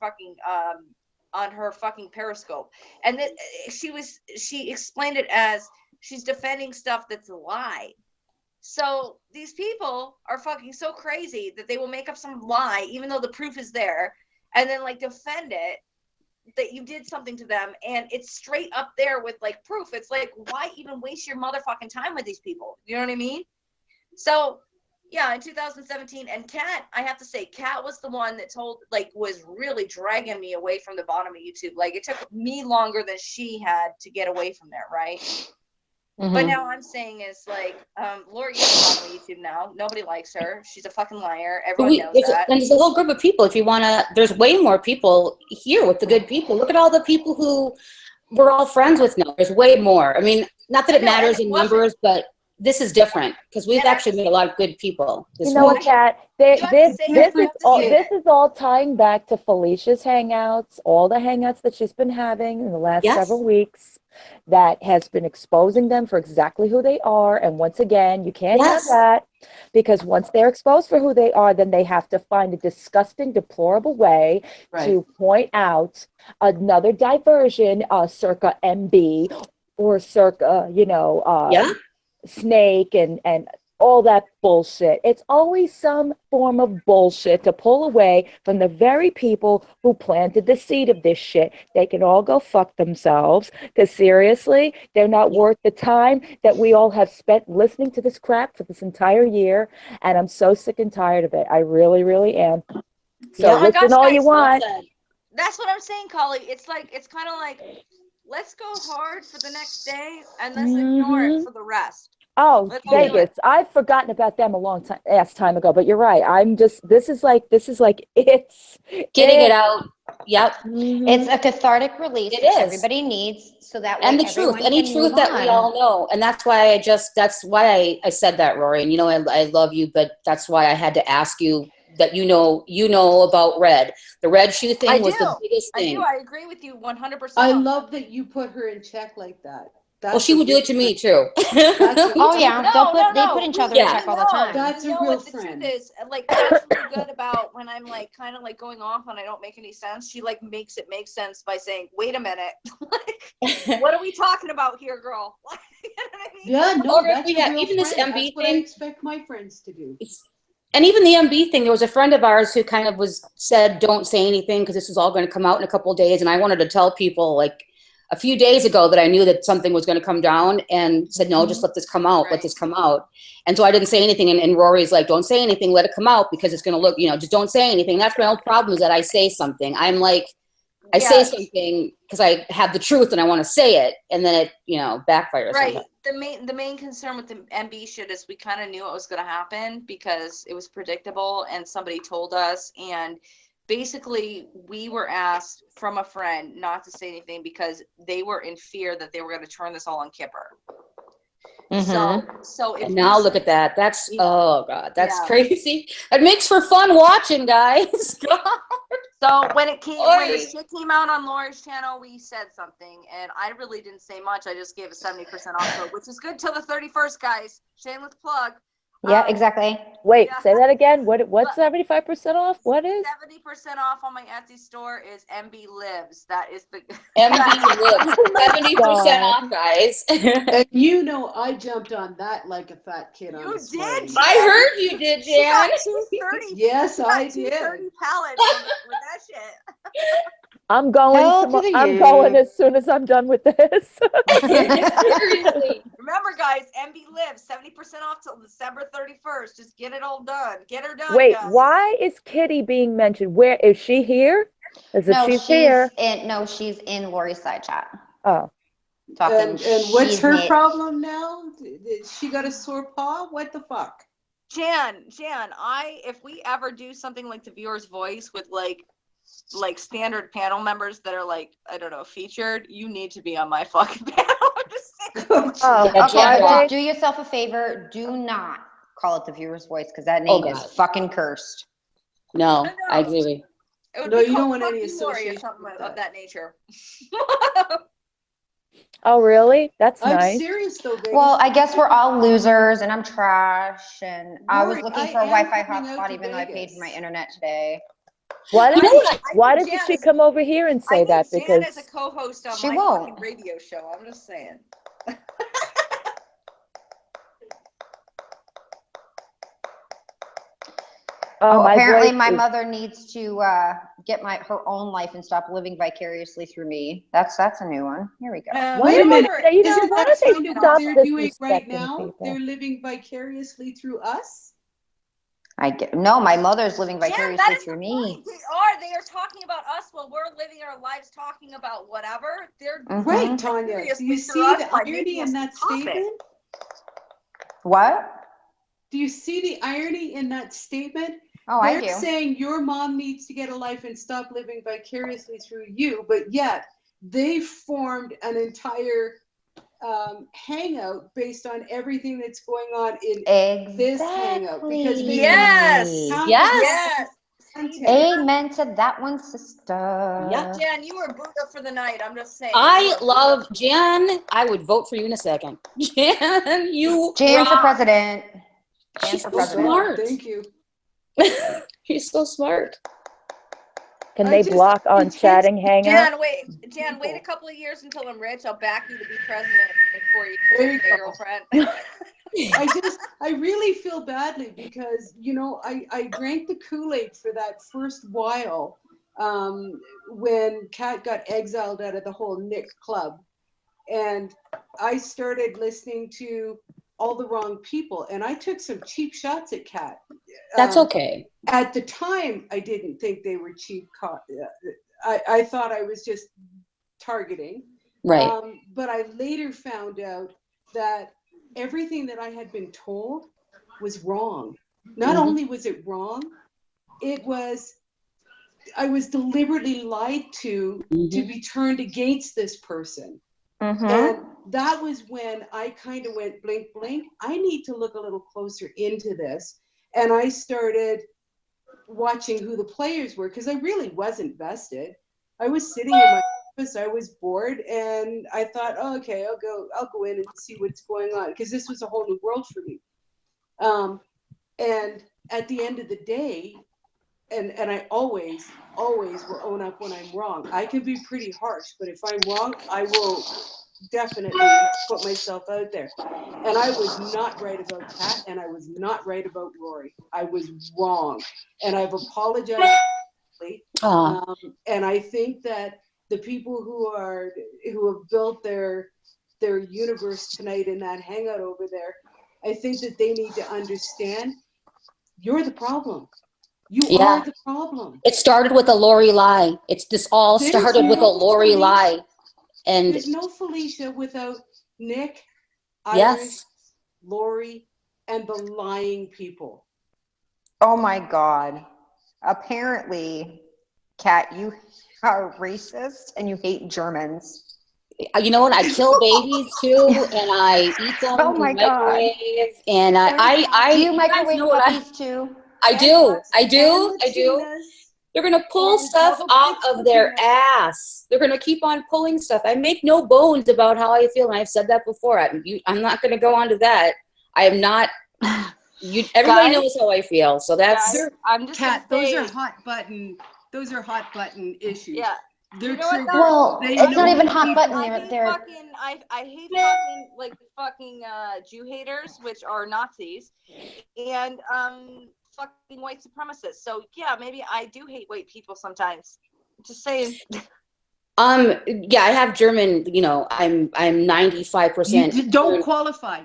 fucking Periscope, and she explained it as she's defending stuff that's a lie. So these people are fucking so crazy that they will make up some lie, even though the proof is there, and then like defend it that you did something to them, and it's straight up there with like proof. It's like, why even waste your motherfucking time with these people? You know what I mean? So yeah, in 2017, and Kat, I have to say, Kat was the one that was really dragging me away from the bottom of YouTube. Like, it took me longer than she had to get away from there, right? Mm-hmm. But now I'm saying is like, Lori is the bottom of YouTube now. Nobody likes her. She's a fucking liar. Everyone knows that. And there's a whole group of people. If you want to, there's way more people here with the good people. Look at all the people who we're all friends with now. There's way more. I mean, not that it matters in numbers, but this is different because we've actually made a lot of good people. You know what, Kat? This is all tying back to Felicia's hangouts, all the hangouts that she's been having in the last several weeks. That has been exposing them for exactly who they are. And once again, you can't have that, because once they're exposed for who they are, then they have to find a disgusting, deplorable way to point out another diversion, circa MB or circa, Snake and all that bullshit. It's always some form of bullshit to pull away from the very people who planted the seed of this shit. They can all go fuck themselves, because seriously, they're not worth the time that we all have spent listening to this crap for this entire year, and I'm so sick and tired of it. I really, really am. So listen all you want. That's what I'm saying, Choly. It's kind of like, let's go hard for the next day and let's ignore it for the rest. Oh, Vegas. I've forgotten about them a long time ago, but you're right. This is like it's getting it out. Yep. Mm-hmm. It's a cathartic release that everybody needs, so that way and the truth, any truth that we all know. And that's why that's why I said that, Rory. And I love you, but that's why I had to ask you that you know about Red. The Red shoe thing was the biggest thing. I agree with you 100%. I love that you put her in check like that. Well, she would do it to me too. Oh yeah, they put each other in check all the time. That's a real friend. The truth is, like, that's really good about when I'm like kind of like going off and I don't make any sense. She like makes it make sense by saying, "Wait a minute, like, what are we talking about here, girl?" You know what I mean? Yeah, no, that's even this MB thing. What I expect my friends to do. And even the MB thing, there was a friend of ours who kind of said, "Don't say anything because this is all going to come out in a couple of days." And I wanted to tell people, like, a few days ago that I knew that something was going to come down, and said, no, just let this come out. Let this come out. And so I didn't say anything. And Rory's like, don't say anything. Let it come out because it's going to look, just don't say anything. That's my own problem, is that I say something. I'm like, I say something because I have the truth and I want to say it, and then it, backfires. Right. Sometimes. The main concern with the MB shit is we kind of knew it was going to happen because it was predictable and somebody told us. And basically, we were asked from a friend not to say anything because they were in fear that they were going to turn this all on Kipper. So if and now look at that. That's oh god, that's crazy. It makes for fun watching, guys. God. So when the shit came out on Laura's channel, we said something, and I really didn't say much. I just gave a 70% off code, which is good till the 31st, guys. Shameless plug. Yeah, exactly. Wait, say that again. What's 75% off? What is? 70% off on my Etsy store is MB Lives. That is the MB Lives. 70% off, guys. And I jumped on that like a fat kid on a You did. I heard you did, Jan. 230. Yes, I did. 230 pallets with that shit. I'm going. I'm going as soon as I'm done with this. Seriously. Remember, guys, MB Lives 70% off till December 31st. Just get it all done. Get her done. Wait, guys. why is Kitty being mentioned? Where is she here? She's here. She's in Lori's side chat. Oh. Talking. And what's her problem now? She got a sore paw? What the fuck? Jan, if we ever do something like the viewer's voice with like standard panel members that are like, I don't know, featured, you need to be on my fucking panel. I'm just saying. Okay, do yourself a favor. Do not call it the viewer's voice because that name is fucking cursed. No, I agree. No, you don't want any association or something of that nature. Oh, really? That's I'm nice. serious though, baby. Well, I guess we're all losers, and I'm trash. And I was looking for a Wi-Fi hotspot, even though I paid for my internet today. Why doesn't she come over here and say that? Because Jan is a co-host on she my won't. fucking radio show. I'm just saying. Apparently my mother needs to get her own life and stop living vicariously through me. That's a new one. Here we go. Wait a minute. Isn't that kind of what they're doing right now? People. They're living vicariously through us? No, my mother's living vicariously through me. They are talking about us while we're living our lives talking about whatever. They're right, Tanya. Do you see the irony in that statement? What? Do you see the irony in that statement? Oh, I do. They're saying your mom needs to get a life and stop living vicariously through you, but yet they formed an entire hangout based on everything that's going on in this hangout. Because yes. Amen to that one, sister. Yep. Jan, you were Buddha for the night. I'm just saying. I love Jan. I would vote for you in a second. Jan, Jan for president. She's so smart. Thank you. She's so smart. Can they block on chatting hangout? Jan, wait a couple of years until I'm rich. I'll back you to be president before you be my girlfriend. I really feel badly because, I drank the Kool-Aid for that first while when Kat got exiled out of the whole Nick club. And I started listening to all the wrong people. And I took some cheap shots at Kat. That's okay. At the time, I didn't think they were cheap. I thought I was just targeting. Right. But I later found out that everything that I had been told was wrong. Not only was it wrong, I was deliberately lied to be turned against this person. And that was when I kind of went blink, blink. I need to look a little closer into this. And I started watching who the players were because I really wasn't vested. I was sitting in my office, I was bored, and I thought, oh, okay, I'll go in and see what's going on because this was a whole new world for me. And at the end of the day, and I always will own up when I'm wrong. I can be pretty harsh, but if I'm wrong, I will definitely put myself out there. And I was not right about Kat, and I was not right about Rory. I was wrong, and I've apologized. And I think that the people who have built their universe tonight in that hangout over there, I think that they need to understand you're the problem. You are the problem. It started with a Lori lie. This all started with a Lori lie. And there's no Felicia without Nick, Irish, Lori, and the lying people. Oh my God. Apparently, Kat, you are racist and you hate Germans. You know what? I kill babies too, and I eat them Oh my in the microwave. God. And I do you microwave puppies too? I do. They're gonna pull stuff out of their ass. They're gonna keep on pulling stuff. I make no bones about how I feel, and I've said that before. I'm not gonna go on to that. I am not. Everybody knows how I feel, so that's. I'm just Kat, those are hot button issues. Yeah. They're You know what, triggered. though? Well, it's not even hot button. I hate fucking like fucking Jew haters, which are Nazis, and fucking white supremacists. So yeah, maybe I do hate white people sometimes. Just saying. Yeah, I have German. You know, I'm 95%. Don't qualify.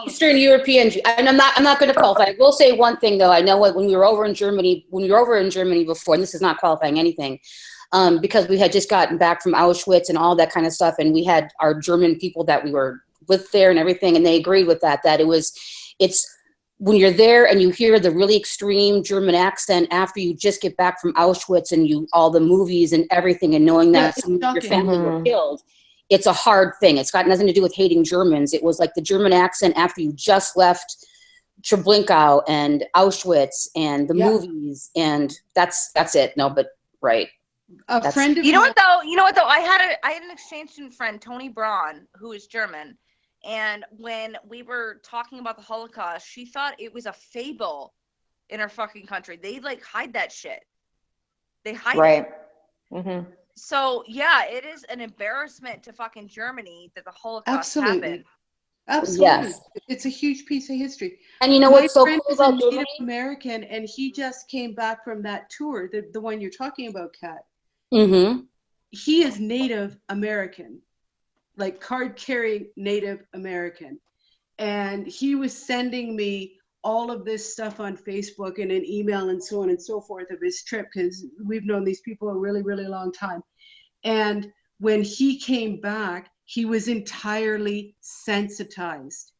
Eastern European, and I'm not going to qualify. I will say one thing though. I know when we were over in Germany before, and this is not qualifying anything. Because we had just gotten back from Auschwitz and all that kind of stuff, and we had our German people that we were with there and everything, and they agreed with that it's when you're there and you hear the really extreme German accent after you just get back from Auschwitz and all the movies and everything, and knowing that some of your family were killed, it's a hard thing. It's got nothing to do with hating Germans. It was like the German accent after you just left Treblinka and Auschwitz and the movies, and that's it. No, but right. A friend of you know what though? I had an exchange student friend, Tony Braun, who is German, and when we were talking about the Holocaust, she thought it was a fable in her fucking country. They like hide that shit. They hide it. Mm-hmm. So yeah, it is an embarrassment to fucking Germany that the Holocaust happened. Absolutely. Yes. It's a huge piece of history. And you know what's so cool about Native Germany? American, and he just came back from that tour, the one you're talking about, Kat. Mm-hmm. He is Native American, like card-carrying Native American. And he was sending me all of this stuff on Facebook and an email and so on and so forth of his trip, because we've known these people a really, really long time. And when he came back, he was entirely sensitized,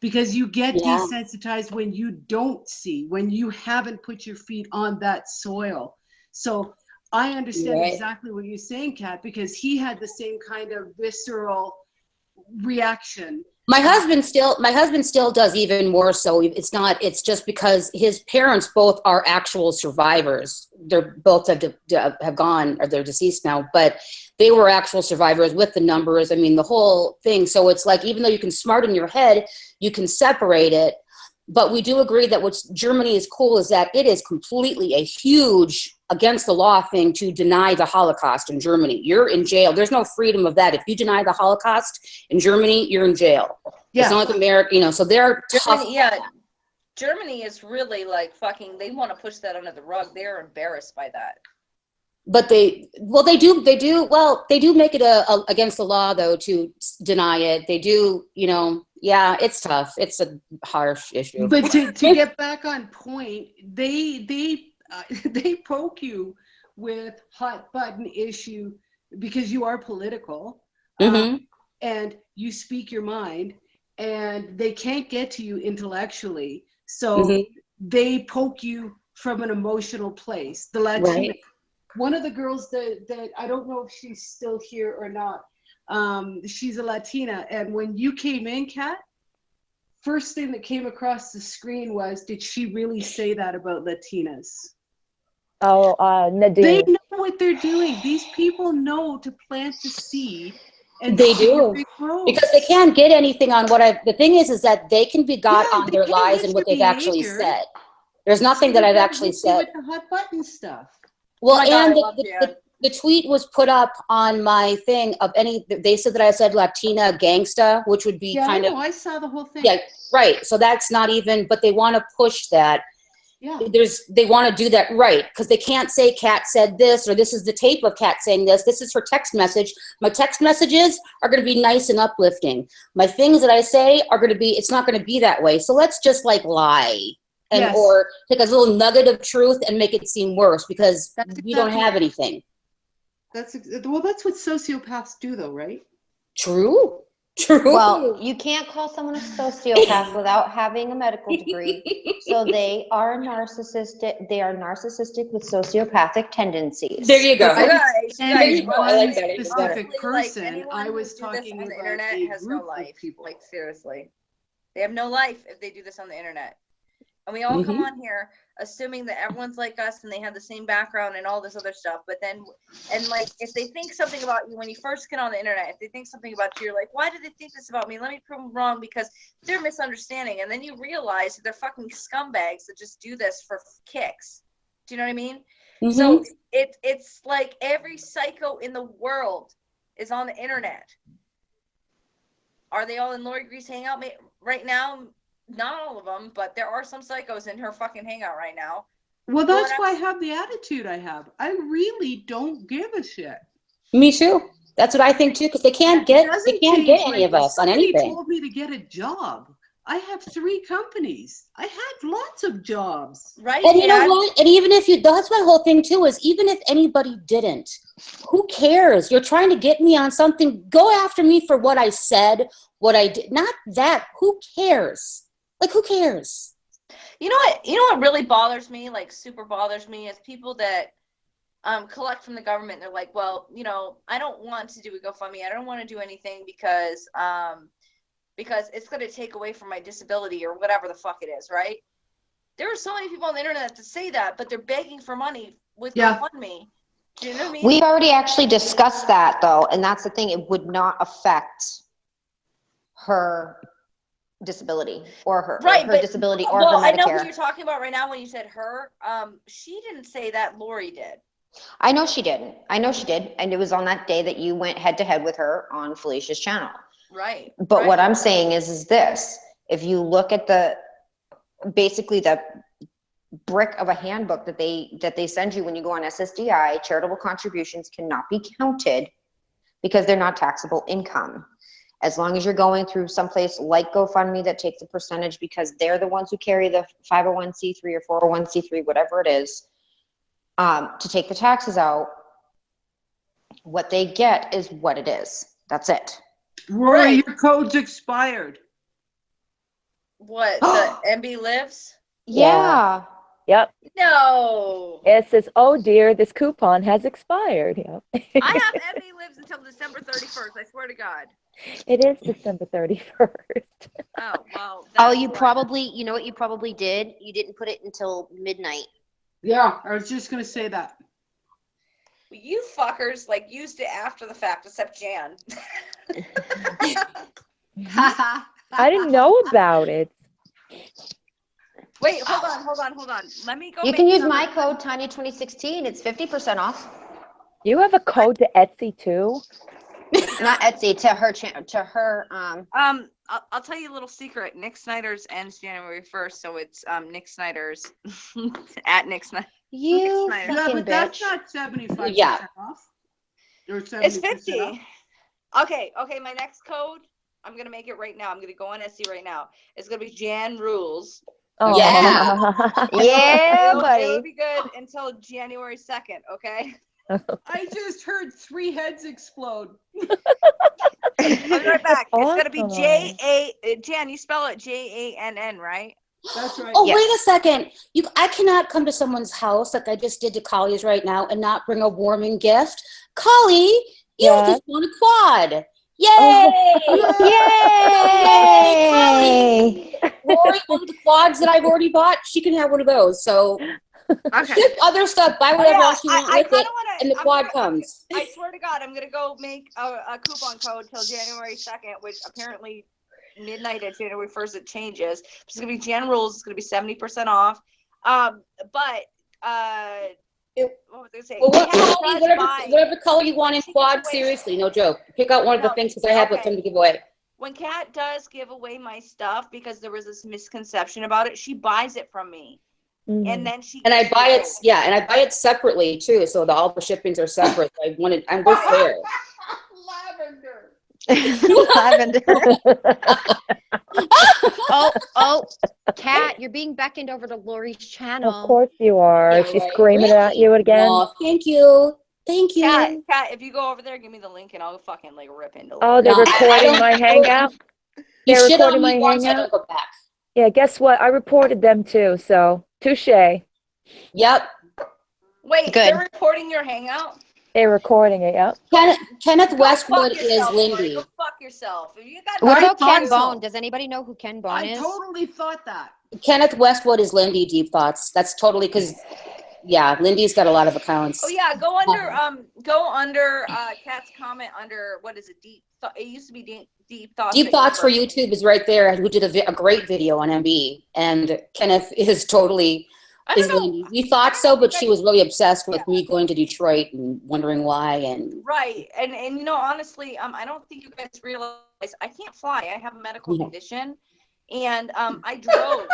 because you get desensitized when you don't see, when you haven't put your feet on that soil. So I understand exactly what you're saying, Kat, because he had the same kind of visceral reaction. My husband still does even more so. It's just because his parents both are actual survivors. They're both have gone, or they're deceased now, but they were actual survivors with the numbers. I mean, the whole thing. So it's like, even though you can smart in your head, you can separate it. But we do agree that what Germany is cool is that it is completely a huge against the law thing to deny the Holocaust in Germany. You're in jail. There's no freedom of that. If you deny the Holocaust in Germany, you're in jail. Yeah. It's not like America, so they're tough. Germany is really like fucking, they want to push that under the rug. They're embarrassed by that. But they do make it against the law though to deny it. They do, it's tough. It's a harsh issue. But to get back on point, they poke you with hot button issue because you are political, and you speak your mind, and they can't get to you intellectually. So they poke you from an emotional place. The Latina. Right. One of the girls that I don't know if she's still here or not, she's a Latina. And when you came in, Kat, first thing that came across the screen was, did she really say that about Latinas? Oh, Nadine. They know what they're doing. These people know to plant the seed. And they do. Because they can't get anything on the thing is that they can be got on their lies and what they've actually said. There's nothing that I've actually said. With the hot button stuff. Well, and the tweet was put up on my thing of they said that I said Latina gangsta, which would be kind of. I saw the whole thing. Yeah, right. So that's not even, but they want to push that. Yeah. They want to do that right, because they can't say Kat said this, or this is the tape of Kat saying this. This is her text message. My text messages are going to be nice and uplifting. My things that I say are going to be, it's not going to be that way. So let's just like lie and Yes. or take a little nugget of truth and make it seem worse because That's we don't exactly have right. anything. That's what sociopaths do, though, right? True. True. Well, you can't call someone a sociopath without having a medical degree. So they are narcissistic. They are narcissistic with sociopathic tendencies. There you go. You guys, There you go. I like honestly- that. It's Specific honestly, person. Like, anyone I was who do this talking on the about internet a has group no of life. people. Like seriously, they have no life if they do this on the internet. And we all come on here assuming that everyone's like us and they have the same background and all this other stuff. But then, and like, if they think something about you when you first get on the internet, if they think something about you, you're like, why did they think this about me? Let me prove them wrong because they're misunderstanding. And then you realize that they're fucking scumbags that just do this for kicks. Do you know what I mean? So it's like every psycho in the world is on the internet. Are they all in Lori Grease hangout right now? Not all of them, but there are some psychos in her fucking hangout right now. Well, that's why I have the attitude I have. I really don't give a shit. Me too. That's what I think too, because they can't get any of us on anything. Somebody told me to get a job. I have 3 companies. I have lots of jobs. Right. And you know what? And even if you, that's my whole thing too, is even if anybody didn't, who cares? You're trying to get me on something. Go after me for what I said, what I did. Not that. Who cares? Like, who cares? You know what? You know what really bothers me? Like, super bothers me is people that collect from the government. They're like, well, you know, I don't want to do a GoFundMe. I don't want to do anything because it's going to take away from my disability or whatever the fuck it is, right? There are so many people on the internet that say that, but they're begging for money with GoFundMe. Do you know what I mean? We've already actually discussed that, though, and that's the thing. It would not affect her disability or her disability or her Medicare. I know who you're talking about right now when you said her. She didn't say that. Lori did. I know she didn't. I know she did, and it was on that day that you went head to head with her on Felicia's channel. Right. But what I'm saying is this: if you look at basically the brick of a handbook that they send you when you go on SSDI, charitable contributions cannot be counted because they're not taxable income. As long as you're going through someplace like GoFundMe that takes a percentage because they're the ones who carry the 501c3 or 401c3, whatever it is, to take the taxes out, what they get is what it is. That's it. Rory, your code's expired. What? The MB lives? Yeah. Yep. No. It says, oh dear, this coupon has expired. Yep. I have MB lives until December 31st. I swear to God. It is December 31st. Oh, well. Oh, you know what you probably did? You didn't put it until midnight. Yeah, I was just going to say that. You fuckers like used it after the fact, except Jan. I didn't know about it. Wait, hold on. Let me go. You can use my code Tiny2016. It's 50% off. You have a code to Etsy too? Not Etsy, to her channel, to her. I'll tell you a little secret. Nick Snyder's ends January 1st, so it's Nick Snyder's at Nick Snyder. You Nick Snyder. fucking but that's not 75% off. Or 70% It's 50. off. Okay, my next code, I'm gonna make it right now. I'm gonna go on Etsy right now. It's gonna be Jan Rules. Oh. Yeah, buddy. It'll be good until January 2nd, okay? I just heard 3 heads explode. I'll be right back. Awesome. It's gonna be Jan, you spell it Jann, right? That's right. Oh, wait a second. I cannot come to someone's house like I just did to Choly's right now and not bring a warming gift. Choly, you just won a quad. Yay! Yay! Lori, one of the quads that I've already bought, she can have one of those. So ship other stuff, buy whatever else you want with it, and the quad comes. I swear to God, I'm gonna go make a coupon code till January 2nd, which apparently midnight at January 1st it changes. It's gonna be Jan Rules. It's gonna be 70% off. What was I saying? Well, whatever color you want in quad, seriously, no joke. Pick out one of the things because I have some to give away. When Kat does give away my stuff, because there was this misconception about it, she buys it from me. and then she And I gets buy her it, bill. yeah, and I buy it separately too, so all the shippings are separate. I'm we're fair. Lavender. Oh, Kat, you're being beckoned over to Lori's channel. Of course you are. Yeah, She's right. screaming at you again. Oh, thank you. Thank you. Kat, if you go over there, give me the link and I'll fucking like rip into Oh, Lori. they're No, I recording don't- my hangout? You They're shit on recording my me once, I hangout? don't go back. Yeah, guess what? I reported them too, so touche. Yep. Wait, Good. they're recording your hangout? They're recording it, yep. Kenneth Go Westwood fuck is yourself, Lori. Lindy. Go fuck yourself. If you got What I about thought Ken so. Bone? Does anybody know who Ken Bone I is? totally thought that. Kenneth Westwood is Lindy Deep Thoughts. That's totally because, yeah, Lindy's got a lot of accounts. Oh yeah, go under Kat's comment under what is it? It used to be deep thoughts. Deep Thoughts for YouTube is right there, who did a great video on MB. And Kenneth is totally Lindy. We thought so, but she was really obsessed with me going to Detroit and wondering why. And right, and you know, honestly, I don't think you guys realize I can't fly. I have a medical condition, and I drove.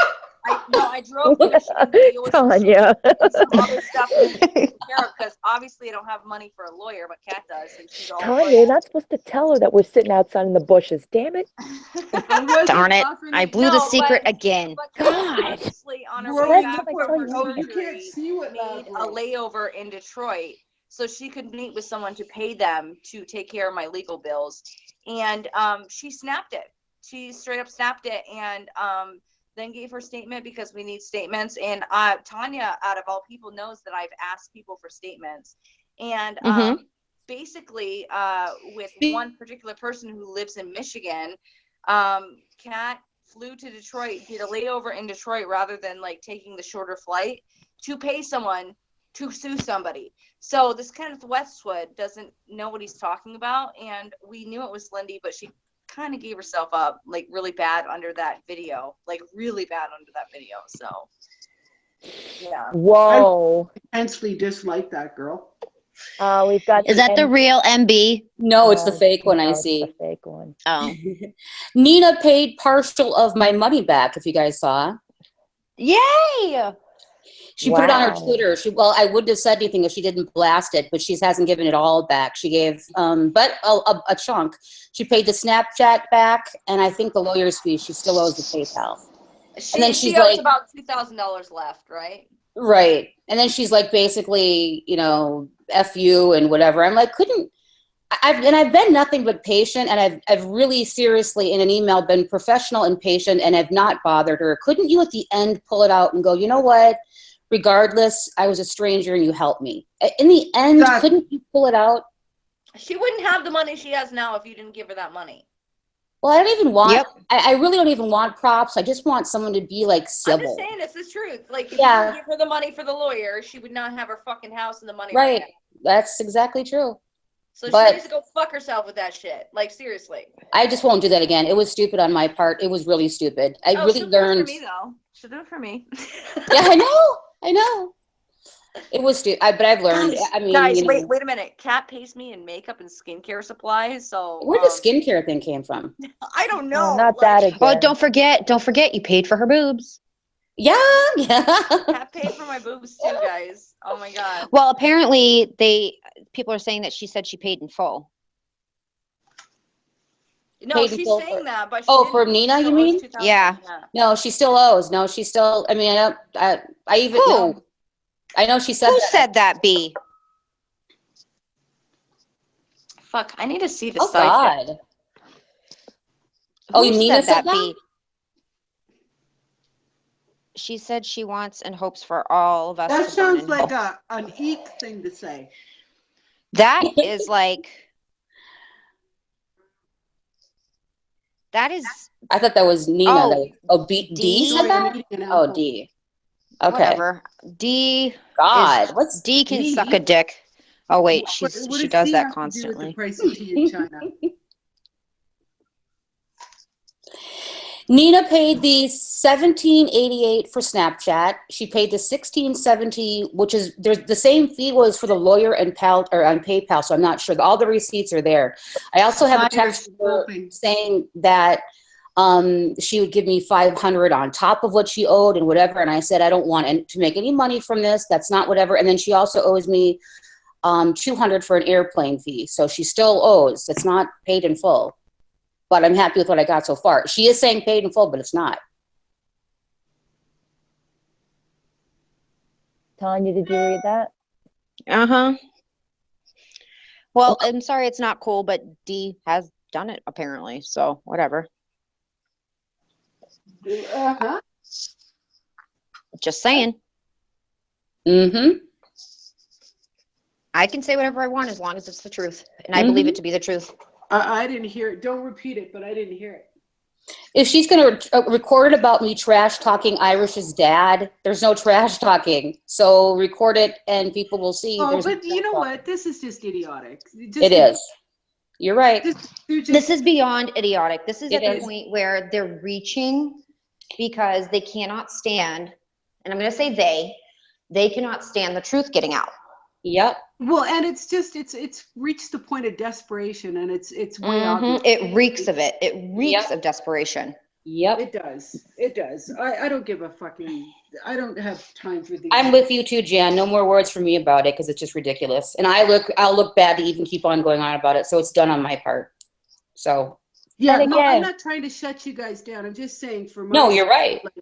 I drove to Michigan to deal with Tanya. some other stuff to take care of because obviously I don't have money for a lawyer, but Kat does, and she's all. Tanya, you're not supposed to tell her that we're sitting outside in the bushes. Damn it. Darn it. I blew the secret again. God. Obviously, on her Bro, way Last back time I from saw her you, you can't surgery, see what made that a was. layover in Detroit so she could meet with someone to pay them to take care of my legal bills. And she snapped it. She straight up snapped it and then gave her statement because we need statements. And Tanya, out of all people, knows that I've asked people for statements. And basically, with one particular person who lives in Michigan, Kat flew to Detroit, did a layover in Detroit rather than like taking the shorter flight to pay someone to sue somebody. So this Kenneth Westwood doesn't know what he's talking about, and we knew it was Lindy, but she kind of gave herself up like really bad under that video, so yeah. Whoa. I intensely dislike that girl. We've got Is that the real MB? no, it's the fake one I it's see. the fake one. Oh. Nina paid partial of my money back, if you guys saw. Yay! She put it on her Wow. Twitter. I wouldn't have said anything if she didn't blast it, but she hasn't given it all back. She gave, but a chunk. She paid the Snapchat back, and I think the lawyer's fee. She still owes the PayPal. She, And then she she's owes like- about $2,000 left, right? Right. And then she's like, basically, you know, F you and whatever. I'm like, I've been nothing but patient, and I've really seriously in an email been professional and patient, and I've not bothered her. Couldn't you at the end pull it out and go, you know what? Regardless, I was a stranger and you helped me. In the end, couldn't you pull it out? She wouldn't have the money she has now if you didn't give her that money. Well, I don't even want, I really don't even want props. I just want someone to be like civil. I'm just saying it's the truth. Like, if you Yeah. didn't give her the money for the lawyer, she would not have her fucking house and the money. Right. now. That's exactly true. So But- she needs to go fuck herself with that shit. Like, seriously. I just won't do that again. It was stupid on my part. It was really stupid. I really she'll do it learned. for me, though. She'll do it for me. Yeah, I know. It was stupid, but I've learned. I mean, guys, you know, wait a minute. Kat pays me in makeup and skincare supplies, so where the skincare thing came from? I don't know. not that again. Oh, don't forget, you paid for her boobs. Yeah. Kat paid for my boobs too, guys. Oh my god. Well, apparently people are saying that she said she paid in full. No, Paid in she's full saying for- that, but she Oh, didn't. for Nina, She you owes mean? $2,000. Yeah. No, she still owes. No, she still. I mean, I even. Who? No, I know she said Who that. said that, B? Fuck, I need to see the Oh side. God. Oh, Who Nina said that? B? She said she wants and hopes for all of us. That to sounds burn in like an eek thing to say. That is like. That is I thought that was Nina. Oh, D D? said that? Oh, D. Okay. whatever. D. God, is- what's D can D? suck a dick. Oh wait, What she does does tea that have to do with constantly. the price of tea in China? Nina paid the $17.88 for Snapchat. She paid the $16.70, which is the same fee was for the lawyer and on PayPal. So I'm not sure. All the receipts are there. I also have a text from her saying that She would give me 500 on top of what she owed and whatever. And I said, I don't want to make any money from this. That's not whatever. And then she also owes me 200 for an airplane fee. So she still owes. It's not paid in full. But I'm happy with what I got so far. She is saying paid in full, but it's not. Tanya, did you read that? Uh-huh. Well, I'm sorry it's not cool, but D has done it apparently. So whatever. Uh-huh. Just saying. Mm-hmm. I can say whatever I want as long as it's the truth. And I believe it to be the truth. I didn't hear it. Don't repeat it, but I didn't hear it. If she's going to record it about me trash talking Irish's dad, there's no trash talking. So record it and people will see. Oh, but you know what? This is just idiotic. It is. You're right. This is beyond idiotic. This is at the point where they're reaching because they cannot stand, and I'm going to say they cannot stand the truth getting out. Yep. Well, and it's just it's reached the point of desperation, and it's way obvious. It reeks of it. It reeks of desperation. Yep. It does. It does. I don't give a fucking. I don't have time for these. I'm with you too, Jan. No more words from me about it because it's just ridiculous, and I'll look bad to even keep on going on about it. So it's done on my part. So. Yeah. No, I'm not trying to shut you guys down. I'm just saying for no, you're right. Like,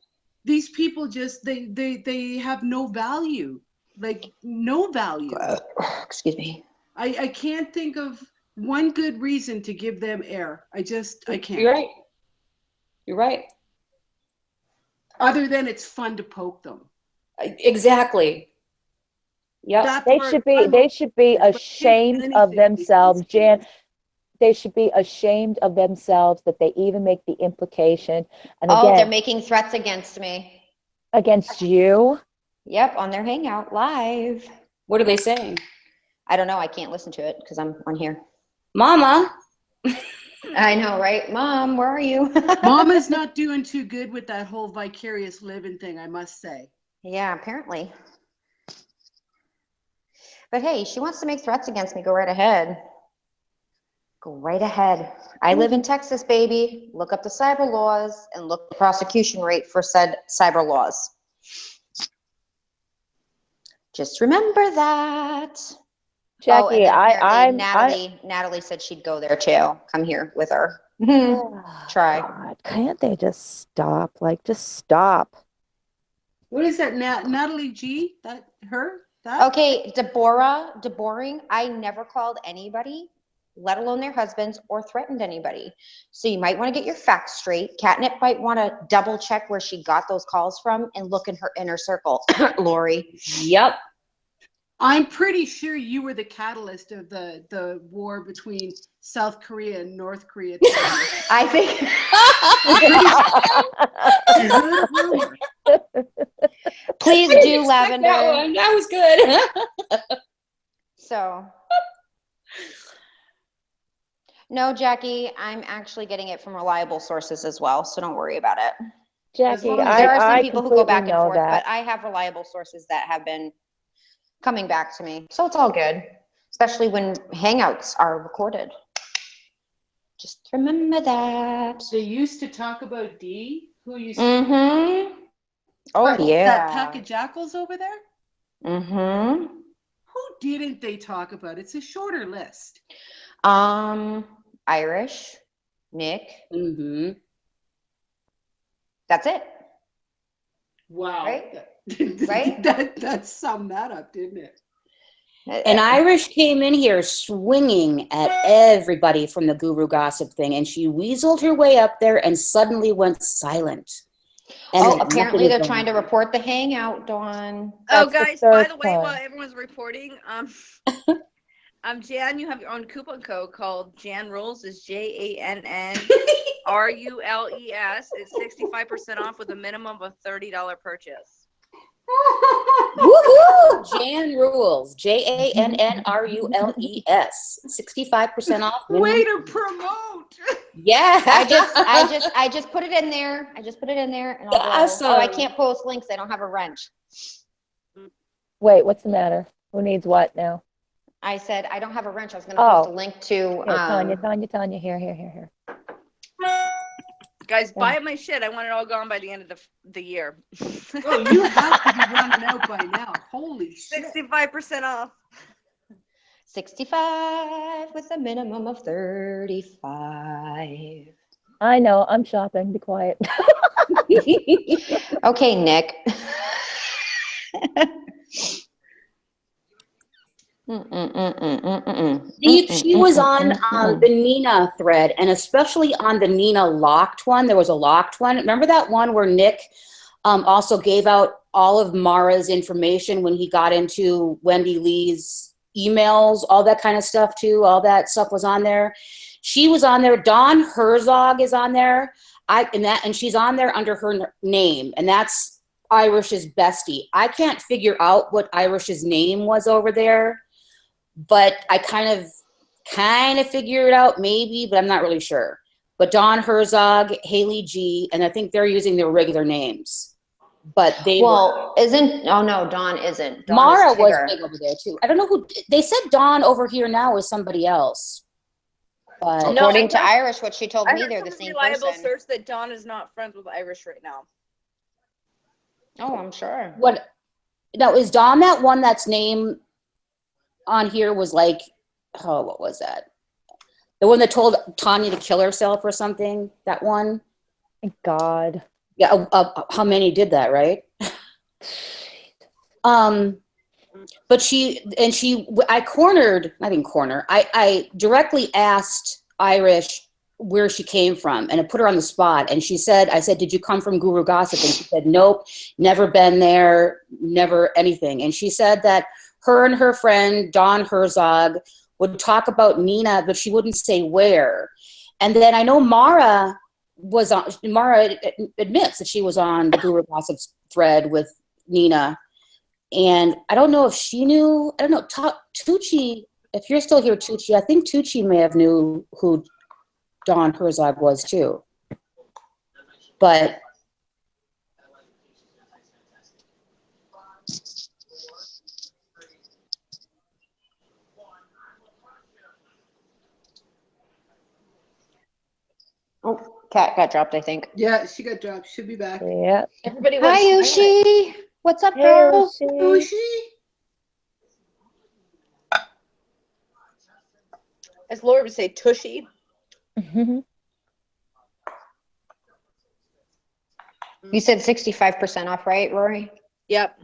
these people just they have no value. Like no value. Excuse me. I can't think of one good reason to give them air. I can't. You're right. You're right. Other than it's fun to poke them. Exactly. Yeah. They should be ashamed of themselves, Jan. They should be ashamed of themselves that they even make the implication. And again, they're making threats against me. Against you? Yep, on their Hangout live. What are they saying? I don't know. I can't listen to it because I'm on here. Mama. I know, right? Mom, where are you? Mama's not doing too good with that whole vicarious living thing, I must say. Yeah, apparently. But hey, she wants to make threats against me. Go right ahead. Go right ahead. I live in Texas, baby. Look up the cyber laws and look the prosecution rate for said cyber laws. Just remember that. Jackie, Natalie said she'd go there too. Come here with her. Try. God, can't they just stop? Like, just stop. What is that, Natalie G? That her? That? Okay, Deboring. I never called anybody, let alone their husbands, or threatened anybody. So you might want to get your facts straight. Catnip might want to double check where she got those calls from and look in her inner circle. Lori. Yep. I'm pretty sure you were the catalyst of the war between South Korea and North Korea. I think. Please do, Lavender. That was good. So. No, Jackie, I'm actually getting it from reliable sources as well, so don't worry about it. Jackie, there are some people who go back and forth, that. but I have reliable sources that have been coming back to me. So it's all good, especially when Hangouts are recorded. Just remember that. They used to talk about D, who used to. Mm-hmm. Oh, yeah. That pack of jackals over there? Mm-hmm. Who didn't they talk about? It's a shorter list. Irish, Nick. Mm-hmm. That's it. Wow. Right? Right? That summed that up, didn't it? And Irish came in here swinging at everybody from the Guru Gossip thing, and she weaseled her way up there and suddenly went silent. And apparently they're trying to report the Hangout, Dawn. Oh, guys, by the way, while everyone's reporting, Jan, you have your own coupon code called Jan Rules. Is JANNRULES. It's 65% off with a minimum of $30 purchase. Woohoo! Jan Rules. JANNRULES. 65% off. Way to promote. Yeah. I just put it in there. And I'll awesome. I can't post links. I don't have a wrench. Wait, what's the matter? Who needs what now? I said I don't have a wrench. I was going to post a link to. Tanya, here. Guys, buy my shit. I want it all gone by the end of the year. Oh, you have to be running out by now. Holy shit. 65% off. 65 with a minimum of 35. I know. I'm shopping. Be quiet. Okay, Nick. She was on the Nina thread, and especially on the Nina locked one. There was a locked one. Remember that one where Nick also gave out all of Mara's information when he got into Wendy Lee's emails, all that kind of stuff too. All that stuff was on there. She was on there. Dawn Herzog is on there. And she's on there under her name, and that's Irish's bestie. I can't figure out what Irish's name was over there, but I kind of figure it out maybe, but I'm not really sure. But Dawn Herzog, Haley G, and I think they're using their regular names. But they oh no, Dawn isn't. Dawn Mara is was Tigger. big over there too. I don't know who they said Dawn over here now is somebody else. But According to Irish, what she told I me, heard they're from the same reliable person. source that Dawn is not friends with Irish right now. Oh, I'm sure. what now is Dawn that one that's name on here was like, oh, what was that? The one that told Tanya to kill herself or something? That one? Thank God. Yeah, how many did that, right? But I directly asked Irish where she came from, and I put her on the spot. And I said, did you come from Guru Gossip? And she said, nope, never been there, never anything. And she said that her and her friend, Dawn Herzog, would talk about Nina, but she wouldn't say where. And then I know Mara admits that she was on the Guru Gossip thread with Nina. And I don't know if she knew, I don't know, Tucci, if you're still here, Tucci, I think Tucci may have knew who Dawn Herzog was too. But Oh, Kat got dropped, I think. Yeah, she got dropped. She'll be back. Yeah. Everybody Hi, was Yoshi. What's up, Hey, girl? Yoshi? As Laura would say, tushy. Mhm. You said 65% off, right, Rory? Yep.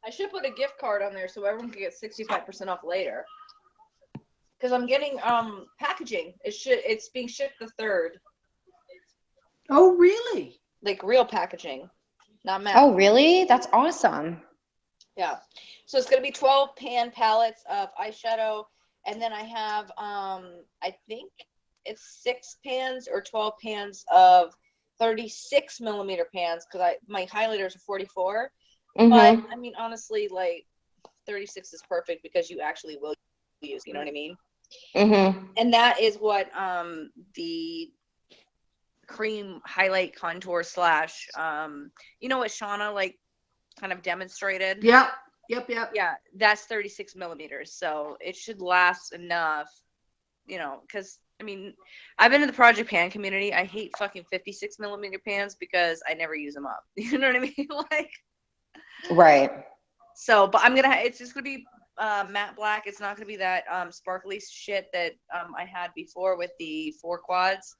I should put a gift card on there so everyone can get 65% off later. Because I'm getting packaging. It's being shipped the 3rd. Oh, really? Like real packaging, not matte. Oh, really? That's awesome. Yeah. So it's gonna be 12 pan palettes of eyeshadow, and then I have I think it's 6 pans or 12 pans of 36 millimeter pans because my highlighters are 44. Mm-hmm. But I mean, honestly, like 36 is perfect because you actually will use. You know what I mean? Mm-hmm. And that is what the cream highlight contour slash you know what Shauna like kind of demonstrated. Yep. Yeah, that's 36 millimeters, so it should last enough, you know, because I mean I've been in the project pan community. I hate fucking 56 millimeter pans because I never use them up. You know what I mean? Like, Right. so but it's just gonna be matte black. It's not gonna be that sparkly shit that I had before with the 4 quads.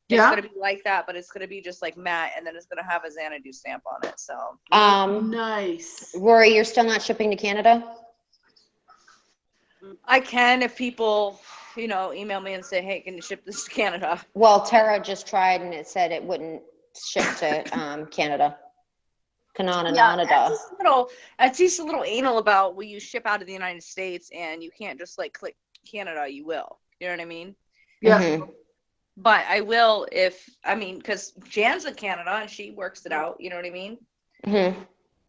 It's gonna be like that, but it's gonna be just like matte, and then it's gonna have a Xanadu stamp on it. So Nice. Rory, you're still not shipping to Canada? I can if people, you know, email me and say, hey, can you ship this to Canada? Well, Tara just tried and it said it wouldn't ship to Canada. It's just a little anal about will you ship out of the United States, and you can't just like click Canada, you will. You know what I mean? Yeah. Mm-hmm. But I will because Jan's in Canada and she works it out. You know what I mean? Mm-hmm.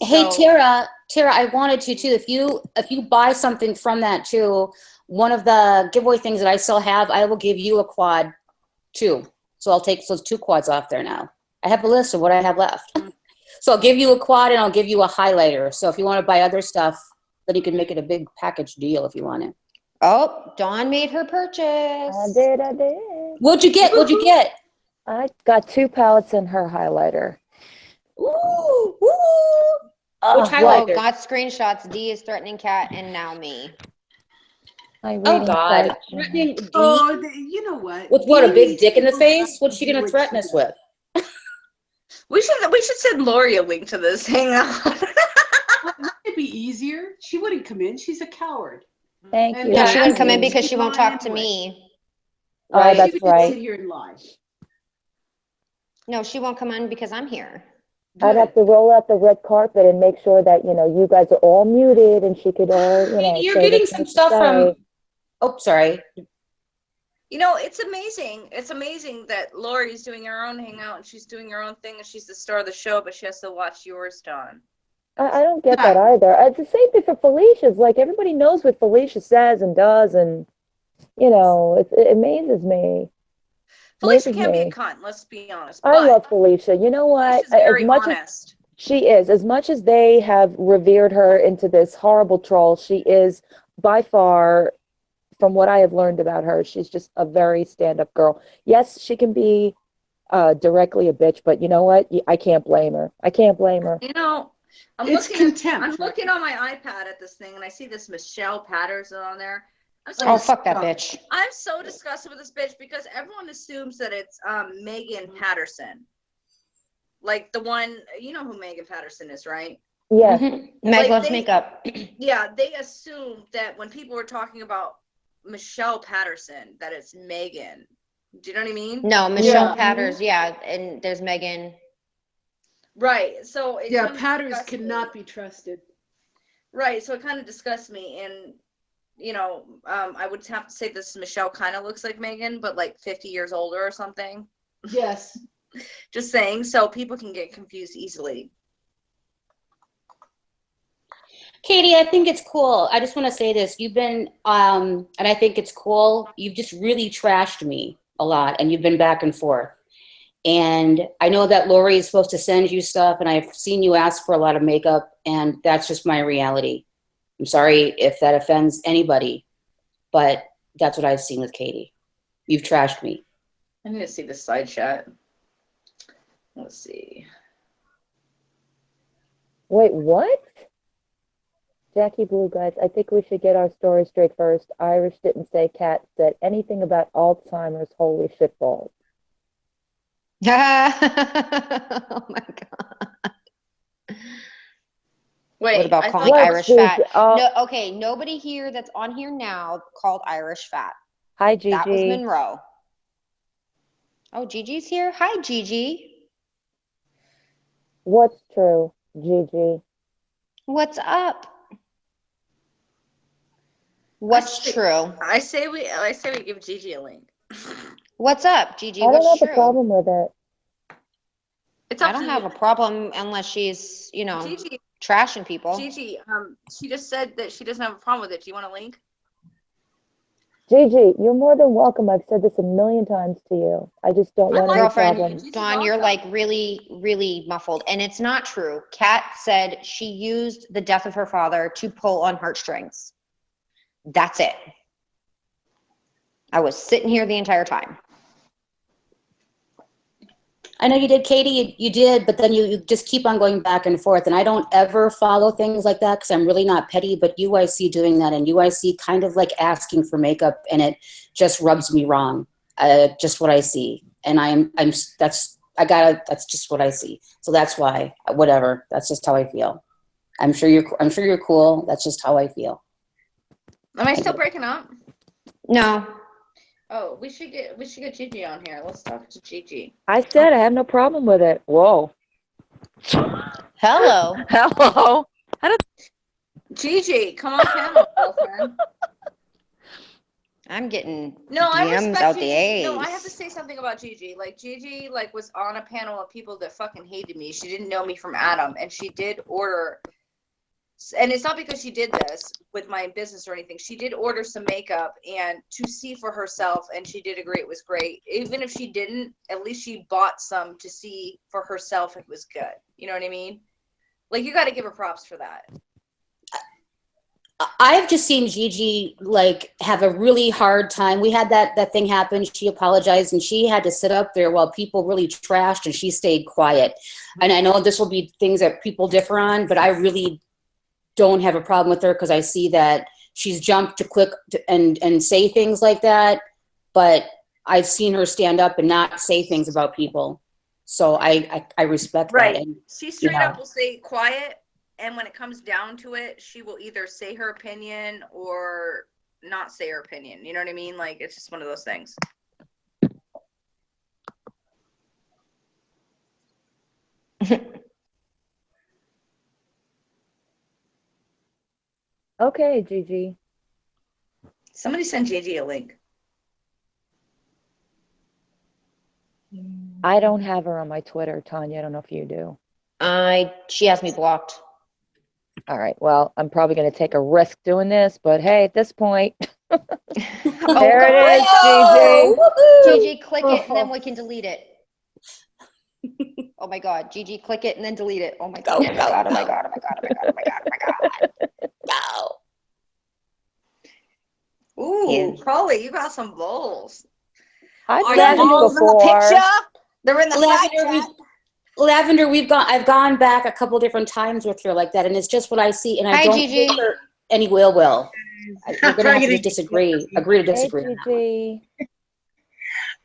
hey, Tara, I wanted to too. If you buy something from that too, one of the giveaway things that I still have, I will give you a quad too. So I'll take those 2 quads off there now. I have a list of what I have left. So I'll give you a quad and I'll give you a highlighter. So if you want to buy other stuff, then you can make it a big package deal if you want it. Oh, Dawn made her purchase. I did. What'd you get? What'd you get? I got 2 palettes in her highlighter. Ooh, ooh. Which Oh, highlighter? got screenshots. D is threatening Kat and now me. My Oh reading God. site. Threatening D? Oh, you know what? With what, a D big needs dick in the go face? back What's and she do gonna what threaten she us does. with? We should send Lori a link to this hangout. Wouldn't it be easier? She wouldn't come in. She's a coward. Thank And you. No, Yeah, she wouldn't come in absolutely. because she won't Lie talk to anyway. me. Oh, Right? that's She would right. just sit here and lie. No, she won't come in because I'm here. I'd have to roll out the red carpet and make sure that, you guys are all muted and she could all, You're say getting what she some has to stuff say. from, oh, sorry. You know, it's amazing. It's amazing that Lori's doing her own hangout and she's doing her own thing and she's the star of the show, but she has to watch yours, Dawn. I don't get that either. It's the same thing for Felicia's. Like, everybody knows what Felicia says and does, and, it amazes me. Felicia Amazes can be a me. cunt, let's be honest. I But love Felicia. You know what? Felicia's very honest. She is, as much as they have revered her into this horrible troll, she is by far, from what I have learned about her, she's just a very stand-up girl. Yes, she can be directly a bitch, but you know what? I can't blame her. I can't blame her. You know, I'm It's looking contempt. looking on my iPad at this thing and I see this Michelle Patterson on there. Oh, fuck that bitch. I'm so disgusted with this bitch because everyone assumes that it's Megan Patterson. Like the one, you know who Megan Patterson is, right? Yeah. Meg loves makeup. Yeah, they assume that when people were talking about Michelle Patterson, that it's Megan. Do you know what I mean? No, Michelle Patters, yeah, and there's Megan. Right. So it Yeah, kinda Patters disgusts cannot me. be trusted. Right. So it kind of disgusts me, and I would have to say this Michelle kind of looks like Megan, but like 50 years older or something. Yes. Just saying, so people can get confused easily. Katie, I think it's cool. I just want to say this. You've been, and I think it's cool. You've just really trashed me a lot, and you've been back and forth. And I know that Lori is supposed to send you stuff, and I've seen you ask for a lot of makeup, and that's just my reality. I'm sorry if that offends anybody, but that's what I've seen with Katie. You've trashed me. I need to see the side shot. Let's see. Wait, what? Jackie Blue, guys, I think we should get our story straight first. Irish didn't say Kat said anything about Alzheimer's. Holy shitballs. Oh my God. Wait, What about I calling thought- Irish Gigi, fat? oh. No, okay, nobody here that's on here now called Irish fat. Hi, Gigi. That was Monroe. Oh, Gigi's here? Hi, Gigi. What's true, Gigi? What's up? What's true? I say we give Gigi a link. What's up, Gigi? I don't What's have a true? problem with it. It's I up don't to have you. a problem unless she's, Gigi, trashing people. Gigi, she just said that she doesn't have a problem with it. Do you want a link? Gigi, you're more than welcome. I've said this a million times to you. I just don't want any Girlfriend, problems. Dawn, you're like really, really muffled. And it's not true. Kat said she used the death of her father to pull on heartstrings. That's it. I was sitting here the entire time. I know you did, Katie, you did, but then you just keep on going back and forth. And I don't ever follow things like that because I'm really not petty, but you I see doing that, and you I see kind of like asking for makeup, and it just rubs me wrong. Just what I see. And that's just what I see. So that's why, whatever, that's just how I feel. I'm sure you're cool. That's just how I feel. Am I still breaking up? No. Oh, we should get Gigi on here. Let's talk to Gigi. I said I have no problem with it. Whoa. Hello. Hello. Gigi, come on panel, girlfriend. I'm getting I DMs respect out Gigi. the A's. No, I have to say something about Gigi. Like Gigi, was on a panel of people that fucking hated me. She didn't know me from Adam, and she did order And it's not because she did this with my business or anything. She did order some makeup and to see for herself, and she did agree it was great. Even if she didn't, at least she bought some to see for herself if it was good. You know what I mean? Like, you got to give her props for that. I've just seen Gigi like have a really hard time. We had that thing happen. She apologized and she had to sit up there while people really trashed and she stayed quiet. And I know this will be things that people differ on, but I really don't have a problem with her because I see that she's jumped to quick and say things like that. But I've seen her stand up and not say things about people. So I respect that. And, she straight up will stay quiet. And when it comes down to it, she will either say her opinion or not say her opinion. You know what I mean? Like, it's just one of those things. Okay, Gigi. Somebody send Gigi a link. I don't have her on my Twitter, Tanya. I don't know if you do. She has me blocked. All right. Well, I'm probably going to take a risk doing this, but hey, at this point, there it is, Gigi. Gigi, click it, and then we can delete it. Oh my God, Gigi, click it and then delete it. Oh my God, oh my God, oh my God, oh my God, oh my God, oh my God, oh my God. No. Ooh, Choly, you got some bowls. I've Are done balls this before. in the picture? They're in the side chat. Lavender, I've gone back a couple different times with her like that, and it's just what I see, and I Hi, don't Gigi. think her any will. We're gonna have to just agree to disagree. Hey, Gigi.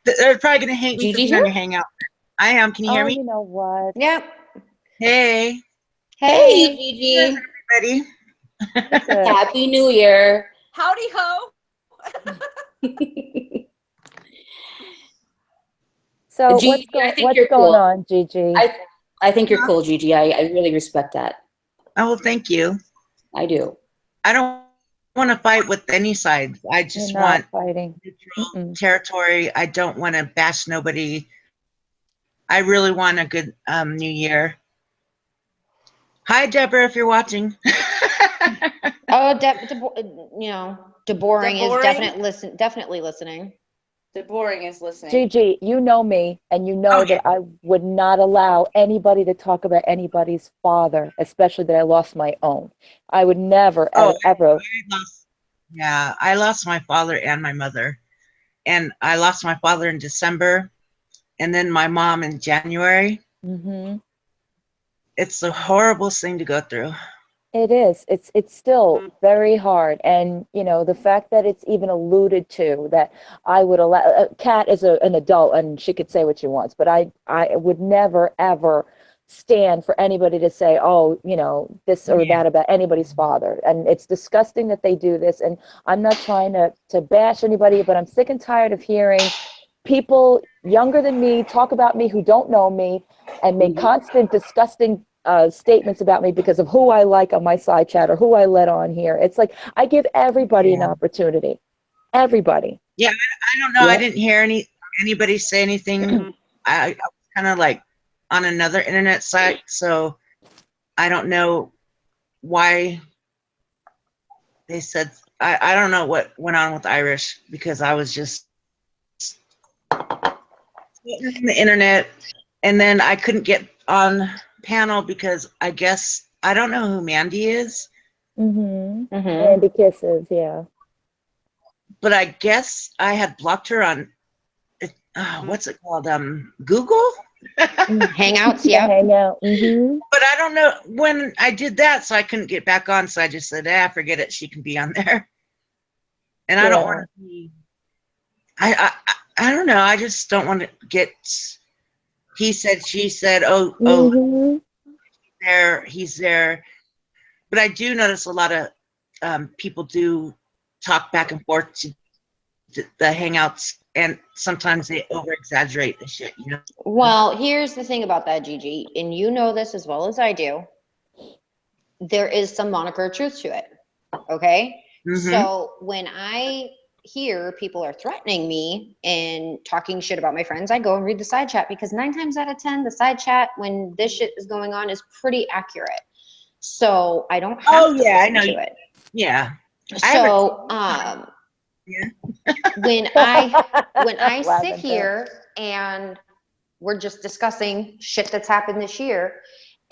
They're probably gonna hate me for Gigi being on here? your hangout. I am. Can you hear me? You know what? Yep. Hey. Hey, Gigi. Everybody. Happy New Year. Howdy ho. So Gigi, what's going on, Gigi? I think you're cool, Gigi. I really respect that. Oh, well, thank you. I do. I don't want to fight with any side. I just want fighting neutral territory. I don't want to bash nobody. I really want a good New Year. Hi, Deborah, if you're watching. Oh, DeBoring is definitely listening. DeBoring is listening. Gigi, you know me, and you know that I would not allow anybody to talk about anybody's father, especially that I lost my own. I would never, ever. I lost my father and my mother. And I lost my father in December, and then my mom in January. Mm-hmm. It's the horriblest thing to go through. It is. It's still very hard. And, you know, the fact that it's even alluded to that I would allow, Kat is an adult and she could say what she wants, but I would never, ever stand for anybody to say, oh, you know, this or that about anybody's father. And it's disgusting that they do this. And I'm not trying to bash anybody, but I'm sick and tired of hearing people younger than me talk about me who don't know me and make constant disgusting statements about me because of who I like on my side chat or who I let on here. It's like I give everybody an opportunity. Everybody. Yeah, I don't know. I didn't hear anybody say anything. I was kind of like on another internet site, so I don't know why they said. I don't know what went on with Irish because I was just on the internet, and then I couldn't get on panel because I guess I don't know who Mandy is. Mandy Kisses, yeah. But I guess I had blocked her on what's it called? Google? Hangouts, yeah. Hangout. Mm-hmm. But I don't know when I did that, so I couldn't get back on. So I just said, forget it. She can be on there. And I don't want to be. I don't know. I just don't want to get. He said, she said. He's there. But I do notice a lot of people do talk back and forth to the hangouts, and sometimes they over exaggerate the shit, you know. Well, here's the thing about that, Gigi, and you know this as well as I do. There is some moniker truth to it. Okay. So when I hear people are threatening me and talking shit about my friends, I go and read the side chat because 9 times out of 10, the side chat when this shit is going on is pretty accurate. so I don't have Oh to yeah, I listen know. to it. Yeah. So Yeah. when I sit Lavender. here and we're just discussing shit that's happened this year,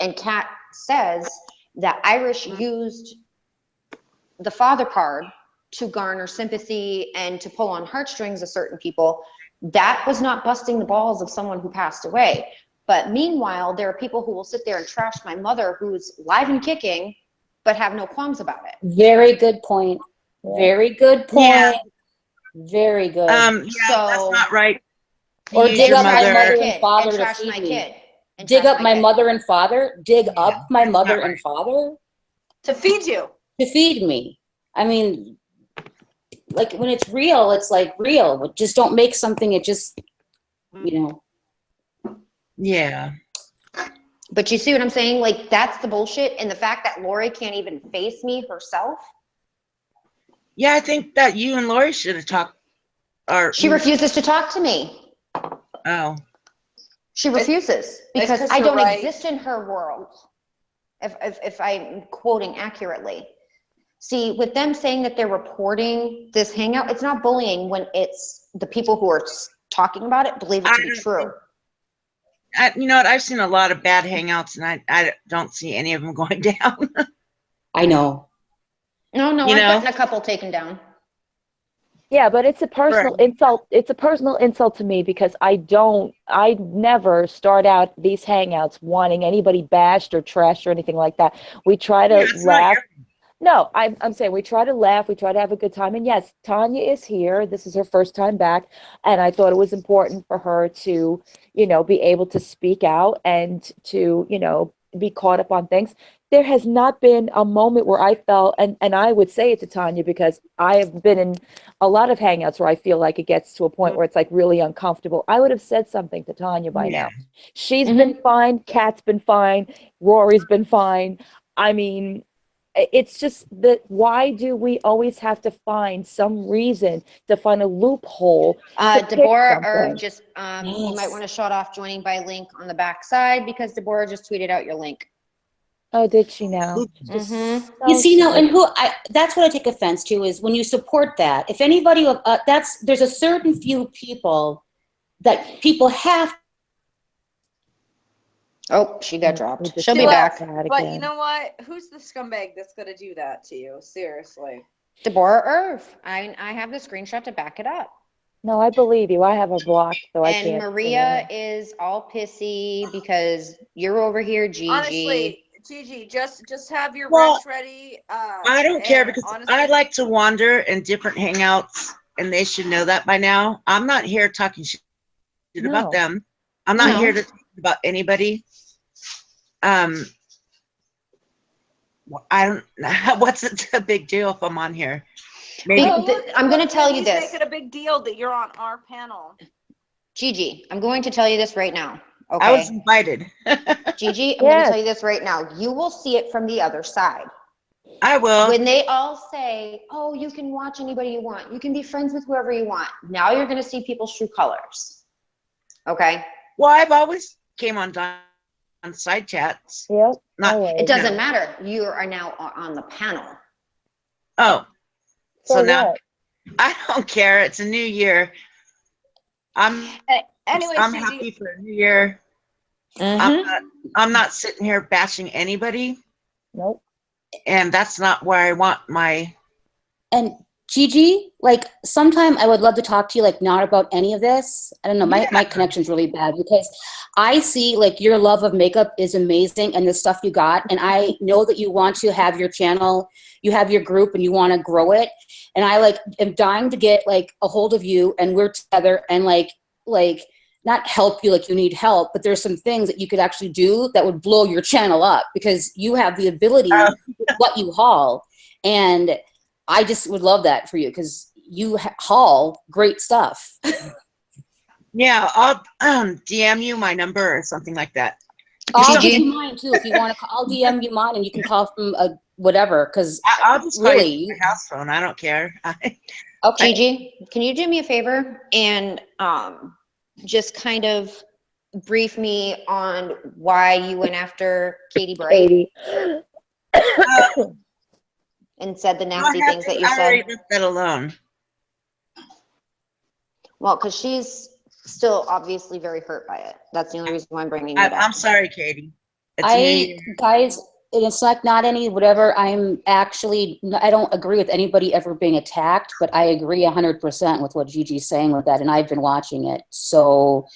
and Kat says that Irish used the father card to garner sympathy and to pull on heartstrings of certain people, that was not busting the balls of someone who passed away. But meanwhile, there are people who will sit there and trash my mother, who's live and kicking, but have no qualms about it. Very good point. Very good point. Yeah. Very good. Yeah, So- that's not right. Or Use dig your up my mother. mother Kid and father to trash feed my me. kid. And Dig trash up my kid. mother and father. Dig Yeah, up my that's mother not and right. father To feed you. to feed me. I mean, like when it's real, it's like real. Just don't make something. It just, you know. Yeah. But you see what I'm saying? Like, that's the bullshit. And the fact that Lori can't even face me herself. Yeah, I think that you and Lori should have talked. Or She refuses to talk to me. Oh. She refuses because 'cause I you're don't right. exist in her world. If I'm quoting accurately. See, with them saying that they're reporting this hangout, it's not bullying when it's the people who are talking about it believe it to be true. You know what? I've seen a lot of bad hangouts, and I don't see any of them going down. I know. No, You I've know? gotten a couple taken down. Yeah, but it's a personal insult. It's a personal insult to me because I never start out these hangouts wanting anybody bashed or trashed or anything like that. We try to Yeah, it's not laugh. your- No, I'm saying we try to laugh, we try to have a good time. And yes, Tanya is here. This is her first time back. And I thought it was important for her to, be able to speak out and to, be caught up on things. There has not been a moment where I felt, and I would say it to Tanya because I have been in a lot of hangouts where I feel like it gets to a point where it's like really uncomfortable. I would have said something to Tanya by now. She's been fine. Kat's been fine. Rory's been fine. I mean, it's just that why do we always have to find some reason to find a loophole to pick Deborah something? Irv just, you might want to shut off joining by link on the back side because Deborah just tweeted out your link. Oh, did she now? Mm-hmm. You see, no, and that's what I take offense to is when you support that. If anybody, there's a certain few people that people have. Oh, she got dropped. She'll She be left, back. but you know what? Who's the scumbag that's gonna do that to you? Seriously. Deborah Irv. I have the screenshot to back it up. No, I believe you. I have her blocked, so I And can't. Maria is all pissy because you're over here, Gigi. Honestly, Gigi, just have your Well, Rex ready. I don't care because honestly, I like to wander in different hangouts, and they should know that by now. I'm not here talking shit about them. I'm not here to talk about anybody. I don't. What's a big deal if I'm on here? Maybe. I'm going to tell you he's this. Make it a big deal that you're on our panel. Gigi, I'm going to tell you this right now. Okay. I was invited. Gigi, I'm going to tell you this right now. You will see it from the other side. I will. When they all say, oh, you can watch anybody you want. You can be friends with whoever you want. Now you're going to see people's true colors. Okay? Well, I've always came on side chats. Yep. It doesn't matter. You are now on the panel. Oh. So now what? I don't care. It's a new year. Anyway, I'm happy for a new year. I'm not sitting here bashing anybody. Nope. And that's not where I want my. And Gigi, like sometime I would love to talk to you, like not about any of this. I don't know, my connection's really bad because I see like your love of makeup is amazing and the stuff you got. And I know that you want to have your channel, you have your group and you want to grow it. And I like am dying to get like a hold of you and we're together and like not help you like you need help, but there's some things that you could actually do that would blow your channel up because you have the ability with what you haul. And I just would love that for you because you haul great stuff. Yeah, I'll DM you my number or something like that. I'll give you mine too if you want to. I'll DM you mine and you can call from whatever. Because I'll just really, call your house phone. I don't care. Okay, Gigi, can you do me a favor and just kind of brief me on why you went after Katie Bright? and said the I'll nasty have things to, that you I already said? left that alone. Well, because she's still obviously very hurt by it. That's the only reason why I'm bringing it I'm up. sorry, Katie. It's New Year. Guys, it's like not any whatever. I'm actually, I don't agree with anybody ever being attacked, but I agree 100% with what Gigi's saying with that, and I've been watching it. So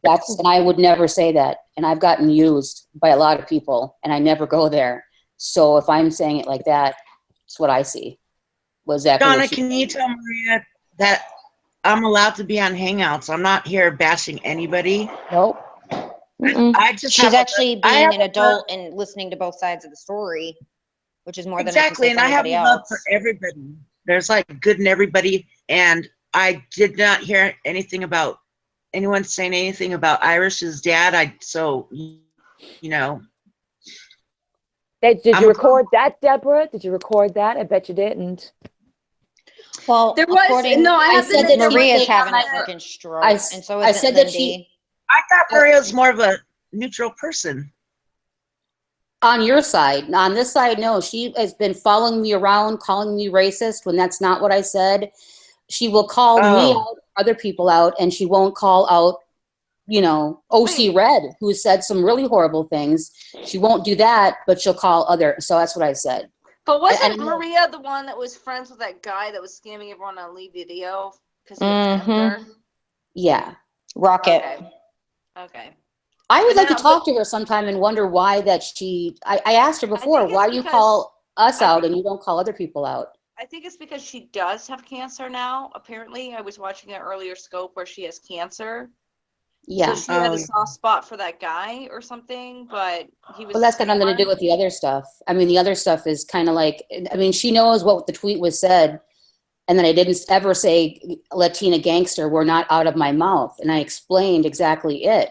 that's, and I would never say that. And I've gotten used by a lot of people, and I never go there. So if I'm saying it like that, it's what I see. Was exactly Donna, what she can you tell Maria that I'm allowed to be on Hangouts? I'm not here bashing anybody. Nope. I just She's have actually I being have an adult and listening to both sides of the story, which is more exactly, than and I I can have say a for love anybody for else. everybody. There's like good in everybody, and I did not hear anything about anyone saying anything about Irish's dad. So you know. Did you record that, Deborah? Did you record that? I bet you didn't. Well, There was no. I have to said admit, that there was Maria's she- having a comment. freaking stroke, I and so I isn't said that Lindy. I thought Maria's more of a neutral person. on your side. On this side, no. She has been following me around, calling me racist when that's not what I said. She will call me out, other people out, and she won't call out, you know, OC Red, who said some really horrible things. She won't do that, but she'll call other. So that's what I said. But wasn't And Maria the one that was friends with that guy that was scamming everyone on Leave Video because he was her? Yeah. Rocket. Okay. I would But like to now- talk to her sometime and wonder why that she. I asked her before, think it's why you because- call us I out think- and you don't call other people out? I think it's because she does have cancer now. Apparently, I was watching an earlier scope where she has cancer. Yeah. So she had a soft spot for that guy or something, but he was. Well, that's got nothing to do with the other stuff. I mean, the other stuff is kind of like, I mean, she knows what the tweet was said, and then I didn't ever say Latina gangster were not out of my mouth, and I explained exactly it.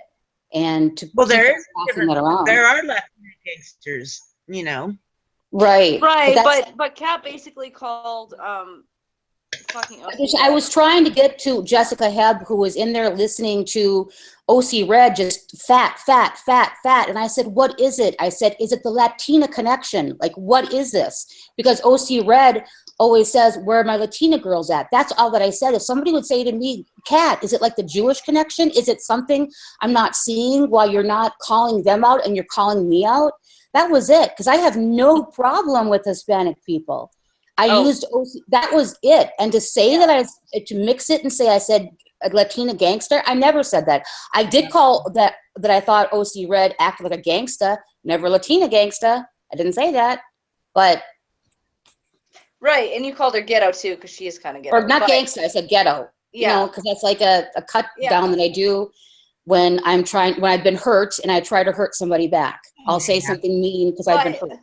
And to Well, keep there is passing that around. there are Latina gangsters, you know. Right. Right, that's- but Kat basically called fucking I was trying to get to Jessica Hebb, who was in there listening to OC Red just fat, fat, fat, fat. And I said, what is it? I said, is it the Latina connection? Like, what is this? Because OC Red always says, where are my Latina girls at? That's all that I said. If somebody would say to me, Kat, is it like the Jewish connection? Is it something I'm not seeing while you're not calling them out and you're calling me out? That was it. Because I have no problem with Hispanic people. I used that was it. And to say that to mix it and say I said a Latina gangster, I never said that. I did call that I thought OC Red acted like a gangsta, never Latina gangsta. I didn't say that, but right, and you called her ghetto too because she is kind of ghetto. or not gangsta. I said ghetto. You know, because that's like a cut down that I do when I've been hurt and I try to hurt somebody back. I'll say something mean because I've been hurt.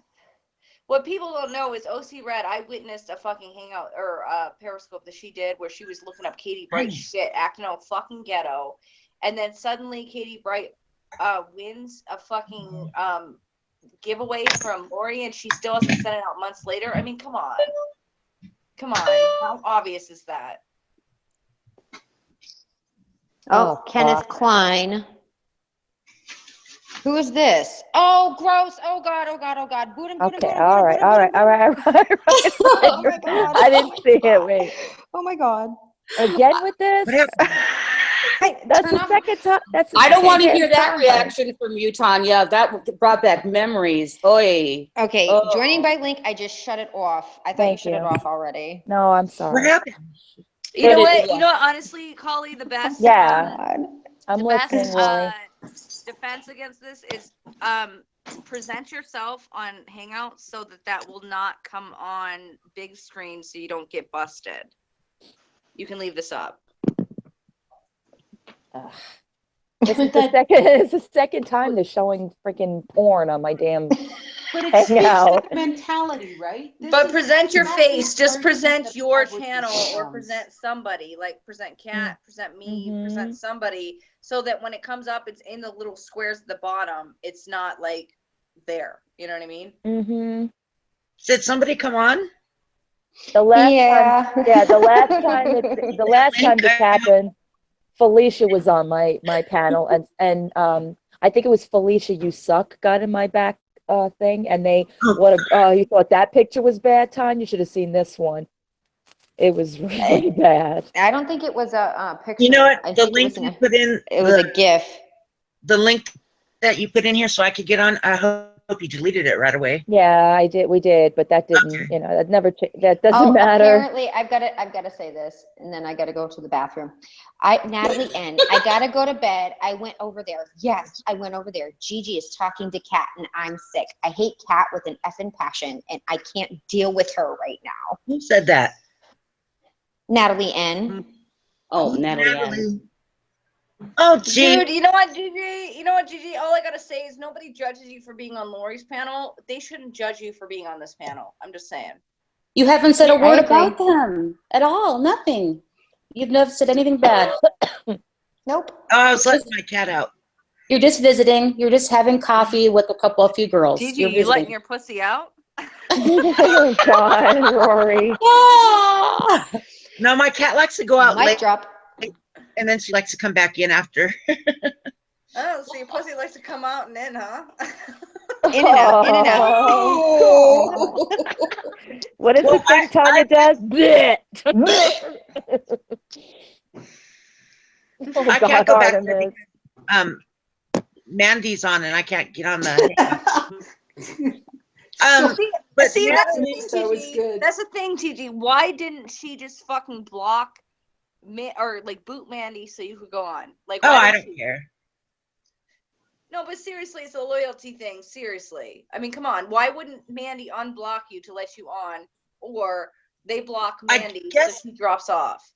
What people don't know is OC Red, I witnessed a fucking hangout or Periscope that she did where she was looking up Katie Bright shit, acting all fucking ghetto. And then suddenly Katie Bright wins a fucking giveaway from Lori and she still hasn't sent it out months later. I mean, come on. Come on. How obvious is that? Oh, Kenneth Klein. Who is this? Oh, gross. Oh, God. Oh, God. Oh, God. Boot him, Okay, all right. Oh my God. I didn't see it. Wait. Oh, my God. Again with this? That's the second time. That's I don't want to hear that time. reaction from you, Tanya. That brought back memories. Oy. Okay, Oh. joining by link. I just shut it off. I thought you shut it off already. No, I'm sorry. What happened? You know what? You know what? Honestly, Collie, the best. Yeah. I'm the listening, best Lori. defense against this is present yourself on Hangouts so that will not come on big screen so you don't get busted. You can leave this up. This is the second time they're showing freaking porn on my damn But it speaks to hangout. the mentality, right? But present your exactly face. Just the present person your that channel or becomes. present somebody. Like present Kat, present me, present somebody. So that when it comes up, it's in the little squares at the bottom. It's not like there. You know what I mean? Mm-hmm. Did somebody come on? The last time, the last time this happened, Felicia was on my panel, and I think it was Felicia You Suck got in my back thing, and they Oh, you thought that picture was bad, Tanya? You should have seen this one. It was really bad. I don't think it was a picture. you know what? I The think link you put in, it was a GIF. the link that you put in here so I could get on, I hope you deleted it right away. Yeah, I did. We did, but that didn't. You know, that never. That doesn't matter. Apparently, I've got to say this, and then I got to go to the bathroom. Natalie N. I got to go to bed. I went over there. Yes, I went over there. Gigi is talking to Kat, and I'm sick. I hate Kat with an effing passion, and I can't deal with her right now. Who said that? Natalie N. Oh, Natalie. Natalie. Oh, gee. Dude, you know what, Gigi? You know what, Gigi? All I gotta say is nobody judges you for being on Lori's panel. They shouldn't judge you for being on this panel. I'm just saying. You haven't said a Yeah, word I agree. about them at all. Nothing. You've never said anything bad. Nope. Oh, I was letting my cat out. You're just visiting. You're just having coffee with a few girls. Gigi, You're you letting visiting. your pussy out? Oh God, Rory. Ah! No, my cat likes to go out Mic late, drop. and then she likes to come back in after. Oh, so your pussy likes to come out and in, huh? In and out. In and out. Oh, what is Well, the thing Tanya does? Blech. Oh I God, can't go back there Artemis. because Mandy's on, and I can't get on the. But See, that's the Natalie, thing, That was Gigi. good. That's the thing, Gigi. Why didn't she just fucking block or like boot Mandy so you could go on? Like, oh, why I didn't don't she? care. No, but seriously, it's a loyalty thing. Seriously. I mean, come on. Why wouldn't Mandy unblock you to let you on? Or they block Mandy so she drops off?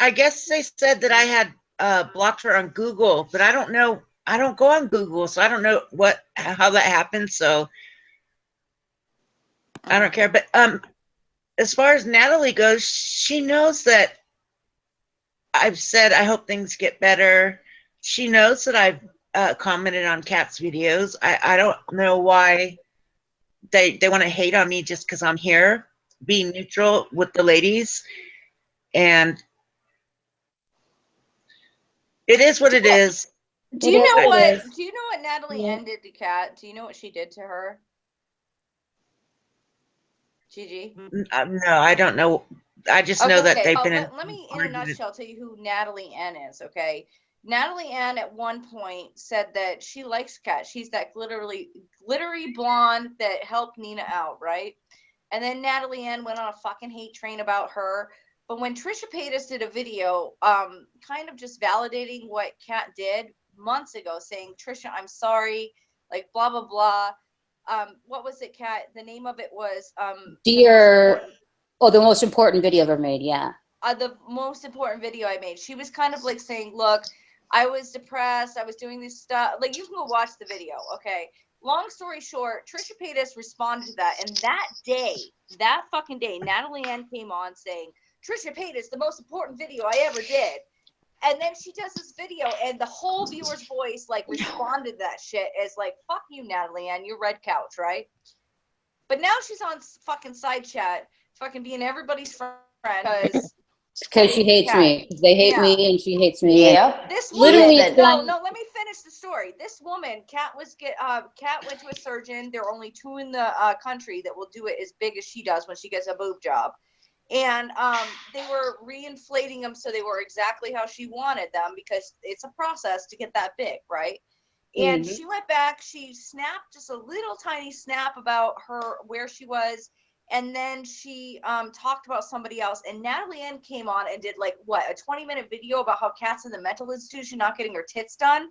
I guess they said that I had blocked her on Google, but I don't know. I don't go on Google, so I don't know how that happened. So I don't care. But as far as Natalie goes, she knows that I've said I hope things get better. She knows that I've commented on Kat's videos. I don't know why they want to hate on me just because I'm here, being neutral with the ladies, and it is what it is. Do you know what? is. Do you know what Natalie Yeah. N did to Kat? Do you know what she did to her? Gigi. No, I don't know. I just know that they've been in. Let me, in a nutshell, tell you who Natalie N is. Okay, Natalie N at one point said that she likes Kat. She's that glittery blonde that helped Nina out, right? And then Natalie N went on a fucking hate train about her. But when Trisha Paytas did a video, kind of just validating what Kat did months ago, saying, Trisha, I'm sorry, like blah blah blah. What was it, Kat? The name of it was Dear, the most important video I've ever made. Yeah. the most important video I made. She was kind of like saying, look, I was depressed. I was doing this stuff. Like, you can go watch the video. Okay. Long story short, Trisha Paytas responded to that. And that fucking day, Natalie Ann came on saying, Trisha Paytas, the most important video I ever did. And then she does this video and the whole viewer's voice like responded to that shit as like, fuck you, Natalie Ann, you're red couch, right? But now she's on fucking side chat, fucking being everybody's friend Because she hates me. They hate me and she hates me. Yep. This Literally, woman, no, let me finish the story. This woman, Kat went to a surgeon. There are only 2 in the country that will do it as big as she does when she gets a boob job. And they were reinflating them so they were exactly how she wanted them because it's a process to get that big, right? And she went back, she snapped just a little tiny snap about her, where she was. And then she talked about somebody else. And Natalie Ann came on and did like, what, a 20-minute video about how Kat's in the mental institution not getting her tits done?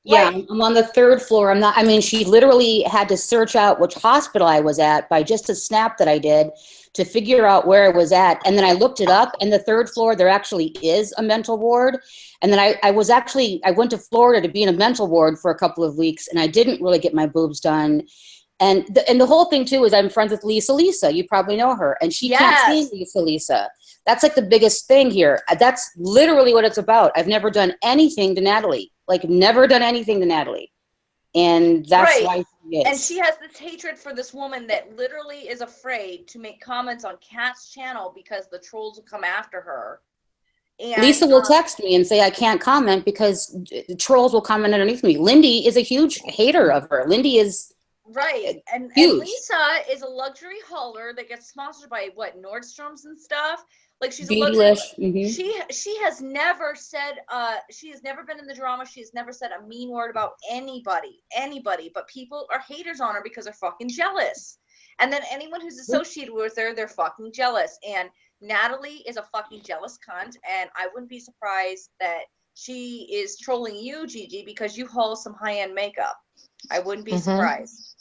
Yeah, I'm on the 3rd floor. She literally had to search out which hospital I was at by just a snap that I did to figure out where I was at. And then I looked it up, and the 3rd floor, there actually is a mental ward. And then I went to Florida to be in a mental ward for a couple of weeks, and I didn't really get my boobs done. And the whole thing too is I'm friends with Lisa. You probably know her, and she can't see Lisa. That's like the biggest thing here. That's literally what it's about. I've never done anything to Natalie, and that's why she is. And she has this hatred for this woman that literally is afraid to make comments on Kat's channel because the trolls will come after her. And Lisa will text me and say I can't comment because the trolls will comment underneath me. Lindy is a huge hater of her. Lindy is right, and huge. Lisa is a luxury hauler that gets sponsored by what, Nordstrom's and stuff. Like she's a Beautylish. luxury. She has never said she has never been in the drama. She has never said a mean word about anybody. But people are haters on her because they're fucking jealous. And then anyone who's associated with her, they're fucking jealous. And Natalie is a fucking jealous cunt, and I wouldn't be surprised that she is trolling you, Gigi, because you haul some high-end makeup. I wouldn't be surprised.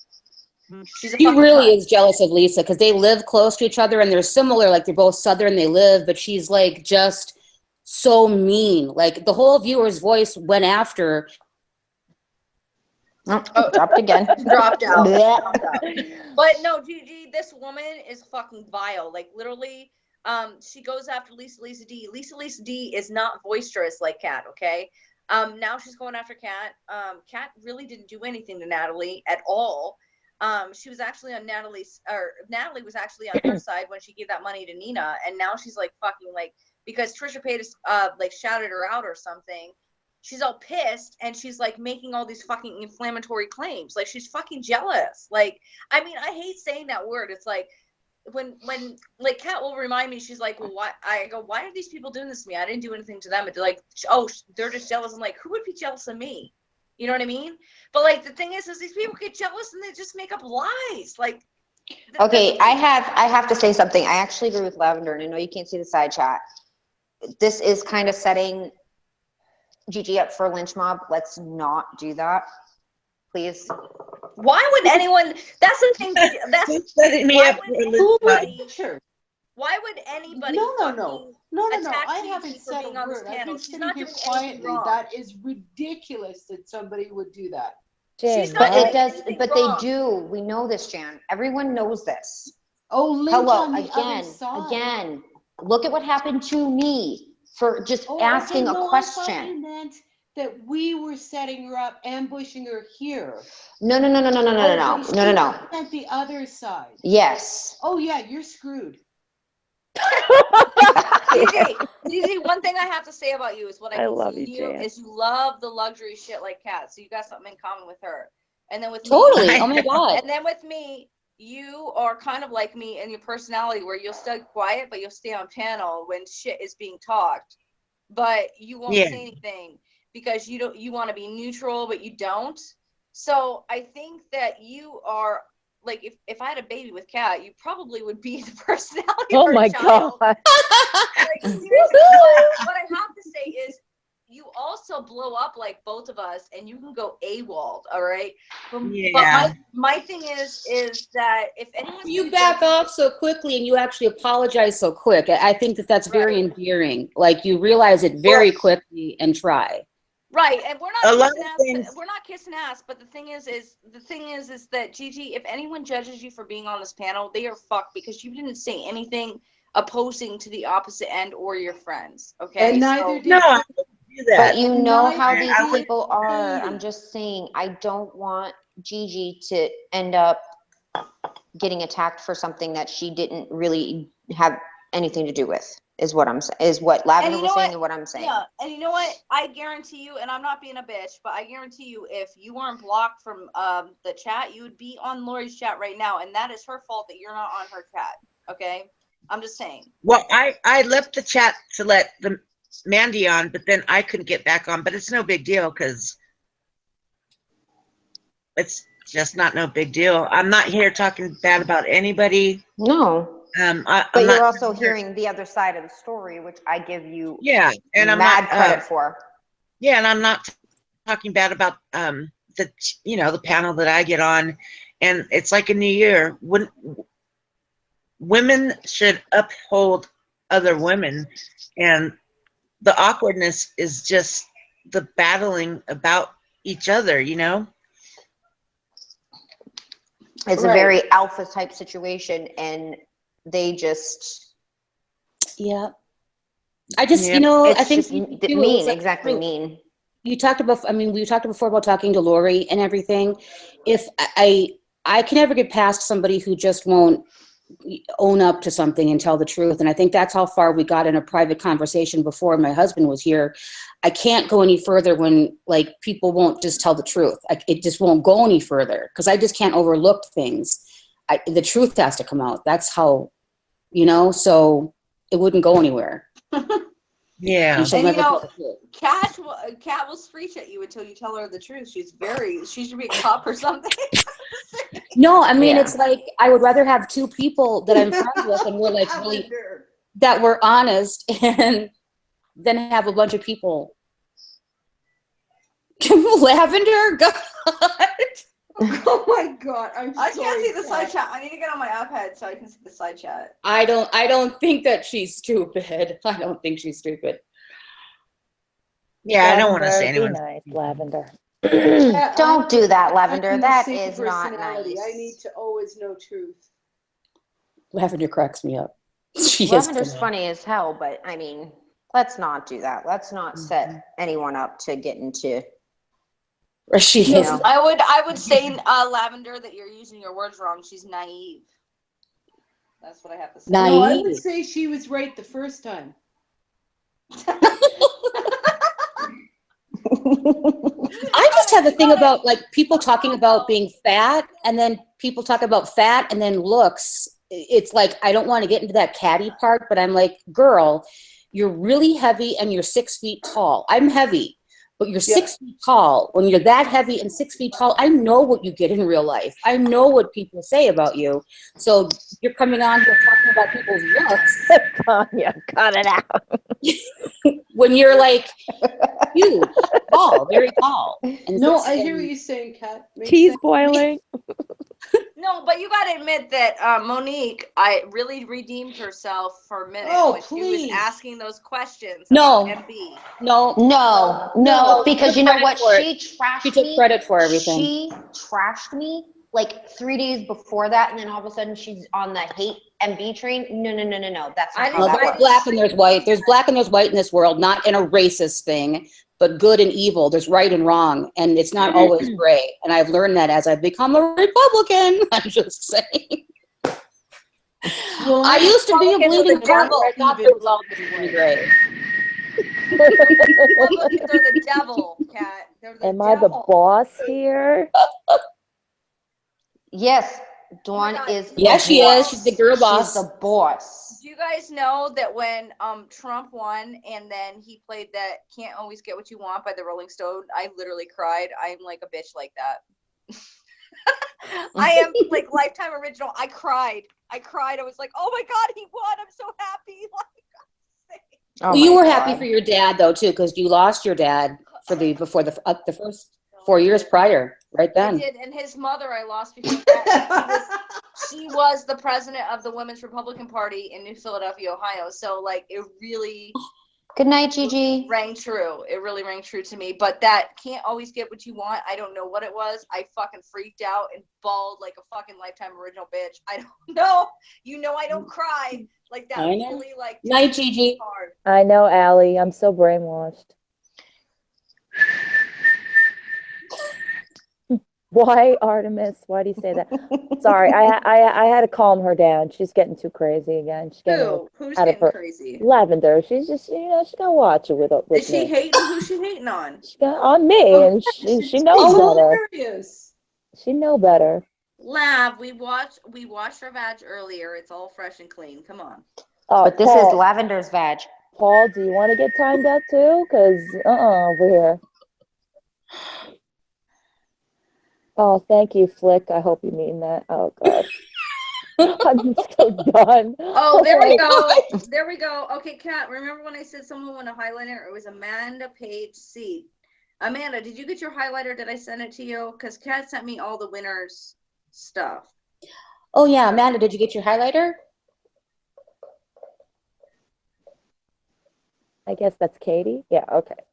She's a He fucking really cunt. is jealous of Lisa because they live close to each other and they're similar. Like they're both Southern, they live, but she's like just so mean. Like the whole viewer's voice went after. Oh, dropped again. Dropped out. But no, Gigi, this woman is fucking vile. Like literally, she goes after Lisa D. Lisa D is not boisterous like Kat, okay? Now she's going after Kat. Kat really didn't do anything to Natalie at all. She was actually on Natalie was actually on her side when she gave that money to Nina, and now she's like fucking like, because Trisha Paytas like shouted her out or something. She's all pissed and she's like making all these fucking inflammatory claims. Like she's fucking jealous. Like, I mean, I hate saying that word. It's like when like Kat will remind me, she's like, well, why? I go, why are these people doing this to me? I didn't do anything to them. And they're like, oh, they're just jealous. I'm like, who would be jealous of me? You know what I mean? But like the thing is these people get jealous and they just make up lies. Like, okay, I have to say something. I actually agree with Lavender, and I know you can't see the side chat. This is kind of setting Gigi up for a lynch mob. Let's not do that, please. Why would anyone? That's the thing. That's setting me up for a lynch mob. Sure. Why would anybody? No. I Gigi haven't for said being a on this word. I've panel? been She's sitting not here doing anything quietly. wrong. That is ridiculous that somebody would do that. She's But not it doing does. anything But wrong. they do. We know this, Jan. Everyone knows this. Oh, lynch Hello on the other side. again. Look at what happened to me for just asking a question. I thought you meant that we were setting her up, ambushing her here. No. At the other side. Yes. Oh yeah, you're screwed. Gigi, one thing I have to say about you is what I can love see in you, you Jan. is you love the luxury shit like Kat. So you got something in common with her. And then with Totally. me, Oh my God. and then with me, you are kind of like me in your personality where you'll stay quiet, but you'll stay on panel when shit is being talked. But you won't say anything because you want to be neutral, but you don't. So I think that you are like, if I had a baby with Kat, you probably would be the personality Oh of my her child. God. Like, seriously, what I have to say is you also blow up like both of us and you can go AWOL, all right? But my thing is that if anyone You back off so quickly and you actually apologize so quick. I think that that's very endearing. Like you realize it very quickly and try. Right, and we're not kissing ass, but the thing is that Gigi, if anyone judges you for being on this panel, they are fucked because you didn't say anything opposing to the opposite end or your friends. Okay, and neither did I don't do that. But you know how these people are. I'm just saying, I don't want Gigi to end up getting attacked for something that she didn't really have anything to do with. Is what Lavender was saying and what I'm saying. Yeah, and you know what? I guarantee you, and I'm not being a bitch, but I guarantee you, if you weren't blocked from the chat, you would be on Lori's chat right now, and that is her fault that you're not on her chat. Okay, I'm just saying. Well, I left the chat to let the Mandy on, but then I couldn't get back on. But it's no big deal because it's just no big deal. I'm not here talking bad about anybody. No. But you're also hearing the other side of the story, which I give you and I'm mad not, credit for. Yeah, and I'm not talking bad about the panel that I get on, and it's like a new year when women should uphold other women, and the awkwardness is just the battling about each other, It's a very alpha type situation, and they just I just I think mean exactly mean. You talked about we talked before about talking to Lori and everything. If I can never get past somebody who just won't own up to something and tell the truth. And I think that's how far we got in a private conversation before my husband was here. I can't go any further when like people won't just tell the truth. It just won't go any further because I just can't overlook things. The truth has to come out. That's how, so it wouldn't go anywhere. Yeah. And she'll And never tell the truth. Kat will screech at you until you tell her the truth. She should be a cop or something. No, I mean, Yeah. it's like, I would rather have two people that I'm friends with and we're like really, that we're honest and then have a bunch of people. Lavender? God. Oh my God. I can't see the side chat. I need to get on my iPad so I can see the side chat. I don't think that she's stupid. I don't think she's stupid. Yeah, I don't want to say Lavender, anyone. be nice, Lavender. Don't do that, Lavender. Acting That the is same not personality. nice. I need to always know truth. Lavender cracks me up. She Lavender's is funny as hell, but I mean, let's not do that. Let's not set anyone up to get into. Or she You is. know. I would say, Lavender, that you're using your words wrong. She's naive. That's what I have to say. No, I Naive. would say she was right the first time. I just have a thing about like people talking about being fat and then people talk about fat and then looks. It's like, I don't want to get into that catty part, but I'm like, girl, you're really heavy and you're 6 feet tall. I'm heavy, but you're 6 feet tall. When you're that heavy and 6 feet tall, I know what you get in real life. I know what people say about you. So you're coming on here talking about people's looks. Tanya, cut it out. When you're like huge, tall, very tall. And No, I hear what you're saying, Kat. Makes Tea's sense. boiling. No, but you got to admit that Monique, I really redeemed herself for a minute when she please. was asking those questions No. about MB. No, because she you know took what? credit She trashed She took me. credit for everything. She trashed me like 3 days before that, and then all of a sudden she's on the hate MB train. No. That's not how Well, that there's works. black and there's white. There's black and there's white in this world, not in a racist thing, but good and evil. There's right and wrong, and it's not always gray. And I've learned that as I've become a Republican. I'm just saying. Well, I used to be a Republicans are bleeding the heart devil. where I thought there was always going to be gray. Republicans are the devil, Kat. They're the Am I the devil. boss here? Yes, Oh my Dawn God. is. Yes, the she is. boss. She's the girl boss. She's the boss. Do you guys know that when Trump won and then he played that "Can't Always Get What You Want" by the Rolling Stone, I literally cried. I'm like a bitch like that. I am like Lifetime original. I cried. I was like, oh my God, he won. I'm so happy. Oh Well, you my were God. happy for your dad though too, because you lost your dad before the first 4 years prior, right I then. did, and his mother I lost before that. She was the president of the Women's Republican Party in New Philadelphia, Ohio. So like it really Good night, Gigi. rang true. It really rang true to me. But that "Can't Always Get What You Want," I don't know what it was. I fucking freaked out and bawled like a fucking Lifetime original bitch. I don't know. You know I don't cry. Like that I know. really like Night, Gigi. hard. I know, Allie. I'm so brainwashed. Why, Artemis? Why do you say that? Sorry, I had to calm her down. She's getting too crazy again. She's getting Who's out of getting her crazy? Lavender. She's just she's gonna watch it with Is she me. hating? Who's she hating on? She got on me, and she knows better. Hilarious. She know better. Lav, we watched her vag earlier. It's all fresh and clean. Come on. Oh, But this Paul, is Lavender's vag. Paul, do you want to get timed out too? Cause over here. Oh, thank you, Flick. I hope you mean that. Oh God. I'm so done. Oh, there we Like, go. There we go. Okay, Kat, remember when I said someone want a highlighter? It was Amanda Page C. Amanda, did you get your highlighter? Did I send it to you? Because Kat sent me all the winners' stuff. Oh yeah, Amanda, did you get your highlighter? I guess that's Katie. Yeah. Okay.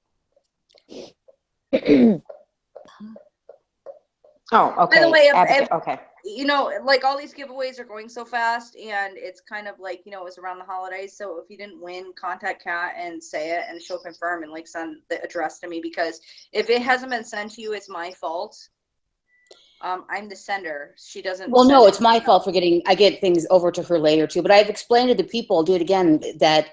Oh, okay. By the way, okay. You know, like all these giveaways are going so fast, and it's kind of like, you know, it was around the holidays. So if you didn't win, contact Kat and say it, and she'll confirm and like send the address to me, because if it hasn't been sent to you, it's my fault. I'm the sender. She doesn't. Well, send no, it's my anything fault else. for I get things over to her later too. But I've explained to the people, I'll do it again, that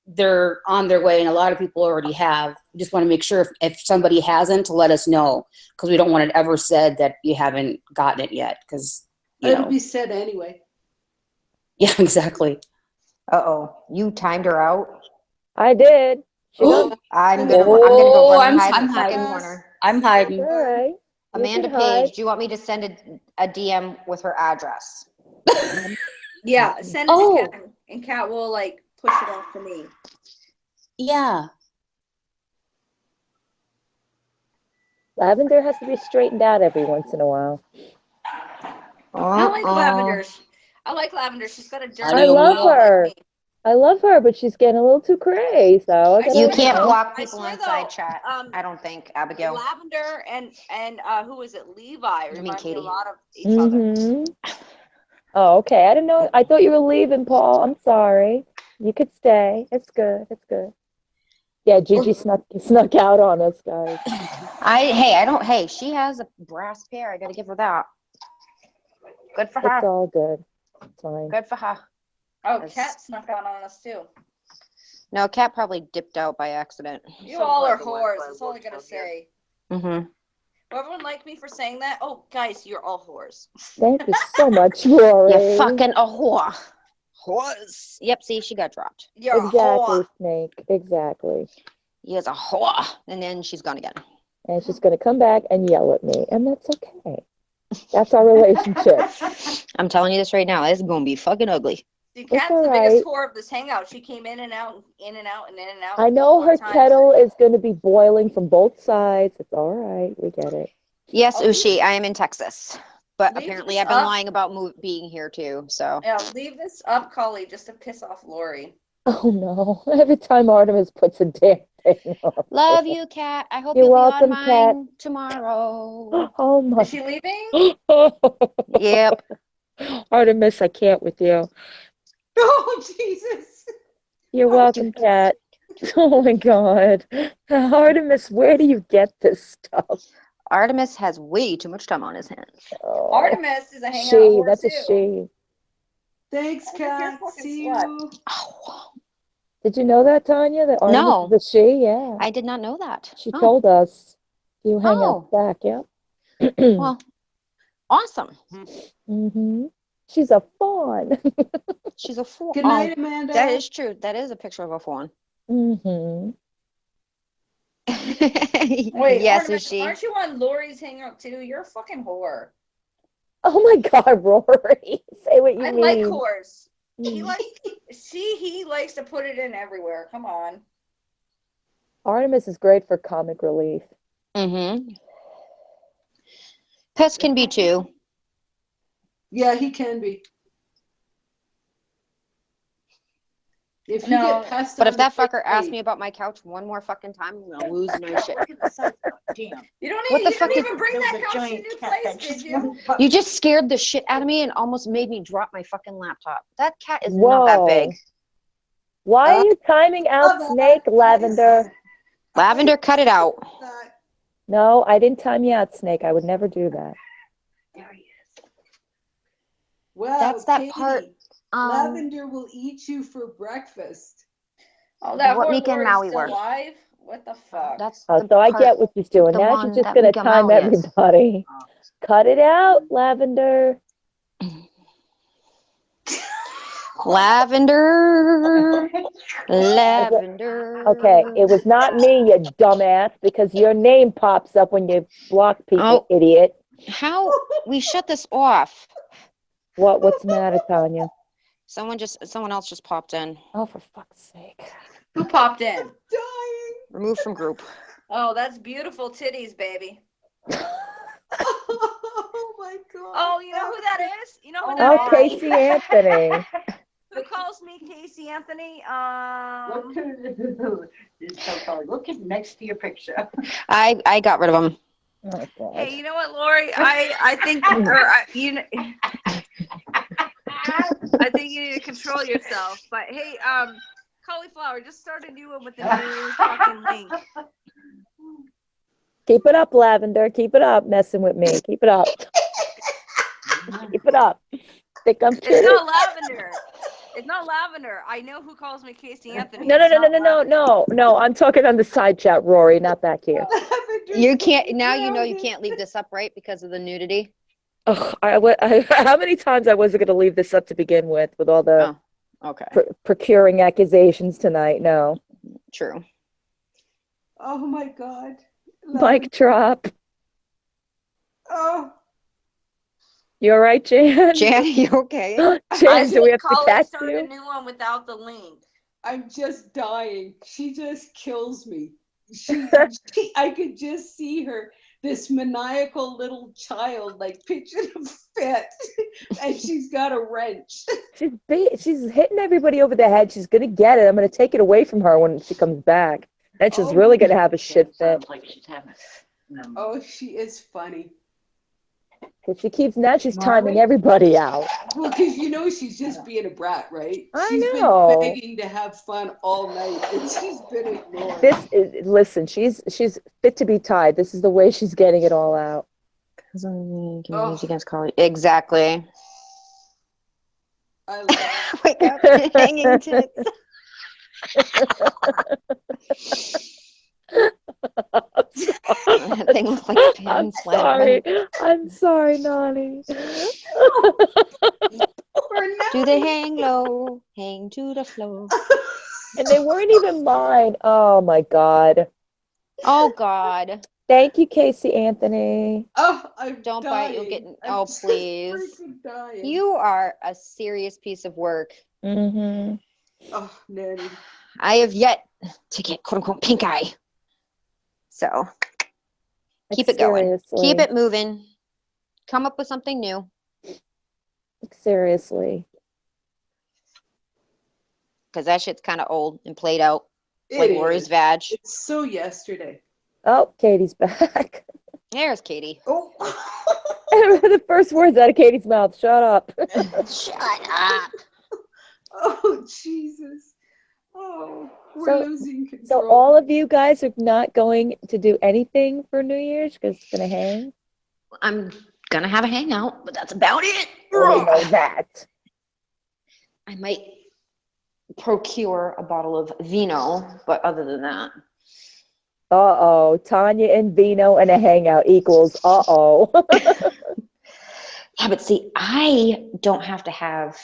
they're on their way, and a lot of people already have. We just want to make sure if somebody hasn't, to let us know, because we don't want it ever said that you haven't gotten it yet, because It'll be said anyway. Yeah, exactly. Uh-oh. You timed her out? I did. She got. I'm gonna go run and hide in the fucking hiding. corner. I'm hiding. All right. Amanda Page, do you want me to send a DM with her address? Yeah, send it to Kat, and Kat will like push it off to me. Yeah. Lavender has to be straightened out every once in a while. I like Lavender. I like Lavender. She's got a dirty. I love her. I love her, but she's getting a little too crazy. So You can't block people on side chat. I don't think, Abigail. Lavender and who is it? Levi. You mean Katie? A lot of each other. Oh, okay. I didn't know. I thought you were leaving, Paul. I'm sorry. You could stay. It's good. It's good. Yeah, Gigi snuck out on us, guys. Hey, she has a brass pair. I gotta give her that. Good for her. It's all good. It's fine. Good for her. Oh, Kat snuck out on us too. No, Kat probably dipped out by accident. You all are whores. That's all I gotta say. Mm-hmm. Will everyone like me for saying that? Oh, guys, you're all whores. Thank you so much, Rory. You're fucking a whore. Whores. Yep, see, she got dropped. You're Exactly, a whore. Snake. Exactly. He is a whore. And then she's gone again. And she's going to come back and yell at me. And that's okay. That's our relationship. I'm telling you this right now. This is going to be fucking ugly. See, Kat's the biggest whore of this hangout. She came in and out, in and out, and in and out. I know her kettle is going to be boiling from both sides. It's all right. We get it. Yes, Ushi, I am in Texas. But Leave apparently this I've been up. lying about being here too, so. Yeah, leave this up, Choly, just to piss off Lori. Oh, no. Every time Artemis puts a damn thing up. Love you, Kat. I hope You're you'll welcome, be on Kat. mine tomorrow. Oh, my. Is she leaving? Yep. Artemis, I can't with you. Oh, Jesus. You're welcome, Kat. Oh, my God. Artemis, where do you get this stuff? Artemis has way too much time on his hands. Oh, Artemis is a hangout she. whore That's too. a she. Thanks, Kat. See you. Did you know that, Tanya? That Artemis No. is a she? Yeah. I did not know that. She told us. You hang Oh. out back, yeah. Well, awesome. Mm-hmm. She's a fawn. She's a fawn. Good night, Amanda. That is true. That is a picture of a fawn. Mm-hmm. Wait, yes, Artemis, is she? aren't you on Lori's hangout too? You're a fucking whore. Oh my God, Rory. Say what you I mean. like whores. He likes to put it in everywhere. Come on. Artemis is great for comic relief. Mm-hmm. Pest can be too. Yeah, he can be. If you get pest But on if that the fucker asks me about my couch one more fucking time, I'm gonna lose my shit. Damn. You don't What the you fuck didn't is- even bring There was that a couch to giant new cat place, that did just you? You just scared the shit out of me and almost made me drop my fucking laptop. That cat is Whoa. not that big. Why are you timing out Snake, Lavender? Lavender, cut it out. No, I didn't time you out, Snake. I would never do that. There he is. Well, That's that Katie, part. Lavender will eat you for breakfast. Oh, that What poor weekend Lori's Maui still were? alive? What the fuck? That's Oh, the so I part get what she's doing. the Now one she's just that going to weekend time Maui is. everybody. Cut it out, Lavender. Lavender. Lavender. Okay, it was not me, you dumbass, because your name pops up when you block people, idiot. How we shut this off? What's the matter, Tanya? Someone else just popped in. Oh, for fuck's sake. Who popped in? Dying. Removed from group. Oh, that's beautiful titties, baby. Oh my God. Oh, you know who that is? You know who Oh, that is? Casey Anthony. Who calls me Casey Anthony? It's so color. Look at next to your picture. I got rid of him. Oh, God. Hey, you know what, Lori? I think I think you need to control yourself. But hey, cauliflower, just start a new one with the new fucking link. Keep it up, Lavender. Keep it up, messing with me. Keep it up. Keep it up. Think I'm It's kidding? not Lavender. It's not Lavender. I know who calls me Casey Anthony. No. It's not Lavender. No. I'm talking on the side chat, Rory, not back here. You can't now. You know you can't leave this up, right, because of the nudity. Ugh, how many times I wasn't going to leave this up to begin with all the Okay. procuring accusations tonight? No. True. Oh my God. Mic drop. Oh. You all right, Jan? Jan, you okay? Jan, do we have to Colin catch started you? a new one without the link. I'm just dying. She just kills me. I could just see her, this maniacal little child, like pitching a fit, and she's got a wrench. She's hitting everybody over the head. She's gonna get it. I'm gonna take it away from her when she comes back. Then she's really gonna have a shit fit. Oh, she is funny. Because she's timing everybody out. Well, because she's just being a brat, right? I She's know. been begging to have fun all night, and she's been ignored. Listen, she's fit to be tied. This is the way she's getting it all out. Against Choly. Exactly. I love Wake up, hanging tits. That thing looks like a pan I'm sorry, Nani. Do they hang low? Hang to the floor. And they weren't even mine. Oh my God. Oh God. Thank you, Casey Anthony. Oh, I'm Don't dying. bite. You'll get. I'm Oh just please. freaking dying. You are a serious piece of work. Mm-hmm. Oh, Nanny. I have yet to get quote unquote pink eye. So keep it going. Seriously. Keep it moving. Come up with something new. Seriously. Because that shit's kind of old and played out. It Like is. Lori's vag. It's so yesterday. Oh, Katie's back. There's Katie. Oh. The first words out of Katie's mouth. Shut up. Shut up. Oh, Jesus. Oh, we're losing control. So all of you guys are not going to do anything for New Year's because it's going to hang? I'm going to have a hangout, but that's about it. Oh, we know that. I might procure a bottle of vino, but other than that. Uh-oh. Tanya and Vino and a hangout equals uh-oh. Yeah, but see, I don't have to have,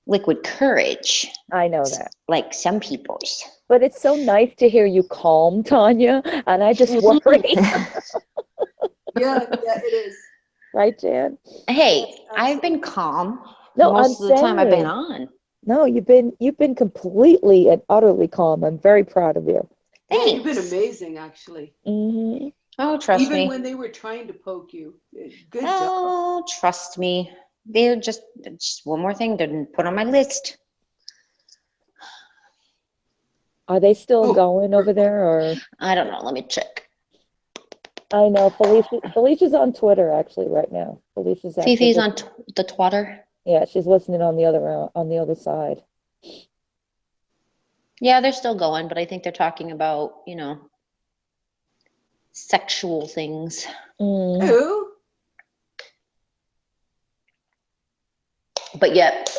liquid courage. I know that. Like some people's. But it's so nice to hear you calm, Tanya, and I just worry. Yeah, it is. Right, Jan? Hey, I've been calm No, most of the time I've been on. No, you've been completely and utterly calm. I'm very proud of you. Thanks. You've been amazing, actually. Mm-hmm. Oh, trust me. Even when they were trying to poke you. Good job. Oh, trust me. They're just one more thing to put on my list. Are they still going over there, or? I don't know. Let me check. I know Felicia's on Twitter actually right now. Felicia's Fifi's on the Twitter. Yeah, she's listening on the other side. Yeah, they're still going, but I think they're talking about, sexual things. Mm. Who? But yet,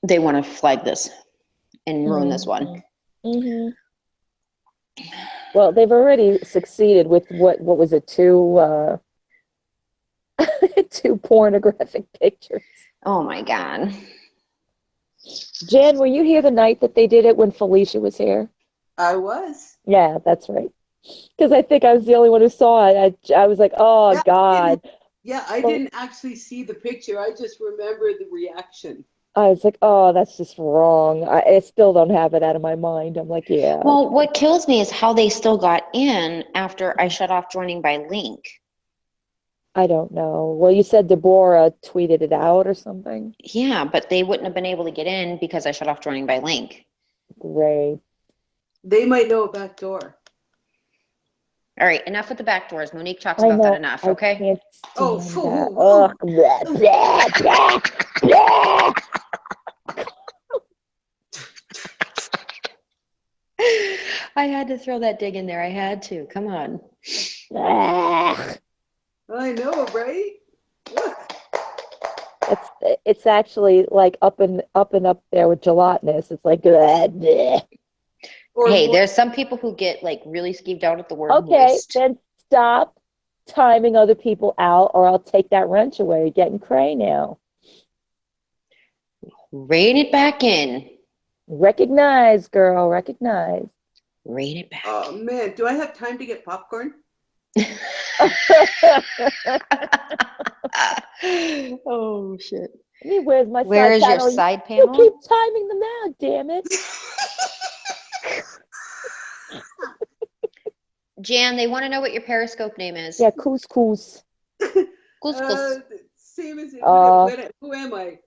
they want to flag this and ruin this one. Mm-hmm. Well, they've already succeeded with what was it, two pornographic pictures. Oh my God. Jan, were you here the night that they did it when Felicia was here? I was. Yeah, that's right. Because I think I was the only one who saw it. I was like, oh, Yeah, God. I didn't actually see the picture. I just remember the reaction. I was like, oh, that's just wrong. I still don't have it out of my mind. I'm like, yeah. Well, what kills me is how they still got in after I shut off joining by link. I don't know. Well, you said Deborah tweeted it out or something. Yeah, but they wouldn't have been able to get in because I shut off joining by link. Great. They might know a back door. All right, enough with the back doors. Monique talks about that enough, okay? I can't Oh, stand that. oh, Blah, blah, blah, blah. I had to throw that dig in there. I had to. Come on. I know, right? Look. It's actually like up and up there with gelatinous. It's like bleh. Hey, there's some people who get like really skeeved out at the word Okay, moist. then stop timing other people out, or I'll take that wrench away. You're getting cray now. Rein it back in. Recognize, girl. Recognize. Rein it back. Oh man, do I have time to get popcorn? Oh shit. I mean, where's my Where side is your panel? side panel? You keep timing them out, damn it. Jan, they want to know what your Periscope name is. Yeah, couscous. Couscous. Same as who am I?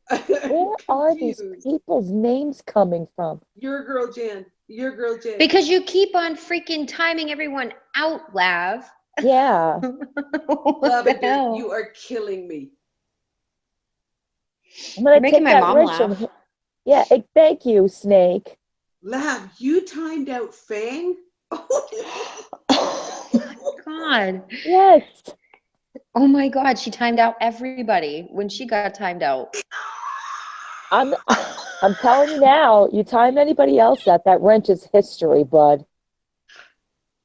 Where are these people's names coming from? Your girl Jan. Your girl Jan. Because you keep on freaking timing everyone out, Lav. Yeah. Lavender, you are killing me. I'm gonna You're making take my that mom wrench laugh. and yeah, thank you, Snake. Lav, you timed out Fang? Oh my God. Yes. Oh my God, she timed out everybody when she got timed out. I'm telling you now, you time anybody else out, that wrench is history, bud.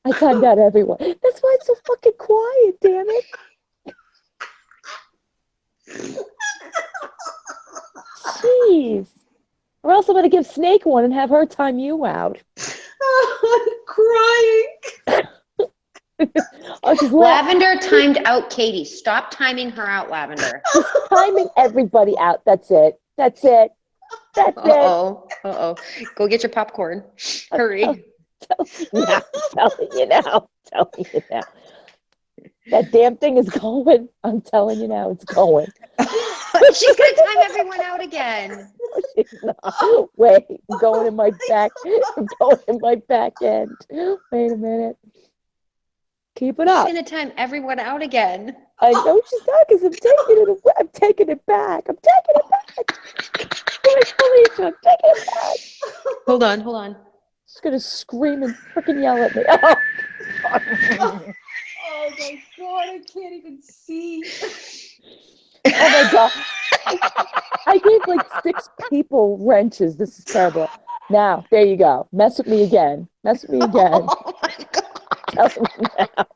I timed out everyone. That's why it's so fucking quiet, damn it. Jeez. Or else I'm gonna give Snake one and have her time you out. I'm crying. Oh, she's Lavender timed out Katie. Stop timing her out, Lavender. She's timing everybody out. That's it. That's it. That's it. Uh-oh. Go get your popcorn. Hurry. Telling you now. That damn thing is going. I'm telling you now, it's going. She's gonna time everyone out again. Wait, I'm going in my back. I'm going in my back end. Wait a minute. Keep it up. She's gonna time everyone out again. I know she's not, because I'm taking it away. I'm taking it back. I'm taking it back. Felicia, I'm taking it back. Hold on. She's gonna scream and freaking yell at me. Oh. Oh my God, I can't even see. Oh my God. I gave like 6 people wrenches. This is terrible. Now, there you go. Mess with me again. Oh my God. Tell me now.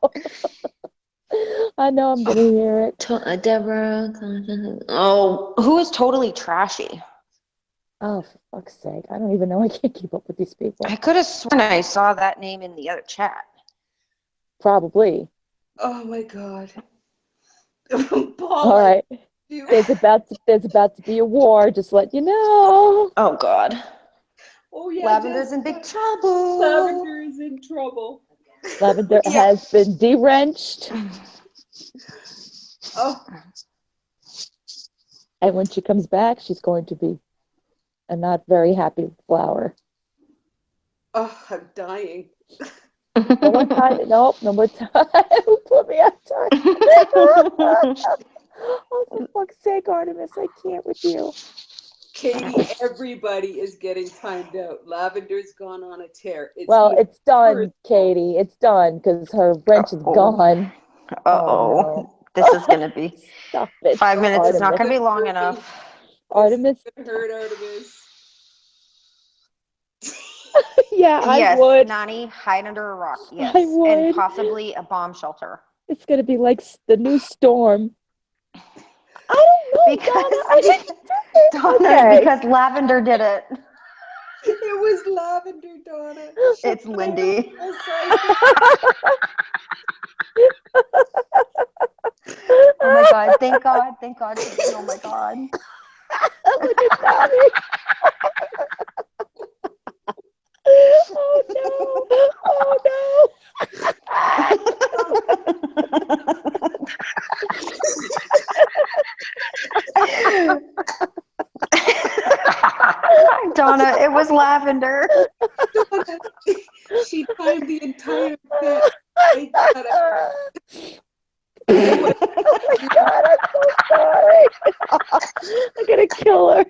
I know I'm gonna hear it. Deborah. Oh, who is totally trashy? Oh, for fuck's sake. I don't even know. I can't keep up with these people. I could have sworn I saw that name in the other chat. Probably. Oh my God. All right. There's about to be a war, just let you know. Oh God. Oh yeah. Lavender's in big trouble. Lavender is in trouble. Lavender has been de-wrenched. Oh. And when she comes back, she's going to be a not very happy flower. Oh, I'm dying. No more time. Nope, no more time. Put me on time. Oh, for fuck's sake, Artemis, I can't with you. Katie, everybody is getting timed out. Lavender's gone on a tear. It's done, Katie. It's done, because her wrench is gone. Oh, no. This is going to be... Stop it. 5 minutes Artemis. is not going to be long enough. Artemis. It's gonna hurt Artemis. Yeah, I yes, would. Nani, hide under a rock. Yes, I would. and possibly a bomb shelter. It's going to be like the new storm. I don't know, Donna. I didn't do it. Donna, Okay. because Lavender did it. It was Lavender, Donna. It's Lindy. Oh my God! Thank God! Oh my God! Look at Tommy. Oh no! Donna, it was Lavender. Donna, she timed the entire bit. Oh my God, I'm so sorry. I'm gonna kill her.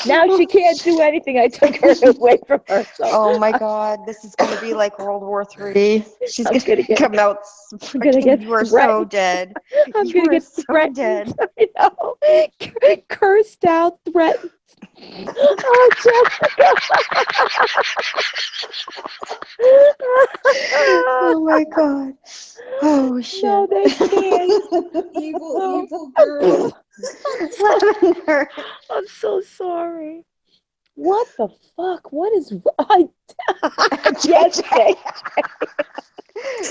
Now she can't do anything. I took her away from her. So Oh my God, this is gonna be like World War III. She's I'm gonna get- come out. I'm gonna get You are so threatened. dead. I'm You gonna are get so threatened. dead. I know. Cursed out, threatened. Oh, Jessica. Oh my God. Oh shit. No, they can't. Evil girl. Lavender. I'm so sorry. What the fuck? What is wrong? Yes, Jay.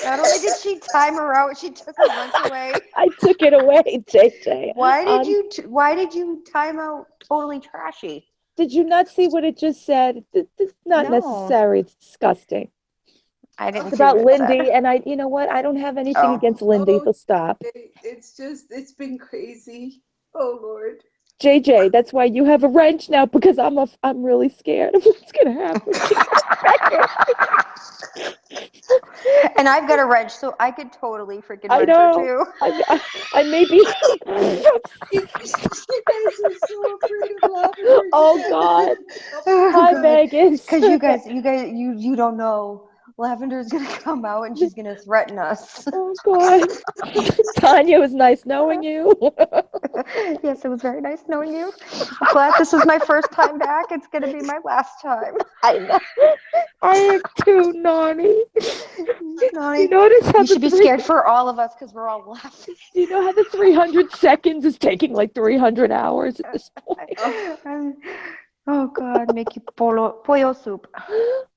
Not only did she time her out, she took her lunch away. I took it away, JJ. Why did you time out totally trashy? Did you not see what it just said? It's not No. necessary. It's disgusting. I didn't It's see about what it said. Lindy, and you know what? I don't have anything Oh. against Lindy. So stop. It's been crazy. Oh Lord. JJ, that's why you have a wrench now, because I'm really scared of what's gonna happen. And I've got a wrench, so I could totally freaking I wrench know. her too. I may be. You guys are so afraid of Lavender. Oh God. Hi, Vegas. Because you don't know. Lavender's gonna come out and she's gonna threaten us. Oh God. Tanya, it was nice knowing you. Yes, it was very nice knowing you. I'm glad this was my first time back. It's gonna be my last time. I know. I am too, Nani. Nani, You notice how you should be scared for all of us because we're all laughing. Do you know how the 300 seconds is taking like 300 hours at this point? Oh God, make you pollo soup.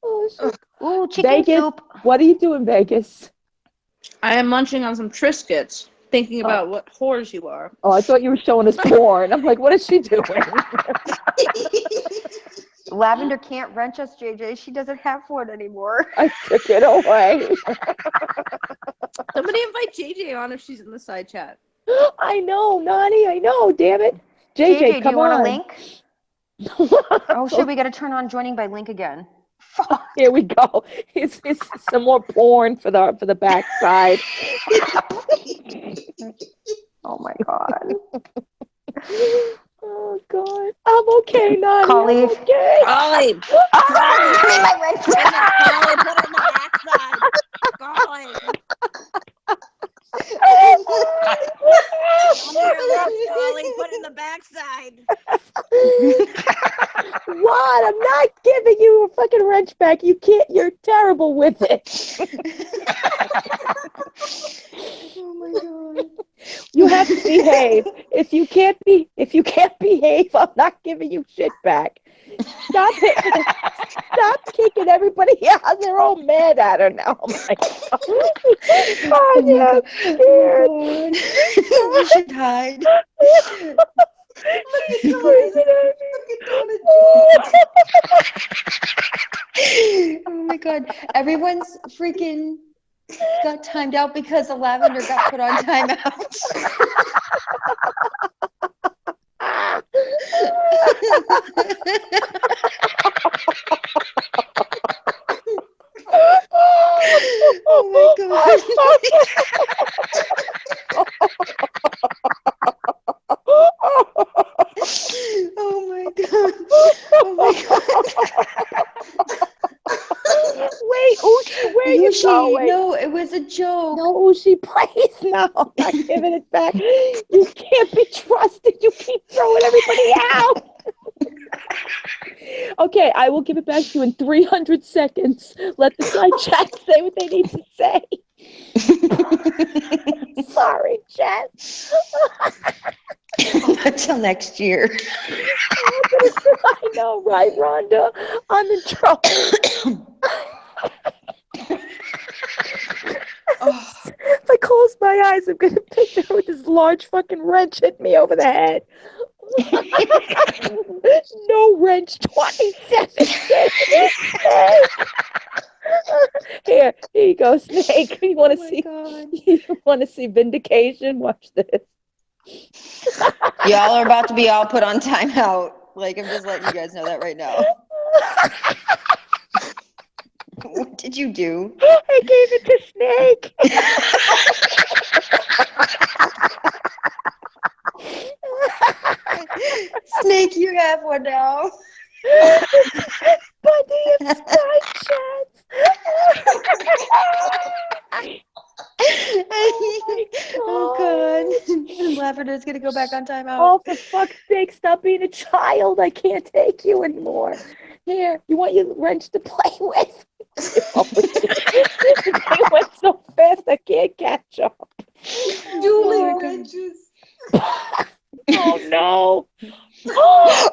Oh, shit. Ooh, chicken Vegas, soup. what are you doing, Vegas? I am munching on some Triscuits, thinking about what whores you are. Oh, I thought you were showing us porn. I'm like, what is she doing? Lavender can't wrench us, JJ. She doesn't have one anymore. I took it away. Somebody invite JJ on if she's in the side chat. I know, Nani. I know. Damn it, JJ, do come you want on. a link? Oh shit, we got to turn on joining by link again. Here we go. It's some more porn for the backside. Oh my God. Oh God. I'm okay, Nani. Choly. I'm okay. Choly. Choly, put it in the backside. Choly. Choly, put it in the backside. What? I'm not giving you a fucking wrench back. You can't. You're terrible with it. Oh my God. You have to behave. If you can't behave, I'm not giving you shit back. Stop kicking everybody out. They're all mad at her now. I'm like, oh yeah, I'm scared. We should hide. She's screaming at me. Oh my God. Everyone's freaking got timed out because the Lavender got put on timeout. Oh my God. Oh my God. Oh my God. Wait, Uchi, where you going? No, it was a joke. No, Uchi, please, no. I'm not giving it back. You can't be trusted. You keep throwing everybody out. Okay, I will give it back to you in 300 seconds. Let the side chat say what they need to say. Sorry, chat. Until next year. I know, right, Rhonda? I'm in trouble. If I close my eyes, I'm gonna picture her with this large fucking wrench hit me over the head. No wrench 27. Here you go, Snake. You want to see? God. You want to see vindication? Watch this. Y'all are about to be all put on timeout. Like, I'm just letting you guys know that right now. What did you do? I gave it to Snake. Snake, you have one now. Bunny instructions. Oh God. Lavender's gonna go back on timeout. Oh, for fuck's sake, stop being a child. I can't take you anymore. Here, you want your wrench to play with? They went so fast I can't catch up. Dueling wrenches. Oh no. Oh,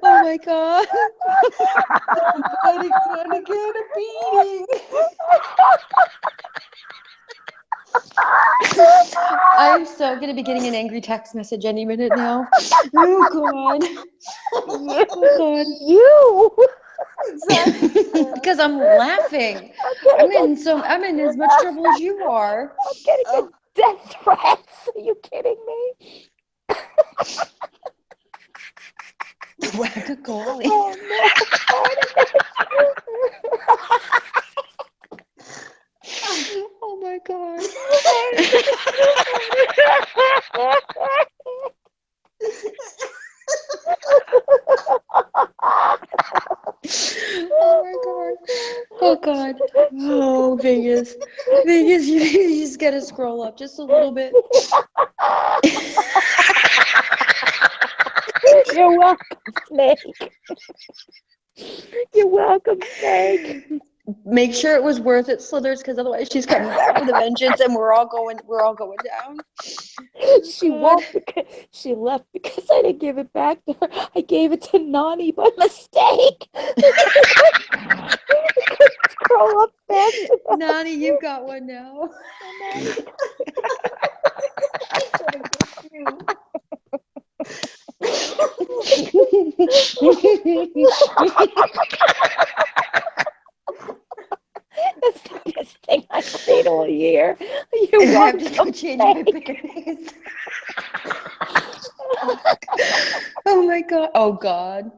Oh my God. Buddy gonna get a beating. I'm so gonna be getting an angry text message any minute now. Oh God. Oh God. You. Because I'm laughing. I'm in as much trouble as you are. I'm getting a death threats. Are you kidding me? Whack a Choly. Oh no. Oh my God. Oh my God. Oh God. Oh, Vegas. Vegas, you just gotta scroll up just a little bit. You're welcome, Snake. You're welcome, Snake. Make sure it was worth it, Slithers, because otherwise she's coming back with a vengeance, and we're all going down. She won't because she left because I didn't give it back to her. I gave it to Nani by mistake. Scroll up fast enough. Nani, you got one now. That's the best thing I played all year. You're I have to welcome. go change my panties. Oh my God. Oh God.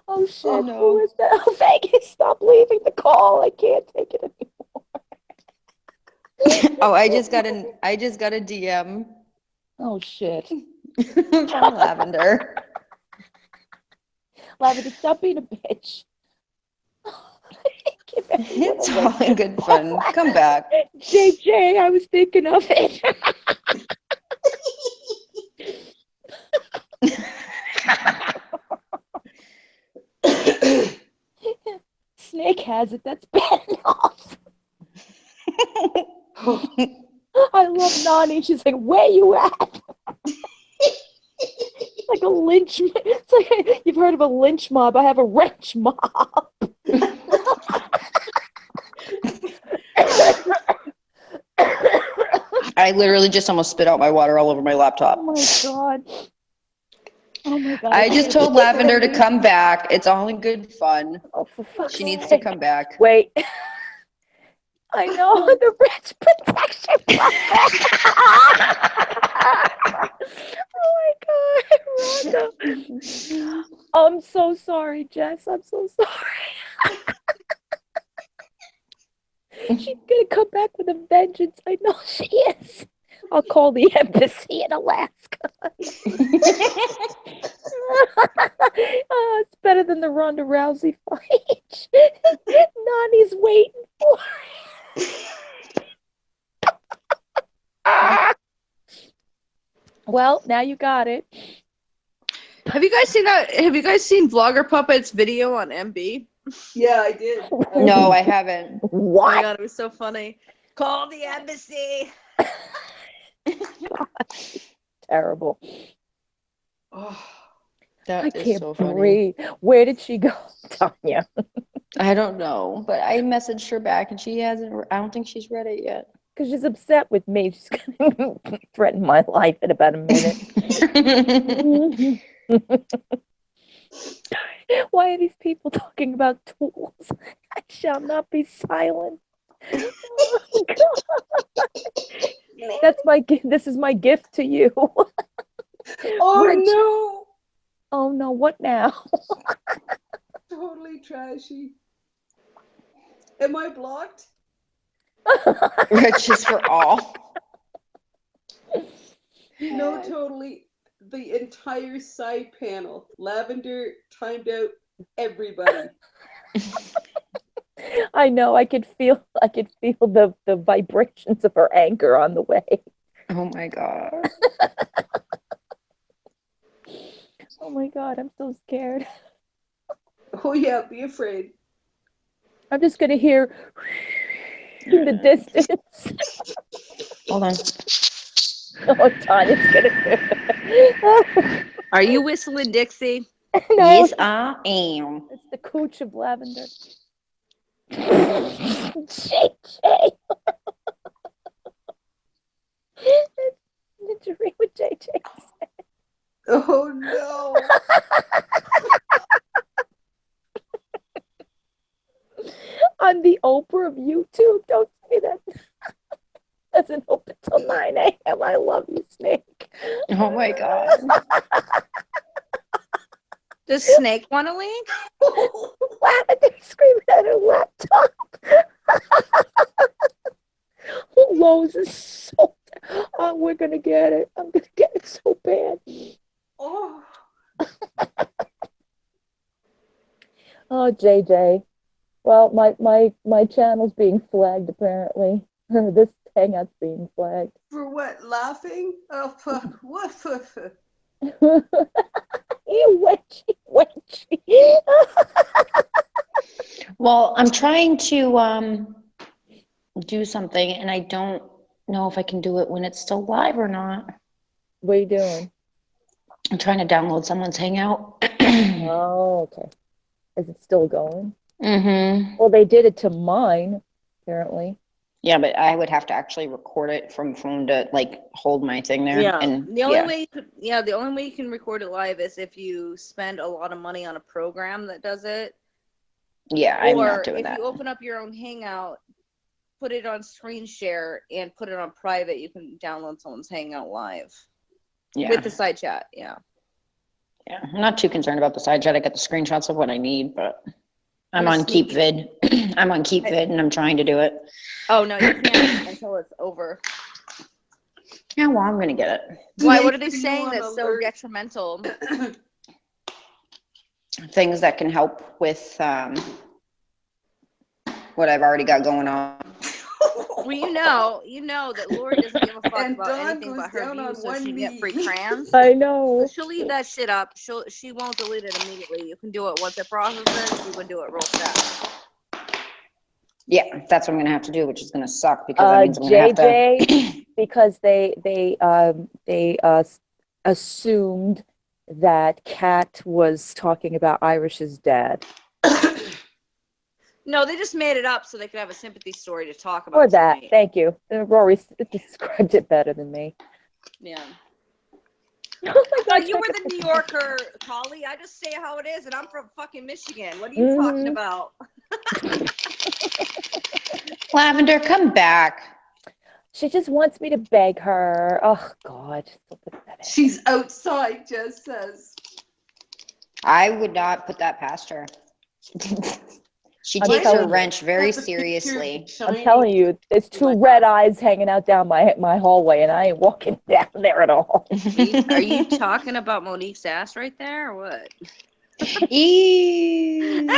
Oh shit. Oh, no. Who is that? Oh, Vegas, stop leaving the call. I can't take it anymore. Oh, I just got a DM Oh shit. from Lavender. Lavender, stop being a bitch. It's all in good fun. Come back. JJ, I was thinking of it. Snake has it. That's bad enough. I love Nani. She's like, where you at? Like a lynch. It's like you've heard of a lynch mob. I have a wrench mob. I literally just almost spit out my water all over my laptop. Oh my God. Oh my God. I just told Lavender to come back. It's all in good fun. Oh, for fuck's She needs to sake. come back. Wait. I know the rich protection. Oh my God, Rhonda. I'm so sorry, Jess. I'm so sorry. She's gonna come back with a vengeance. I know she is. I'll call the embassy in Alaska. Oh, it's better than the Ronda Rousey fight. Nani's waiting for it. Well, now you got it. Have you guys seen that? Have you guys seen Vlogger Puppet's video on MB? Yeah, I did. No, I haven't. Oh What? my God, it was so funny. Call the embassy. God. Terrible. Oh, I that is can't so funny. breathe. Where did she go, Tanya? I don't know, but I messaged her back and she hasn't. I don't think she's read it yet. Because she's upset with me. She's gonna threaten my life in about a minute. Why are these people talking about tools? I shall not be silent. Oh, God. That's my gift. This is my gift to you. Oh Rich. no! Oh no! What now? Totally trashy. Am I blocked? Riches for all. No, totally. The entire side panel. Lavender timed out everybody. I know. I could feel the vibrations of her anger on the way. Oh my god. Oh my god, I'm so scared. Oh yeah, be afraid. I'm just gonna hear in the distance. Hold on. Oh, Tanya's gonna do it. Are you whistling Dixie? No, Yes, I am. it's the cooch of lavender. JJ. Did you read what JJ said? Oh no. On the Oprah of YouTube. Don't say that. Doesn't open till 9 a.m. I love you, Snake. Oh my god. Does Snake want to leave? Lavender screaming at her laptop. Lowe's is so. Oh, we're gonna get it. I'm gonna get it so bad. Oh. Oh, JJ. Well, my channel's being flagged apparently. This hangout's being flagged. For what? Laughing? Oh, what? You witchy. Well, I'm trying to do something and I don't know if I can do it when it's still live or not. What are you doing? I'm trying to download someone's hangout. Oh, okay. Is it still going? Mm-hmm. Well, they did it to mine, apparently. Yeah, but I would have to actually record it from phone to like hold my thing there. Yeah. And The only way the only way you can record it live is if you spend a lot of money on a program that does it. Yeah, I'm not doing that. If you open up your own hangout, put it on screen share and put it on private, you can download someone's hangout live. Yeah. With the side chat, yeah. Yeah, I'm not too concerned about the side chat. I got the screenshots of what I need, but I'm I'm on Keep Vid. I'm on Keep Vid and I'm trying to do it. Oh no, you can't until it's over. Yeah, well, I'm gonna get it. Why? What are they saying that's so detrimental? Things that can help with what I've already got going on. Well, you know that Lori doesn't give a fuck about anything but her views, so she can get free trans. I know. So she'll leave that shit up. She won't delete it immediately. You can do it once it processes. You can do it real fast. Yeah, that's what I'm gonna have to do, which is gonna suck because that means I'm gonna have to. JJ, because they assumed that Kat was talking about Irish's dad. No, they just made it up so they could have a sympathy story to talk about. Or that. Tonight. Thank you. Rory described it better than me. Yeah. Oh my God, God, you were the New Yorker, Choly. I just say how it is, and I'm from fucking Michigan. What are you talking about? Lavender, come back. She just wants me to beg her. Oh God. She's outside, Jess says. I would not put that past her. She takes her wrench very seriously. I'm telling you, there's two red eyes hanging out down my hallway, and I ain't walking down there at all. Are you talking about Monique's ass right there, or what? Ew.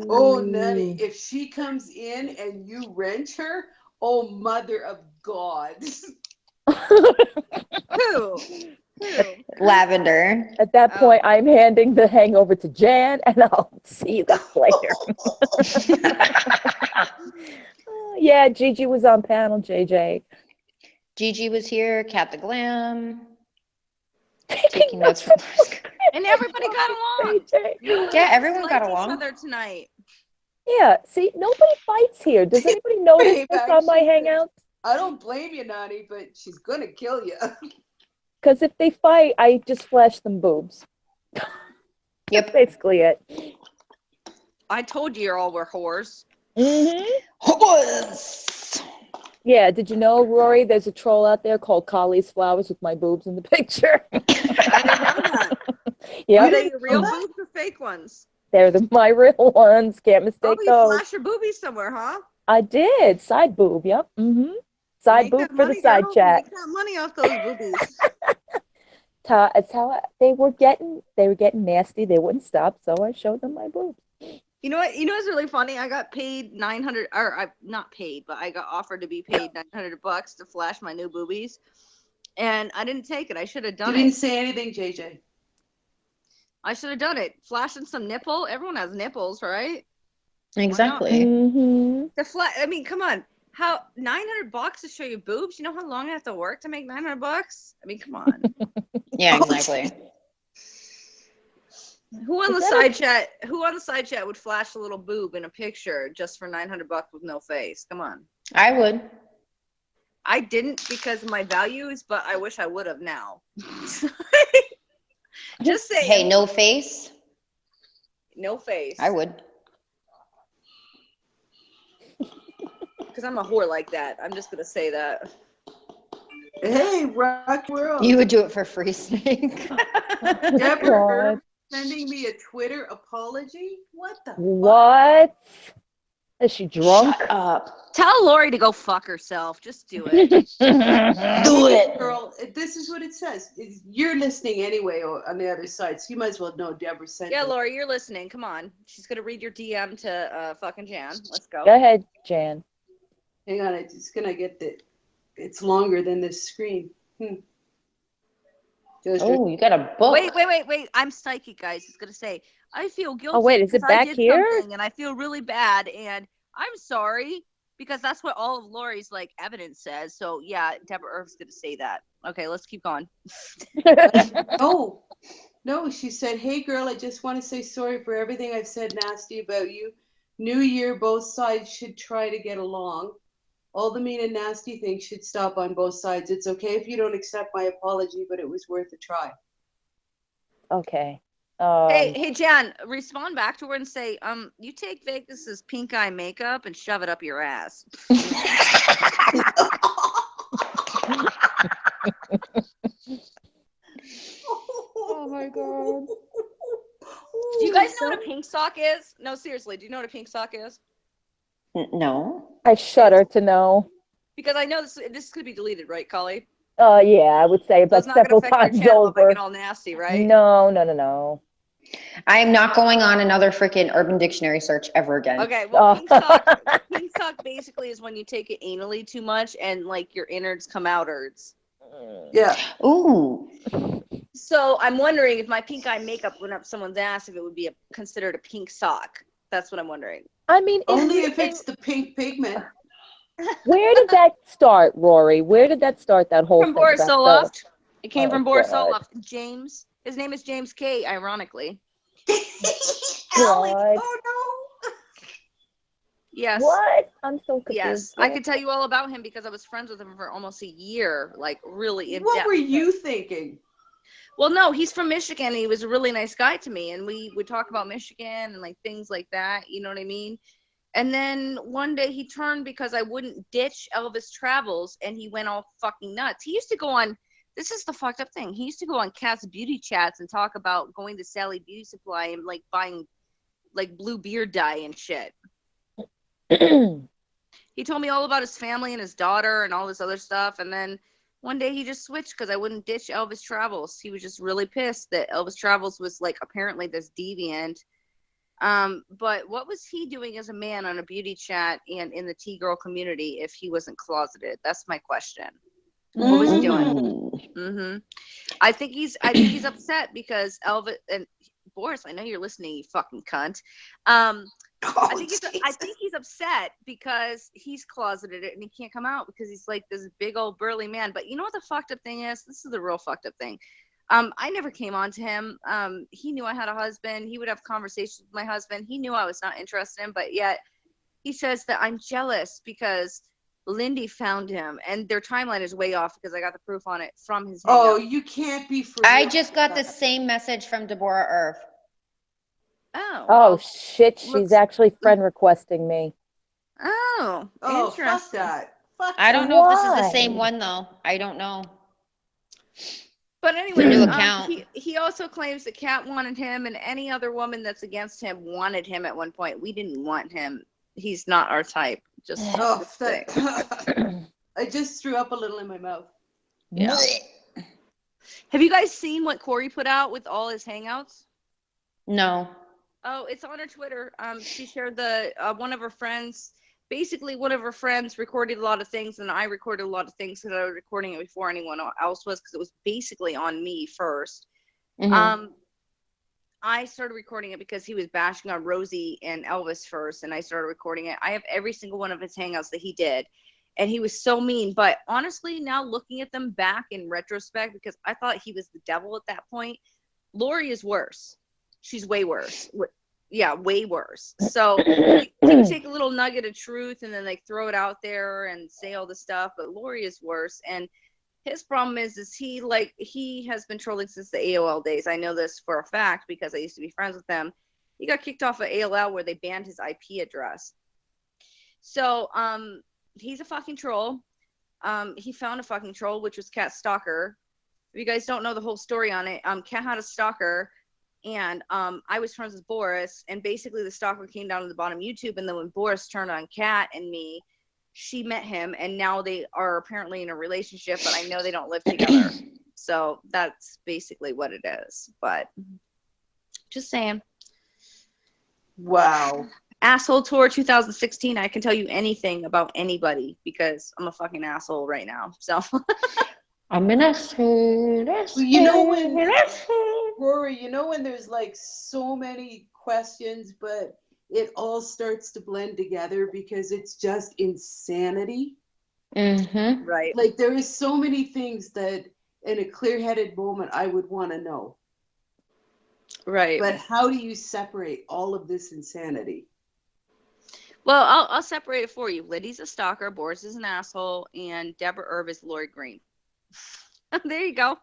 Oh, Nanny, if she comes in and you wrench her, oh, mother of God. Who? Lavender. At that point, I'm handing the hangover to Jan, and I'll see you guys later. Yeah, Gigi was on panel, JJ. Gigi was here, Kat the Glam. Taking notes from And everybody got along. Yeah, everyone got Each along. other tonight. Yeah, see, nobody fights here. Does anybody notice this on my hangouts? I don't blame you, Nanny, but she's gonna kill you. Because if they fight, I just flash them boobs. Yep. That's basically it. I told you all were whores. Mm-hmm. Whores. Yeah, did you know, Rory, there's a troll out there called Choly's Flowers with my boobs in the picture. I didn't know that. Yeah. Are they your real boobs or fake ones? They're my real ones. Can't mistake Oh, you those. flash your boobies somewhere, huh? I did. Side boob, yep. Mm-hmm. Side Make boob that for the money, side girl. chat. Make that money off those boobies. It's how they were getting nasty. They wouldn't stop, so I showed them my boobs. You know what? You know what's really funny? I got paid 900, or I not paid, but I got offered to be paid $900 to flash my new boobies, and I didn't take it. I should have done You it. didn't say anything, JJ. I should have done it. Flashing some nipple. Everyone has nipples, right? Exactly. Mm-hmm. I mean, come on. How $900 to show you boobs? You know how long I have to work to make $900? I mean, come on. Yeah, exactly. Who on the side chat? Who on the side chat would flash a little boob in a picture just for $900 with no face? Come on. I would. I didn't because of my values, but I wish I would have now. Just saying. Hey, no face? No face. I would. Because I'm a whore like that. I'm just gonna say that. Hey, rock world. You would do it for free, Snake. Deborah sending me a Twitter apology? What the What? Is she drunk? Shut up. Tell Lori to go fuck herself. Just do it. Do it. Girl, this is what it says. You're listening anyway on the other side, so you might as well know Deborah sent Yeah, it. Lori, you're listening. Come on. She's gonna read your DM to fucking Jan. Let's go. Go ahead, Jan. Hang on, it's gonna get it's longer than this screen. Oh, you got a book. Wait. I'm psychic, guys. It's gonna say, I feel guilty. Oh, wait, is it because I back did here? something and I feel really bad, and I'm sorry because that's what all of Lori's like evidence says. So yeah, Deborah Irv's gonna say that. Okay, let's keep going. No, she said, hey girl, I just want to say sorry for everything I've said nasty about you. New year, both sides should try to get along. All the mean and nasty things should stop on both sides. It's okay if you don't accept my apology, but it was worth a try. Okay. Hey, Jan, respond back to her and say, you take Vegas's pink eye makeup and shove it up your ass. Oh my god. Do you guys know what a pink sock is? No, seriously, do you know what a pink sock is? No. I shudder to know. Because I know this could be deleted, right, Choly? Yeah, I would say about several times over. Get all nasty, right? No. I am not going on another freaking Urban Dictionary search ever again. Okay, well, pink sock basically is when you take it anally too much and like your innards come outards. Yeah. Ooh. So I'm wondering if my pink eye makeup went up someone's ass, if it would be considered a pink sock. That's what I'm wondering. I mean, only if it's the pink pigment. Where did that start, Rory? Where did that start? That whole From thing Boris Soloft. It came from Boris God. Soloft. James. His name is James K. Ironically. Alex, oh no. Yes. What? I'm so confused. Yes, I could tell you all about him because I was friends with him for almost a year, like really in depth. What were you thinking? Well, no, he's from Michigan. And he was a really nice guy to me, and we would talk about Michigan and like things like that. You know what I mean? And then one day he turned because I wouldn't ditch Elvis Travels, and he went all fucking nuts. He used to go on. This is the fucked up thing. He used to go on Cat's beauty chats and talk about going to Sally Beauty Supply and like buying like blue beard dye and shit. He told me all about his family and his daughter and all this other stuff. And then one day he just switched because I wouldn't ditch Elvis Travels. He was just really pissed that Elvis Travels was like apparently this deviant. But what was he doing as a man on a beauty chat and in the T-girl community if he wasn't closeted? That's my question. What was he doing? I think he's upset because Elvis and Boris, I know you're listening, you fucking cunt. I think he's upset because he's closeted and he can't come out because he's like this big old burly man. But you know what the fucked up thing is? This is the real fucked up thing. I never came on to him. He knew I had a husband. He would have conversations with my husband. He knew I was not interested in him, but yet he says that I'm jealous because Lindy found him, and their timeline is way off because I got the proof on it from his hangout. Oh, you can't be free. I just got the same message from Deborah Irv. Oh shit, she's actually friend requesting me. Oh, interesting. Fuck that. I don't know if this is the same one though. I don't know. But anyway, New account. He also claims that Kat wanted him, and any other woman that's against him wanted him at one point. We didn't want him. He's not our type. Just Oh, saying. I just threw up a little in my mouth. Yeah. Have you guys seen what Corey put out with all his hangouts? No. Oh, it's on her Twitter. She shared the one of her friends. Basically, one of her friends recorded a lot of things, and I recorded a lot of things because I was recording it before anyone else was, because it was basically on me 1st. I started recording it because he was bashing on Rosie and Elvis first, and I started recording it. I have every single one of his hangouts that he did, and he was so mean. But honestly, now looking at them back in retrospect, because I thought he was the devil at that point, Lori is worse. She's way worse. Yeah, way worse. So you take a little nugget of truth and then like throw it out there and say all this stuff, but Lori is worse. And his problem is he has been trolling since the AOL days. I know this for a fact because I used to be friends with them. He got kicked off of AOL where they banned his IP address. So he's a fucking troll. He found a fucking troll, which was Cat Stalker. If you guys don't know the whole story on it, Cat had a stalker, and I was friends with Boris, and basically the stalker came down to the bottom of YouTube, and then when Boris turned on Cat and me, she met him, and now they are apparently in a relationship, but I know they don't live together. So that's basically what it is. But just saying. Wow. Asshole Tour 2016. I can tell you anything about anybody because I'm a fucking asshole right now. So I'm an asshole. You know when, Rory, you know when there's like so many questions, but it all starts to blend together because it's just insanity. Right. Like there is so many things that in a clear-headed moment I would want to know. Right. But how do you separate all of this insanity? Well, I'll separate it for you. Liddy's a stalker, Boris is an asshole, and Deborah Erb is Lori Green. There you go.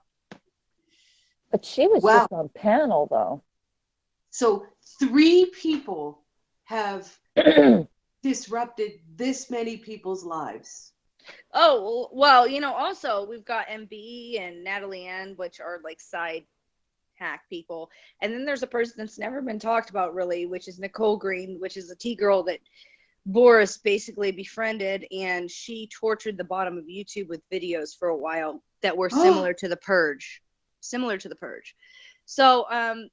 But she was just on panel, though. So 3 people have disrupted this many people's lives. Oh, well, you know, also we've got MB and Natalie Ann, which are like side hack people. And then there's a person that's never been talked about really, which is Nicole Green, which is a T-girl that Boris basically befriended, and she tortured the bottom of YouTube with videos for a while that were similar to the Purge. So,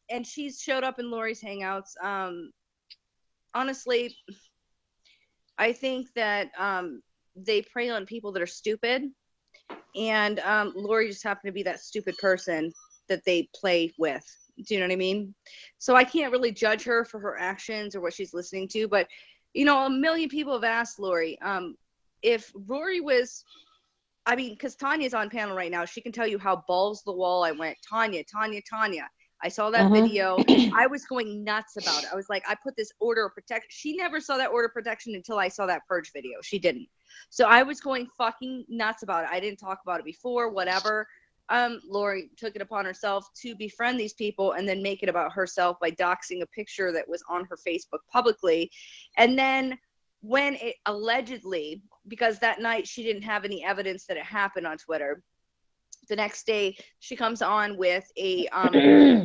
and she's showed up in Lori's hangouts. Honestly, I think that they prey on people that are stupid, and Lori just happened to be that stupid person that they play with. Do you know what I mean? So I can't really judge her for her actions or what she's listening to, but you know, a million people have asked Lori, if Rory was, I mean, because Tanya's on panel right now, she can tell you how balls the wall I went. Tanya. I saw that video. I was going nuts about it. I was like, I put this order of protection. She never saw that order of protection until I saw that Purge video. She didn't. So I was going fucking nuts about it. I didn't talk about it before, whatever. Lori took it upon herself to befriend these people and then make it about herself by doxing a picture that was on her Facebook publicly. And then when it allegedly, because that night she didn't have any evidence that it happened on Twitter, the next day she comes on with a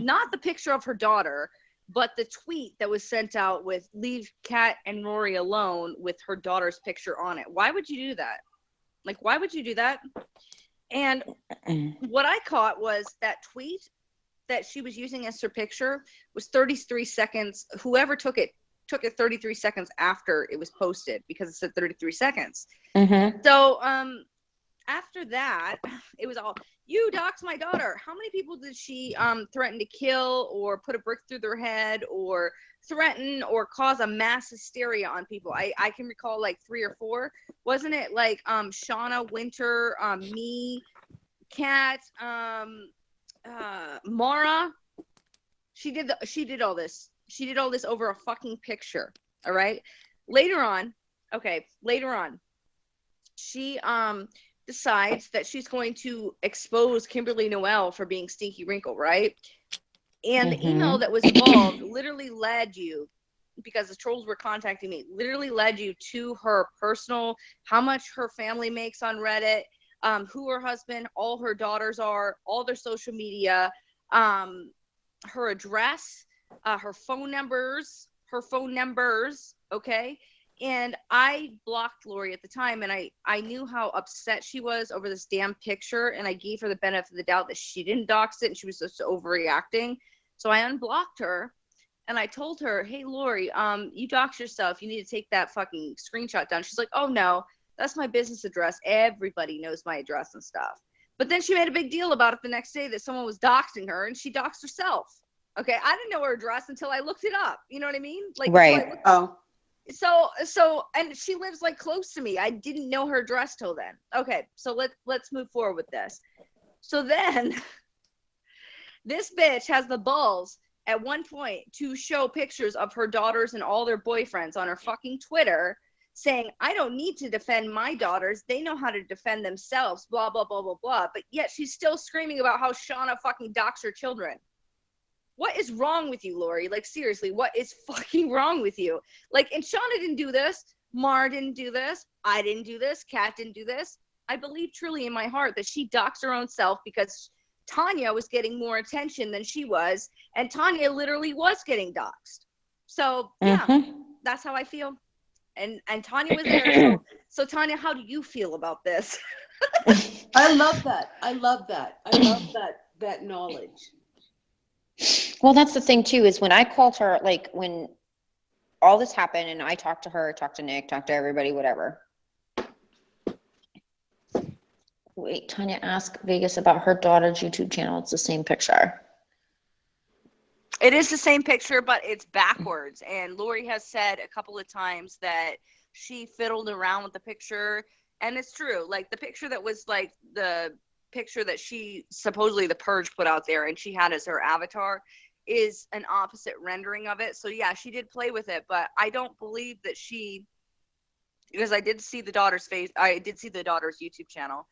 not the picture of her daughter, but the tweet that was sent out with "Leave Kat and Rory alone" with her daughter's picture on it. Why would you do that? Like, why would you do that? And what I caught was that tweet that she was using as her picture was 33 seconds. Whoever took it 33 seconds after it was posted because it said 33 seconds. So after that, it was all, you doxed my daughter. How many people did she threaten to kill or put a brick through their head or threaten or cause a mass hysteria on people? I can recall like 3 or 4. Wasn't it like Shauna, Winter, me, Kat, Mara? She did all this. She did all this over a fucking picture. All right. Later on, she decides that she's going to expose Kimberly Noel for being Stinky Wrinkle, right? And the email that was involved literally led you, because the trolls were contacting me, literally led you to her personal, how much her family makes on Reddit, who her husband, all her daughters are, all their social media, her address, her phone numbers, okay? And I blocked Lori at the time, and I knew how upset she was over this damn picture, and I gave her the benefit of the doubt that she didn't dox it and she was just overreacting. So I unblocked her, and I told her, hey, Lori, you dox yourself. You need to take that fucking screenshot down. She's like, oh, no, that's my business address. Everybody knows my address and stuff. But then she made a big deal about it the next day that someone was doxing her, and she doxed herself. Okay, I didn't know her address until I looked it up. You know what I mean? Like, right. So and she lives like close to me. I didn't know her address till then. Okay, so let's move forward with this. So then this bitch has the balls at one point to show pictures of her daughters and all their boyfriends on her fucking Twitter saying, I don't need to defend my daughters. They know how to defend themselves, blah, blah, blah, blah, blah. But yet she's still screaming about how Shauna fucking doxed her children. What is wrong with you, Lori? Like, seriously, what is fucking wrong with you? Like, and Shauna didn't do this. Mar didn't do this. I didn't do this. Kat didn't do this. I believe truly in my heart that she doxed her own self because Tanya was getting more attention than she was. And Tanya literally was getting doxed. So, yeah, that's how I feel. And Tanya was there. So Tanya, how do you feel about this? I love that. I love that knowledge. Well, that's the thing too, is when I called her, like when all this happened and I talked to her, talked to Nick, talked to everybody, whatever. Wait, Tanya asked Vegas about her daughter's YouTube channel. It's the same picture. It is the same picture, but it's backwards. And Lori has said a couple of times that she fiddled around with the picture. And it's true. Like the picture that was like the picture that she supposedly the Purge put out there and she had as her avatar is an opposite rendering of it. So yeah, she did play with it, but I don't believe that she, because I did see the daughter's face, I did see the daughter's YouTube channel,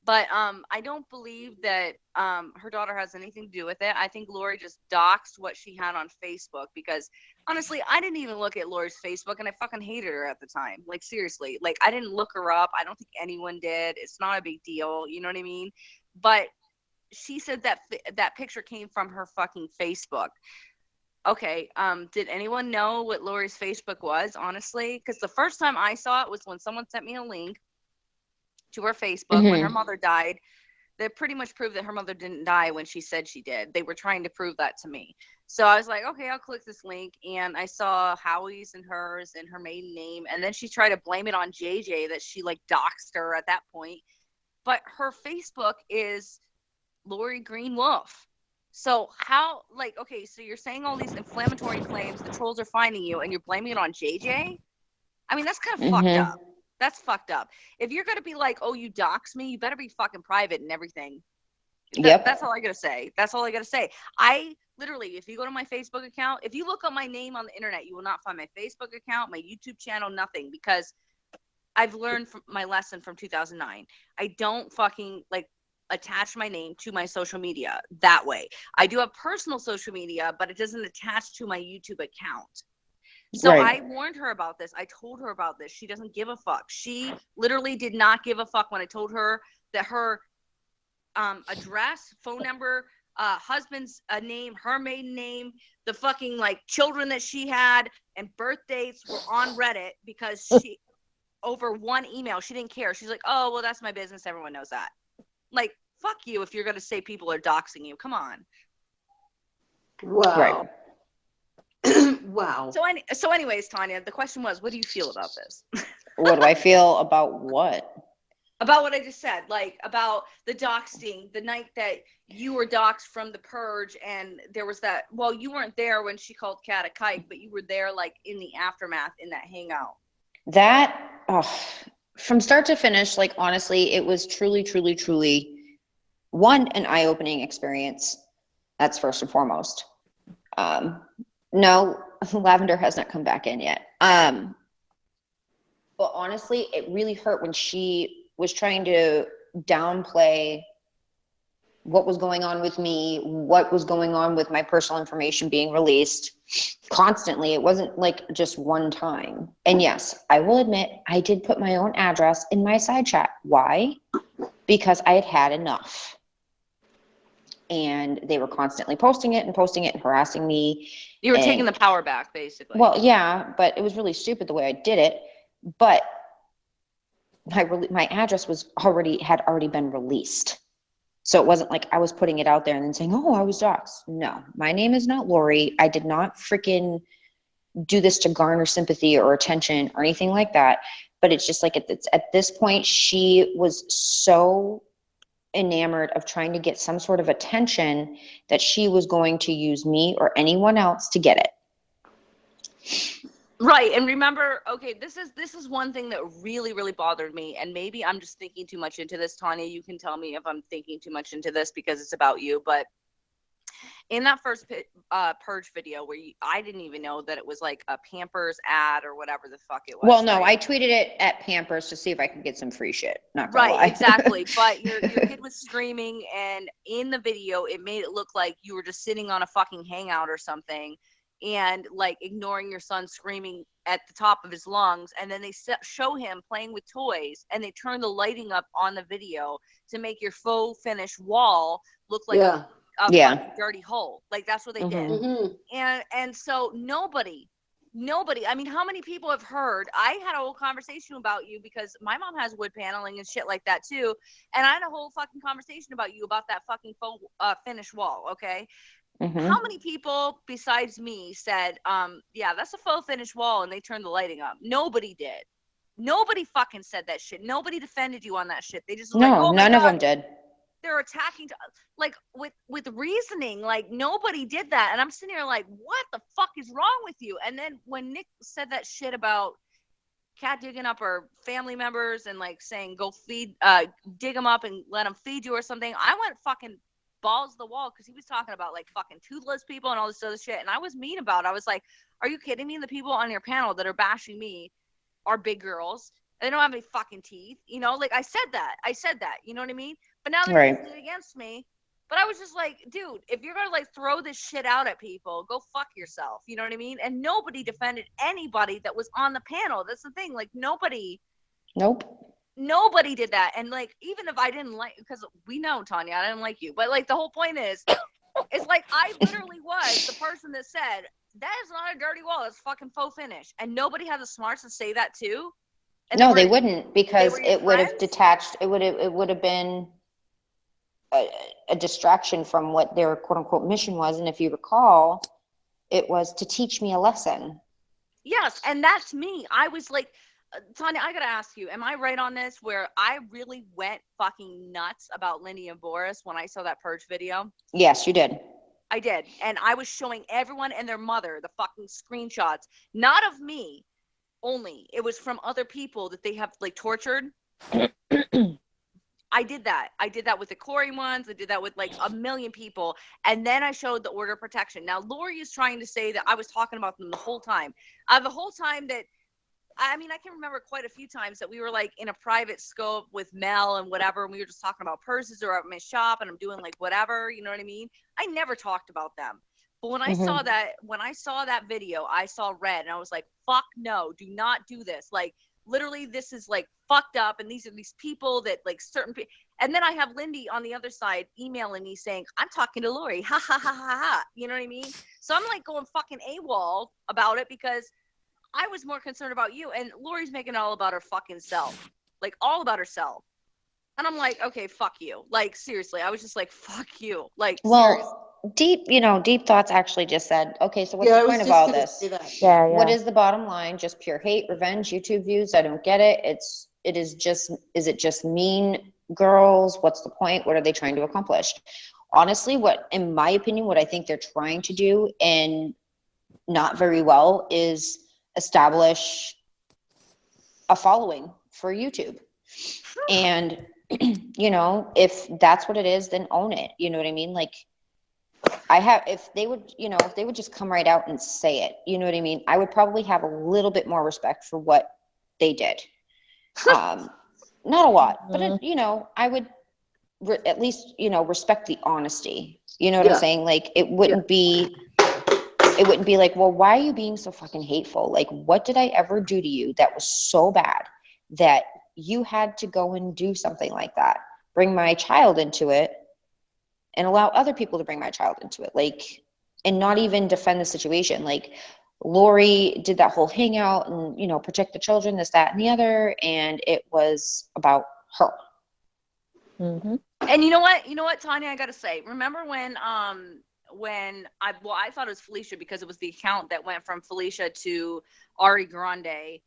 but I don't believe that her daughter has anything to do with it. I think Lori just doxed what she had on Facebook, because honestly, I didn't even look at Lori's Facebook and I fucking hated her at the time. Like seriously, like I didn't look her up. I don't think anyone did. It's not a big deal. You know what I mean? But she said that that picture came from her fucking Facebook. Okay, did anyone know what Lori's Facebook was, honestly? Because the first time I saw it was when someone sent me a link to her Facebook when her mother died. That pretty much proved that her mother didn't die when she said she did. They were trying to prove that to me. So I was like, okay, I'll click this link. And I saw Howie's and hers and her maiden name. And then she tried to blame it on JJ that she like doxed her at that point. But her Facebook is Lori Green Wolf. So how, like, okay, so you're saying all these inflammatory claims, the trolls are finding you, and you're blaming it on JJ? I mean, that's kind of fucked up. That's fucked up. If you're going to be like, oh, you dox me, you better be fucking private and everything. That's all I got to say. That's all I got to say. I literally, if you go to my Facebook account, if you look up my name on the internet, you will not find my Facebook account, my YouTube channel, nothing, because I've learned from my lesson from 2009. I don't fucking like attach my name to my social media that way. I do have personal social media, but it doesn't attach to my YouTube account. So I warned her about this. I told her about this. She doesn't give a fuck. She literally did not give a fuck when I told her that her address, phone number, husband's name, her maiden name, the fucking like children that she had and birth dates were on Reddit because she over one email. She didn't care. She's like, oh, well, that's my business. Everyone knows that. Like, fuck you if you're going to say people are doxing you. Come on. Wow. Wow. So anyways, Tanya, the question was, what do you feel about this? What do I feel about what? About what I just said, like about the doxing, the night that you were doxed from the Purge, and there was that, well, you weren't there when she called Kat a kike, but you were there like in the aftermath in that hangout. That, from start to finish, like honestly, it was truly, one, an eye-opening experience. That's first and foremost. No, Lavender has not come back in yet. But honestly, it really hurt when she was trying to downplay what was going on with me, what was going on with my personal information being released constantly. It wasn't like just one time. And yes, I will admit, I did put my own address in my side chat. Why? Because I had had enough. And they were constantly posting it and harassing me. You were taking the power back, basically. Well, yeah, but it was really stupid the way I did it. but my address had already been released. So it wasn't like I was putting it out there and then saying, oh, I was doxxed. No, my name is not Lori. I did not freaking do this to garner sympathy or attention or anything like that. But it's just like at this point, she was so enamored of trying to get some sort of attention that she was going to use me or anyone else to get it. Right. And remember, okay, this is one thing that really bothered me, and maybe I'm just thinking too much into this. Tanya, you can tell me if I'm thinking too much into this because it's about you. But in that first purge video where I didn't even know that it was like a Pampers ad or whatever the fuck it was. Well, no, right? I tweeted it at Pampers to see if I could get some free shit. Not gonna lie. Right, exactly. But your kid was screaming, and in the video, it made it look like you were just sitting on a fucking hangout or something, and like ignoring your son screaming at the top of his lungs. And then they show him playing with toys, and they turn the lighting up on the video to make your faux finish wall look like a fucking dirty hole. Like that's what they did. And so nobody, I mean, how many people have heard? I had a whole conversation about you because my mom has wood paneling and shit like that too, and I had a whole fucking conversation about you about that fucking faux finish wall. Okay. How many people besides me said, yeah, that's a faux finish wall, and they turned the lighting up? Nobody did. Nobody fucking said that shit. Nobody defended you on that shit. They just no, none of them did. They're attacking like with reasoning. Like nobody did that, and I'm sitting here like, what the fuck is wrong with you? And then when Nick said that shit about Kat digging up her family members and like saying go dig them up and let them feed you or something, I went fucking balls to the wall because he was talking about like fucking toothless people and all this other shit, and I was mean about it. I was like, are you kidding me? The people on your panel that are bashing me are big girls. They don't have any fucking teeth, you know. Like I said that, you know what I mean? But now they're using it against me. But I was just like, dude, if you're gonna like throw this shit out at people, go fuck yourself, you know what I mean? And nobody defended anybody that was on the panel. That's the thing, like nobody did that. And like, even if I didn't like, because we know, Tanya, I didn't like you, but like the whole point is, it's like I literally was the person that said that is not a dirty wall, it's fucking faux finish, and nobody had the smarts to say that too. And no, they wouldn't, because it would have detached. It would have been a distraction from what their quote unquote mission was. And if you recall, it was to teach me a lesson. Yes, and that's me. I was like, Tanya, I gotta ask you, am I right on this? Where I really went fucking nuts about Lindy and Boris when I saw that purge video? Yes, you did. I did, and I was showing everyone and their mother the fucking screenshots, not of me only. It was from other people that they have like tortured. I did that with the Corey ones. I did that with like a million people. And then I showed the order of protection. Now, Lori is trying to say that I was talking about them the whole time. The whole time that, I mean, I can remember quite a few times that we were like in a private scope with Mel and whatever. And we were just talking about purses or at my shop and I'm doing like whatever, you know what I mean? I never talked about them. But when I saw that video, I saw red and I was like, fuck no, do not do this. Like, literally, this is like fucked up. And these are these people that like certain people. And then I have Lindy on the other side emailing me saying, I'm talking to Lori. Ha ha ha ha ha. You know what I mean? So I'm like going fucking AWOL about it because I was more concerned about you. And Lori's making it all about her fucking self. Like all about herself. And I'm like, okay, fuck you. Like, seriously, I was just like, fuck you. Like, seriously. Deep thoughts actually just said, okay, so what's the point of all this? Yeah. What is the bottom line? Just pure hate, revenge, YouTube views? I don't get it. Is it just mean girls? What's the point? What are they trying to accomplish? Honestly, in my opinion, what I think they're trying to do, and not very well, is establish a following for YouTube. And, you know, if that's what it is, then own it. You know what I mean? Like, if they would just come right out and say it, you know what I mean? I would probably have a little bit more respect for what they did. Not a lot, but I would at least, respect the honesty. You know what I'm saying? Like, it wouldn't be like, well, why are you being so fucking hateful? Like, what did I ever do to you that was so bad that you had to go and do something like that? Bring my child into it and allow other people to bring my child into it, like, and not even defend the situation. Like, Lori did that whole hangout and, you know, protect the children, this, that, and the other. And it was about her. Mm-hmm. And you know what? You know what, Tanya, I got to say, remember when I thought it was Felicia because it was the account that went from Felicia to Ari Grande.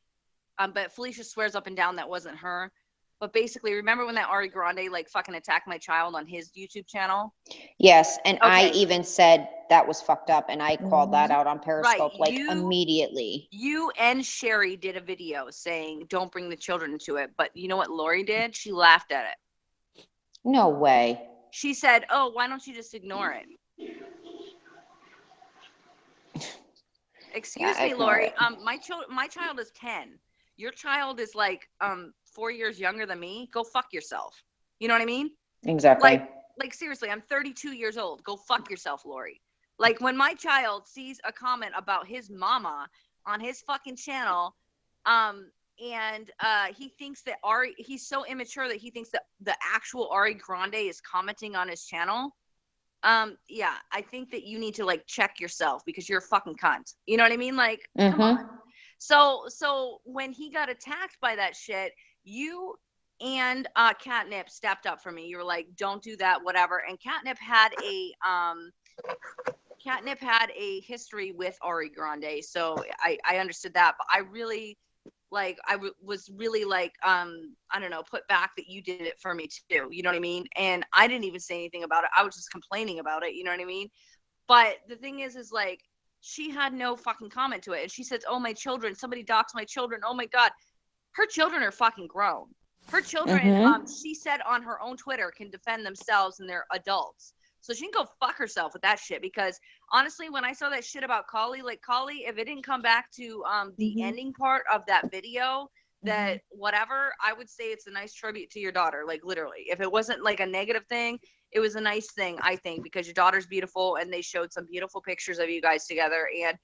But Felicia swears up and down that wasn't her. But basically, remember when that Ari Grande like fucking attacked my child on his YouTube channel? Yes, and Okay. I even said that was fucked up, and I called that out on Periscope Right, like immediately. You and Sherry did a video saying don't bring the children into it, but you know what Lori did? She laughed at it. No way. She said, "Oh, why don't you just ignore it?" Excuse me, Lori. My child is 10. Your child is like 4 years younger than me. Go fuck yourself. You know what I mean? Exactly. Like seriously, I'm 32 years old. Go fuck yourself, Lori. Like when my child sees a comment about his mama on his fucking channel, and he thinks that he's so immature that he thinks that the actual Ari Grande is commenting on his channel. Yeah, I think that you need to like check yourself because you're a fucking cunt. You know what I mean? Like, come on. So when he got attacked by that shit, you and Catnip stepped up for me. You were like, don't do that, whatever. And Catnip had a history with Ari Grande, so I understood that. But I really like was really like I don't know, put back that you did it for me too. You know what I mean? And I didn't even say anything about it. I was just complaining about it. You know what I mean? But the thing is like she had no fucking comment to it, and she says, "Oh, my children! Somebody doxed my children! Oh my god!" Her children are fucking grown. Her children, she said on her own Twitter, can defend themselves and they're adults. So she can go fuck herself with that shit. Because honestly, when I saw that shit about Choly, like Choly, if it didn't come back to the ending part of that video, that whatever, I would say it's a nice tribute to your daughter. Like literally, if it wasn't like a negative thing, it was a nice thing, I think, because your daughter's beautiful and they showed some beautiful pictures of you guys together. And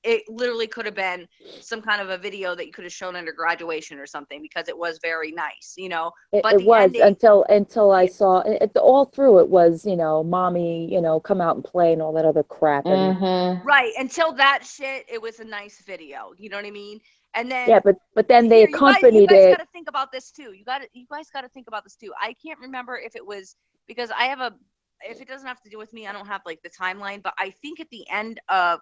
it literally could have been some kind of a video that you could have shown under graduation or something, because it was very nice, you know. But It the was ending, until I saw it all through. It was, you know, mommy, you know, come out and play and all that other crap. And right, until that shit, it was a nice video. You know what I mean? And then yeah, but then they accompanied you guys it. got to think about this too. You guys got to think about this too. I can't remember if it was because if it doesn't have to do with me, I don't have like the timeline. But I think at the end of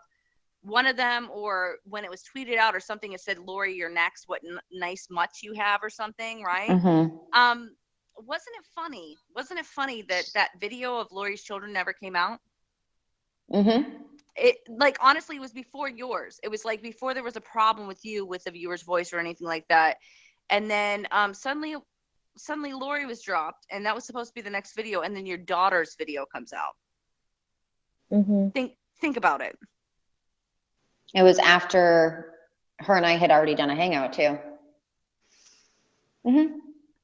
one of them, or when it was tweeted out or something, it said, "Lori, you're next. What nice mutts you have," or something, right? Wasn't it funny? Wasn't it funny that that video of Lori's children never came out? It like honestly, it was before yours. It was like before there was a problem with you with the viewer's voice or anything like that. And then suddenly Lori was dropped, and that was supposed to be the next video, and then your daughter's video comes out. Think about it. It was after her and I had already done a hangout too.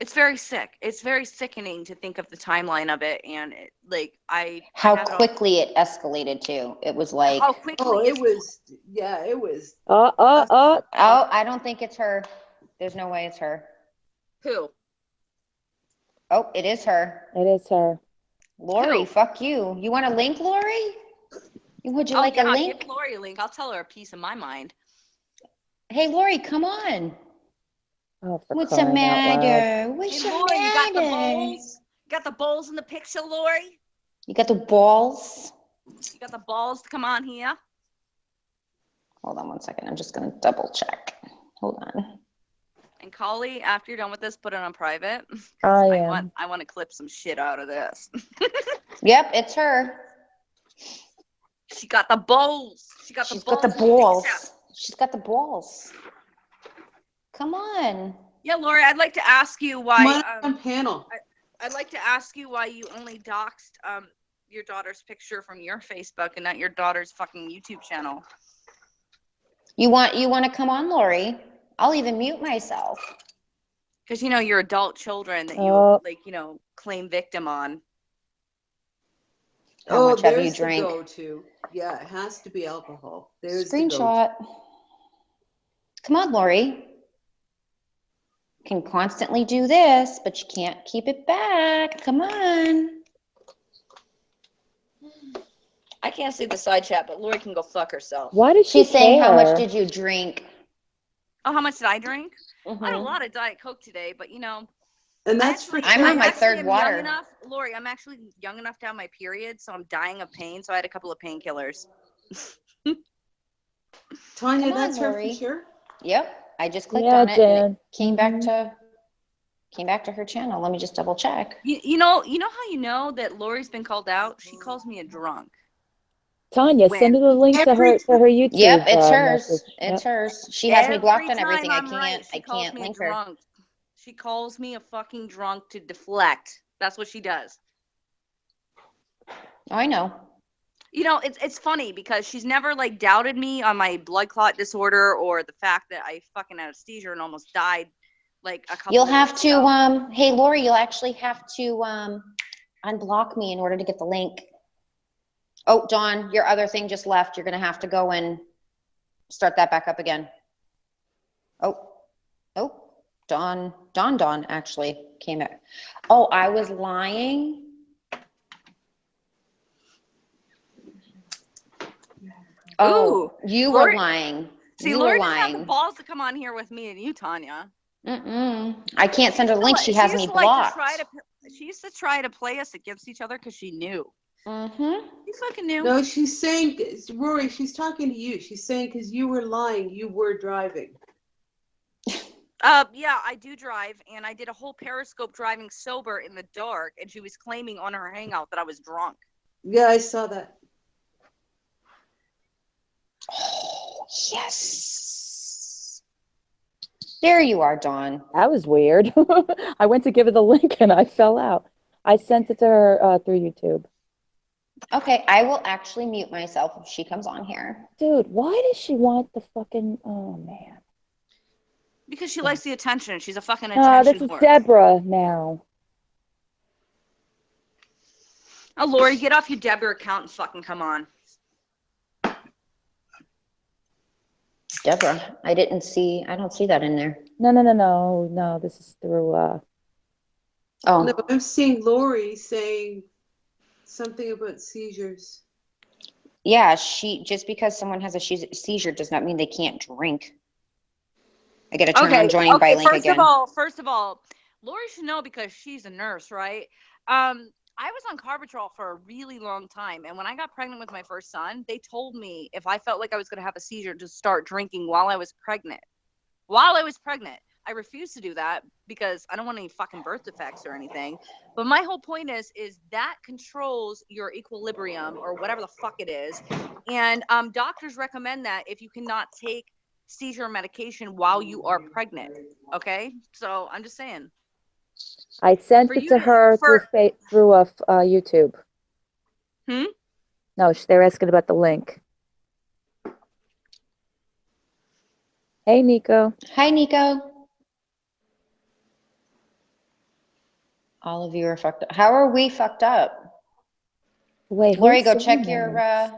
It's very sick. It's very sickening to think of the timeline of it, and it, like how quickly it escalated too. It was like how quickly. Oh, it was. Yeah, it was. Oh, I don't think it's her. There's no way it's her. Who? Oh, it is her. It is her. Lori, fuck you. You want a link, Lori? Would you like a link? Give Lori a link. I'll tell her a piece of my mind. Hey, Lori, come on. Oh, what's the matter? What's the Lori, matter? you got the balls? You got the balls in the picture, Lori? You got the balls? You got the balls to come on here? Hold on 1 second. I'm just going to double check. Hold on. And Choly, after you're done with this, put it on private. I want to clip some shit out of this. Yep, it's her. She got the balls. She's got the balls. She's got the balls. Come on. Yeah, Lori, I'd like to ask you why. On panel. I'd like to ask you why you only doxed your daughter's picture from your Facebook and not your daughter's fucking YouTube channel. You want to come on, Lori? I'll even mute myself. Because you know your adult children that you claim victim on. How much have you there's drank? the go-to. Yeah, it has to be alcohol. There's Screenshot. Come on, Lori. Can constantly do this, but you can't keep it back. Come on. I can't see the side chat, but Lori can go fuck herself. Why did she She's saying, how much care? did you drink? Oh, how much did I drink? Mm-hmm. I had a lot of Diet Coke today, but And that's actually, for I'm on my actually third am water. young enough, Lori, I'm actually young enough to have my period, so I'm dying of pain. So I had a couple of painkillers. Tanya, Come on, that's her Lori. for sure. Yep, I just clicked Yeah, on it and Jan. it came back to her channel. Let me just double check. You know how you know that Lori's been called out? She calls me a drunk. Tanya, When? send her the link to her YouTube. Yep, it's hers. Message. It's Yep. hers. She has me blocked on Every everything. time I'm right, she I calls can't me a link her. drunk. She calls me a fucking drunk to deflect. That's what she does. Oh, I know. It's funny because she's never like doubted me on my blood clot disorder or the fact that I fucking had a seizure and almost died like a couple You'll of have weeks to ago. hey Lori, you'll actually have to unblock me in order to get the link. Oh, Dawn, your other thing just left. You're gonna have to go and start that back up again. Oh, Dawn actually came out. Oh, I was lying. Oh, you were lying. See, You Lori were doesn't have the lying. balls to come on here with me and you, Tanya. I can't send her the link. She has me blocked. She used to try to play us against each other because she knew. She fucking knew. No, she's saying, Rory, she's talking to you. She's saying because you were lying, you were driving. Yeah, I do drive, and I did a whole Periscope driving sober in the dark, and she was claiming on her hangout that I was drunk. Yeah, I saw that. Oh, yes. There you are, Dawn. That was weird. I went to give her the link and I fell out. I sent it to her through YouTube. Okay, I will actually mute myself if she comes on here. Dude, why does she want the fucking... Oh, man. Because she likes the attention. She's a fucking attention This is whore. Deborah now. Oh, Lori, get off your Deborah account and fucking come on. Deborah, I don't see that in there. No. This is through... Oh. No, I'm seeing Lori saying something about seizures. Yeah, just because someone has a seizure does not mean they can't drink. I gotta turn on joining by link again. First of all, Lori should know because she's a nurse, right? I was on Carbitrol for a really long time, and when I got pregnant with my first son, they told me if I felt like I was going to have a seizure to start drinking while I was pregnant. I refused to do that because I don't want any fucking birth defects or anything. But my whole point is that controls your equilibrium or whatever the fuck it is, and doctors recommend that if you cannot take seizure medication while you are pregnant. Okay, so I'm just saying. I sent it to her through YouTube. No, they're asking about the link. Hey, Nico. Hi, Nico. All of you are fucked up. How are we fucked up? Wait, Lori, go check your...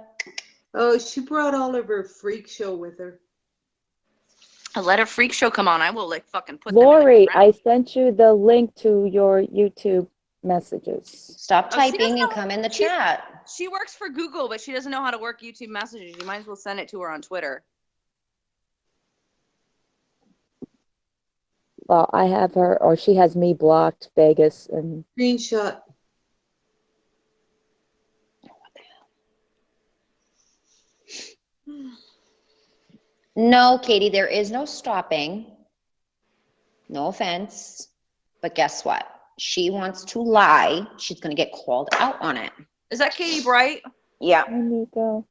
Oh, she brought all of her freak show with her. Let a freak show come on. I will like fucking put Lori, I sent you the link to your YouTube messages. Stop typing and come in the chat. She works for Google, but she doesn't know how to work YouTube messages. You might as well send it to her on Twitter. Well, I have her, or she has me blocked, Vegas, and... Screenshot. No, Katie, there is no stopping. No offense. But guess what? She wants to lie. She's going to get called out on it. Is that Katie Bright? Yeah. Hi, Nico.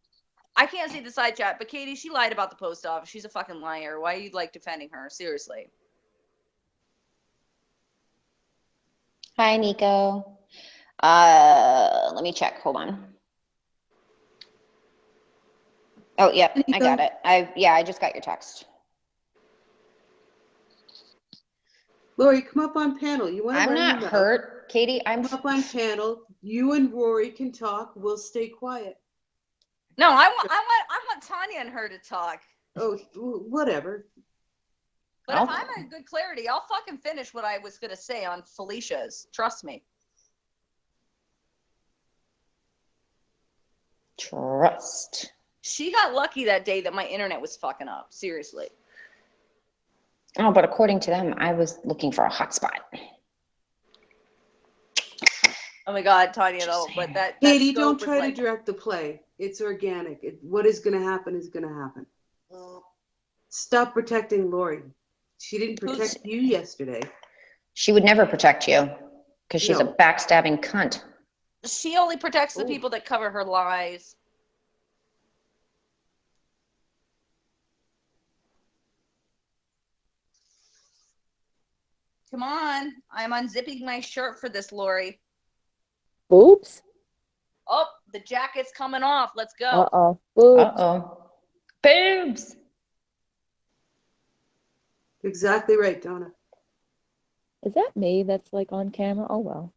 I can't see the side chat, but Katie, she lied about the post office. She's a fucking liar. Why are you like defending her? Seriously. Hi, Nico. Let me check. Hold on. Oh, yep, I got it. I just got your text. Lori, come up on panel. You want to? I'm not hurt, Katie. I'm up on panel. You and Rory can talk. We'll stay quiet. No, I want Tanya and her to talk. Oh, whatever. But if I'm in good clarity, I'll fucking finish what I was gonna say on Felicia's. Trust me. Trust. She got lucky that day that my internet was fucking up. Seriously. Oh, but according to them, I was looking for a hotspot. Oh my God, Tanya, though, but that Katie, scope don't was try like, to direct the play. It's organic. What is going to happen is going to happen. Stop protecting Lori. She didn't protect you yesterday. She would never protect you because she's a No. backstabbing cunt. she only protects the people that cover her lies. Come on. I'm unzipping my shirt for this, Lori. Oops. Oh, the jacket's coming off. Let's go. Uh-oh. Boobs. Uh-oh. Boobs. Exactly right, Donna. Is that me that's like on camera? Oh, well.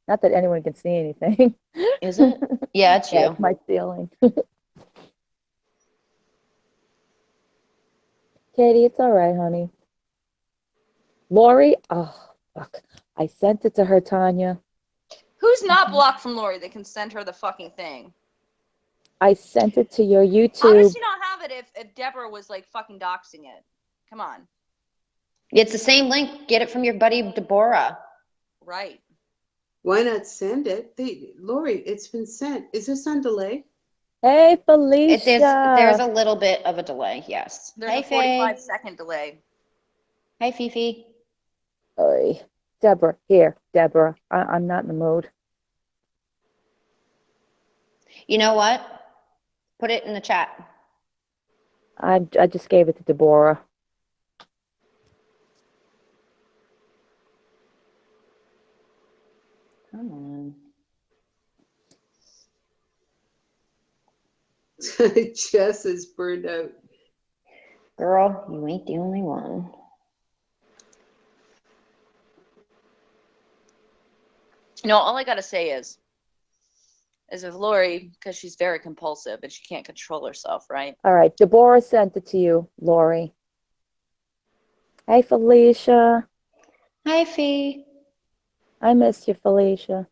Not that anyone can see anything. Is it? Yeah, it's you. That's my feeling. Katie, it's all right, honey. Lori, oh, fuck. I sent it to her, Tanya. Who's not blocked from Lori that can send her the fucking thing? I sent it to your How YouTube. does she not have it if Deborah was like fucking doxing it? Come on. It's the same link. Get it from your buddy Deborah. Right. Why not send it? Lori, it's been sent. Is this on delay? Hey, Felicia. There's a little bit of a delay, yes. There's Hey, a Faye. 45-second delay. Hey, Fifi. Oy. Deborah, here, Deborah. I'm not in the mood. You know what? Put it in the chat. I just gave it to Deborah. Come on. Jess is burned out. Girl, you ain't the only one. You know, all I gotta say is if Lori, because she's very compulsive and she can't control herself, right? All right, Deborah sent it to you, Lori. Hey, Felicia. Hi, Fee. I missed you, Felicia.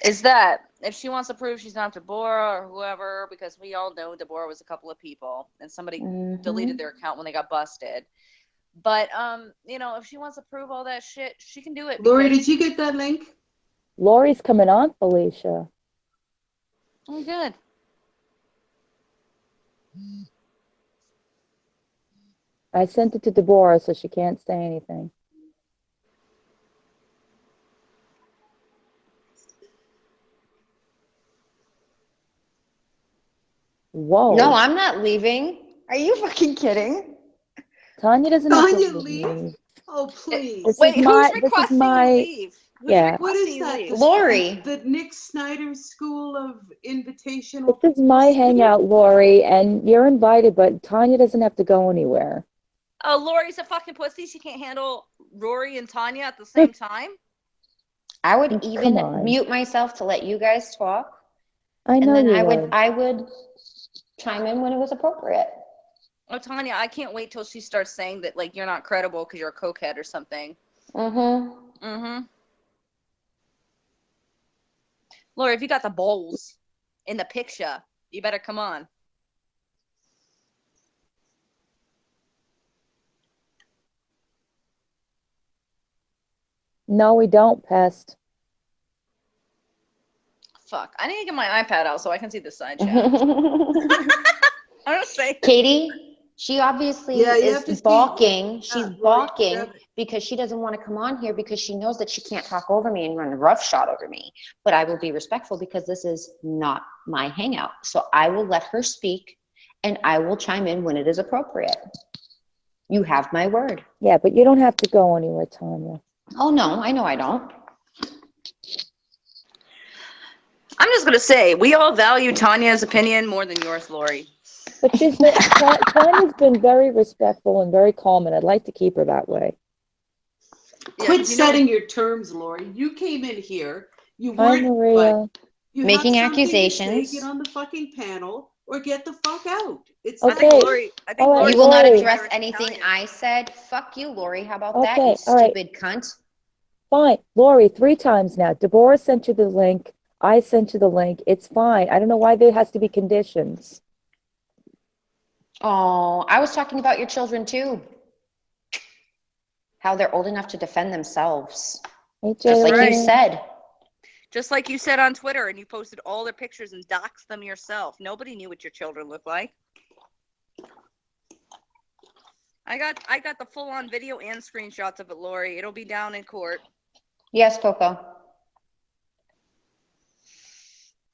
Is that if she wants to prove she's not Deborah or whoever, because we all know Deborah was a couple of people and somebody deleted their account when they got busted. But you know, if she wants to prove all that shit, she can do it. Lori, did you get that link? Lori's coming on, Felicia. Oh, good. I sent it to Deborah, so she can't say anything. Whoa. No, I'm not leaving. Are you fucking kidding? Tanya doesn't have to Tanya, leave. leave? Oh, please. Wait, who's requesting you leave? Yeah. What is that? Lori. The Nick Snyder School of Invitational. This is my hangout, Lori, and you're invited, but Tanya doesn't have to go anywhere. Oh, Lori's a fucking pussy. She can't handle Rory and Tanya at the same time. I would even on. mute myself to let you guys talk. I know and then you would. I would chime in when it was appropriate. Oh, Tanya, I can't wait till she starts saying that like you're not credible because you're a cokehead or something. Lori, if you got the bowls in the picture, you better come on. No, we don't, Pest. Fuck. I need to get my iPad out so I can see the side chat. I'm gonna say, Katie, she obviously is balking. She's balking grab it. because she doesn't want to come on here because she knows that she can't talk over me and run roughshod over me. But I will be respectful because this is not my hangout. So I will let her speak and I will chime in when it is appropriate. You have my word. Yeah, but you don't have to go anywhere, Tanya. Oh, no, I know I don't. I'm just gonna say, we all value Tanya's opinion more than yours, Lori. But Tanya's been very respectful and very calm, and I'd like to keep her that way. Quit setting your terms, Lori. You came in here. You Hi, weren't Maria. you Making have something to say, accusations. get on the fucking panel or get the fuck out. It's Okay. I think Lori, You will not Lori. address anything I said. Fuck you, Lori. How about that, Okay, you all right. stupid cunt? Fine. Lori, 3 times now. Deborah sent you the link. I sent you the link. It's fine. I don't know why there has to be conditions. Oh, I was talking about your children too. How they're old enough to defend themselves. Hey, Just like you Jalen. said. Just like you said on Twitter, and you posted all their pictures and doxed them yourself. Nobody knew what your children looked like. I got the full-on video and screenshots of it, Lori. It'll be down in court. Yes, Coco.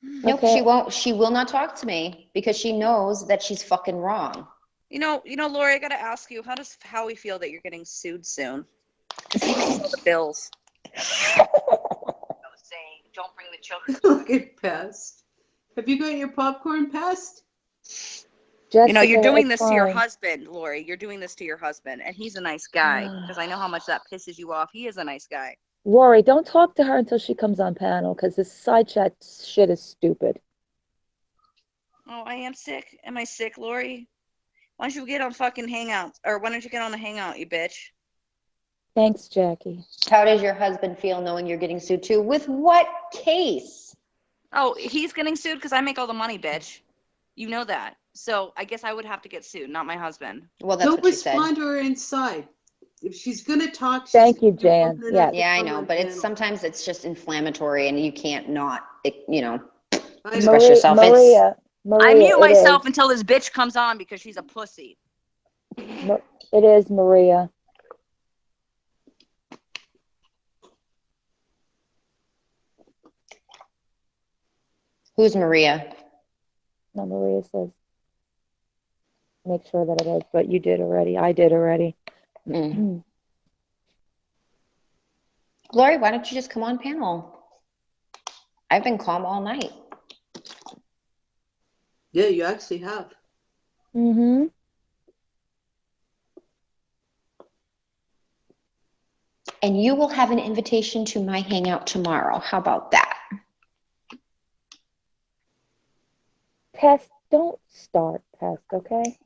Nope, Okay. she will not talk to me because she knows that she's fucking wrong. You know, Lori, I gotta ask you, how does Howie feel that you're getting sued soon? Because he makes all the bills. I was saying, don't bring the children. Look at Pest. Have you got your popcorn, Pest? Jessica, You're doing it's this to your fine. husband, Lori. You're doing this to your husband, and he's a nice guy. Because I know how much that pisses you off. He is a nice guy. Rory, don't talk to her until she comes on panel because this side chat shit is stupid. Oh, I am sick. Am I sick, Lori? Why don't you get on fucking Hangouts? Or why don't you get on the Hangout, you bitch? Thanks, Jackie. How does your husband feel knowing you're getting sued too? With what case? Oh, he's getting sued because I make all the money, bitch. You know that. So I guess I would have to get sued, not my husband. Well, that's Don't what she said. respond to her inside. If she's gonna talk, Thank you, Jan. Yeah. Yeah, I know, but sometimes it's just inflammatory, and you can't not, express Maria, yourself. Maria, I mute it myself is. until this bitch comes on because she's a pussy. It is Maria. Who's Maria? No, Maria says, make sure that it is, but you did already. I did already. Lori, why don't you just come on panel? I've been calm all night. Yeah, you actually have. Mm-hmm. And you will have an invitation to my hangout tomorrow. How about that? Pest, don't start, Pest, okay?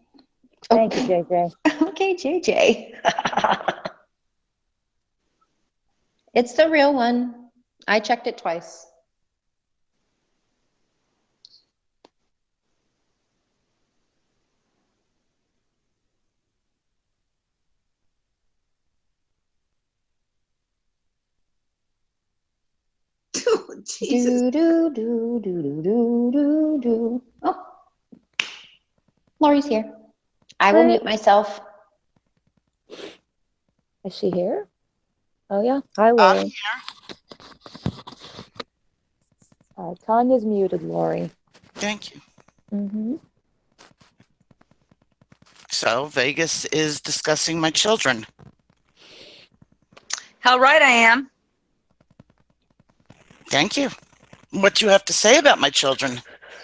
Thank you, JJ. Okay, JJ. It's the real one. I checked it twice. Jesus. Do. Oh, Lori's here. I will mute myself. Is she here? Oh, yeah. Hi, Lori. Tanya's muted, Lori. Thank you. Mm-hmm. So Vegas is discussing my children. How right I am. Thank you. What do you have to say about my children?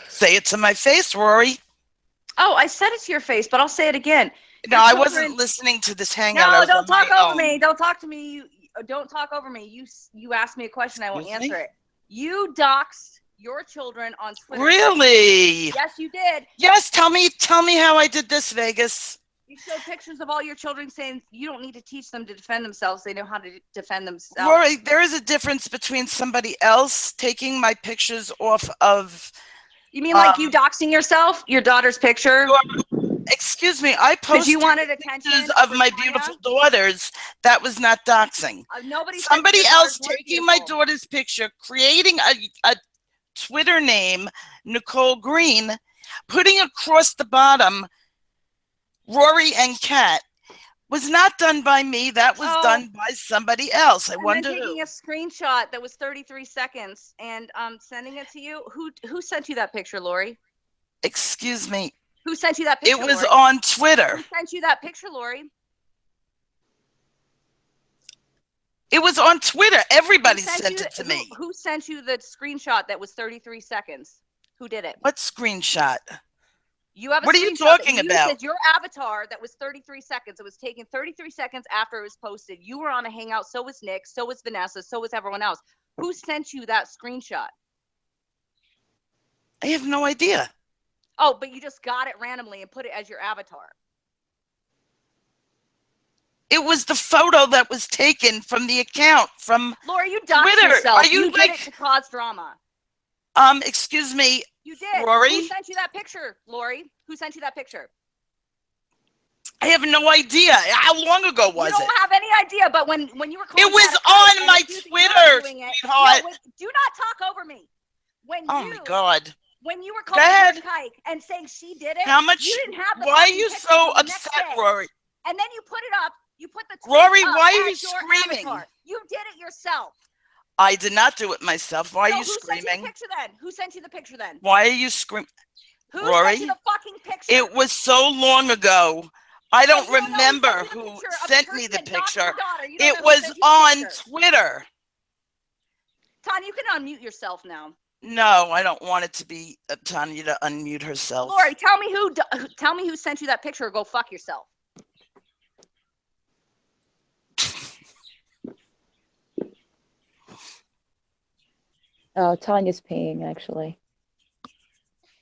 Say it to my face, Rory. Oh, I said it to your face, but I'll say it again. No, I wasn't listening to this hangout. No, don't talk over me. Don't talk to me. You don't talk over me. You asked me a question. I won't answer it. You doxed your children on Twitter. Really? Yes, you did. Yes, tell me how I did this, Vegas. You showed pictures of all your children saying you don't need to teach them to defend themselves. They know how to defend themselves. Rory, there is a difference between somebody else taking my pictures off of. You mean like you doxing yourself? Your daughter's picture? Excuse me, I posted you wanted attention pictures of my beautiful daughters. That was not doxing. Somebody else taking my daughter's picture, creating a Twitter name, Nicole Green, putting across the bottom Rory and Kat, was not done by me. That was done by somebody else. I wonder then taking a screenshot that was 33 seconds and sending it to you. Who sent you that picture, Lori? Excuse me. Who sent you that picture? It was Lori? on Twitter. Who sent you that picture, Lori? It was on Twitter. Everybody sent it to me. Who sent you the screenshot that was 33 seconds? Who did it? What screenshot? You have a What are you screenshot talking that about? used your avatar that was 33 seconds. It was taken 33 seconds after it was posted. You were on a hangout. So was Nick. So was Vanessa. So was everyone else. Who sent you that screenshot? I have no idea. Oh, but you just got it randomly and put it as your avatar. It was the photo that was taken from the account from Laura, you doxed Twitter. yourself. Are you did it to cause drama. Excuse me. You did. Rory? Who sent you that picture, Lori? Who sent you that picture? I have no idea. How long ago was You don't it? have any idea, but when you were calling It was on my Twitter, sweetheart. do not talk over me. Oh my God. When you were Go calling ahead. George Kike and saying she did it, How much? you didn't have the Why are fucking you picture so till the next upset, day. Rory? And then you put it up. You put the tweet Rory, up why are you as your screaming? avatar. You did it yourself. I did not do it myself. Why are you Who sent you screaming? the picture then? Who sent you the picture then? Why are you screaming? Who Rory? sent you the fucking picture? It was so long ago. I don't you don't know who remember sent you the who picture of the sent person me the that doxed your picture. daughter. You don't It know who was sent you the on picture. Twitter. Tanya, you can unmute yourself now. No, I don't want it to be Tanya to unmute herself. Lori, tell me who sent you that picture or go fuck yourself. Oh, Tanya's peeing, actually.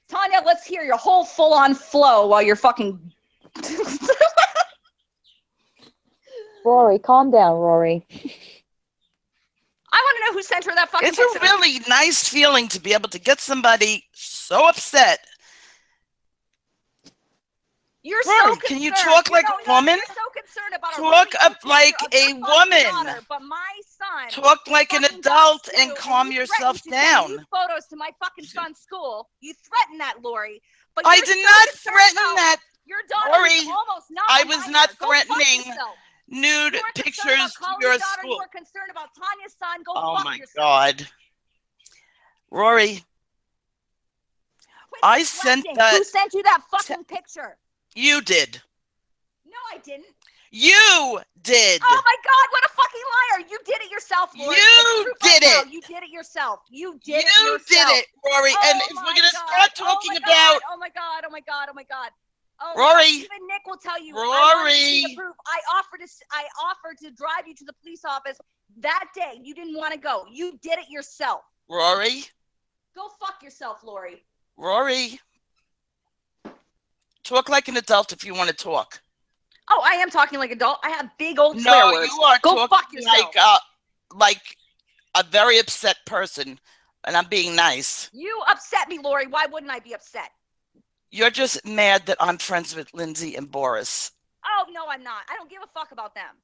Tanya, let's hear your whole full-on flow while you're fucking... Rory, calm down, Rory. I want to know who sent her that fucking It's picture. a really nice feeling to be able to get somebody so upset. You're Rory, so can you concerned. talk like a woman? You're so concerned about a Talk really up good like picture of a your fucking woman. daughter, but my son Talk like an fucking adult doxed you, and calm you yourself threatened to send nude down. photos to my fucking son's school. You threatened that, Lori. But I you're did so not concerned threaten about that. your daughter Lori, who's almost not I a was minor. not Go fuck threatening yourself. nude You weren't concerned pictures about to calling your your daughter. school. You were concerned about Tanya's son. Go Oh fuck my yourself. God. Rory, Quit I sent deflecting. that. Who sent you that fucking picture? You did. No, I didn't. You did. Oh my God, what a fucking liar. You did it yourself, Lori. You did it. You did it yourself. You did it You yourself. did it, Rory. Oh And if we're going to start talking about. Oh my God, oh my God, oh my God. Oh my Rory. God. Even Nick will tell you. Rory. I wanted to see the proof. I offered to drive you to the police office that day. You didn't want to go. You did it yourself. Rory. Go fuck yourself, Lori. Rory. Talk like an adult if you want to talk. Oh, I am talking like adult. I have big old No, swear words. you are Go talking fuck yourself. like a very upset person, and I'm being nice. You upset me, Lori. Why wouldn't I be upset? You're just mad that I'm friends with Lindsay and Boris. Oh, no, I'm not. I don't give a fuck about them.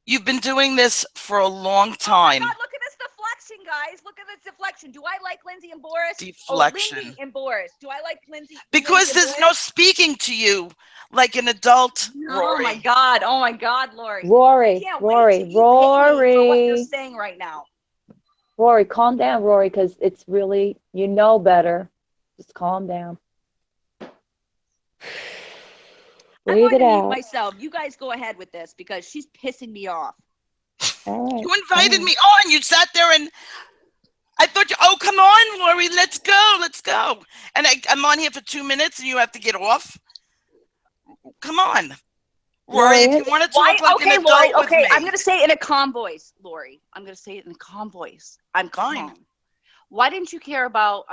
You've been doing this for a long time. Oh my God, look at this deflection, guys. Look at this deflection. Do I like Lindsay and Boris? Deflection. Oh, Lindsay and Boris. Do I like Lindsay? Because there's no speaking to you like an adult, Rory. Oh my God. Oh my God, Lori. Rory, I can't Rory, wait till you hit me for what you're Rory. saying right now. Rory, calm down, Rory, because it's really, you know better. Just calm down. I'm Breathe going it to mute out. myself. You guys go ahead with this because she's pissing me off. All right. You invited me on. You sat there and I thought, oh, come on, Lori, let's go, let's go. And I'm on here for 2 minutes and you have to get off. Come on. Rory, if you want to talk like an adult Lori, with okay, me. I'm going to say it in a calm voice, Lori. I'm going to say it in a calm voice. I'm Fine. calm. Why didn't you care about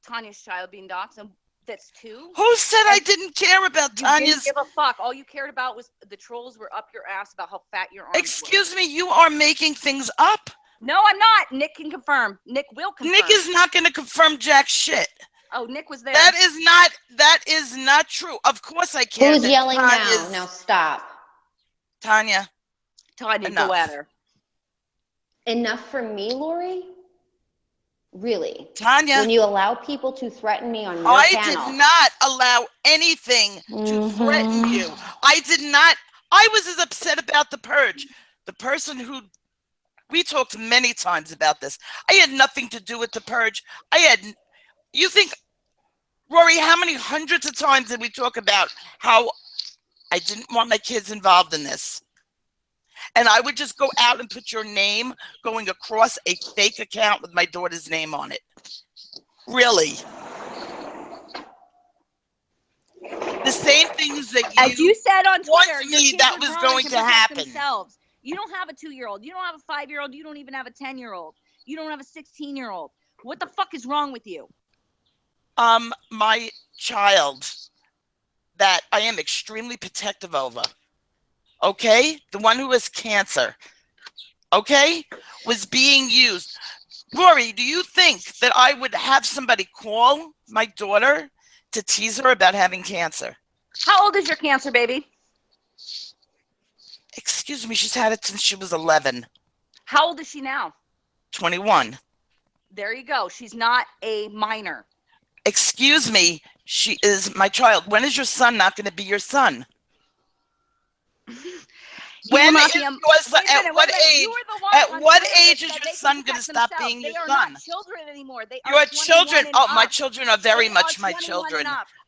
Tanya's child being doxxed? And that's 2. Who said I didn't care about Tanya's? You didn't give a fuck. All you cared about was the trolls were up your ass about how fat your arms were. Excuse me, you are making things up. No, I'm not. Nick can confirm. Nick will confirm. Nick is not going to confirm jack shit. Oh, Nick was there. That is not true. Of course I care. Who's yelling now? Now stop. Tanya. Tanya, go at her. Enough for me, Lori? Really? Tanya. When you allow people to threaten me on your channel. I did not allow anything to threaten you. I did not. I was as upset about the purge. The person who, we talked many times about this. I had nothing to do with the purge. You think, Rory, how many hundreds of times did we talk about how I didn't want my kids involved in this? And I would just go out and put your name going across a fake account with my daughter's name on it. Really? The same things that as you said on Twitter, me that was going to happen. Themselves. You don't have a 2-year-old. You don't have a 5-year-old. You don't even have a 10-year-old. You don't have a 16-year-old. What the fuck is wrong with you? My child that I am extremely protective over, okay? The one who has cancer, okay? Was being used. Rory, do you think that I would have somebody call my daughter to tease her about having cancer? How old is your cancer, baby? Excuse me, she's had it since she was 11. How old is she now? 21. There you go. She's not a minor. Excuse me, she is my child. When is your son not going to be your son? When is your son, at what age? At what age is your son going to stop being your son? They are not children anymore. They are Your children. Oh, my children are very much my children.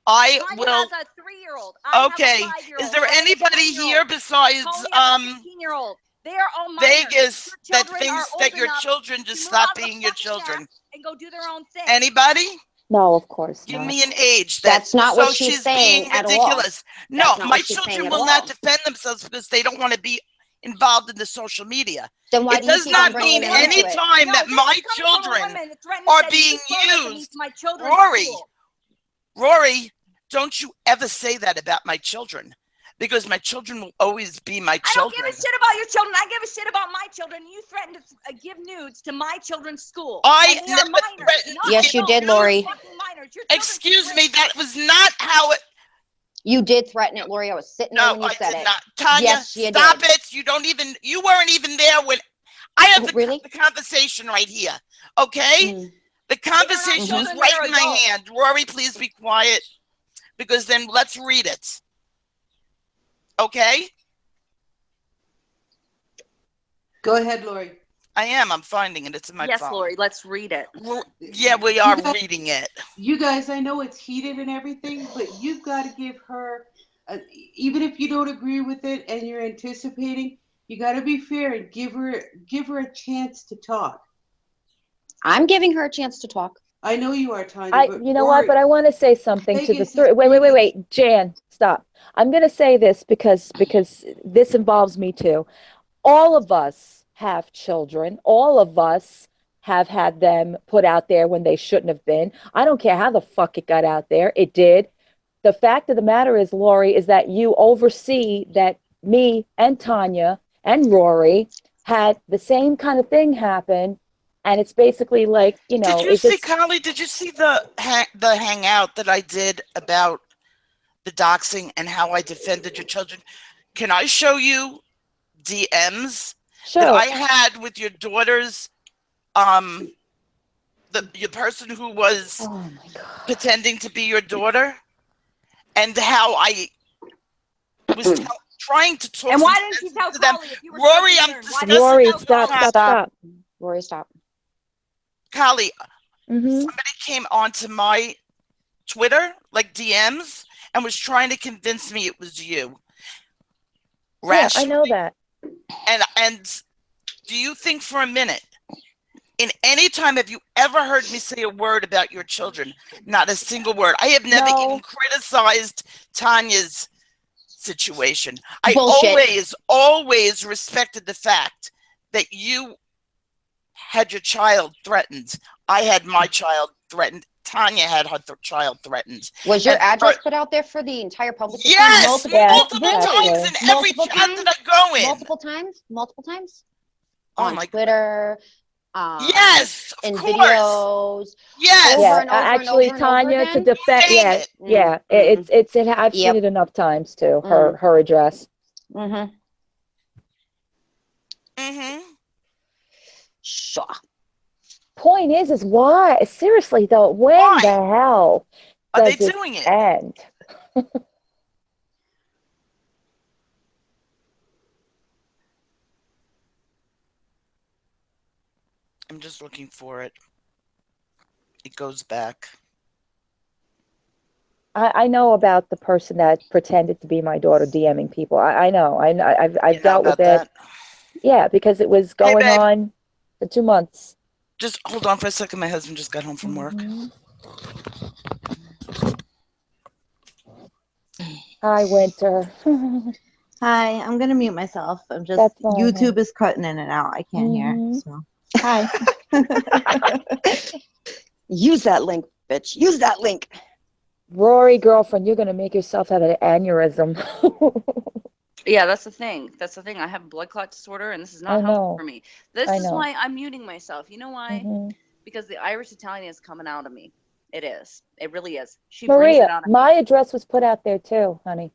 I will. Has a 3-year-old. Okay. Is there anybody here besides They are all minors. Vegas that thinks that your children just stop being your children? And go do their own thing. Anybody? No, of course Give not. me an age. That's not so what she's she's saying being at all. ridiculous. No, That's not my what she's saying children at will all. not defend themselves because they don't want to be involved in the social media. Then why It do you does keep on not bringing mean them into any it? time that my children are being used. Rory, don't you ever say that about my children, because my children will always be my children. I don't give a shit about your children. I give a shit about my children. You threatened to give nudes to my children's school. I never threatened to Yes, you did, Lori. Excuse me, that was not how it. You did threaten it, Lori. I was sitting there when you said it. Not. Tanya, yes, you stop did. it. You weren't even there when I have the conversation right here. Okay? The conversation is right in my hand. Rory, please be quiet, because then let's read it. Okay? Go ahead, Lori. I am. I'm finding it. It's in my phone. Yes, Lori, let's read it. Yeah, we are reading it. You guys, I know it's heated and everything, but you've got to give her, even if you don't agree with it and you're anticipating, you got to be fair and give her a chance to talk. I'm giving her a chance to talk. I know you are, Tanya. You know what? But I want to say something to the three. Wait, Jan, stop. I'm going to say this because this involves me too. All of us have children. All of us have had them put out there when they shouldn't have been. I don't care how the fuck it got out there. It did. The fact of the matter is, Lori, is that you oversee that me and Tanya and Rory had the same kind of thing happen. And it's basically like, you know. Did you see, Choly, did you see the hangout that I did about the doxing and how I defended your children? Can I show you DMs that I had with your daughters, your person who was pretending to be your daughter, and how I was trying to talk. And why didn't you tell them? Choly if you were Rory, so I'm concerned? discussing. Rory, stop. Rory, stop. Choly, somebody came onto my Twitter, like DMs, and was trying to convince me it was you. Yeah, I know that. And do you think for a minute, in any time have you ever heard me say a word about your children? Not a single word. I have never even criticized Tanya's situation. I always respected the fact that you had your child threatened. I had my child threatened. Tanya had her child threatened. Was your address put out there for the entire public? Yes, multiple times in every chat that I go in. Multiple times? Oh on my Twitter. Yes, in course. Videos. Yes. Over and over actually, and over Tanya, and over to again? defend. Yeah. I've seen it enough times too. Her address. Sure. Point is why? Seriously though, when the hell are they does doing it? End? I'm just looking for it. It goes back. I know about the person that pretended to be my daughter DMing people. I know. I've dealt with it. Yeah, because it was going on for 2 months. Just hold on for a second. My husband just got home from work. Hi, Winter. Hi, I'm gonna mute myself. I'm just YouTube is cutting in and out. I can't hear. So hi. Use that link, bitch. Use that link. Rory, girlfriend, you're gonna make yourself have an aneurysm. Yeah, that's the thing. That's the thing. I have blood clot disorder, and this is I not healthy know. for me. This I is know. why I'm muting myself. You know why? Mhm. Because the Irish Italian is coming out of me. It is. It really is. She brings Maria, it out of my me. address was put out there too, honey.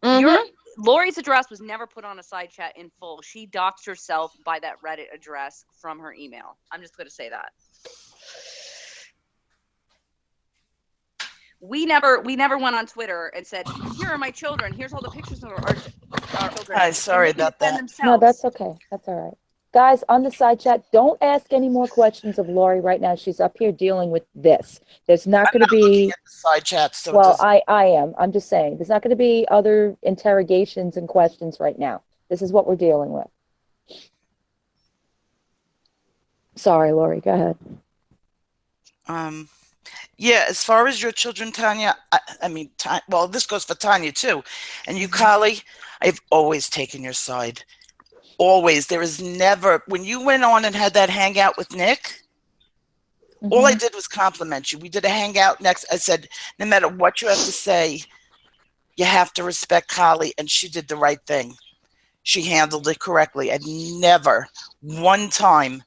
Your Lori's address was never put on a side chat in full. She doxed herself by that Reddit address from her email. I'm just going to say that. We never went on Twitter and said, "Here are my children. Here's all the pictures of our children." Hi, And sorry they can about defend that. No, themselves. that's okay. That's all right. Guys, on the side chat, don't ask any more questions of Lori right now. She's up here dealing with this. There's not going to be, At the side chat, so it well, doesn't. I am. I'm just saying, there's not going to be other interrogations and questions right now. This is what we're dealing with. Sorry, Lori, go ahead. Yeah, as far as your children, Tanya, I mean, well, this goes for Tanya too. And you, Choly, I've always taken your side. Always. There is never, when you went on and had that hangout with Nick, all I did was compliment you. We did a hangout next. I said, no matter what you have to say, you have to respect Choly. And she did the right thing. She handled it correctly. I've never one time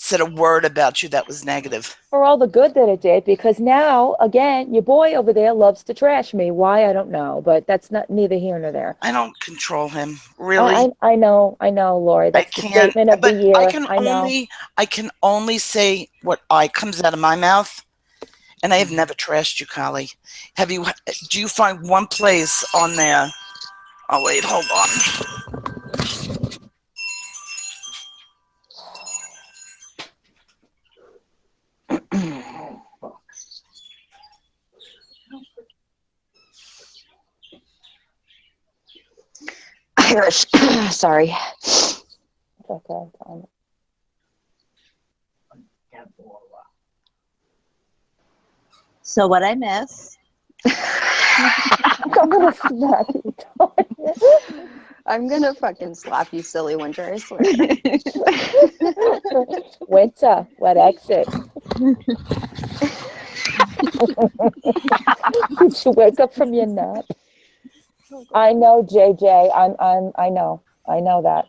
said a word about you that was negative. For all the good that it did, because now, again, your boy over there loves to trash me. Why, I don't know, but that's not neither here nor there. I don't control him, really. I know, Lori. That's the statement of the year. I can only say what comes out of my mouth, and I have never trashed you, Choly. Do you find one place on there? Oh wait, hold on. Irish. Sorry. It's okay. So what I miss? I'm gonna smack you. I'm gonna fucking slap you, silly winter. I swear. Winter, what exit? Did you wake up from your nap? I know, JJ. I know. I know that.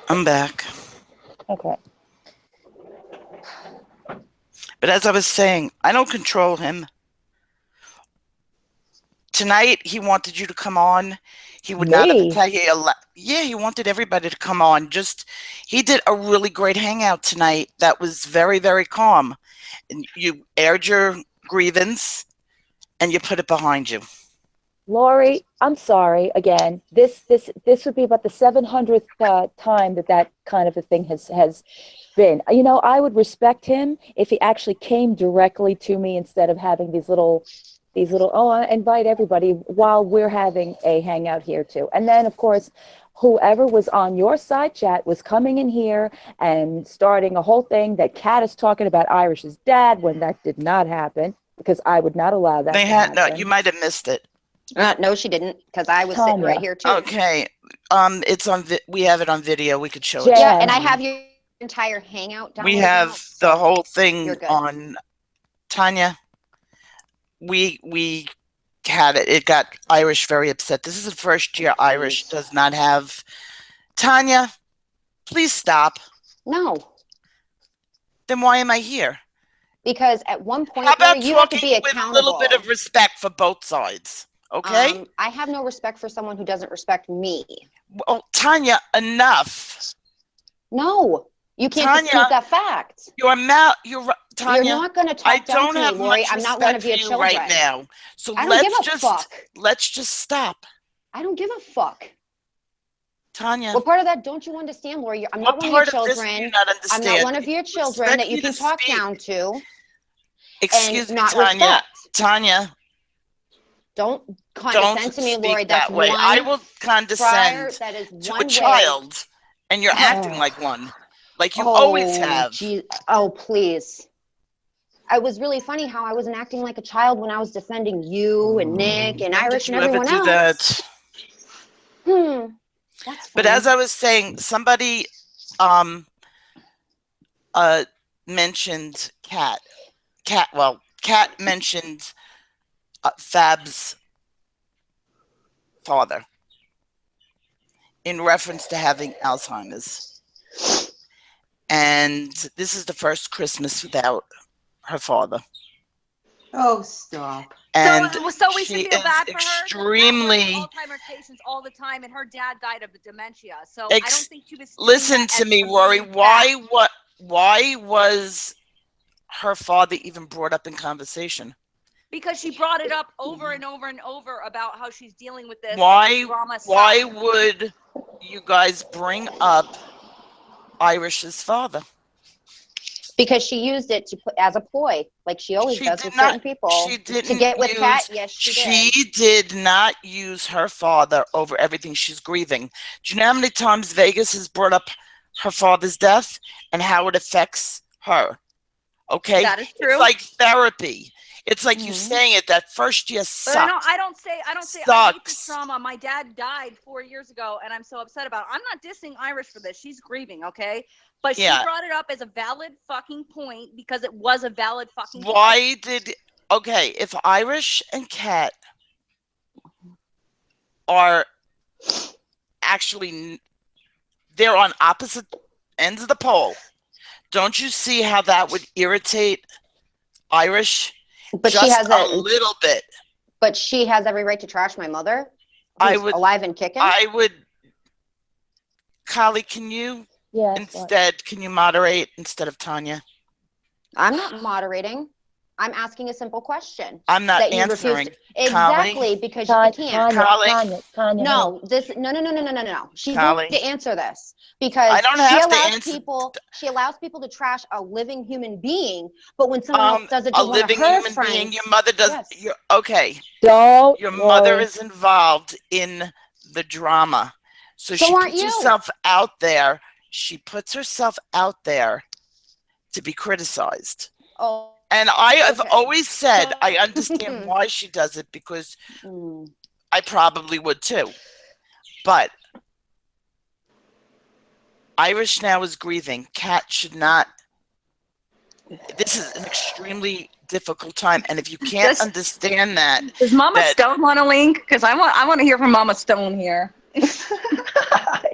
I'm back. Okay. But as I was saying, I don't control him. Tonight, he wanted you to come on. He would not have tell you. Yeah, he wanted everybody to come on. He did a really great hangout tonight. That was very, very calm. And you aired your grievance, and you put it behind you. Lori, I'm sorry. Again, this would be about the 700th time that kind of a thing has been. You know, I would respect him if he actually came directly to me instead of having these little. Oh, I invite everybody while we're having a hangout here too. And then, of course, whoever was on your side chat was coming in here and starting a whole thing that Kat is talking about Irish's dad when that did not happen, because I would not allow that to happen. No, you might have missed it. No, she didn't, because I was sitting right here too. Okay, it's on. We have it on video. We could show it. Yeah, and I have your entire hangout down. We have the whole thing on Tanya. We had it. It got Irish very upset. This is the first year Irish does not have. Tanya, please stop. No. Then why am I here? Because at one point, how about you have to be accountable. With a little bit of respect for both sides, okay? I have no respect for someone who doesn't respect me. Well, Tanya, enough. No, you can't dispute that fact. Tanya, you're not going to talk down to me, Lori. I'm not one of your children right now. So I don't give a fuck. Let's just stop. I don't give a fuck. Tanya. What part of that don't you understand, Lori? I'm not one of your children. I'm not one of your children that you can talk down to. Excuse me, Tanya. Tanya. Don't condescend to me, Lori. That's that way. I will condescend to a child, and you're acting like one. Like you always have. Geez. Oh, please. It was really funny how I wasn't acting like a child when I was defending you and Nick and Irish and everyone else. That's but as I was saying, somebody mentioned Kat. Kat mentioned Fab's father in reference to having Alzheimer's. And this is the first Christmas without her father. Oh, stop. And so we should she feel is bad for extremely. her. Alzheimer's patients all the time, and her dad died of dementia. So I don't think she was. Listen to me, Rory. Why was her father even brought up in conversation? Because she brought it up over and over and over about how she's dealing with this. Why would you guys bring up Irish's father? Because she used it to put as a ploy, like she always does with certain people. She didn't to get with use, Kat. Yes, she did. did not use her father over everything. She's grieving. Do you know how many times Vegas has brought up her father's death and how it affects her? Okay, that is true. It's like therapy. It's like you saying it that first year sucked. But I don't say I hate this trauma. My dad died 4 years ago, and I'm so upset about it. I'm not dissing Irish for this. She's grieving, okay? But she brought it up as a valid fucking point because it was a valid fucking point. If Irish and Kat are actually, they're on opposite ends of the pole, don't you see how that would irritate Irish? But just she has a little bit. But she has every right to trash my mother, who's alive and kicking. Choly, can you can you moderate instead of Tanya? I'm not moderating. I'm asking a simple question. I'm not answering. Exactly, because you can't. Tanya, no. She's going to answer this because I don't have to answer. She allows people to trash a living human being, but when someone else does it to one of her living human friends, being, your mother does. Yes. Okay. Your mother is involved in the drama, so she puts herself out there. She puts herself out there to be criticized. Oh. And I have always said I understand why she does it because I probably would too. But Irish now is grieving. Kat should not. This is an extremely difficult time, and if you can't understand that, does Mama Stone want a link? Because I want to hear from Mama Stone here.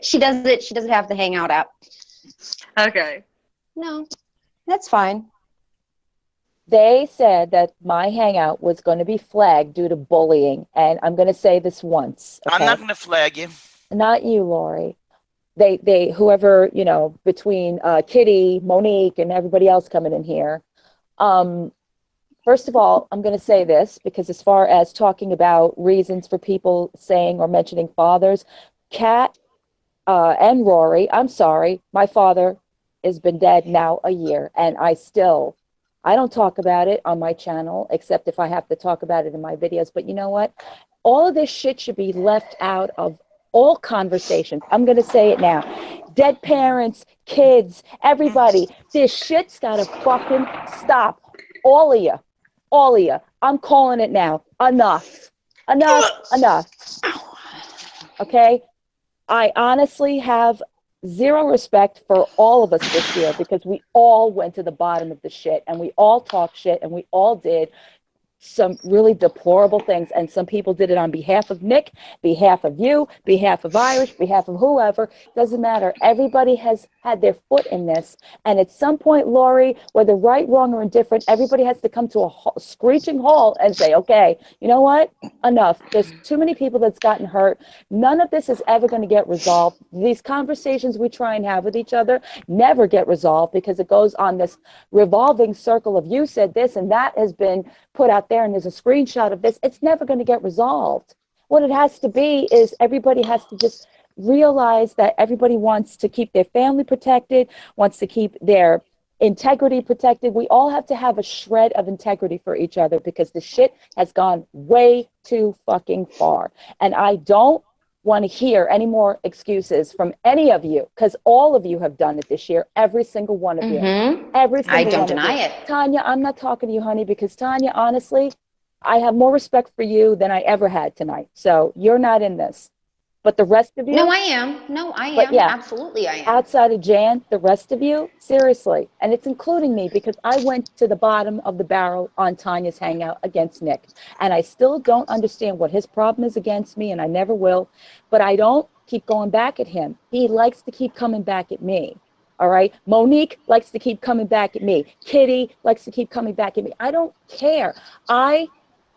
She doesn't have the Hangout app. Okay. No, that's fine. They said that my Hangout was going to be flagged due to bullying, and I'm going to say this once. Okay? I'm not going to flag you. Not you, Lori. They whoever, between Kitty, Monique, and everybody else coming in here. First of all, I'm going to say this because as far as talking about reasons for people saying or mentioning fathers, Kat and Rory, I'm sorry, my father has been dead now a year, and I don't talk about it on my channel, except if I have to talk about it in my videos. But you know what? All of this shit should be left out of all conversations. I'm going to say it now. Dead parents, kids, everybody. This shit's got to fucking stop. All of you. I'm calling it now. Enough. Okay? I honestly have zero respect for all of us this year because we all went to the bottom of the shit and we all talked shit and we all did some really deplorable things, and some people did it on behalf of Nick, behalf of you, behalf of Irish, behalf of whoever. Doesn't matter. Everybody has had their foot in this, and at some point, Lori, whether right, wrong, or indifferent, everybody has to come to a screeching halt and say, okay, you know what? Enough. There's too many people that's gotten hurt. None of this is ever going to get resolved. These conversations we try and have with each other never get resolved because it goes on this revolving circle of you said this and that has been put out there and there's a screenshot of this. It's never going to get resolved. What it has to be is everybody has to just realize that everybody wants to keep their family protected, wants to keep their integrity protected. We all have to have a shred of integrity for each other because the shit has gone way too fucking far. And I don't want to hear any more excuses from any of you because all of you have done it this year, every single one of you. Every single I don't one deny of you. it. Tanya, I'm not talking to you, honey, because Tanya, honestly, I have more respect for you than I ever had tonight. So you're not in this. But the rest of you, No, I am. No, I but am. yeah, Absolutely, I am. outside of Jan, the rest of you, seriously, and it's including me because I went to the bottom of the barrel on Tanya's hangout against Nick. And I still don't understand what his problem is against me, and I never will. But I don't keep going back at him. He likes to keep coming back at me. All right. Monique likes to keep coming back at me. Kitty likes to keep coming back at me. I don't care. I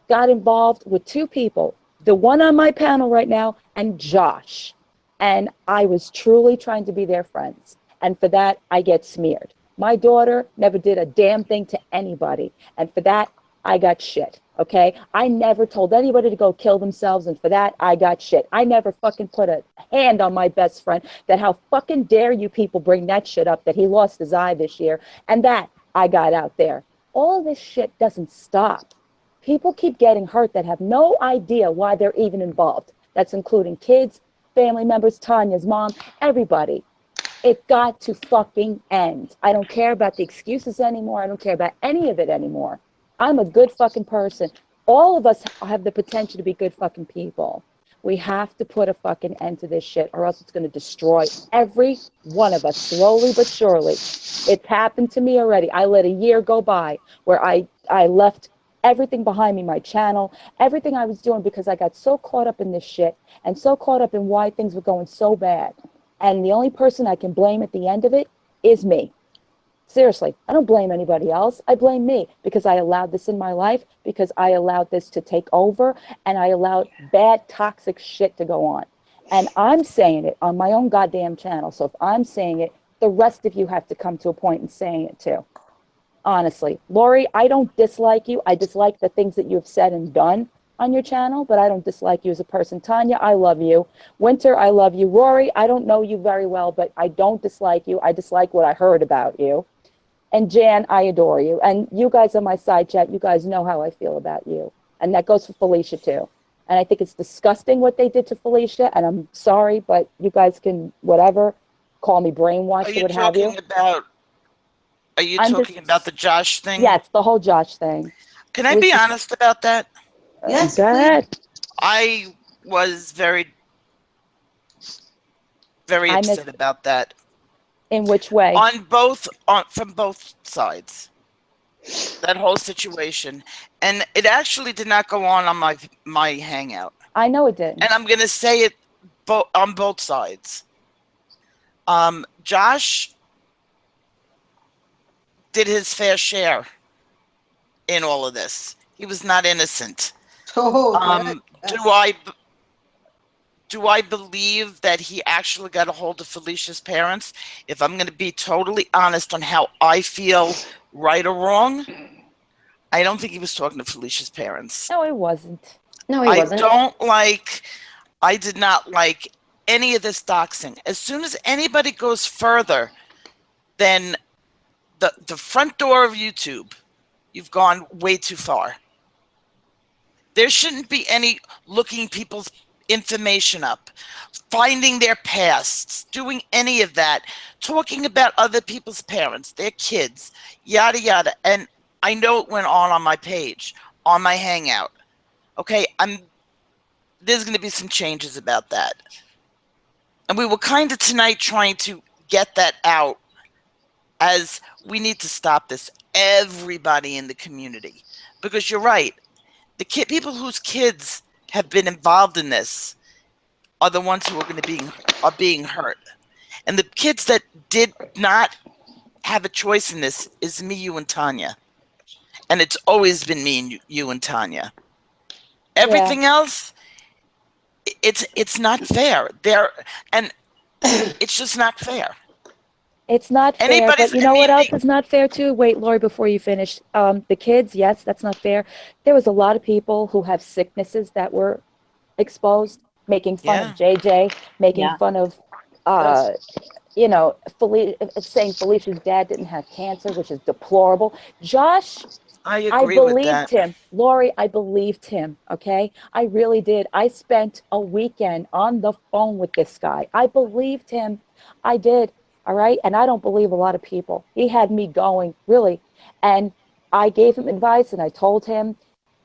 got involved with two people, the one on my panel right now and Josh. And I was truly trying to be their friends. And for that, I get smeared. My daughter never did a damn thing to anybody. And for that, I got shit. Okay. I never told anybody to go kill themselves. And for that, I got shit. I never fucking put a hand on my best friend. That how fucking dare you people bring that shit up that he lost his eye this year. And that I got out there. All this shit doesn't stop. People keep getting hurt that have no idea why they're even involved. That's including kids, family members, Tanya's mom, everybody. It got to fucking end. I don't care about the excuses anymore. I don't care about any of it anymore. I'm a good fucking person. All of us have the potential to be good fucking people. We have to put a fucking end to this shit or else it's going to destroy every one of us slowly but surely. It's happened to me already. I let a year go by where I left everything behind me, my channel, everything I was doing because I got so caught up in this shit and so caught up in why things were going so bad. And the only person I can blame at the end of it is me. Seriously, I don't blame anybody else. I blame me because I allowed this in my life, because I allowed this to take over, and I allowed bad, toxic shit to go on. And I'm saying it on my own goddamn channel. So if I'm saying it, the rest of you have to come to a point in saying it too. Honestly, Lori, I don't dislike you. I dislike the things that you've said and done on your channel, but I don't dislike you as a person. Tanya, I love you. Winter, I love you. Rory, I don't know you very well, but I don't dislike you. I dislike what I heard about you. And Jan, I adore you. And you guys on my side chat, you guys know how I feel about you. And that goes for Felicia too. And I think it's disgusting what they did to Felicia. And I'm sorry, but you guys can, whatever, call me brainwashed or what have you. Are you talking about the Josh thing? Yes, the whole Josh thing. Can I be honest about that? Yes, go ahead. I was very upset about that. In which way? From both sides. That whole situation. And it actually did not go on my hangout. I know it didn't. And I'm going to say it on both sides. Josh did his fair share in all of this. He was not innocent. Do I believe that he actually got a hold of Felicia's parents? If I'm going to be totally honest on how I feel, right or wrong, I don't think he was talking to Felicia's parents. No, he wasn't. No, he wasn't. I did not like any of this doxing. As soon as anybody goes further than the front door of YouTube, you've gone way too far. There shouldn't be any looking people's information up, finding their pasts, doing any of that, talking about other people's parents, their kids, yada, yada. And I know it went on my page, on my hangout. Okay, there's going to be some changes about that. And we were kind of tonight trying to get that out as we need to stop this, everybody in the community. Because you're right, the people whose kids have been involved in this are the ones who are being hurt. And the kids that did not have a choice in this is me, you, and Tanya. And it's always been me and you and Tanya. Everything else, it's not fair. And it's just not fair. It's not fair, but you know what else is not fair too? Wait, Lori, before you finish. The kids, yes, that's not fair. There was a lot of people who have sicknesses that were exposed, making fun of JJ, making fun of, saying Felicia's dad didn't have cancer, which is deplorable. Josh, I believed him. Lori, I believed him, okay? I really did. I spent a weekend on the phone with this guy. I believed him. I did. All right. And I don't believe a lot of people. He had me going, really. And I gave him advice and I told him,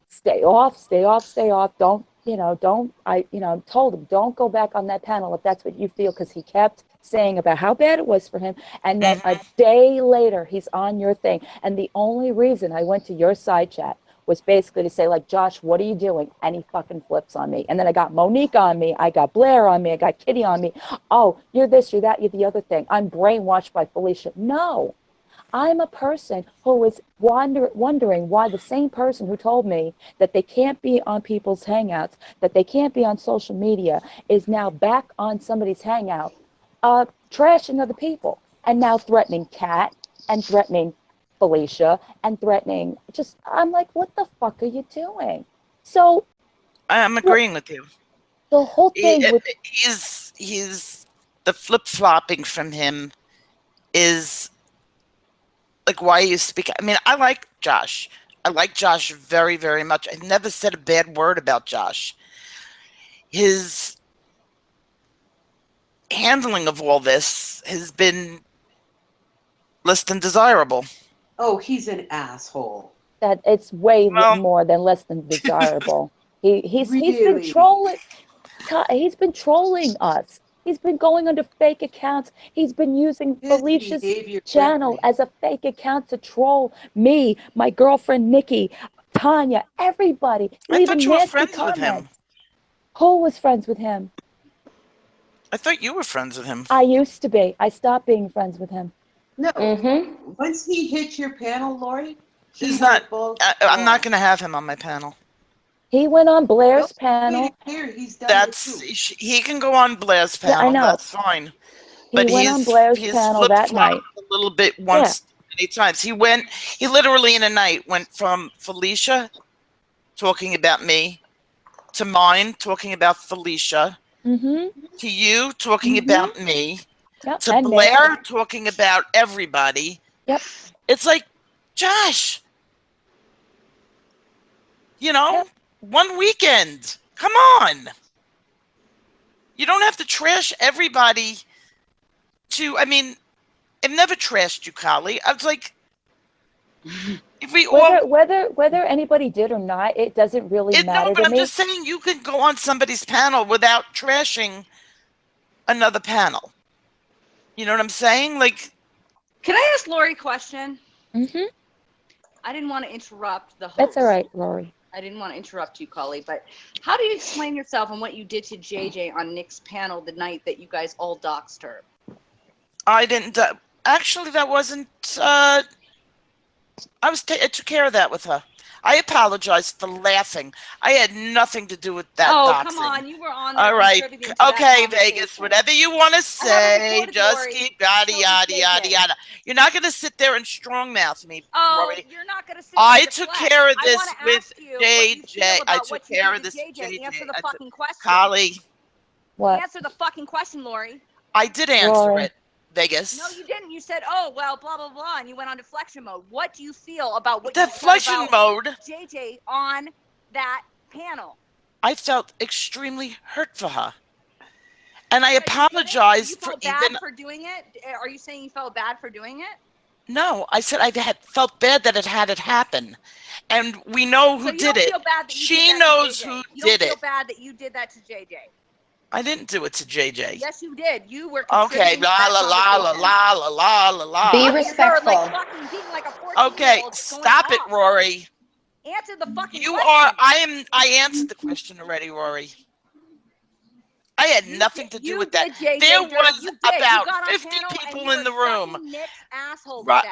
stay off, stay off, stay off. Don't told him, don't go back on that panel if that's what you feel, because he kept saying about how bad it was for him. And then a day later, he's on your thing. And the only reason I went to your side chat was basically to say, like, Josh, what are you doing? And he fucking flips on me. And then I got Monique on me. I got Blair on me. I got Kitty on me. Oh, you're this, you're that, you're the other thing. I'm brainwashed by Felicia. No. I'm a person who is wondering why the same person who told me that they can't be on people's hangouts, that they can't be on social media, is now back on somebody's hangout, trashing other people, and now threatening Kat and threatening Felicia and threatening I'm like, what the fuck are you doing? So I'm agreeing with you. The whole thing with he's the flip-flopping from him is like, why you speak. I mean, I like Josh. I like Josh very, very much. I've never said a bad word about Josh. His handling of all this has been less than desirable. Oh, he's an asshole. That it's way more than less than desirable. He's been trolling. He's been trolling us. He's been going under fake accounts. He's been using Felicia's channel as a fake account to troll me, my girlfriend Nikki, Tanya, everybody. I thought you were friends with him. Who was friends with him? I thought you were friends with him. I used to be. I stopped being friends with him. No. Once he hit your panel, Lori, he's not. I'm not going to have him on my panel. He went on Blair's panel. He can go on Blair's panel. Yeah, I know. That's fine. But he went on Blair's panel that night. A little bit many times. He literally in a night went from Felicia talking about me to mine talking about Felicia to you talking about me to and Blair talking about everybody. Yep. It's like, Josh, one weekend. Come on. You don't have to trash everybody I've never trashed you, Choly. I was like, if we whether anybody did or not, it doesn't really matter. No, but to I'm me. just saying you can go on somebody's panel without trashing another panel. You know what I'm saying? Like, can I ask Lori a question? Mm-hmm. I didn't want to interrupt the host. That's all right, Lori. I didn't want to interrupt you, Choly, but how do you explain yourself and what you did to JJ on Nick's panel the night that you guys all doxed her? I didn't. Actually, that wasn't. I took care of that with her. I apologized for laughing. I had nothing to do with that. Oh, doxing. Come on, you were on there. All right, okay, Vegas. Whatever you want to say, just keep yada yada yada yada. You're not going to sit there and strong mouth me. Oh, Rory. You're not going to sit. I took care of this with JJ. I took care of this. JJ, answer the fucking question. Choly. What? Answer the fucking question, Lori. I did answer it. Vegas. No, you didn't. You said, "Oh, well, blah blah blah," and you went on deflection mode. What do you feel about what deflection you said about mode? JJ on that panel. I felt extremely hurt for her, and I apologized you felt bad for doing it. Are you saying you felt bad for doing it? No, I said I had felt bad that it had happen, and we know who did it. She knows who did it. You don't feel bad that you did that to JJ. I didn't do it to JJ. Yes, you did. You were okay. La la la la la la la la la. Be respectful. Okay, stop it, Rory. Answer the fucking question. I answered the question already, Rory. I had nothing to do with that. There was about 50 people in the room. Right.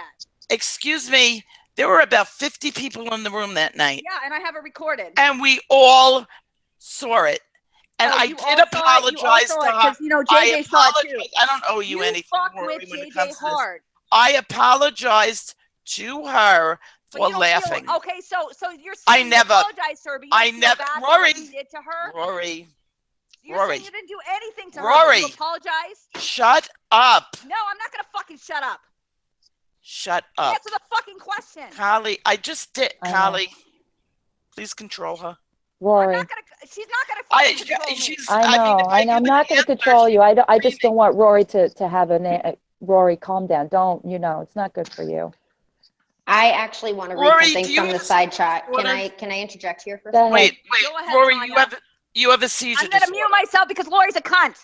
Excuse me. There were about 50 people in the room that night. Yeah, and I have it recorded. And we all saw it. And I did apologize to her. Because JJ saw it too. I don't owe you anything. Fuck with JJ hard. I apologized to her for laughing. Okay, so you're saying you apologized to her, but you feel bad for what you did to her? Rory. You're saying you didn't do anything to her. Rory. You apologize? Shut up. No, I'm not gonna fucking shut up. Shut up. Answer the fucking question. Choly, I just did. Choly, please control her. Rory. She's not gonna control me. I know. I'm not gonna control you. I just don't want Rory to have Rory, calm down. Don't, it's not good for you. I actually want to read something from the side chat. Can I interject here for a second? Wait, Go ahead, Rory, Tanya. you have You have a seizure I'm gonna disorder. mute myself because Lori's a cunt.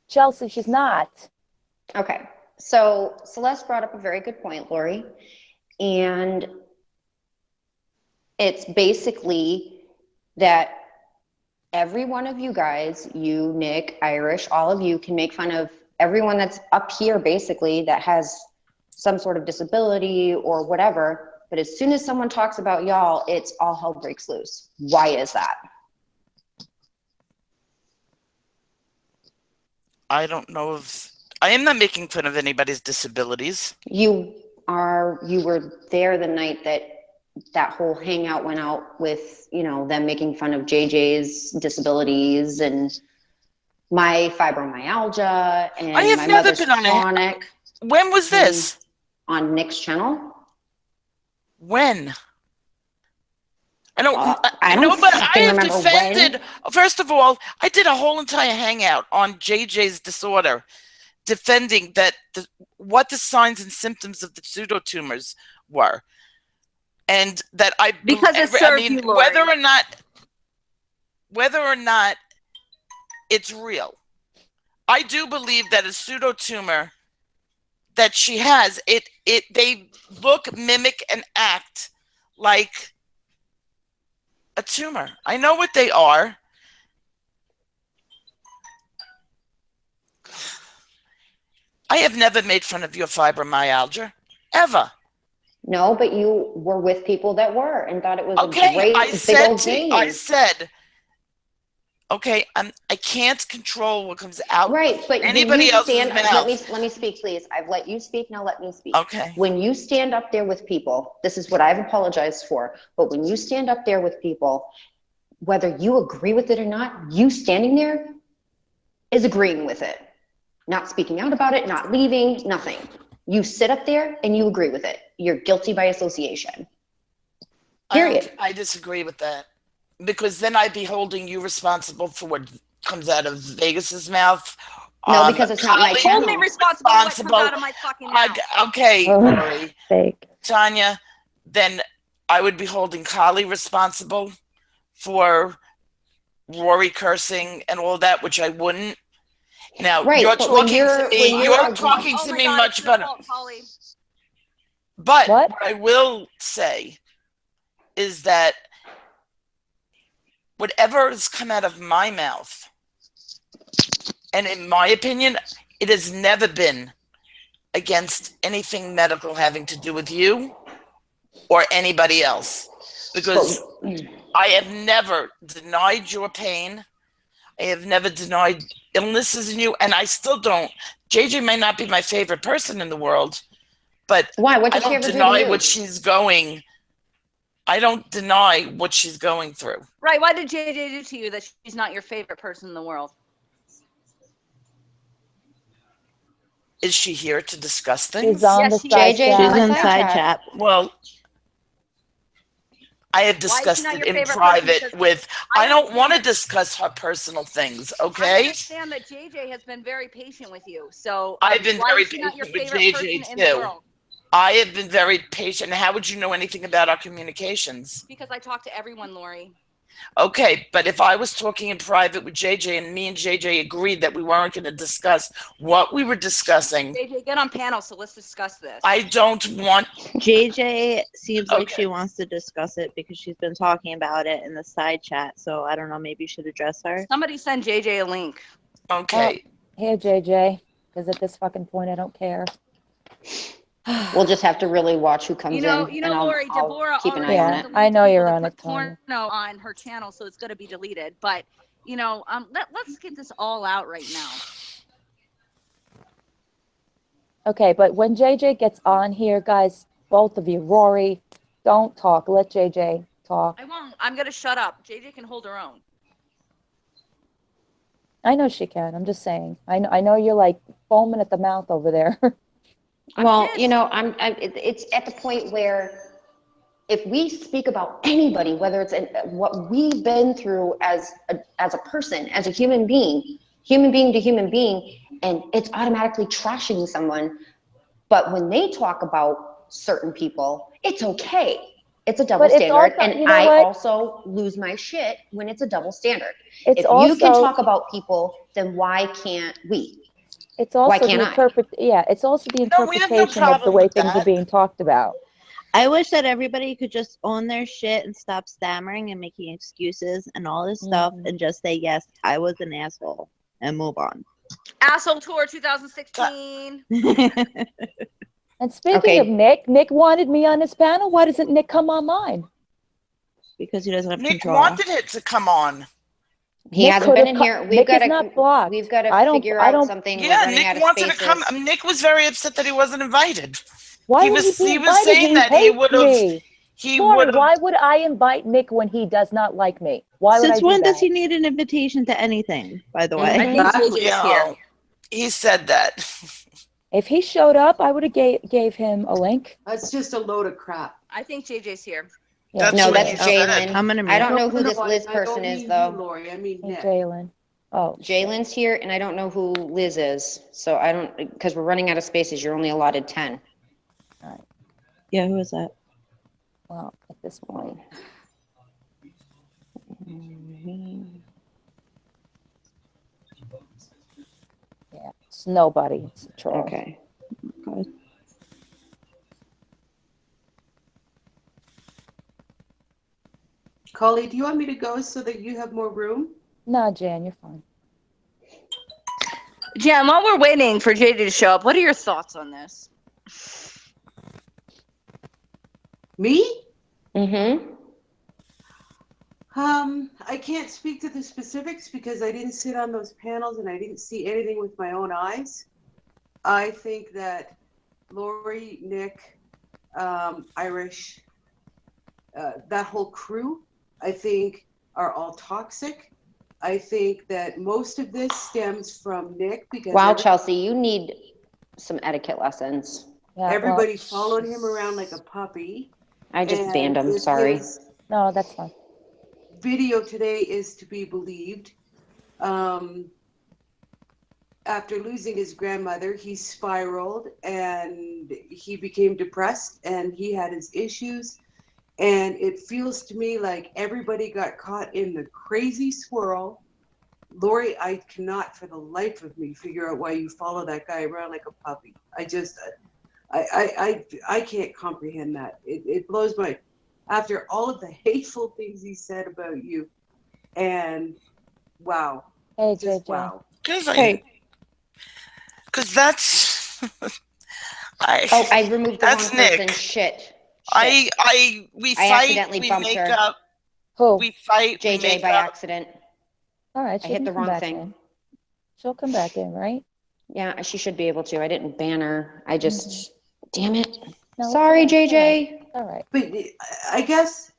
Chelsea, she's not. Okay. So Celeste brought up a very good point, Lori. And it's basically that every one of you guys, you, Nick, Irish, all of you can make fun of everyone that's up here basically that has some sort of disability or whatever. But as soon as someone talks about y'all, it's all hell breaks loose. Why is that? I don't know if I am not making fun of anybody's disabilities. You were there the night that whole hangout went out with, you know, them making fun of JJ's disabilities and my fibromyalgia and I have my never mother's been on chronic. When was this? On Nick's channel. When? I don't but I have defended. First of all, I did a whole entire hangout on JJ's disorder, defending that what the signs and symptoms of the pseudotumors were, and that Because it served you, Lori. whether or not it's real. I do believe that a pseudotumor that she has, they look, mimic, and act like a tumor. I know what they are. I have never made fun of your fibromyalgia, ever. No, but you were with people that were and thought it was a great big old game. I said, okay, I can't control what comes out. Right, but anybody else's mouth. Let me speak, please. I've let you speak. Now let me speak. Okay. When you stand up there with people, this is what I've apologized for. But when you stand up there with people, whether you agree with it or not, you standing there is agreeing with it. Not speaking out about it, not leaving, nothing. You sit up there and you agree with it. You're guilty by association. Period. I disagree with that. Because then I'd be holding you responsible for what comes out of Vegas's mouth. No, because it's not my channel. Only responsible for what comes out of my fucking mouth. Okay, Lori. Fake. Tanya, then I would be holding Choly responsible for Rory cursing and all that, which I wouldn't. Now, right, you're talking to me much better. But what I will say is that whatever has come out of my mouth, and in my opinion, it has never been against anything medical having to do with you or anybody else. Because I have never denied your pain. I have never denied illnesses in you, and I still don't. JJ may not be my favorite person in the world, but why? What I don't deny what she's going. I don't deny what she's going through. Right. What did JJ do to you that she's not your favorite person in the world? Is she here to discuss things? She's on the side chat. She's in side chat. Well, I have discussed it in private with. I don't want to discuss her personal things. Okay. I understand that JJ has been very patient with you, so I've been very patient with JJ too. I have been very patient. How would you know anything about our communications? Because I talk to everyone, Lori. Okay, but if I was talking in private with JJ and me and JJ agreed that we weren't going to discuss what we were discussing. JJ, get on panel, so let's discuss this. I don't want. JJ seems like she wants to discuss it because she's been talking about it in the side chat. So I don't know, maybe you should address her. Somebody send JJ a link. Okay. Here, JJ, because at this fucking point, I don't care. We'll just have to really watch who comes in. Lori, Deborah keep an eye on it. I know you're on it. Porno on her channel, so it's going to be deleted. But let's get this all out right now. Okay, but when JJ gets on here, guys, both of you, Rory, don't talk. Let JJ talk. I won't. I'm going to shut up. JJ can hold her own. I know she can. I'm just saying. I know you're like foaming at the mouth over there. Well, it's at the point where if we speak about anybody, whether it's what we've been through as a person, as a human being to human being, and it's automatically trashing someone. But when they talk about certain people, it's okay. It's a double But it's standard, also, and you know I what? also lose my shit when it's a double standard. It's If you can also talk about people, then why can't we? it's Why also can't the I? it's also the No, we have no interpretation of the problem way with things are that. being talked about. I wish that everybody could just own their shit and stop stammering and making excuses and all this stuff and just say, yes, I was an asshole and move on. Asshole tour 2016. And speaking of Nick wanted me on his panel. Why doesn't Nick come on mine? Because he doesn't have Nick control. wanted it to come on. He hasn't been in here. Nick is not blocked. We've got to figure out something. Yeah, We're running out Nick of wanted spaces. to come. Nick was very upset that he wasn't invited. Why would he be He was invited? saying He that he hates would have. me. He Lori, would. why would I invite Nick when he does not like me? Why would I Since do when that? does he need an invitation to anything, by the way? I think JJ's here. He said that. If he showed up, I would have gave him a link. That's just a load of crap. I think JJ's here. Yeah. No, that's Jalen. I'm gonna I don't know No, who this no, Liz I person don't is, mean though. you, Lori. I mean Nick. Jalen. Oh. Jalen's here, and I don't know who Liz is. So I don't, because we're running out of spaces. You're only allotted 10. All right. Yeah, who is that? Well, at this point. Yeah, it's nobody. It's a troll. Okay. God. Choly, do you want me to go so that you have more room? Nah, Jan, you're fine. Jan, while we're waiting for JJ to show up, what are your thoughts on this? Me? Mm-hmm. I can't speak to the specifics because I didn't sit on those panels and I didn't see anything with my own eyes. I think that Lori, Nick, Irish, that whole crew, I think are all toxic. I think that most of this stems from Nick because Wow, Chelsea, you need some etiquette lessons. Yeah, everybody followed him around like a puppy. I just and banned him. if Sorry. his No, that's fine. video today is to be believed. After losing his grandmother, he spiraled and he became depressed and he had his issues. And it feels to me like everybody got caught in the crazy swirl. Lori, I cannot for the life of me figure out why you follow that guy around like a puppy. I can't comprehend that. It blows my, after all of the hateful things he said about you. And wow. Hey, just JJ. wow. Because that's. I removed the wrong That's person. Nick. Shit. We I fight. accidentally We bumped make her. up. Who? We fight. we JJ make by up. accident. All right, I she hit can the come wrong back thing. in. She'll come back in, right? Yeah, she should be able to. I didn't ban her. I just, damn it. No, Sorry, it's all right, JJ. All right. But I guess,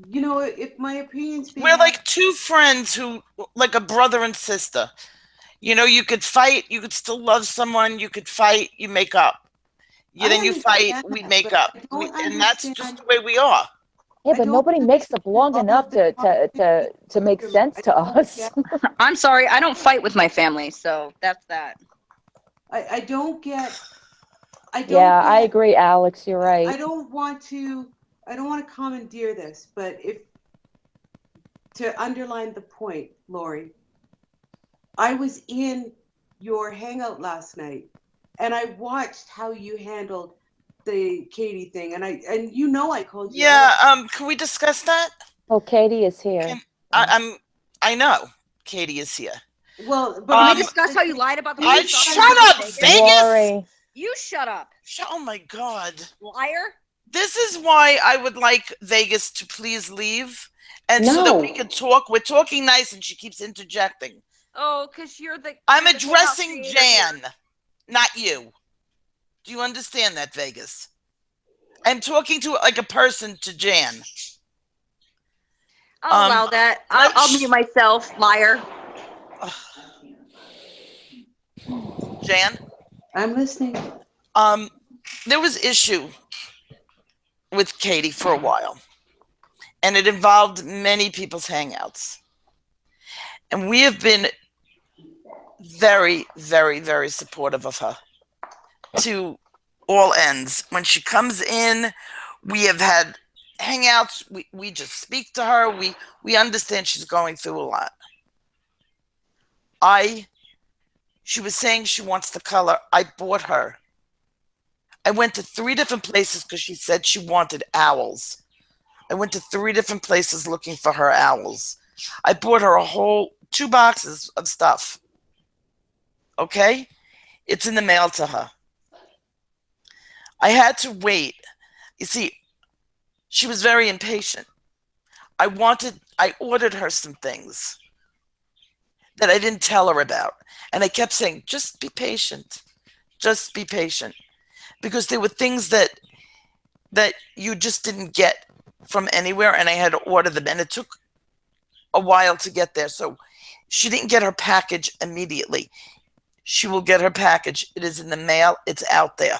you know, if my opinion's being We're like two friends who, like a brother and sister. You know, you could fight, you could still love someone, you could fight, you make up. Then you fight, we make up. And that's just the way we are. Yeah, but nobody makes up long enough to make sense to us. I'm sorry, I don't fight with my family, so that's that. I don't get. Yeah, I agree, Alex. You're right. I don't want to commandeer this, but to underline the point, Lori, I was in your hangout last night and I watched how you handled the Katie thing, and I called you. Yeah, can we discuss that? Oh, Katie is here. I know Katie is here. Well, but can we discuss how you lied about the police officer shut in up, Vegas. Lori. You shut up. Oh my God. Liar. This is why I would like Vegas to please leave. And so that we could talk. We're talking nice and she keeps interjecting. Oh, because I'm addressing Jan, not you. Do you understand that, Vegas? I'm talking to like a person to Jan. I'll allow that. I'll mute myself, liar. Jan? I'm listening. There was issue with Katie for a while. And it involved many people's hangouts. And we have been very, very, very supportive of her to all ends. When she comes in, we have had hangouts. We just speak to her. We understand she's going through a lot. She was saying she wants the color. I bought her. I went to 3 different places because she said she wanted owls. I went to 3 different places looking for her owls. I bought her a whole 2 boxes of stuff. Okay? It's in the mail to her. I had to wait. You see, she was very impatient. I ordered her some things that I didn't tell her about. And I kept saying, just be patient. Just be patient. Because there were things that you just didn't get from anywhere, and I had to order them, and it took a while to get there. So she didn't get her package immediately. She will get her package. It is in the mail. It's out there.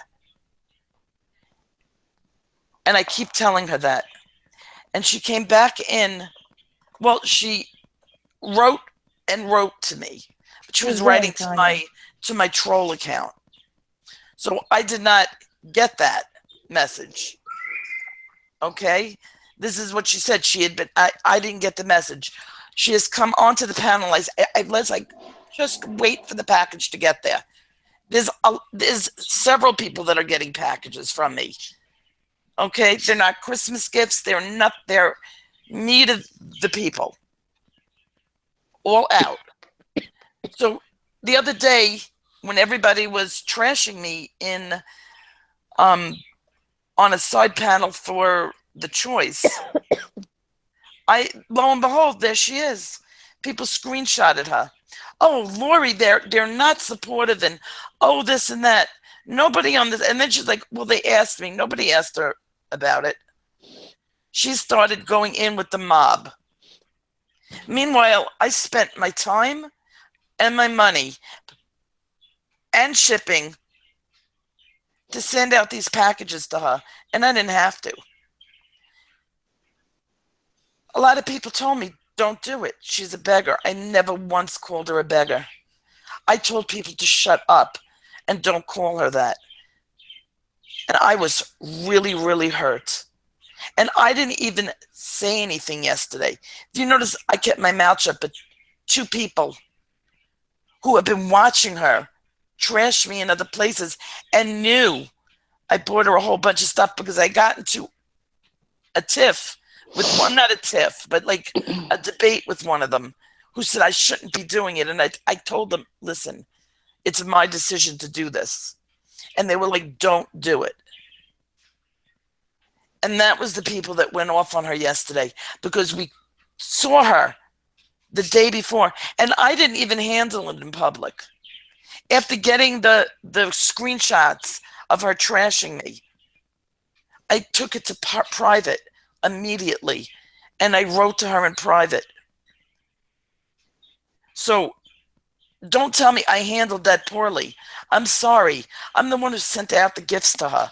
And I keep telling her that. And she came back in. Well, she wrote to me. But she was writing to my troll account. So I did not get that message. Okay? This is what she said. I didn't get the message. She has come onto the panel. Let's just wait for the package to get there. There's several people that are getting packages from me. Okay? They're not Christmas gifts. They're need of the people. All out. So the other day, when everybody was trashing me on a side panel for the choice, lo and behold, there she is. People screenshotted her. Oh, Lori, they're not supportive, and this and that. Nobody on this, and then she's like, well, they asked me. Nobody asked her about it. She started going in with the mob. Meanwhile, I spent my time and my money and shipping to send out these packages to her, and I didn't have to. A lot of people told me, don't do it. She's a beggar. I never once called her a beggar. I told people to shut up and don't call her that. And I was really, really hurt. And I didn't even say anything yesterday. If you notice, I kept my mouth shut, but 2 people who have been watching her trash me in other places and knew I bought her a whole bunch of stuff because I got into a tiff with one, not a tiff, but like a debate with one of them who said I shouldn't be doing it. And I told them, listen, it's my decision to do this. And they were like, don't do it. And that was the people that went off on her yesterday because we saw her the day before. And I didn't even handle it in public. After getting the screenshots of her trashing me, I took it to private immediately. And I wrote to her in private. So don't tell me I handled that poorly. I'm sorry. I'm the one who sent out the gifts to her.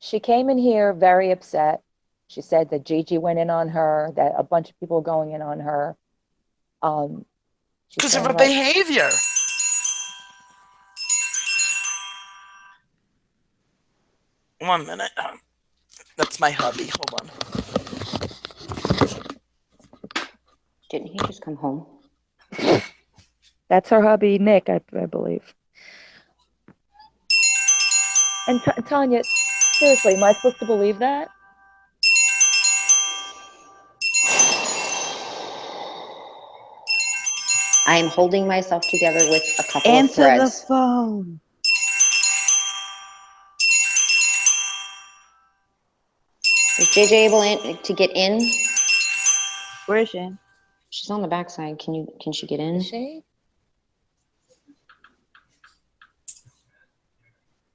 She came in here very upset. She said that Gigi went in on her, that a bunch of people were going in on her. Because of her behavior. One minute. That's my hubby. Hold on. Didn't he just come home? That's her hubby, Nick, I believe. And Tanya, seriously, am I supposed to believe that? I am holding myself together with a couple of Answer threads. the phone. Is JJ able to get in? Where is she? She's on the backside. Can she get in? Is she?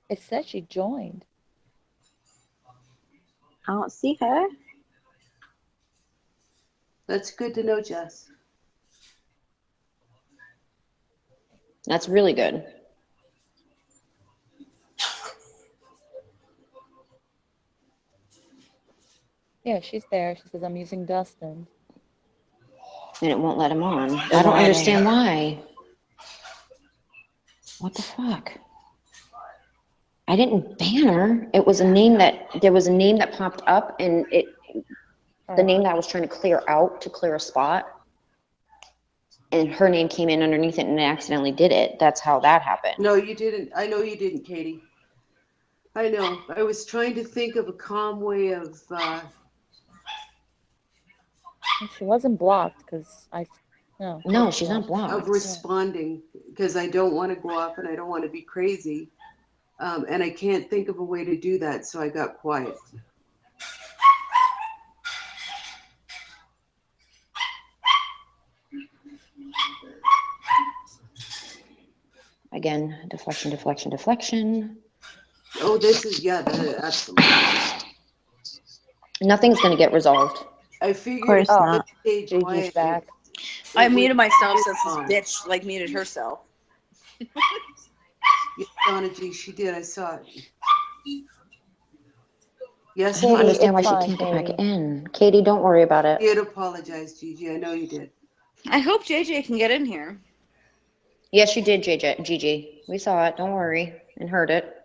It said she joined. I don't see her. That's good to know, Jess. That's really good. Yeah, she's there. She says, I'm using Dustin. And it won't let him on. I don't understand why. What the fuck? I didn't ban her. It was a name there was a name that popped up, and the name that I was trying to clear out to clear a spot, and her name came in underneath it, and I accidentally did it. That's how that happened. No, you didn't. I know you didn't, Katie. I know. I was trying to think of a calm way of. She wasn't blocked because no. No, she's not blocked. Of responding, because I don't want to go off and I don't want to be crazy. And I can't think of a way to do that, so I got quiet. Again, deflection, deflection, deflection. Oh, this is, yeah, absolutely. Nothing's going to get resolved. I figured not. Gigi's Gigi's back. I muted myself since this bitch like muted herself. Yeah, Donna G, she did. I saw it. Yes, I don't understand why it's she fine, can't get back Katie. in. Katie, don't worry about it. You did apologize, Gigi. I know you did. I hope JJ can get in here. Yes, you did, Gigi. We saw it. Don't worry. And heard it.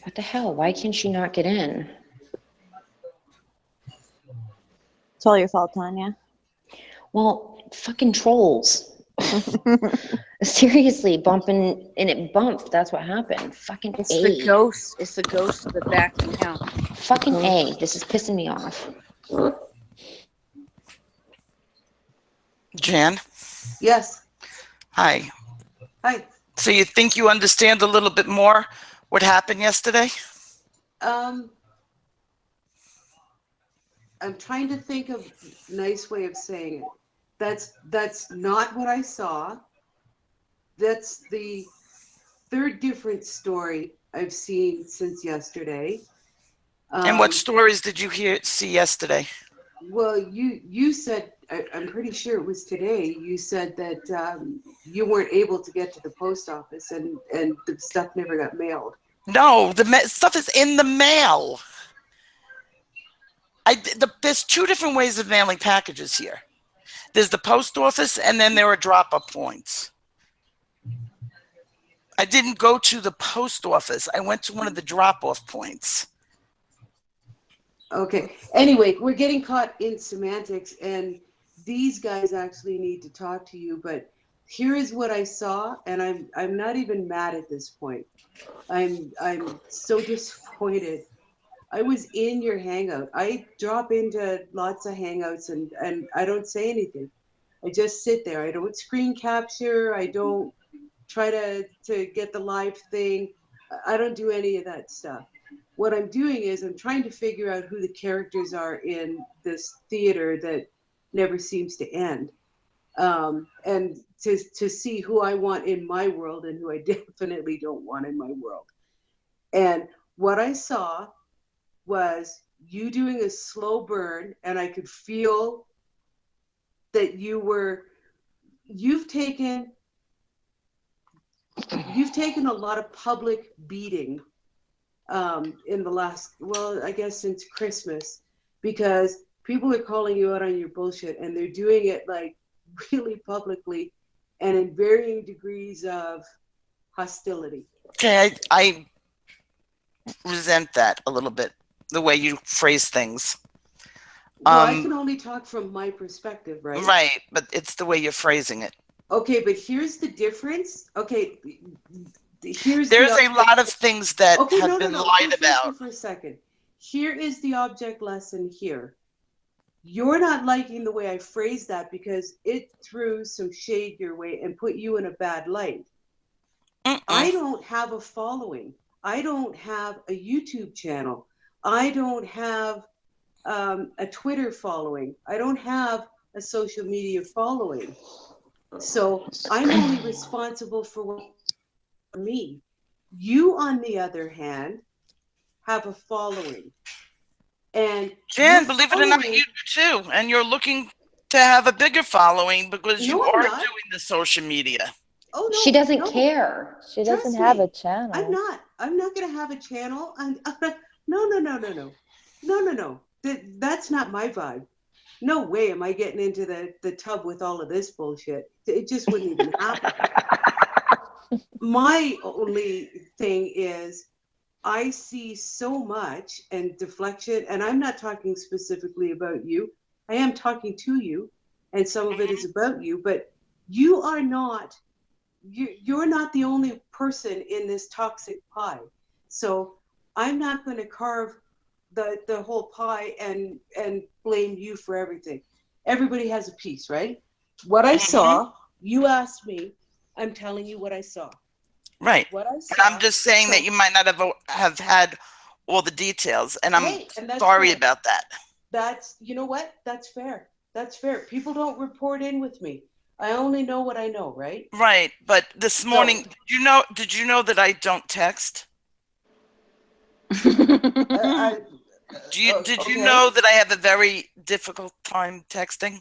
What the hell? Why can she not get in? It's all your fault, Tanya. Well, fucking trolls. Seriously, bumping, and it bumped. That's what happened. Fucking It's A. the ghost. It's the ghost of the back account. Fucking A. This is pissing me off. Jan? Yes. Hi. Hi. So you think you understand a little bit more what happened yesterday? I'm trying to think of a nice way of saying it. That's not what I saw. That's the third different story I've seen since yesterday. And what stories did you see yesterday? Well, you said, I'm pretty sure it was today, you said that you weren't able to get to the post office and the stuff never got mailed. No, the stuff is in the mail. There's two different ways of mailing packages here. There's the post office, and then there are drop-off points. I didn't go to the post office. I went to one of the drop-off points. Okay. Anyway, we're getting caught in semantics, and these guys actually need to talk to you. But here is what I saw, and I'm not even mad at this point. I'm so disappointed. I was in your hangout. I drop into lots of hangouts, and I don't say anything. I just sit there. I don't screen capture. I don't try to get the live thing. I don't do any of that stuff. What I'm doing is I'm trying to figure out who the characters are in this theater that never seems to end, and to see who I want in my world and who I definitely don't want in my world. And what I saw was you doing a slow burn, and I could feel that you've taken a lot of public beating in the last, well, I guess since Christmas, because people are calling you out on your bullshit, and they're doing it like really publicly and in varying degrees of hostility. Okay, I resent that a little bit, the way you phrase things. Well, I can only talk from my perspective, right? Right, but it's the way you're phrasing it. Okay, but here's the difference. Okay, there's a lot of things that have been lied about. For a second. Here is the object lesson here. You're not liking the way I phrased that because it threw some shade your way and put you in a bad light. I don't have a following. I don't have a YouTube channel. I don't have a Twitter following. I don't have a social media following. So I'm only responsible for what me. You, on the other hand, have a following. And Jan, believe it or not, you do too. And you're looking to have a bigger following because you are doing the social media. Oh, no, she doesn't care. She doesn't have a channel. I'm not going to have a channel. No. That's not my vibe. No way am I getting into the tub with all of this bullshit. It just wouldn't even happen. My only thing is I see so much and deflection, and I'm not talking specifically about you. I am talking to you, and some of it is about you, but you are not, you're not the only person in this toxic pie. So I'm not going to carve the whole pie and blame you for everything. Everybody has a piece, right? What I saw, you asked me, I'm telling you what I saw. Right. What I And saw. I'm just saying that you might not have had all the details, and I'm sorry fair. about that. That's, you know what? That's fair. That's fair. People don't report in with me. I only know what I know, right? Right. But this morning, did you know that I don't text? Did you know that I have a very difficult time texting?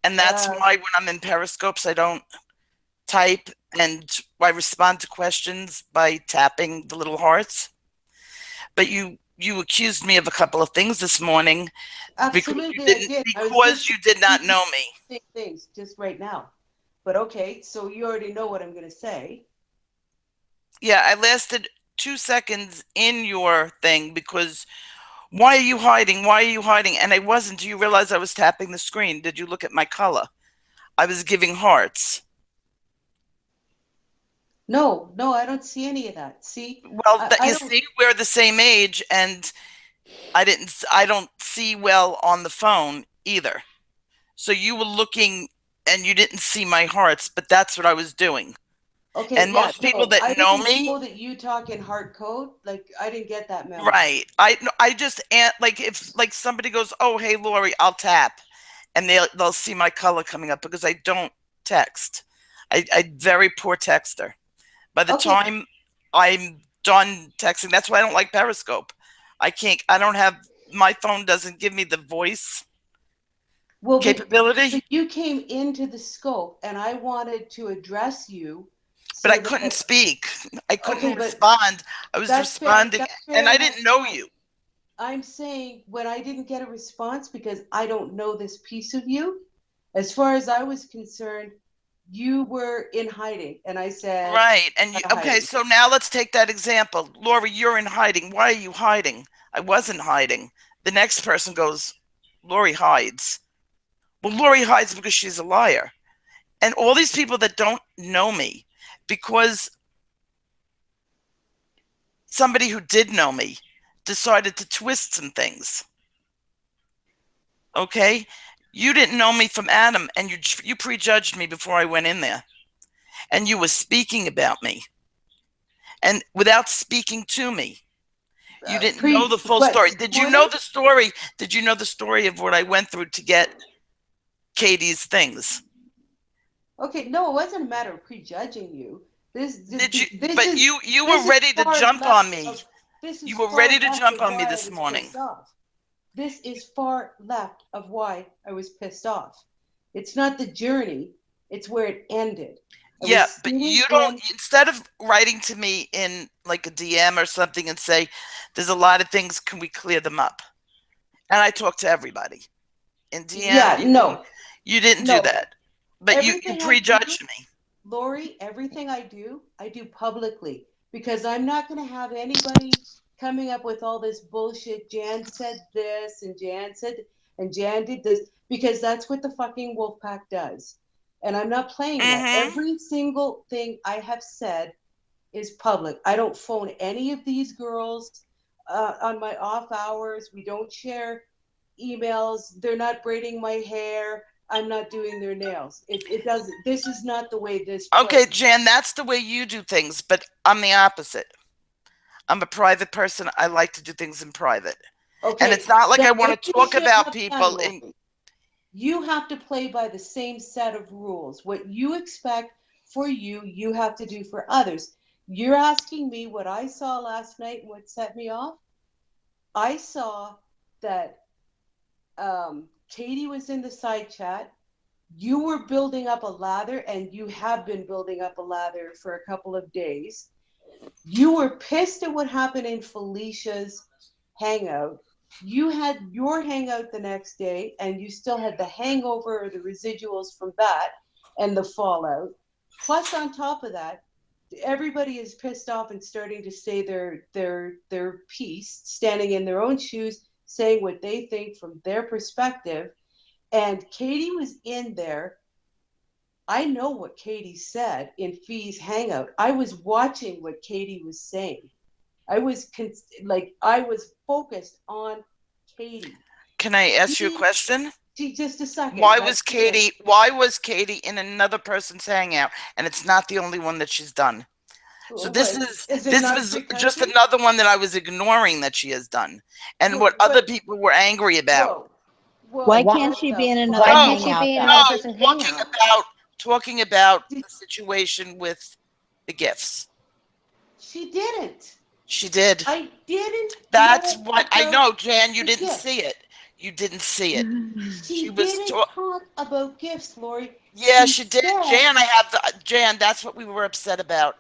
And that's why when I'm in Periscopes, I don't type, and I respond to questions by tapping the little hearts. But you accused me of a couple of things this morning. Absolutely, because you did not know me. Things just right now. But okay, so you already know what I'm going to say. Yeah, I lasted 2 seconds in your thing because why are you hiding? Why are you hiding? And I wasn't. Do you realize I was tapping the screen? Did you look at my color? I was giving hearts. No, I don't see any of that. See? Well, you see, we're the same age, and I don't see well on the phone either. So you were looking and you didn't see my hearts, but that's what I was doing. Okay, and most people that know me, I didn't know that you talk in hard code. Like, I didn't get that memo. right? I just like if like somebody goes, "Oh, hey, Lori," I'll tap, and they'll see my color coming up because I don't text. I very poor texter. By the time I'm done texting, that's why I don't like Periscope. I can't. I don't have my phone doesn't give me the voice capability. But you came into the scope, and I wanted to address you. But I couldn't speak. I couldn't respond. I was responding, and I didn't know you. I'm saying when I didn't get a response because I don't know this piece of you, as far as I was concerned, you were in hiding. And I said, right. And okay, so now let's take that example. Lori, you're in hiding. Why are you hiding? I wasn't hiding. The next person goes, Lori hides. Well, Lori hides because she's a liar. And all these people that don't know me, because somebody who did know me decided to twist some things. Okay? You didn't know me from Adam, and you prejudged me before I went in there. And you were speaking about me. And without speaking to me, you didn't know the full story. Did you know the story? Did you know the story of what I went through to get Katie's things? Okay, no, it wasn't a matter of prejudging you. You were ready to jump on me. You were ready to jump on me this morning. This is far left of why I was pissed off. It's not the journey, it's where it ended. Yeah, but you don't, instead of writing to me in like a DM or something and say, there's a lot of things, can we clear them up? And I talk to everybody. In DM, you didn't do that. But you prejudged me. Lori, everything I do publicly because I'm not going to have anybody coming up with all this bullshit. Jan said this and Jan said, and Jan did this because that's what the fucking Wolfpack does. And I'm not playing that. Every single thing I have said is public. I don't phone any of these girls on my off hours. We don't share emails. They're not braiding my hair. I'm not doing their nails. It doesn't. This is not the way this. Okay, Jan, that's the way you do things, but I'm the opposite. I'm a private person. I like to do things in private. Okay. And it's not like I want to talk about people. You have to play by the same set of rules. What you expect for you, you have to do for others. You're asking me what I saw last night and what set me off. I saw that Katie was in the side chat. You were building up a lather, and you have been building up a lather for a couple of days. You were pissed at what happened in Felicia's hangout. You had your hangout the next day, and you still had the hangover or the residuals from that and the fallout. Plus, on top of that, everybody is pissed off and starting to say their piece, standing in their own shoes, saying what they think from their perspective. And Katie was in there. I know what Katie said in Fee's hangout. I was watching what Katie was saying. I was focused on Katie. Can I ask you a question? Just a second. Why was Katie in another person's hangout, and it's not the only one that she's done? So this was just another one that I was ignoring that she has done, and what other people were angry about. Why can't she be in another hangout? Talking about the situation with the gifts. She didn't. She did. I didn't. That's what I know, Jan. You didn't see it. You didn't see it. She didn't talk about gifts, Lori. Yeah, she did. Jan, that's what we were upset about.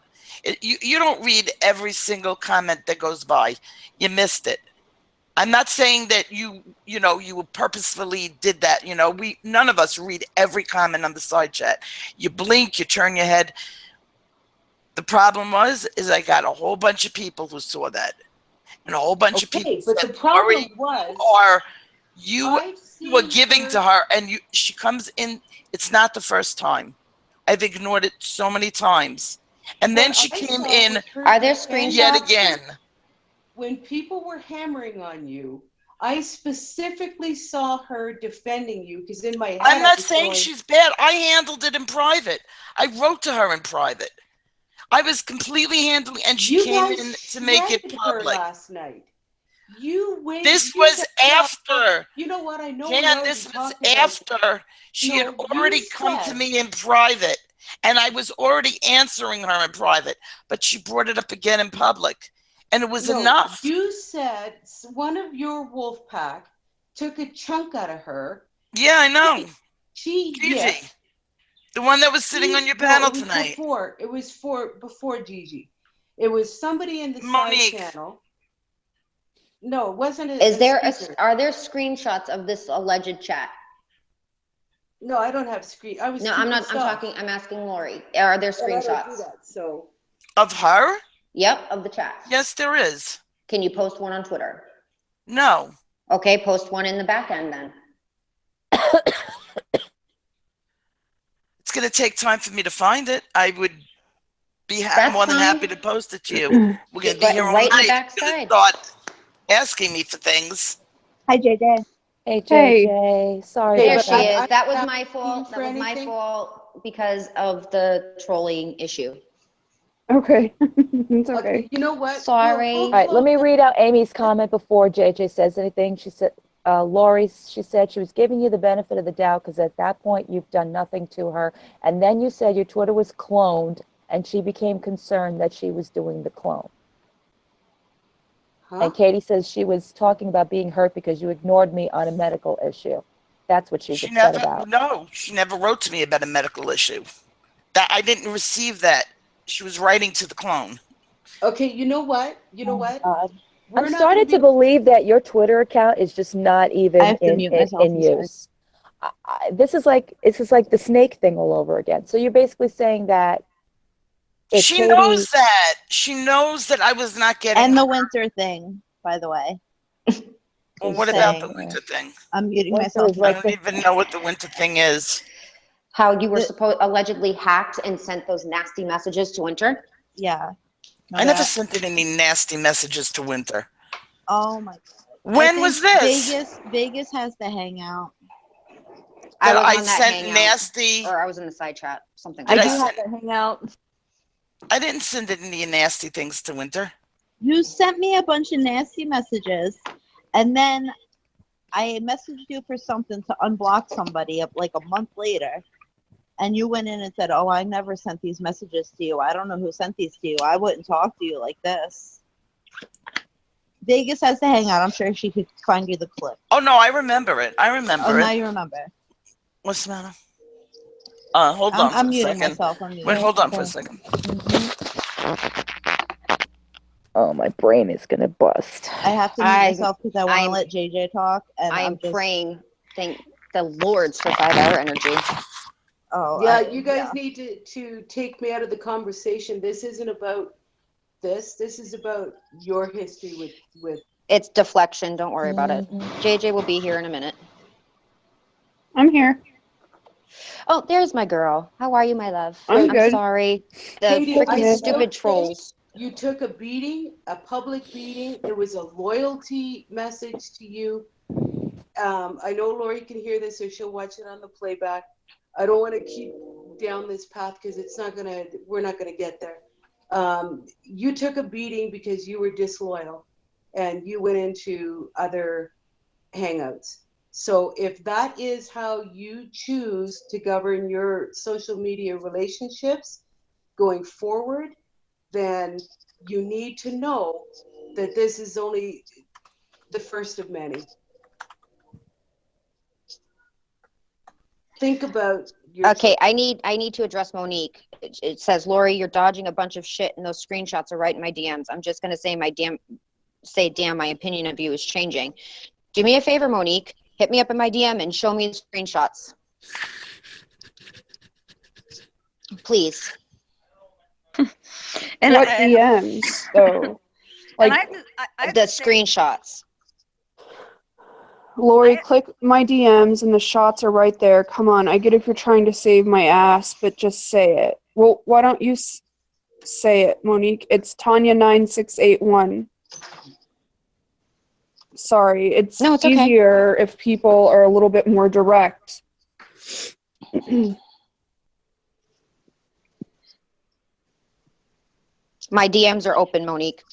You don't read every single comment that goes by. You missed it. I'm not saying that you purposefully did that. None of us read every comment on the side chat. You blink, you turn your head. The problem is I got a whole bunch of people who saw that, and a whole bunch of people but said, the problem you were giving to her, and she comes in. It's not the first time. I've ignored it so many times, and then she came in. Are there screenshots? Yet again. When people were hammering on you, I specifically saw her defending you because in my head, I'm not saying she's bad. I handled it in private. I wrote to her in private. I was completely handling, and she came in to make it public. Last night. This was after. You know what? I know. Jan, this was after she had already come to me in private, and I was already answering her in private, but she brought it up again in public. And it was enough. You said one of your wolf pack took a chunk out of her. Yeah, I know. Gigi. Yes. The one that was sitting on your panel tonight. It was before Gigi. It was somebody in the Monique. side channel. No, it wasn't. Are there screenshots of this alleged chat? No, I don't have screen. I'm asking Lori. Are there screenshots? Of her? Yep, of the chat. Yes, there is. Can you post one on Twitter? No. Okay, post one in the back end then. It's going to take time for me to find it. I would be more than happy to post it to you. We're going to be here all night. You're going to start asking me for things. Hi, JJ. Hey, JJ. Sorry. There she is. That was my fault. That was my fault because of the trolling issue. Okay. It's okay. You know what? Sorry. All right, let me read out Amy's comment before JJ says anything. She said, Lori, she said she was giving you the benefit of the doubt because at that point you've done nothing to her. And then you said your Twitter was cloned and she became concerned that she was doing the clone. Huh? And Katie says she was talking about being hurt because you ignored me on a medical issue. That's what she's upset about. No, she never wrote to me about a medical issue. That I didn't receive that. She was writing to the clone. Okay, you know what? I'm starting to believe that your Twitter account is just not even in use. This is like the snake thing all over again. So you're basically saying that she knows that. She knows that I was not getting. And the winter thing, by the way. Well, what about the winter thing? I'm muting myself. I don't even know what the winter thing is. How you were allegedly hacked and sent those nasty messages to Winter? Yeah. I never sent any nasty messages to Winter. Oh my God. When was this? Vegas has the hangout. I sent hangout, nasty. Or I was in the side chat. Something I like do that. have the hangout. I didn't send any nasty things to Winter. You sent me a bunch of nasty messages, and then I messaged you for something to unblock somebody like a month later. And you went in and said, oh, I never sent these messages to you. I don't know who sent these to you. I wouldn't talk to you like this. Vegas has the hangout. I'm sure she could find you the clip. Oh, no, I remember it. I remember it. Oh, now you remember. What's the matter? Hold on I'm for a muting second. myself. Wait, hold on for a second. Oh, my brain is going to bust. I have to mute myself because I want to let JJ talk. And I'm praying, thank the Lords for 5 hour energy. Oh, yeah, you guys need to take me out of the conversation. This isn't about this. This is about your history with. It's deflection. Don't worry about it. Mhm. JJ will be here in a minute. I'm here. Oh, there's my girl. How are you, my love? I'm good. Sorry. The Katie, I freaking still stupid think trolls. you took a beating, a public beating. It was a loyalty message to you. I know Lori can hear this, or she'll watch it on the playback. I don't want to keep down this path because we're not gonna get there. You took a beating because you were disloyal, and you went into other hangouts. So if that is how you choose to govern your social media relationships going forward, then you need to know that this is only the first of many. Think about your Okay, I need to address Monique. It says, Lori, you're dodging a bunch of shit, and those screenshots are right in my DMs. I'm just gonna say damn, my opinion of you is changing. Do me a favor, Monique. Hit me up in my DM and show me the screenshots. Please. And what DMs though? Like the screenshots. Lori, click my DMs and the shots are right there. Come on, I get if you're trying to save my ass, but just say it. Well, why don't you say it, Monique? It's Tanya9681. Sorry, it's easier if people are a little bit more direct. My DMs are open, Monique.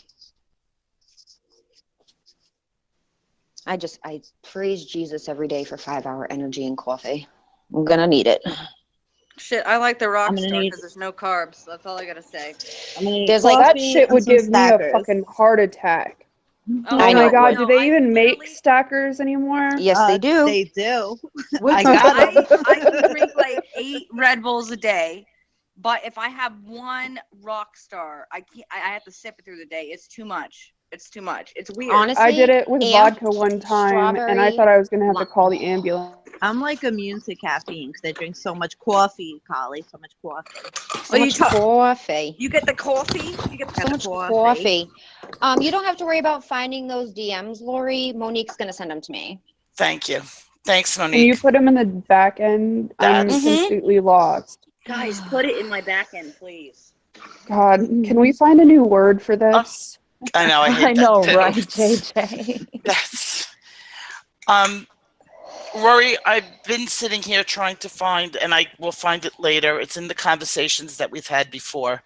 I praise Jesus every day for 5-hour energy and coffee. I'm gonna need it. Shit, I like the Rockstar because there's no carbs. That's all I gotta say. There's that shit would give me a fucking heart attack. Oh my god, do they even make stackers anymore? Yes, they do. They do. I can drink like 8 Red Bulls a day, but if I have one Rockstar, I can't. I have to sip it through the day. It's too much. It's too much. It's weird. Honestly, I did it with vodka one time, and I thought I was gonna have to call the ambulance. I'm like immune to caffeine because I drink so much coffee, Collie. So much coffee. So much coffee. You get the coffee. You get so much coffee. You don't have to worry about finding those DMs, Lori. Monique's gonna send them to me. Thank you. Thanks, Monique. Can you put them in the back end? I'm completely lost. Guys, put it in my back end, please. God, can we find a new word for this? I know. I hate I know, that too. right, JJ? That's Rory, I've been sitting here trying to find, and I will find it later. It's in the conversations that we've had before.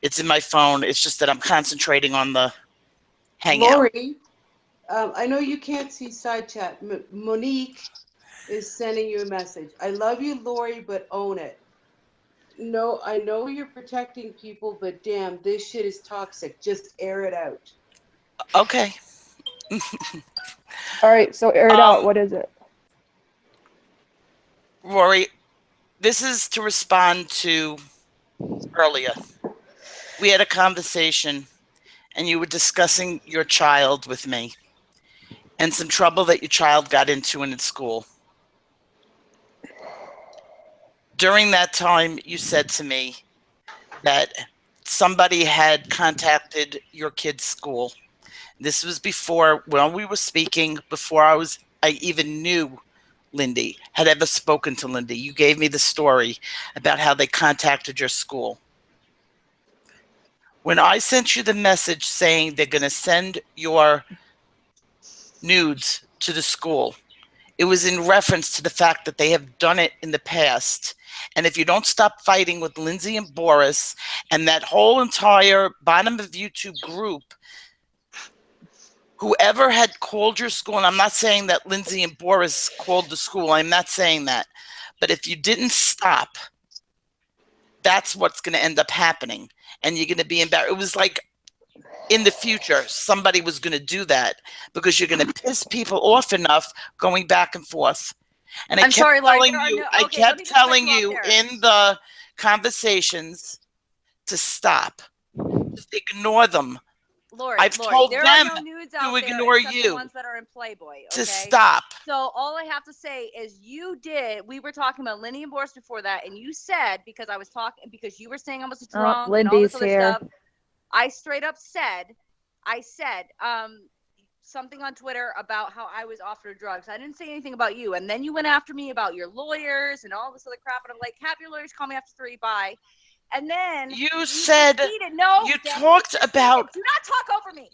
It's in my phone. It's just that I'm concentrating on the hangout. Lori, I know you can't see side chat. Monique is sending you a message. I love you, Lori, but own it. No, I know you're protecting people, but damn, this shit is toxic. Just air it out. Okay. All right, so air it out. What is it? Rory, this is to respond to earlier. We had a conversation and you were discussing your child with me and some trouble that your child got into in school. During that time, you said to me that somebody had contacted your kid's school. This was before, when we were speaking, before I even knew Lindy, had ever spoken to Lindy. You gave me the story about how they contacted your school. When I sent you the message saying they're going to send your nudes to the school, it was in reference to the fact that they have done it in the past. And if you don't stop fighting with Lindsay and Boris and that whole entire bottom of YouTube group, whoever had called your school, and I'm not saying that Lindsay and Boris called the school, I'm not saying that, but if you didn't stop, that's what's going to end up happening. And you're going to be embarrassed. It was like in the future, somebody was going to do that because you're going to piss people off enough going back and forth. And I kept telling you in the conversations to stop. Just ignore them. I've Lori, told there them are no nudes to out there ignore except the you, ones that are in Playboy. to Okay? stop. So all I have to say is we were talking about Lindy and Boris before that, and you said, because you were saying I was drunk and all Lindy's this other here. stuff, I straight up said, something on Twitter about how I was offered drugs. I didn't say anything about you. And then you went after me about your lawyers and all this other crap. And I'm like, have your lawyers call me after 3, bye. And then You said, proceeded, no, you then talked proceeded, about, do not talk over me.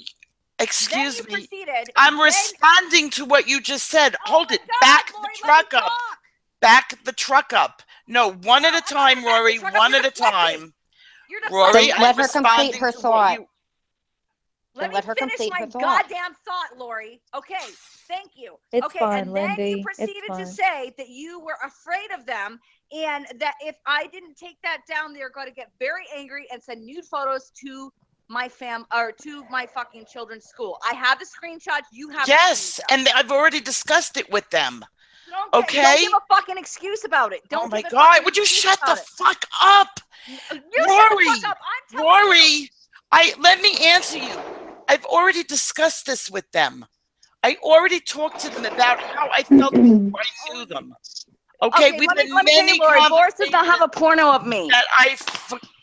excuse Then you me, proceeded, I'm then- responding to what you just said. Oh Hold my it, God, back Lori, the truck let me up. talk. Back the truck up. No, one at a I'm time, not gonna back the Rory, truck up. one You're at a deflecting. time. You're Rory, deflecting. Then let I'm her complete responding her to what thought. you. Let me let her finish complete my her thought. goddamn thought, Lori. Okay, thank you. It's Okay, fine, and then Lindy. you It's proceeded to fine. say that you were afraid of them and that if I didn't take that down, they're going to get very angry and send nude photos to my to my fucking children's school. I have the screenshots. You have Yes, the screenshots. and I've already discussed it with them. Don't Okay? give a fucking excuse about it. Don't Oh my give a God, fucking would you excuse shut the about it. fuck up? You Rory, shut the fuck up. I'm telling you. Rory, let me answer you. I've already discussed this with them. I already talked to them about how I felt before I knew them. Okay, we've let had me tell many you, Lori, Boris does not have a conversations porno of me. that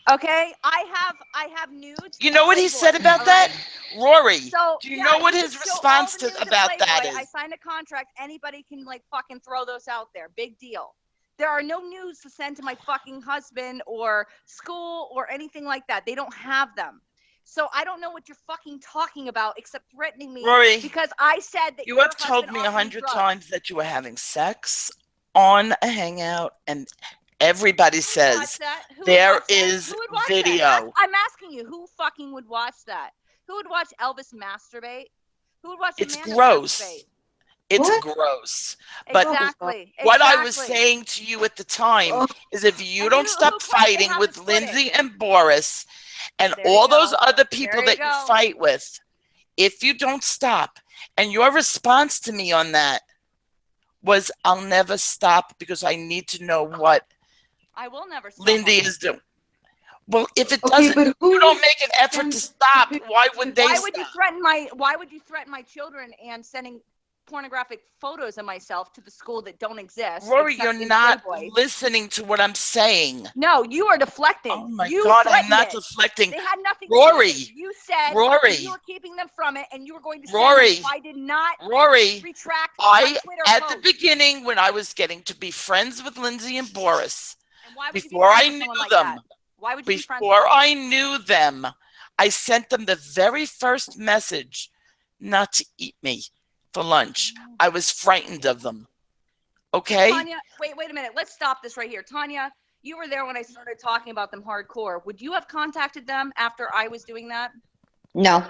Okay, I have nudes. You know what he said about all that? right? Rory, So, do you yeah, know what you his can show all response the to nudes of about that Playboy. I is? signed a contract. Anybody can like fucking throw those out there. Big deal. There are no nudes to send to my fucking husband or school or anything like that. They don't have them. So I don't know what you're fucking talking about except threatening me Rory, because I said that You your have told husband me offered 100 drugs. times that you were having sex on a hangout, and everybody Watch says that? Who would there watch that? is Who would watch video. that? I'm asking you, who fucking would watch that? Who would watch Elvis masturbate? Who would watch It's Amanda gross. masturbate? It's What? gross. But Exactly. what I was Exactly. saying to you at the time is if you And don't who stop claimed they fighting have with the footage? Lindsay and Boris and There you all those go. other people There you that you go. fight with, if you don't stop, and your response to me on that was, I'll never stop because I need to know what I will never stop. Lindy is doing. Well, if it Okay, doesn't, but if who you don't make an effort sends to stop, the why would they Why stop? would you threaten my children and sending pornographic photos of myself to the school that don't exist? Rory, except you're in not Playboy? listening to what I'm saying. No, you are deflecting. Oh my You God, I'm threatened not it. deflecting. They had nothing Rory, to do with it. You said Rory, you were keeping them from it and you were going to Rory, send them. I did not Rory, retract my Twitter at post. the beginning, when I was getting to be friends with Lindsay and Boris, And why would you be before friends I with knew someone like them, that? Why would you be friends with before them? I knew them, I sent them the very first message not to eat me for lunch. I was frightened of them. Okay? Tanya, wait a minute. Let's stop this right here. Tanya, you were there when I started talking about them hardcore. Would you have contacted them after I was doing that? No.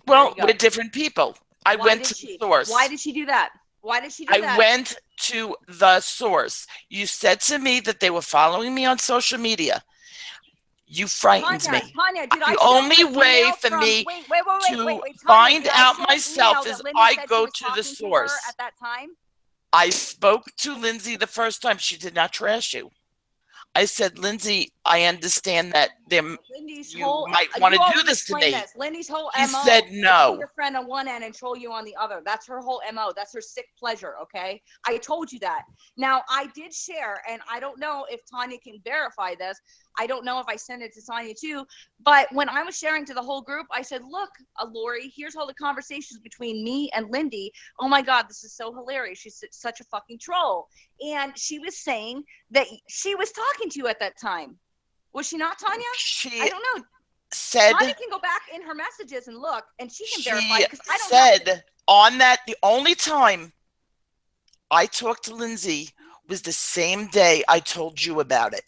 Well, we're different people. I Why went did to she? the source. Why did she do that? Why did she do that? I went to the source. You said to me that they were following me on social media. You frightened me. Tanya, did I The show only you an way email for from- me wait, to Tanya, find did I out show an myself email is that Lindy I said she go was to the talking source. her at that time? I spoke to Lindsay the first time. She did not trash you. I said, Lindsay, I understand that Lindy's you whole, might want you to do already this to explained me. this. Lindy's whole He MO said is to no. be your friend on one end and troll you on the other. That's her whole MO. That's her sick pleasure, okay? I told you that. Now, I did share, and I don't know if Tanya can verify this. I don't know if I sent it to Tanya too, but when I was sharing to the whole group, I said, look, Lori, here's all the conversations between me and Lindy. Oh my God, this is so hilarious. She's such a fucking troll. And she was saying that she was talking to you at that time. Was she not, Tanya? I don't know. Said Tanya can go back in her messages and look, and she can verify she because I don't have said on that the only time I talked to Lindsay was the same day I told you about it.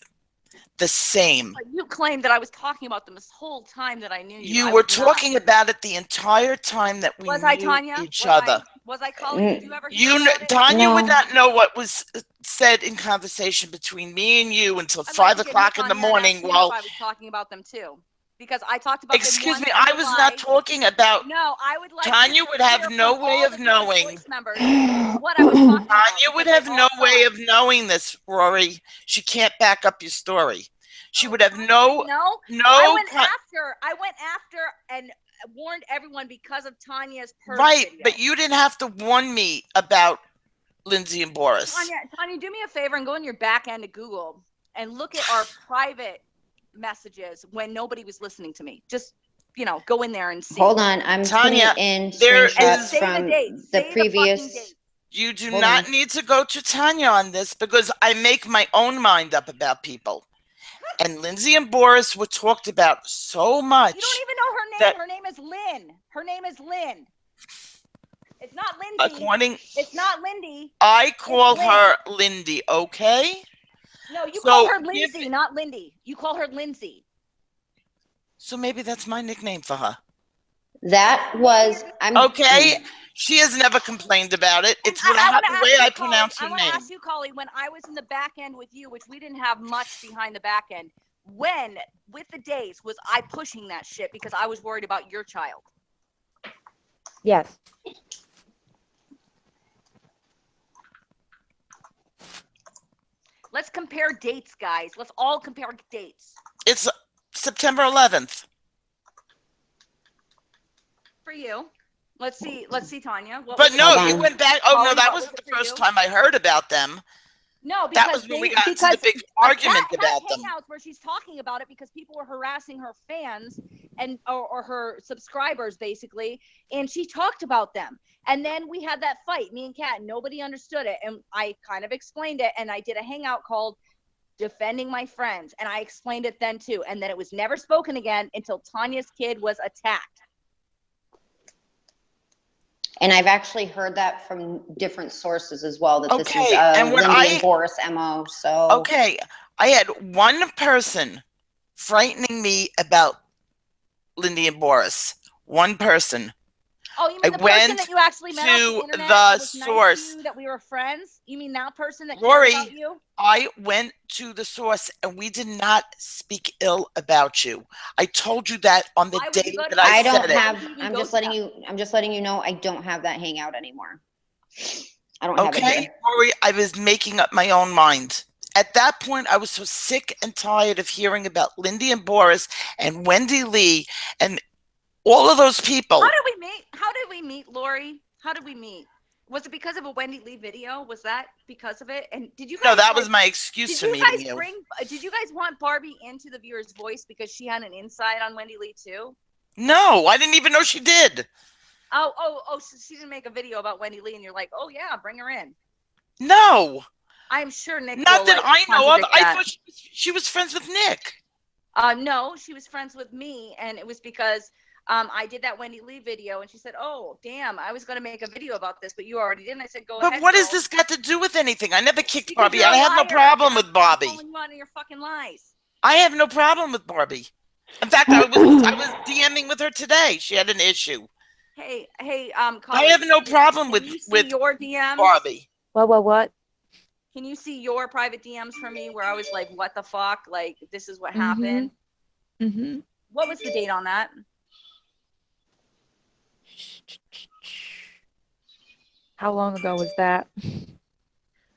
The same. But you claimed that I was talking about them this whole time that I knew you. You I were was not. talking about it the entire time that we Was I, knew Tanya? each Was other. Was I calling? Did you ever hear You, about it? Tanya would No. not know what was said in conversation between me and you until I'd 5 like to get o'clock Nick in the on here and morning. ask him Well, if I was talking about them too, because I talked about excuse them me, once I in was July. not talking about. No, I would like Tanya to would have hear no from way all of the different knowing. voice members what I was talking about. Tanya would because have they no all way saw it. of knowing this, Rory. She can't back up your story. She would have No, I went after, and warned everyone because of Tanya's purse Right, video. but you didn't have to warn me about Lindsay and Boris. Tanya, do me a favor and go in your back end of Google and look at our private messages when nobody was listening to me. Just, go in there and see. Hold on, I'm Tanya, putting in there screenshots is- from the previous. date. You do Hold not on. need to go to Tanya on this because I make my own mind up about people. And Lindsay and Boris were talked about so much. You don't even know her name. Her name is Lynn. Her name is Lynn. It's not Lindsay. It's not Lindy. I call her Lindy, okay? No, you call her Lindsay, not Lindy. You call her Lindsay. So maybe that's my nickname for her. That was okay. She has never complained about it. It's the way I pronounce her name. I want to ask you, Choly, when I was in the back end with you, which we didn't have much behind the back end, when, with the days, was I pushing that shit because I was worried about your child? Yes. Let's compare dates, guys. Let's all compare dates. It's September 11th. For you. Let's see, Tanya. But no, you went back. Oh, no, that wasn't the first time I heard about them. No, because that was when we got into the big argument about them. Hangouts where she's talking about it because people were harassing her fans and or her subscribers basically, and she talked about them. And then we had that fight, me and Kat. Nobody understood it, and I kind of explained it. And I did a hangout called "Defending My Friends," and I explained it then too. And then it was never spoken again until Tanya's kid was attacked. And I've actually heard that from different sources as well, that this is Okay, and when Lindy and Boris MO. So okay, I had one person frightening me about Lindy and Boris. One person. Oh, you mean the person that you actually met on the internet that was nice to you, that we were friends? You mean that person that cared about you? I went to the source and we did not speak ill about you. I told you that on the day that I said it. I'm just letting you know I don't have that hangout anymore. I don't have it here. Rory, I was making up my own mind. At that point, I was so sick and tired of hearing about Lindy and Boris and Wendy Lee and all of those people. How did we meet, Lori? How did we meet? Was it because of a Wendy Lee video? Was that because of it? And did you guys? No, that was my excuse for meeting you. Did you guys want Barbie into the viewer's voice because she had an insight on Wendy Lee too? No, I didn't even know she did. Oh! So she didn't make a video about Wendy Lee, and you're like, oh yeah, bring her in. No. I'm sure Nick. Not that I know of. I thought she was friends with Nick. No, she was friends with me, and it was because. I did that Wendy Lee video, and she said, "Oh, damn! I was going to make a video about this, but you already did." And I said, "Go ahead." But what has this got to do with anything? I never kicked Barbie. I have no problem with Barbie. Calling you out on your fucking lies. I have no problem with Barbie. In fact, I was DMing with her today. She had an issue. Hey, Choly, I have no problem with your DMs? Barbie. What? Can you see your private DMs for me where I was like, "What the fuck? Like, this is what happened." Mm-hmm. What was the date on that? How long ago was that?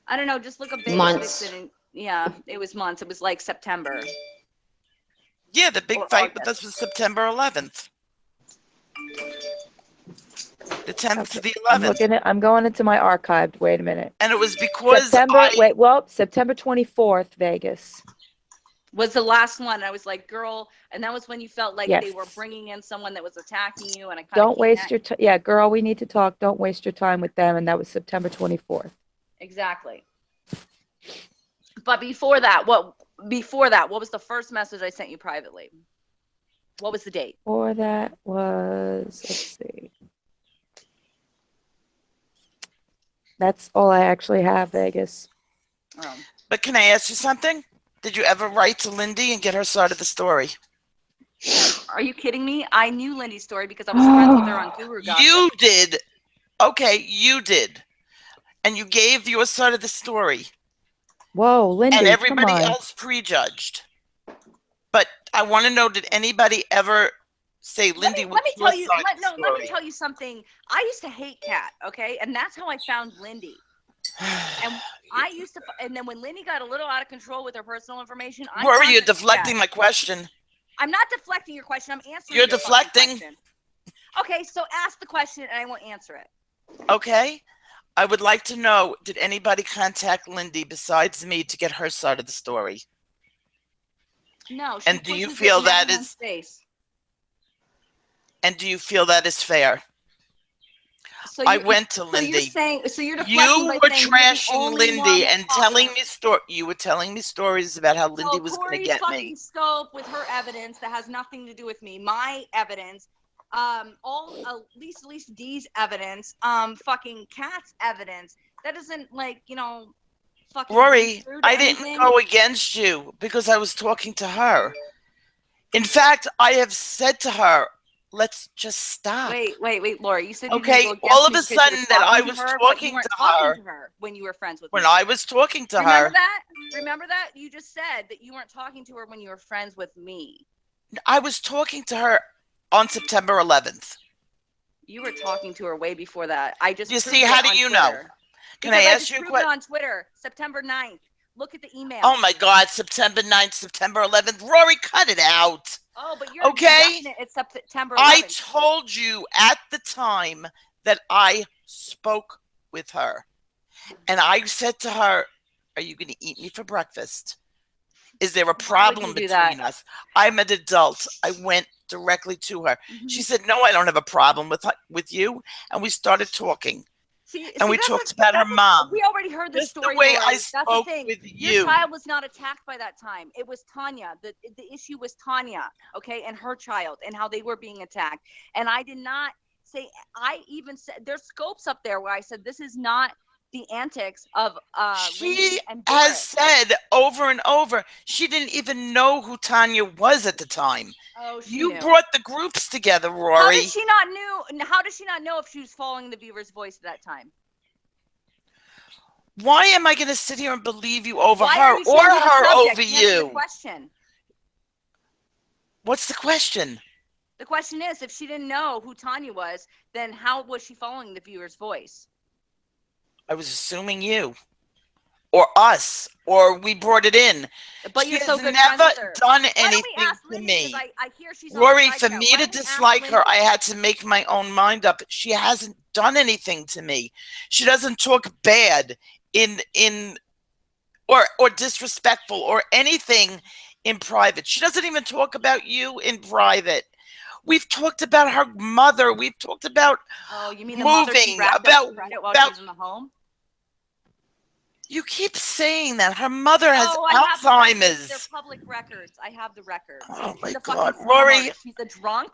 I don't know. Just look up months. Yeah, it was months. It was like September. Yeah, the big fight with us was September 11th. The 10th to the 11th. I'm going into my archived. Wait a minute. And it was because September 24th, Vegas. Was the last one. I was like, girl, and that was when you felt like Yes. they were bringing in someone that was attacking you, and I kind Don't waste your time. Yeah, girl, we need to talk. Don't waste your time with them. And that was September 24th. Exactly. But before that, what was the first message I sent you privately? What was the date? Before that was, let's see. That's all I actually have, Vegas. Oh. But can I ask you something? Did you ever write to Lindy and get her side of the story? Are you kidding me? I knew Lindy's story because I was friends with her on Guru Gossip. You did. Okay, you did. And you gave your side of the story. Whoa, Lindy, and everybody come on. else prejudged. But I want to know, did anybody ever say Lindy was your side of the story? Let me tell you something. I used to hate Kat, okay? And that's how I found Lindy. And I used to, and then when Lindy got a little out of control with her personal information, Where are you deflecting my question? I'm not deflecting your question. I'm answering. You're deflecting. Okay, so ask the question and I won't answer it. Okay. I would like to know, did anybody contact Lindy besides me to get her side of the story? No, she And do you pushes it feel in that everyone's is face. and do you feel that is fair? So I you're, went to so you're Lindy. saying, so you're deflecting You by were saying you're the trashing only one Lindy that and talked to telling her. me you were telling me stories about how Lindy was going to Tori's get fucking me. scope with her evidence that has nothing to do with me. My evidence, at least D's evidence, fucking Kat's evidence. That doesn't like, fucking Rory, true to I didn't anything. go against you because I was talking to her. In fact, I have said to her, let's just stop. Wait, Laura. You said you Okay, didn't go against all of me a because you sudden were that I talking to was her, but you talking weren't to talking her. to her when you were friends with When me. I was talking to Remember her. that? Remember that? You just said that you weren't talking to her when you were friends with me. I was talking to her on September 11th. You were talking to her way before that. I just You proved see, it how do on you Twitter. know? Can Because I I ask just you a proved it question? on Twitter, September 9th. Look at the email. Oh my God, September 9th, September 11th. Rory, cut it out. Oh, but you're okay. definite. It's September 11th. I told you at the time that I spoke with her. And I said to her, are you going to eat me for breakfast? Is there a problem between us? I'm an adult. I went directly to her. She said, no, I don't have a problem with you. And we started talking. And we talked about her mom. We already heard the story. The way Lori. I That's the spoke thing. with Your you. child was not attacked by that time. It was Tanya. The issue was Tanya, okay, and her child and how they were being attacked. And I did not say, I even said, there's scopes up there where I said, this is not the antics of she has said over and over she didn't even know who Tanya was at the time. Oh, you brought the groups together, Rory. How does she not know if she was following the viewer's voice at that time? Why am I going to sit here and believe you over Why her are you or changing the her subject? over Answer the you? question. What's the question? The question is, if she didn't know who Tanya was, then how was she following the viewer's voice? I was assuming you or us or we brought it in. But she you're has so good never friends with her. done Why don't we anything ask to Lindy, me. because I hear she's on Rory, the for side me show. to Why don't we ask dislike her, Lindy? I had to make my own mind up. She hasn't done anything to me. She doesn't talk bad or disrespectful or anything in private. She doesn't even talk about you in private. We've talked about her mother. We've talked about you mean the moving, mother she wrapped up in credit while she's in the home? You keep saying that. Her mother has I have the records. Alzheimer's. They're public records. I have the records. Oh she's my a God, fucking scam Rory. artist. She's a drunk.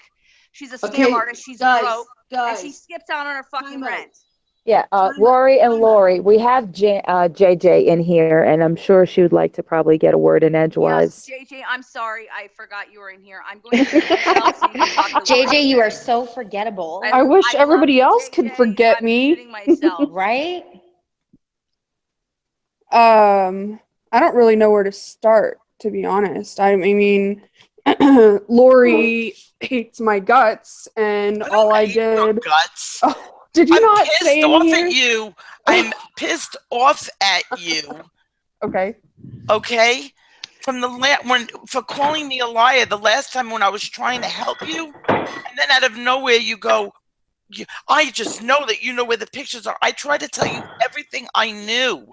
She's a scam artist. She's broke. And she skips out on her fucking rent. Yeah, Rory and Lori, we have JJ in here, and I'm sure she would like to probably get a word in edgewise. Yes, JJ, I'm sorry. I forgot you were in here. I'm going to so you can talk to JJ, you are so forgettable. I wish everybody else could forget me. Right? I don't really know where to start, to be honest. I mean, Lori hates my guts, and all I did. Guts. Oh, did you not say in here? At you. I'm pissed off at you. Okay. Okay. From for calling me a liar the last time when I was trying to help you, and then out of nowhere you go, I just know that you know where the pictures are. I tried to tell you everything I knew,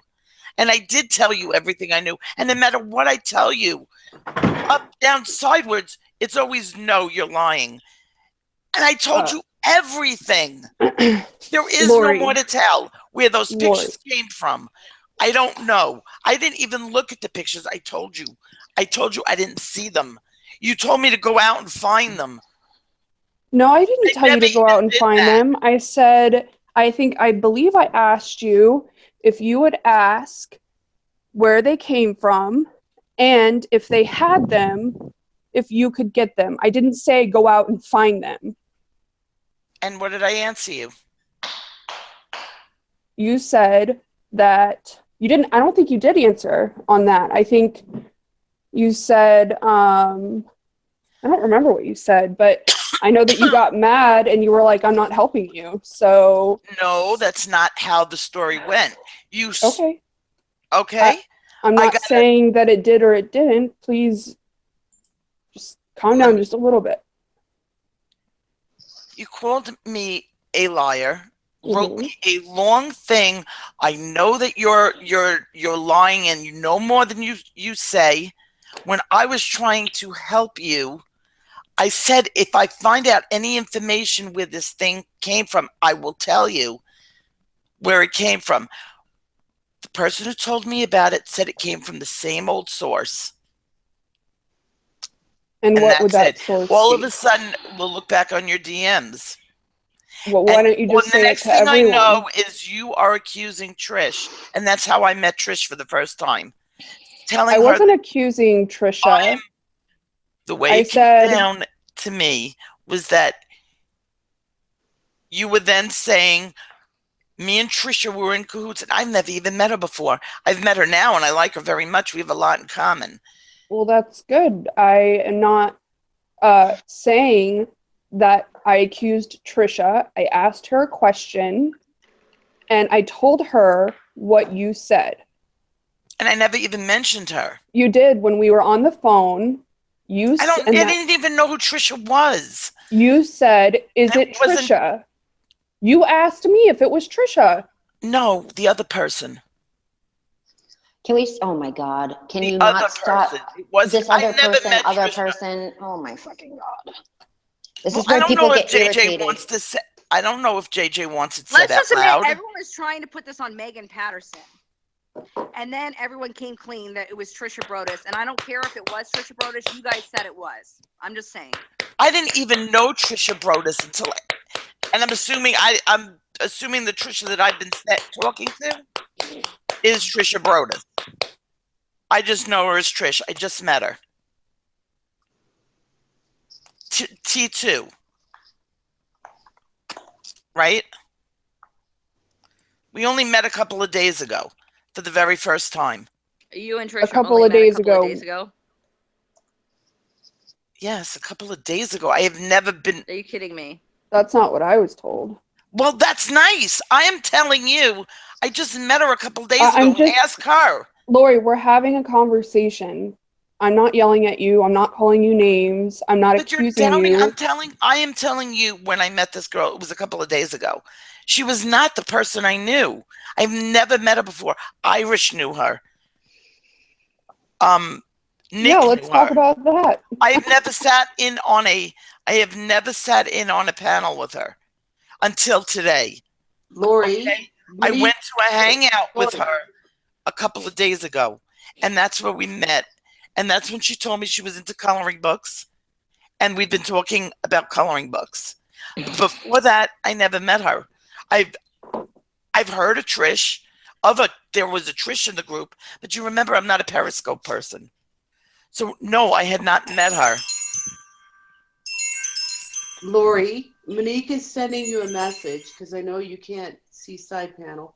and I did tell you everything I knew. And no matter what I tell you, up, down, sideways, it's always no, you're lying. And I told you everything. There is Lori. no more to tell where those pictures came from. I don't know. I didn't even look at the pictures. I told you I didn't see them. You told me to go out and find them. No, I didn't tell you to go out and find them. I said, I believe I asked you if you would ask where they came from and if they had them, if you could get them. I didn't say go out and find them. And what did I answer you? You said that you didn't. I don't think you did answer on that. I think you said, I don't remember what you said, but I know that you got mad and you were like, I'm not helping you. So. No, that's not how the story went. Okay. Okay. I'm not saying that it did or it didn't. Please just calm down just a little bit. You called me a liar, wrote Mhm. me a long thing. I know that you're lying and you know more than you say. When I was trying to help you, I said if I find out any information where this thing came from, I will tell you where it came from. The person who told me about it said it came from the same old source. And what would that's that it. source All of be? a sudden, we'll look back on your DMs. Well, And why don't you well, just the say it next to thing I everyone? know is you are accusing Trish. And that's how I met Trish for the first time. Telling I her wasn't that accusing Trisha. the way I it came said, down to me was that you were then saying me and Trisha were in cahoots, and I've never even met her before. I've met her now, and I like her very much. We have a lot in common. well, that's good. I am not saying that I accused Trisha. I asked her a question, and I told her what you said. And I never even mentioned her. You did when we were on the phone. I didn't even know who Trisha was. You said, "Is it wasn't- Trisha?" You asked me if it was Trisha. No, the other person. Can we? Oh my God! Can The you other not stop? person. It was. This I other never person, met other Trisha. person. Oh my fucking God! This Well, is where I don't people know if get JJ irritated. wants to say. I don't know if JJ wants it Let's said out just admit, loud. everyone is trying to put this on Megan Patterson. And then everyone came clean that it was Trisha Broadus. And I don't care if it was Trisha Broadus. You guys said it was. I'm just saying. I didn't even know Trisha Broadus until, and I'm assuming the Trisha that I've been talking to is Trisha Broadus. I just know her as Trish. I just met her. T2. Right? We only met a couple of days ago for the very first time. You and Trisha A couple only of met days a couple ago. of days ago? Yes, a couple of days ago. I have never been. Are you kidding me? That's not what I was told. Well, that's nice. I am telling you, I just met her a couple of days I'm ago. just- Ask her. Lori, we're having a conversation. I'm not yelling at you. I'm not calling you names. I'm not But you're accusing doubting. you. I am telling you when I met this girl, it was a couple of days ago. She was not the person I knew. I've never met her before. Irish knew her. Nick Yeah, let's knew talk her. about that. I have never sat in on a panel with her until today. Lori, Okay? I went to a hangout with her a couple of days ago, and that's where we met. And that's when she told me she was into coloring books, and we've been talking about coloring books. Before that, I never met her. I've heard of Trish. There was a Trish in the group, but you remember I'm not a Periscope person. So no, I had not met her. Lori, Monique is sending you a message because I know you can't see side panel.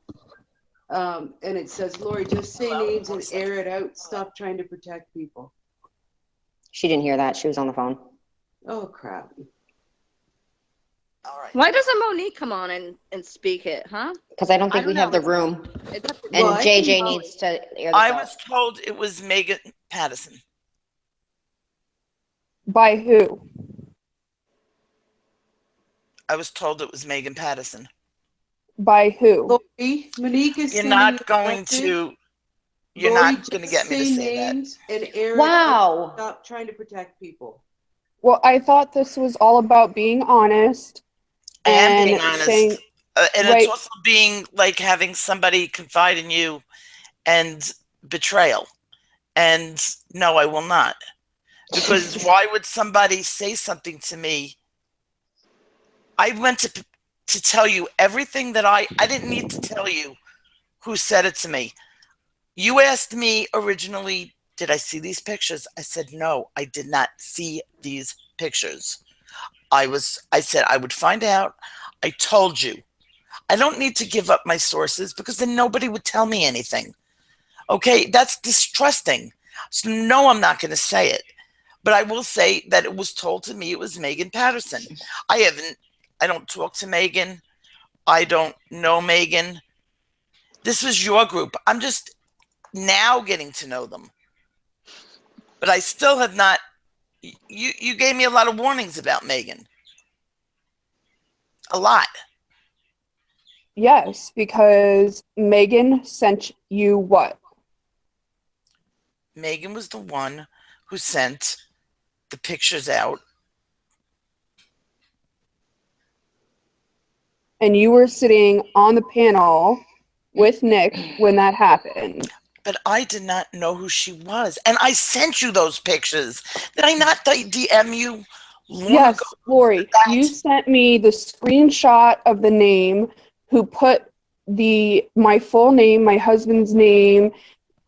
And it says, Lori, just say names and air it out. Stop trying to protect people. She didn't hear that. She was on the phone. Oh, crap. All right. Why doesn't Monique come on and speak it, huh? Because I don't think we have the room. It's up to And Well, I JJ can- needs to air this I out. was told it was Megan Patterson. By who? I was told it was Megan Patterson. By who? Lori, Monique is You're sending not you a going message. to. You're Lori, not going to just get me to say names and air it Wow. out. Stop trying to protect people. Well, I thought this was all about being honest. I am and being honest. saying, And right. it's also being like having somebody confide in you and betrayal. And no, I will not. Because why would somebody say something to me? I went to tell you everything that I didn't need to tell you who said it to me. You asked me originally, did I see these pictures? I said, no, I did not see these pictures. I said I would find out. I told you. I don't need to give up my sources because then nobody would tell me anything. Okay, that's distrusting. So no, I'm not going to say it. But I will say that it was told to me it was Megan Patterson. I don't talk to Megan. I don't know Megan. This was your group. I'm just now getting to know them. But I still have not. You gave me a lot of warnings about Megan. A lot. Yes, because Megan sent you what? Megan was the one who sent the pictures out. And you were sitting on the panel with Nick when that happened. But I did not know who she was. And I sent you those pictures. Did I not DM you long Yes, ago? Lori, you sent me the screenshot of the name who put my full name, my husband's name,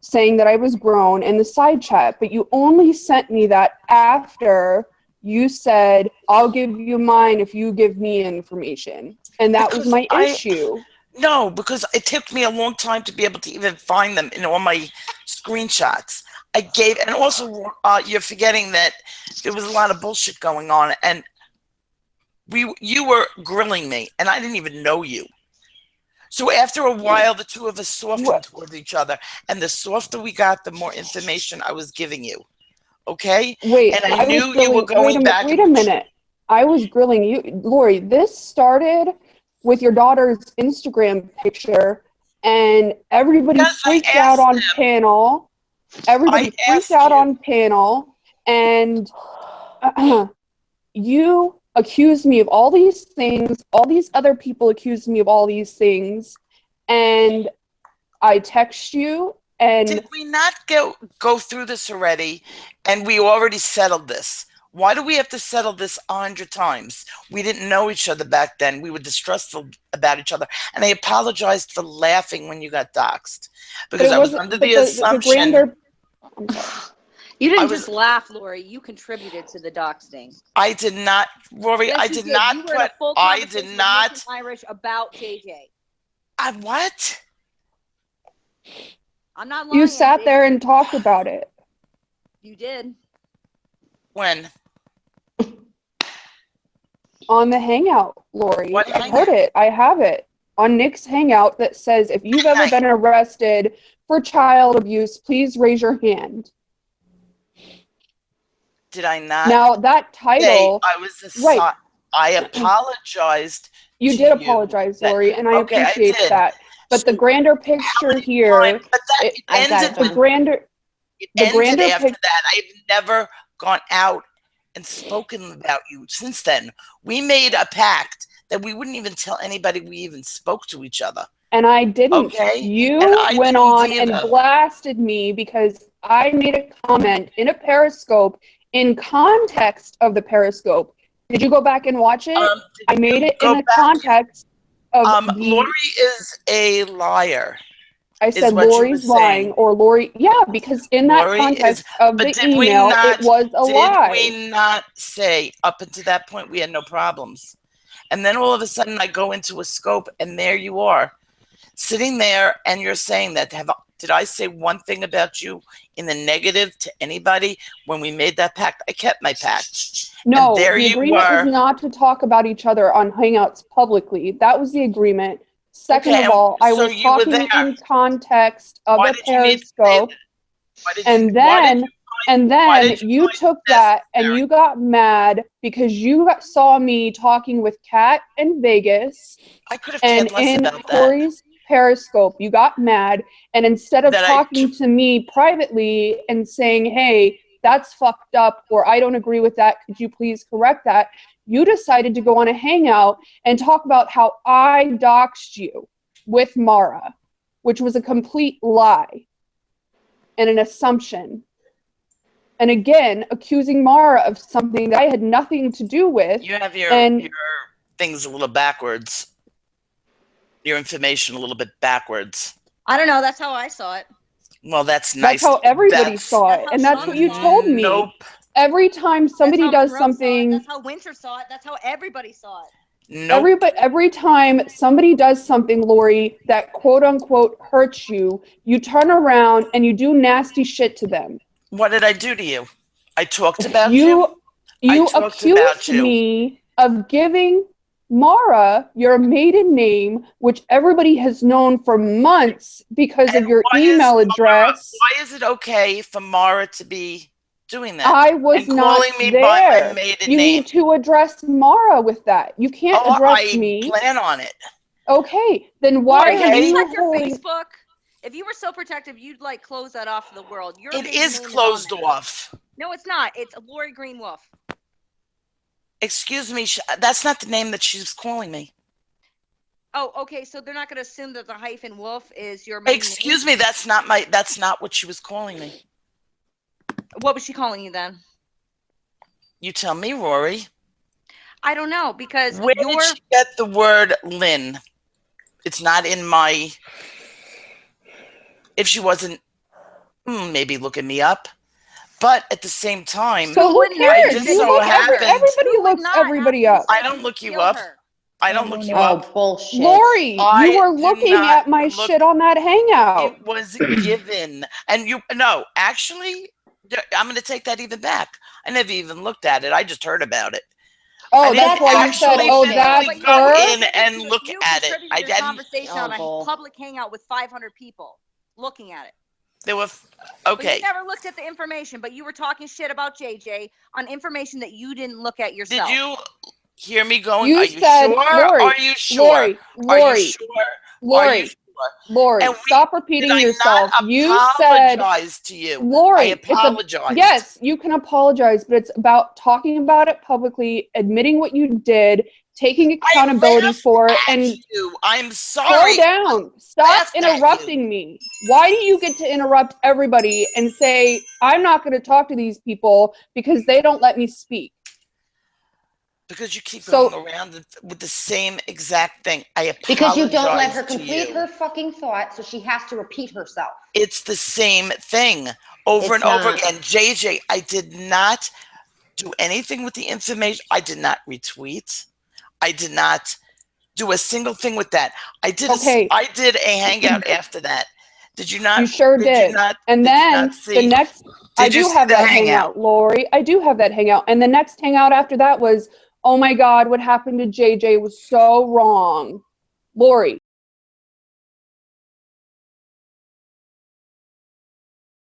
saying that I was grown in the side chat, but you only sent me that after you said, I'll give you mine if you give me information. And that was my issue. No, because it took me a long time to be able to even find them in all my screenshots. And also you're forgetting that there was a lot of bullshit going on, and you were grilling me, and I didn't even know you. So after a while, the two of us softened towards each other, and the softer we got, the more information I was giving you. Okay? Wait, and I knew you were wait a minute. I was grilling you. Lori, this started with your daughter's Instagram picture, and everybody freaked out on panel. Everybody freaked out on panel, and you accused me of all these things. All these other people accused me of all these things, and I text you. And did we not go through this already? And we already settled this. Why do we have to settle this 100 times? We didn't know each other back then. We were distrustful about each other. And I apologized for laughing when you got doxxed. Because I was under the assumption... You didn't just laugh, Lori. You contributed to the doxing. I did not, Rory. Yes, I did not you were in a full I did not. with Irish about JJ. What? I'm not lying. You sat there and talked about it. You did. When? On the hangout, Lori. What I heard it. I have it on Nick's hangout that says, if you've ever been arrested for child abuse, please raise your hand. Did I not? Now that title, I was I apologized. You did apologize, Lori, and I appreciate that. But the grander picture here, the grander after that. I've never gone out and spoken about you since then. We made a pact that we wouldn't even tell anybody we even spoke to each other. And I didn't. Okay. You went on and blasted me because I made a comment in a Periscope in context of the Periscope. Did you go back and watch it? I made it in the context of Lori is a liar. I said Lori's lying, or Lori, because in that context of the email, it was a lie. Did we not say up until that point we had no problems? And then all of a sudden I go into a scope and there you are, sitting there, and you're saying that. Did I say one thing about you in the negative to anybody when we made that pact? I kept my pact. No, the agreement was not to talk about each other on Hangouts publicly. That was the agreement. Second of all, I was talking in context of a Periscope, and then you took that and you got mad because you saw me talking with Kat in Vegas, I could have cared less about that. Corey's Periscope. You got mad, and instead of talking to me privately and saying, "Hey, that's fucked up," or "I don't agree with that, could you please correct that?" you decided to go on a hangout and talk about how I doxed you with Mara, which was a complete lie and an assumption. And again, accusing Mara of something that I had nothing to do with. You have your things a little backwards. Your information a little bit backwards. I don't know. That's how I saw it. Well, that's nice. That's how everybody saw it. And that's what you told me. Nope. Every time somebody does something. That's how Winter saw it. That's how everybody saw it. Nope. Every time somebody does something, Lori, that quote unquote hurts you, you turn around and you do nasty shit to them. What did I do to you? I talked about you. You accused me of giving Mara your maiden name, which everybody has known for months because of your email address. Why is it okay for Mara to be doing that. I was and not calling me by my there. maiden You name. need to address Mara with that. You can't address I me. plan on it. Okay, then why Lori, are have you you checked your holding? Facebook? If you were so protective, you'd like close that off to the world. Your It maiden is name closed on there. off. No, it's not. It's Lori Green Wolf. Excuse me, that's not the name that she's calling me. Oh, okay. So they're not going to assume that the hyphen Wolf is your maiden Excuse name? me, that's not what she was calling me. What was she calling you then? You tell me, Rory. I don't know, because Where did she get the word Lynn? It's not in my. If she wasn't, maybe looking me up. But at the same time, So who cares? I just so happened. Everybody looks everybody up. I don't look you up. I don't look you up. Oh, bullshit. Lori, I you were do looking not at my look- shit on that hangout. It was given. And no, actually, I'm going to take that even back. I never even looked at it. I just heard about it. I Oh, didn't that's why you said, actually oh, physically that's go her? in and look at it. I Your didn't. conversation on a public hangout with 500 people looking at it. There were But okay. you never looked at the information, but you were talking shit about JJ on information that you didn't look at yourself. Did you hear me going? You Are you said, sure? Lori, Are you sure? Are you Lori, sure? Lori, Are you sure? Lori, And stop repeating did I yourself. not You said, apologize to you? Lori, I apologized. yes, you can apologize, but it's about talking about it publicly, admitting what you did, taking accountability for it, and I'm sorry. slow down. Stop interrupting me. Why do you get to interrupt everybody and say, I'm not going to talk to these people because they don't let me speak? Because you keep going around with the same exact thing. I apologize Because you don't let her to complete you. her fucking thought, so she has to repeat herself. It's the same thing over It's and over not. again. JJ, I did not do anything with the information. I did not retweet. I did not do a single thing with that. I did a hangout after that. Did you not? You sure did. You not, and did then you not see, the next, I did you do see have the that hangout, Lori. I do have that hangout. And the next hangout after that was, oh my God, what happened to JJ was so wrong. Lori,